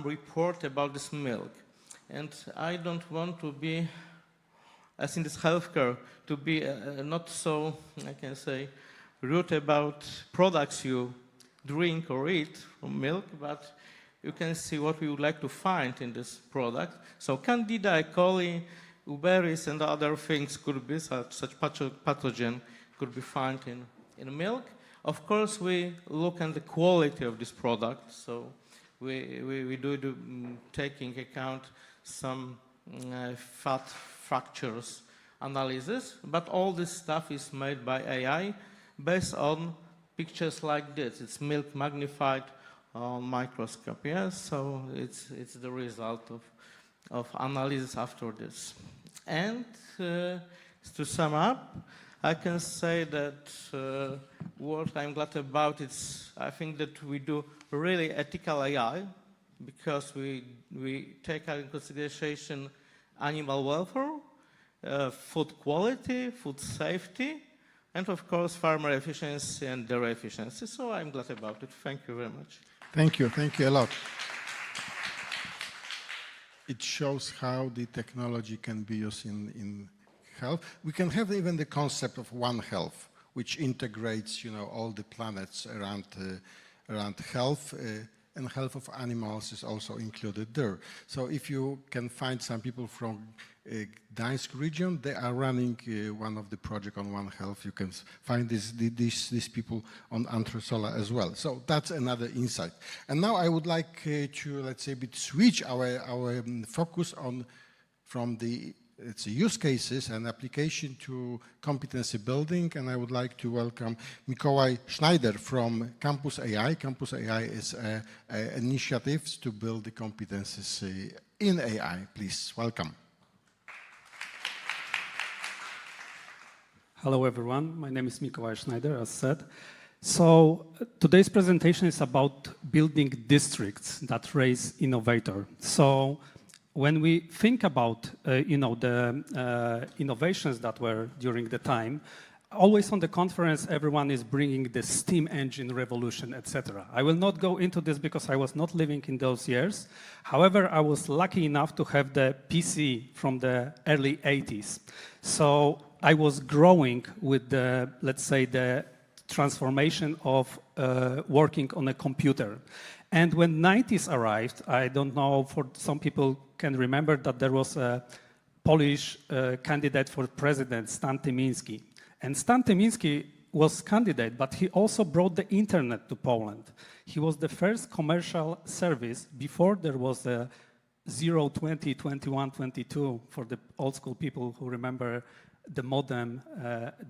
O: report about this milk. And I don't want to be, as in this healthcare, to be not so, I can say, rude about products you drink or eat from milk, but you can see what we would like to find in this product. So Candida, E. coli, Uberis, and other things could be, such pathogen could be found in milk. Of course, we look at the quality of this product. So we do taking account some fat fractures analysis, but all this stuff is made by AI based on pictures like this. It's milk magnified on microscope, yeah? So it's the result of analysis after this. And to sum up, I can say that what I'm glad about is I think that we do really ethical AI, because we take into consideration animal welfare, food quality, food safety, and of course farmer efficiency and dairy efficiency. So I'm glad about it. Thank you very much.
G: Thank you a lot. It shows how the technology can be used in health. We can have even the concept of One Health, which integrates, all the planets around health, and health of animals is also included there. So if you can find some people from Gdańsk region, they are running one of the project on One Health. You can find these people on Antresola as well. So that's another insight. And now I would like to, let's say, switch our focus on from the use cases and application to competency building, and I would like to welcome Mikołaj Schneider from Campus AI. Campus AI is an initiative to build the competencies in AI. Please, welcome.
P: Hello everyone, my name is Mikołaj Schneider, as said. So today's presentation is about building districts that raise innovator. So when we think about the innovations that were during the time, always on the conference everyone is bringing the steam engine revolution, etc. I will not go into this because I was not living in those years. However, I was lucky enough to have the PC from the early 80s. So I was growing with the, let's say, the transformation of working on a computer. And when 90s arrived, I don't know, for some people can remember that there was a Polish candidate for president, Stan Tymiński. And Stan Tymiński was candidate, but he also brought the internet to Poland. He was the first commercial service before there was a 0, 20, 21, 22 for the old school people who remember the modem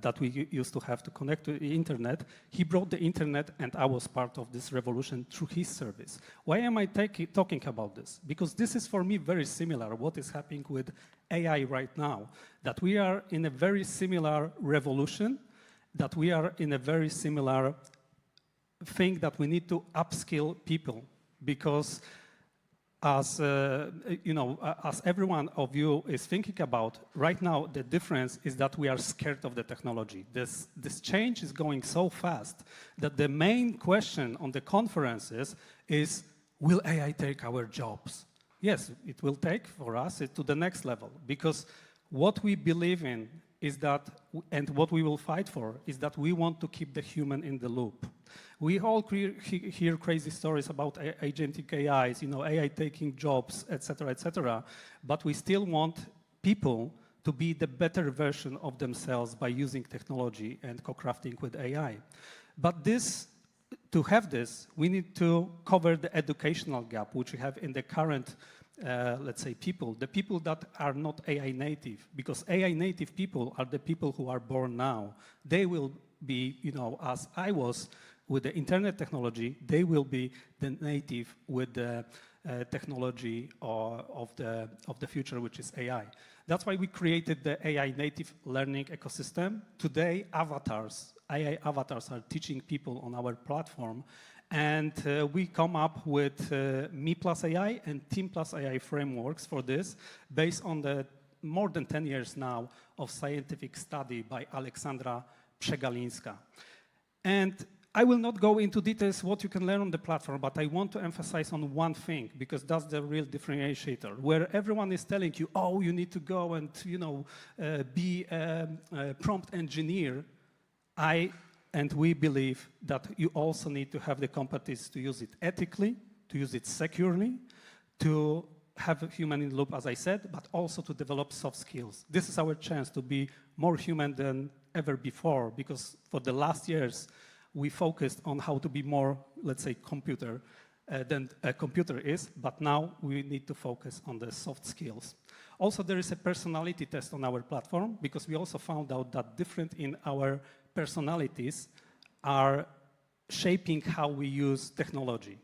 P: that we used to have to connect to the internet. He brought the internet, and I was part of this revolution through his service. Why am I talking about this? Because this is for me very similar what is happening with AI right now, that we are in a very similar revolution, that we are in a very similar think that we need to upskill people because as as every one of you is thinking about, right now the difference is that we are scared of the technology. This change is going so fast that the main question on the conferences is, will AI take our jobs? Yes, it will take for us to the next level, because what we believe in is that, and what we will fight for, is that we want to keep the human in the loop. We all hear crazy stories about agentic AIs, AI taking jobs, etc., but we still want people to be the better version of themselves by using technology and co-crafting with AI. But to have this, we need to cover the educational gap, which we have in the current, let's say, the people that are not AI native, because AI native people are the people who are born now. They will be, as I was with the internet technology, they will be the native with the technology of the future, which is AI. That's why we created the AI native learning ecosystem. Today, AI avatars are teaching people on our platform, and we come up with Me Plus AI and Team Plus AI frameworks for this, based on the more than 10 years now of scientific study by Aleksandra Przegalińska. And I will not go into details what you can learn on the platform, but I want to emphasize on one thing, because that's the real differentiator, where everyone is telling you, oh, you need to go and be a prompt engineer. And we believe that you also need to have the competencies to use it ethically, to use it securely, to have a human in the loop, as I said, but also to develop soft skills. This is our chance to be more human than ever before, because for the last years, we focused on how to be more, let's say, computer than a computer is, but now we need to focus on the soft skills. Also, there is a personality test on our platform, because we also found out that different in our personalities are shaping how we use technology.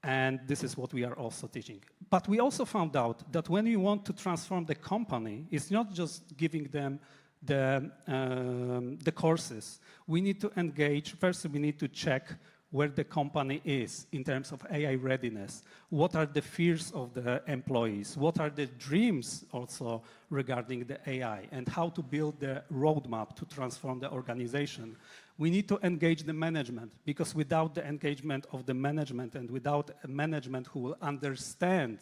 P: And this is what we are also teaching. But we also found out that when you want to transform the company, it's not just giving them the courses. We need to engage. First, we need to check where the company is in terms of AI readiness. What are the fears of the employees? What are the dreams also regarding the AI? And how to build the roadmap to transform the organization. We need to engage the management, because without the engagement of the management and without a management who will understand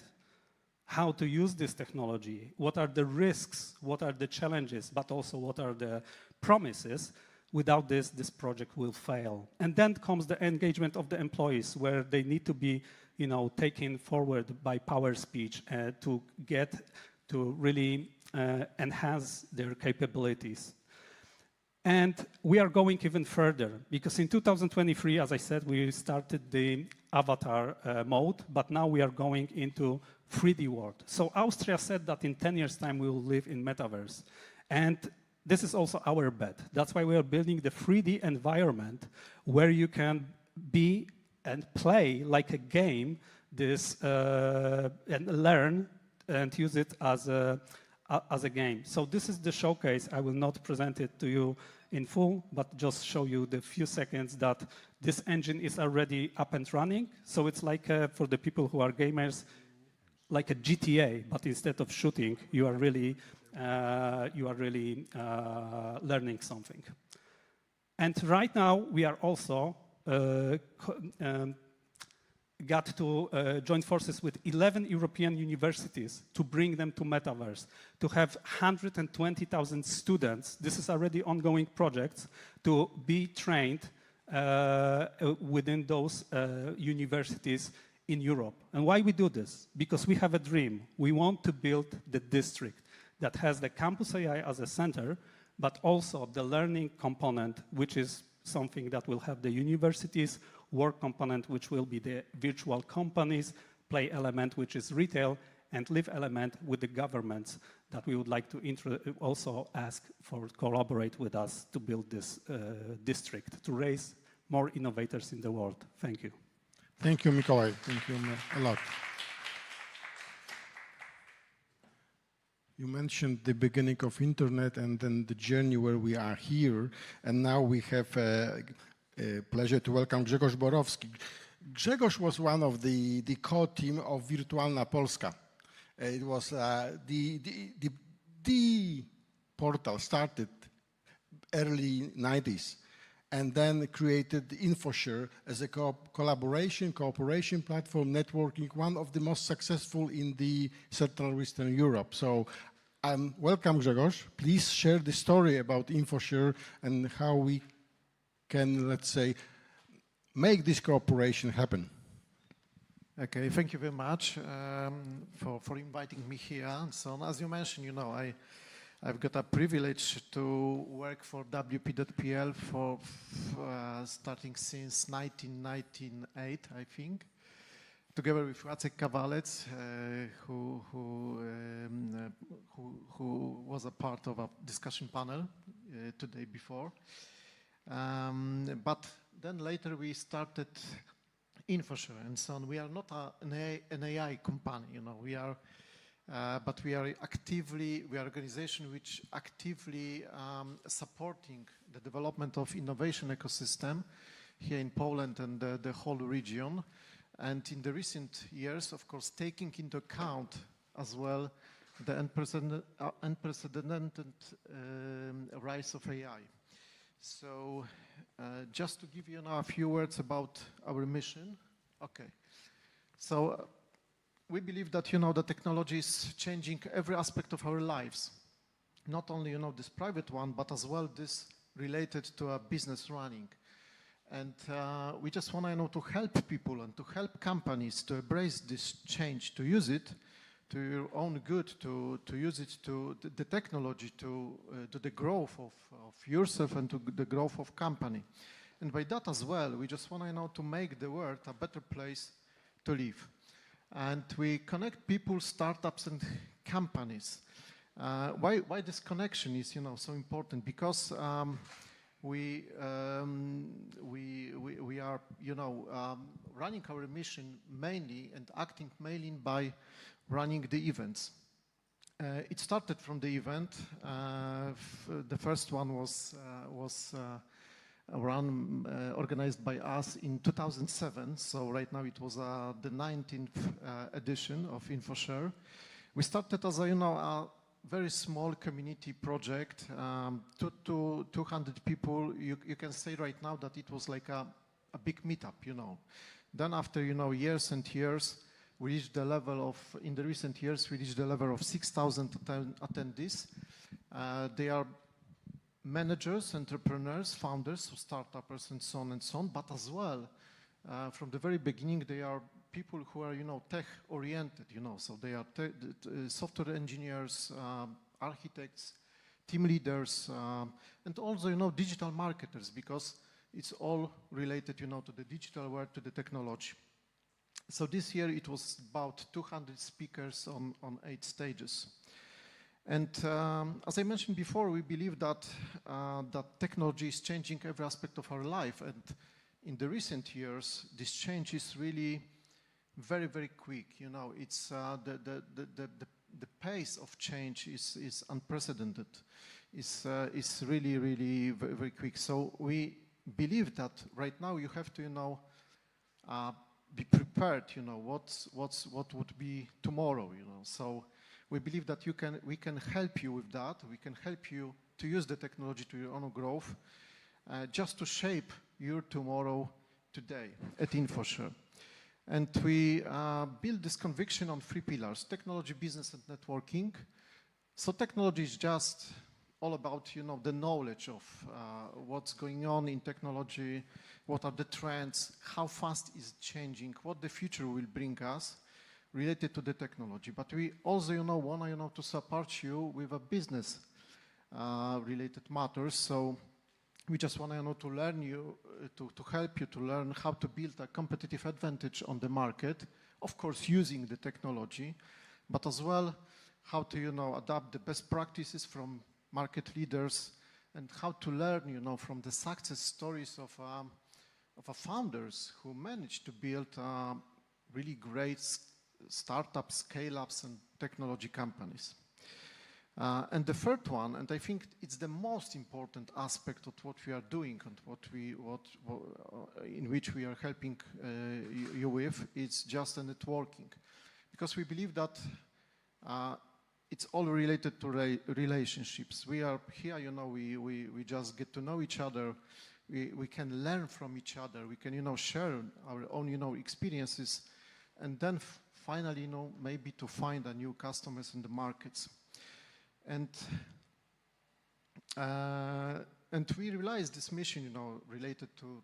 P: how to use this technology, what are the risks, what are the challenges, but also what are the promises, without this project will fail. And then comes the engagement of the employees, where they need to be, taken forward by power speech to really enhance their capabilities. And we are going even further, because in 2023, as I said, we started the avatar mode, but now we are going into 3D world. So Austria said that in 10 years' time, we will live in metaverse. And this is also our bet. That's why we are building the 3D environment where you can be and play like a game and learn and use it as a game. So this is the showcase. I will not present it to you in full, but just show you the few seconds that this engine is already up and running. So it's like, for the people who are gamers, like a GTA, but instead of shooting, you are really learning something. And right now, we are also got to join forces with 11 European universities to bring them to metaverse, to have 120,000 students. This is already ongoing projects to be trained within those universities in Europe. And why we do this? Because we have a dream. We want to build the district that has the campus AI as a center, but also the learning component, which is something that will have the universities, work component, which will be the virtual companies, play element, which is retail, and live element with the governments that we would like to also ask for collaborate with us to build this district, to raise more innovators in the world. Thank you.
G: Thank you, Mikołaj. Thank you a lot. You mentioned the beginning of internet and then the journey where we are here, and now we have pleasure to welcome Grzegorz Borowski. Grzegorz was one of the core team of Wirtualna Polska. It was the portal started early 90s and then created InfoShare as a cooperation platform, networking, one of the most successful in the Central Eastern Europe. So welcome, Grzegorz. Please share the story about InfoShare and how we can, let's say, make this cooperation happen.
F: Okay, thank you very much for inviting me here. So as you mentioned, you know, I've got a privilege to work for WP.pl for starting since 1998, I think, together with Jacek Kavalírek, who was a part of a discussion panel today before. But then later we started InfoShare and so on. We are not an AI company, you know. We are, but we are an organization which actively supporting the development of innovation ecosystem here in Poland and the whole region. And in the recent years, of course, taking into account as well the unprecedented rise of AI. So just to give you now a few words about our mission. Okay. So we believe that, you know, the technology is changing every aspect of our lives. Not only, you know, this private one, but as well this related to a business running. And we just want to, you know, to help people and to help companies to embrace this change, to use it to your own good, to use it to the technology to the growth of yourself and to the growth of company. And by that as well, we just want to, you know, to make the world a better place to live. And we connect people, startups, and companies. Why this connection is, you know, so important? Because we are, you know, running our mission mainly and acting mainly by running the events. It started from the event. The first one was organized by us in 2007. So right now it was the 19th edition of InfoShare. We started as a, you know, a very small community project, 200 people. You can say right now that it was like a big meetup, you know. Then after, you know, years and years, we reached the level of, in the recent years, we reached the level of 6,000 attendees. They are managers, entrepreneurs, founders, startups, and so on, but as well, from the very beginning, they are people who are, you know, tech-oriented, you know, so they are software engineers, architects, team leaders, and also, you know, digital marketers, because it's all related, you know, to the digital world, to the technology. So this year it was about 200 speakers on 8 stages. And as I mentioned before, we believe that that technology is changing every aspect of our life. And in the recent years, this change is really very, very quick. You know, it's the pace of change is unprecedented. It's really, really very, very quick. So we believe that right now you have to, you know, be prepared. You know, what would be tomorrow. You know, so we believe that we can help you with that. We can help you to use the technology to your own growth, just to shape your tomorrow today at InfoShare. And we build this conviction on 3 pillars: technology, business, and networking. So technology is just all about, you know, the knowledge of what's going on in technology, what are the trends, how fast is it changing, what the future will bring us related to the technology. But we also, you know, want, you know, to support you with a business related matters. So we just want, you know, to learn you, to help you to learn how to build a competitive advantage on the market, of course, using the technology, but as well how to, you know, adapt the best practices from market leaders and how to learn, you know, from the success stories of founders who managed to build really great startups, scale-ups, and technology companies. And the third one, and I think it's the most important aspect of what we are doing and in which we are helping you with, it's just the networking. Because we believe that it's all related to relationships. We are here, we just get to know each other. We can learn from each other. We can, share our own, experiences. And then finally, maybe to find new customers in the markets. And we realized this mission, related to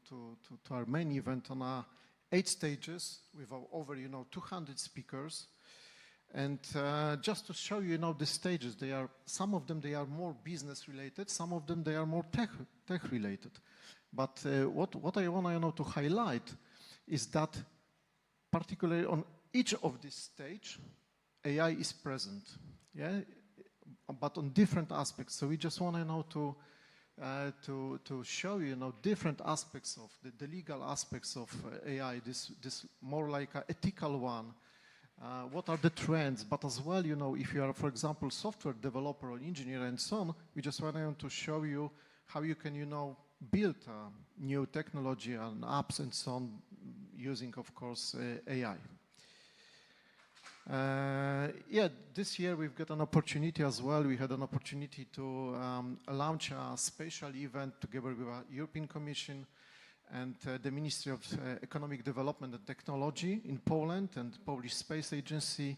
F: our main event on 8 stages with over, 200 speakers. And just to show you, the stages, some of them, they are more business related, some of them, they are more tech related. But what I want to highlight is that particularly on each of this stage, AI is present. Yeah. But on different aspects. So we just want to show you, different aspects of the legal aspects of AI. This more like an ethical one. What are the trends? But as well, if you are, for example, software developer or engineer and so on, we just want to show you how you can, build new technology and apps and so on, using, of course, AI. This year we've got an opportunity as well. We had an opportunity to launch a special event together with the European Commission and the Ministry of Economic Development and Technology in Poland and Polish Space Agency.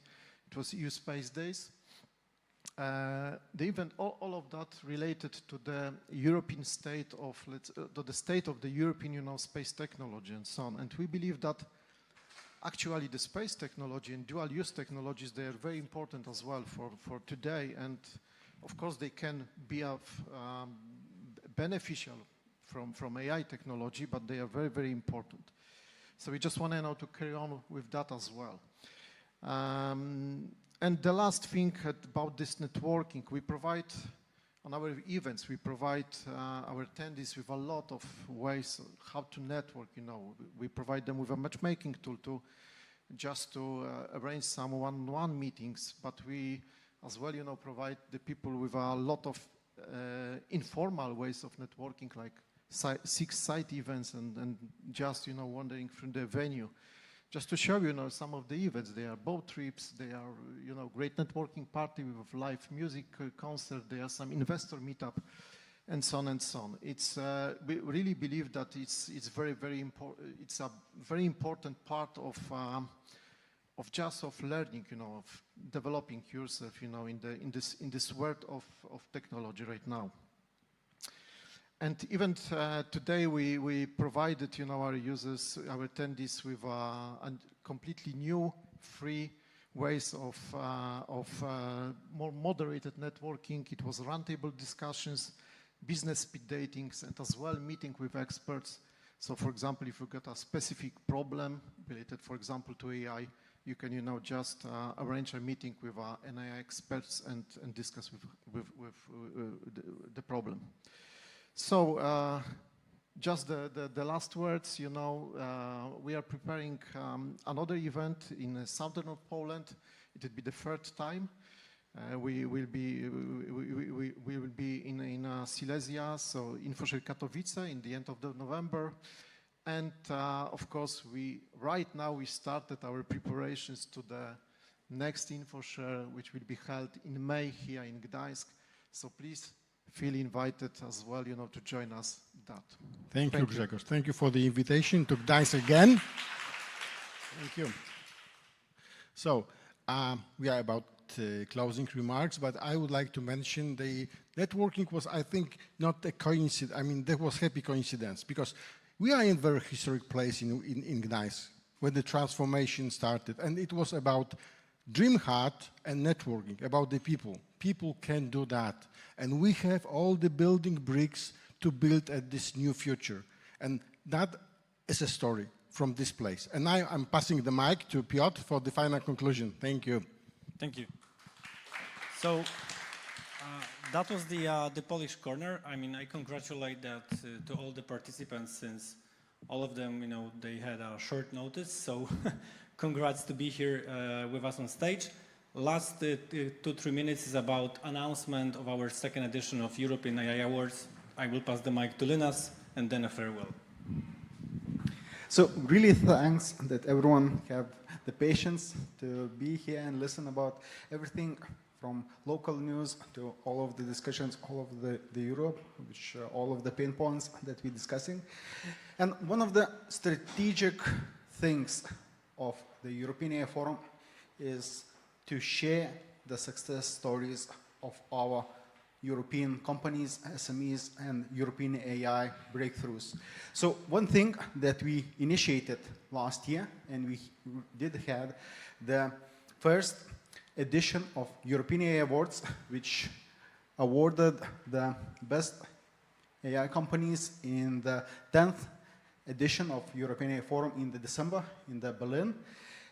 F: It was EU Space Days. The event, all of that related to the European state of, to the state of the European, space technology and so on. And we believe that actually the space technology and dual use technologies, they are very important as well for today. And of course they can be beneficial from AI technology, but they are very, very important. So we just want to carry on with that as well. And the last thing about this networking, we provide on our events, we provide our attendees with a lot of ways how to network. We provide them with a matchmaking tool to arrange some one-on-one meetings, but we as well, provide the people with a lot of informal ways of networking, like 6 site events and just wandering through the venue. Just to show you, some of the events, they are boat trips, they are, great networking party with live music concert, there are some investor meetup, and so on and so on. We really believe that it's very, very important. It's a very important part of learning, of developing yourself, in this world of technology right now. And even today, we provided, our users, our attendees, with a completely new, free ways of more moderated networking. It was roundtable discussions, business speed datings, and as well meeting with experts. So, for example, if you got a specific problem related, for example, to AI, you can, just arrange a meeting with AI experts and discuss with the problem. So, just the last words, we are preparing another event in southern of Poland. It will be the 3rd time. We will be in Silesia, so InfoShare Katowice in the end of November. And of course, right now we started our preparations to the next InfoShare, which will be held in May here in Gdańsk. So please feel invited as well, to join us that.
G: Thank you, Grzegorz. Thank you for the invitation to Gdańsk again. Thank you. So we are about closing remarks, but I would like to mention the networking was, I think, not a coincidence. I mean, that was happy coincidence, because we are in a very historic place in Gdańsk when the transformation started, and it was about dream hard and networking, about the people. People can do that. And we have all the building bricks to build at this new future. And that is a story from this place. And now I'm passing the mic to Piotr for the final conclusion. Thank you.
A: Thank you. So that was the Polish corner. I mean, I congratulate that to all the participants, since all of them, they had a short notice. So congrats to be here with us on stage. Last 2-3 minutes is about announcement of our second edition of European AI Awards. I will pass the mic to Linas and then a farewell.
Q: So really thanks that everyone have the patience to be here and listen about everything from local news to all of the discussions, all of the Europe, which all of the pain points that we're discussing. And one of the strategic things of the European AI Forum is to share the success stories of our European companies, SMEs, and European AI breakthroughs. So one thing that we initiated last year, and we did have the first edition of European AI Awards, which awarded the best AI companies in the 10th edition of European AI Forum in the December in the Berlin.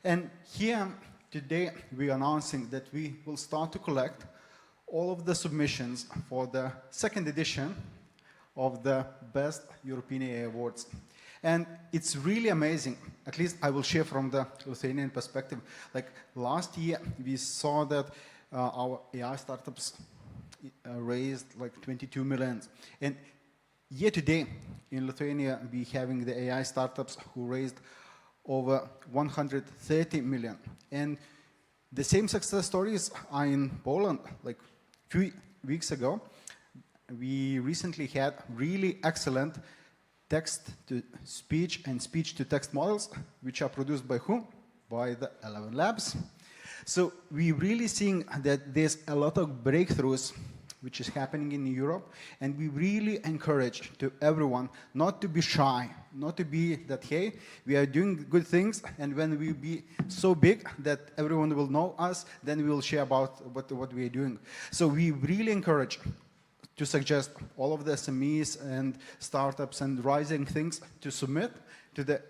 Q: And here today we are announcing that we will start to collect all of the submissions for the second edition of the best European AI Awards. And it's really amazing, at least I will share from the Lithuanian perspective. Like last year, we saw that our AI startups raised like 22 million. And year to date in Lithuania, we having the AI startups who raised over 130 million. And the same success stories are in Poland. Like a few weeks ago, we recently had really excellent text-to-speech and speech-to-text models, which are produced by who? By the 11 Labs. So we're really seeing that there's a lot of breakthroughs which is happening in Europe, and we really encourage to everyone not to be shy, not to be that, hey, we are doing good things, and when we be so big that everyone will know us, then we will share about what we are doing. So we really encourage to suggest all of the SMEs and startups and rising things to submit to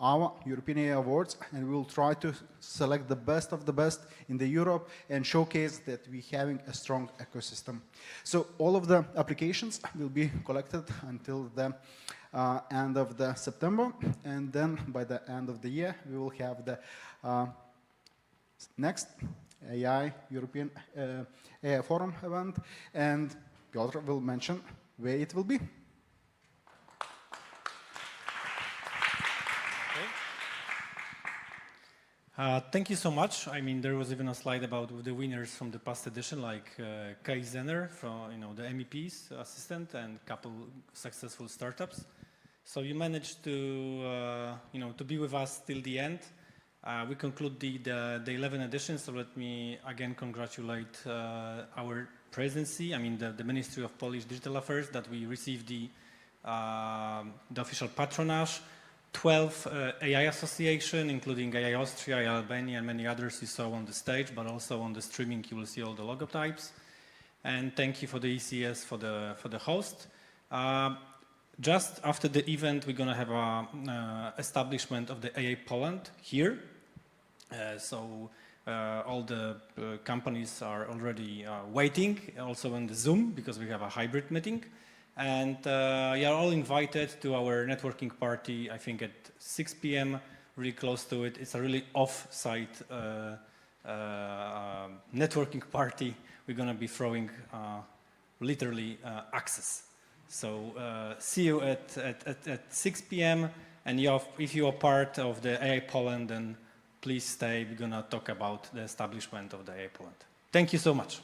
Q: our European AI Awards, and we will try to select the best of the best in the Europe and showcase that we're having a strong ecosystem. So all of the applications will be collected until the end of the September, and then by the end of the year we will have the next AI European AI Forum event, and Piotr will mention where it will be.
A: Thank you so much. I mean, there was even a slide about the winners from the past edition, like Kai Zenner, from the MEP's assistant, and a couple successful startups. So you managed to to be with us till the end. We conclude the 11th edition. So let me again congratulate our presidency. I mean, the Ministry of Polish Digital Affairs, that we received the official patronage. 12 AI association, including AI Austria, AI Albania, and many others you saw on the stage, but also on the streaming you will see all the logotypes. And thank you for the ECS for the host. Just after the event, we're going to have a establishment of the AI Poland here. So all the companies are already waiting, also on the Zoom, because we have a hybrid meeting. And you are all invited to our networking party, I think at 6 p.m., really close to it. It's a really off-site networking party. We're going to be throwing literally access. So see you at 6 p.m. And if you are part of the AI Poland, then please stay. We're going to talk about the establishment of the AI Poland. Thank you so much.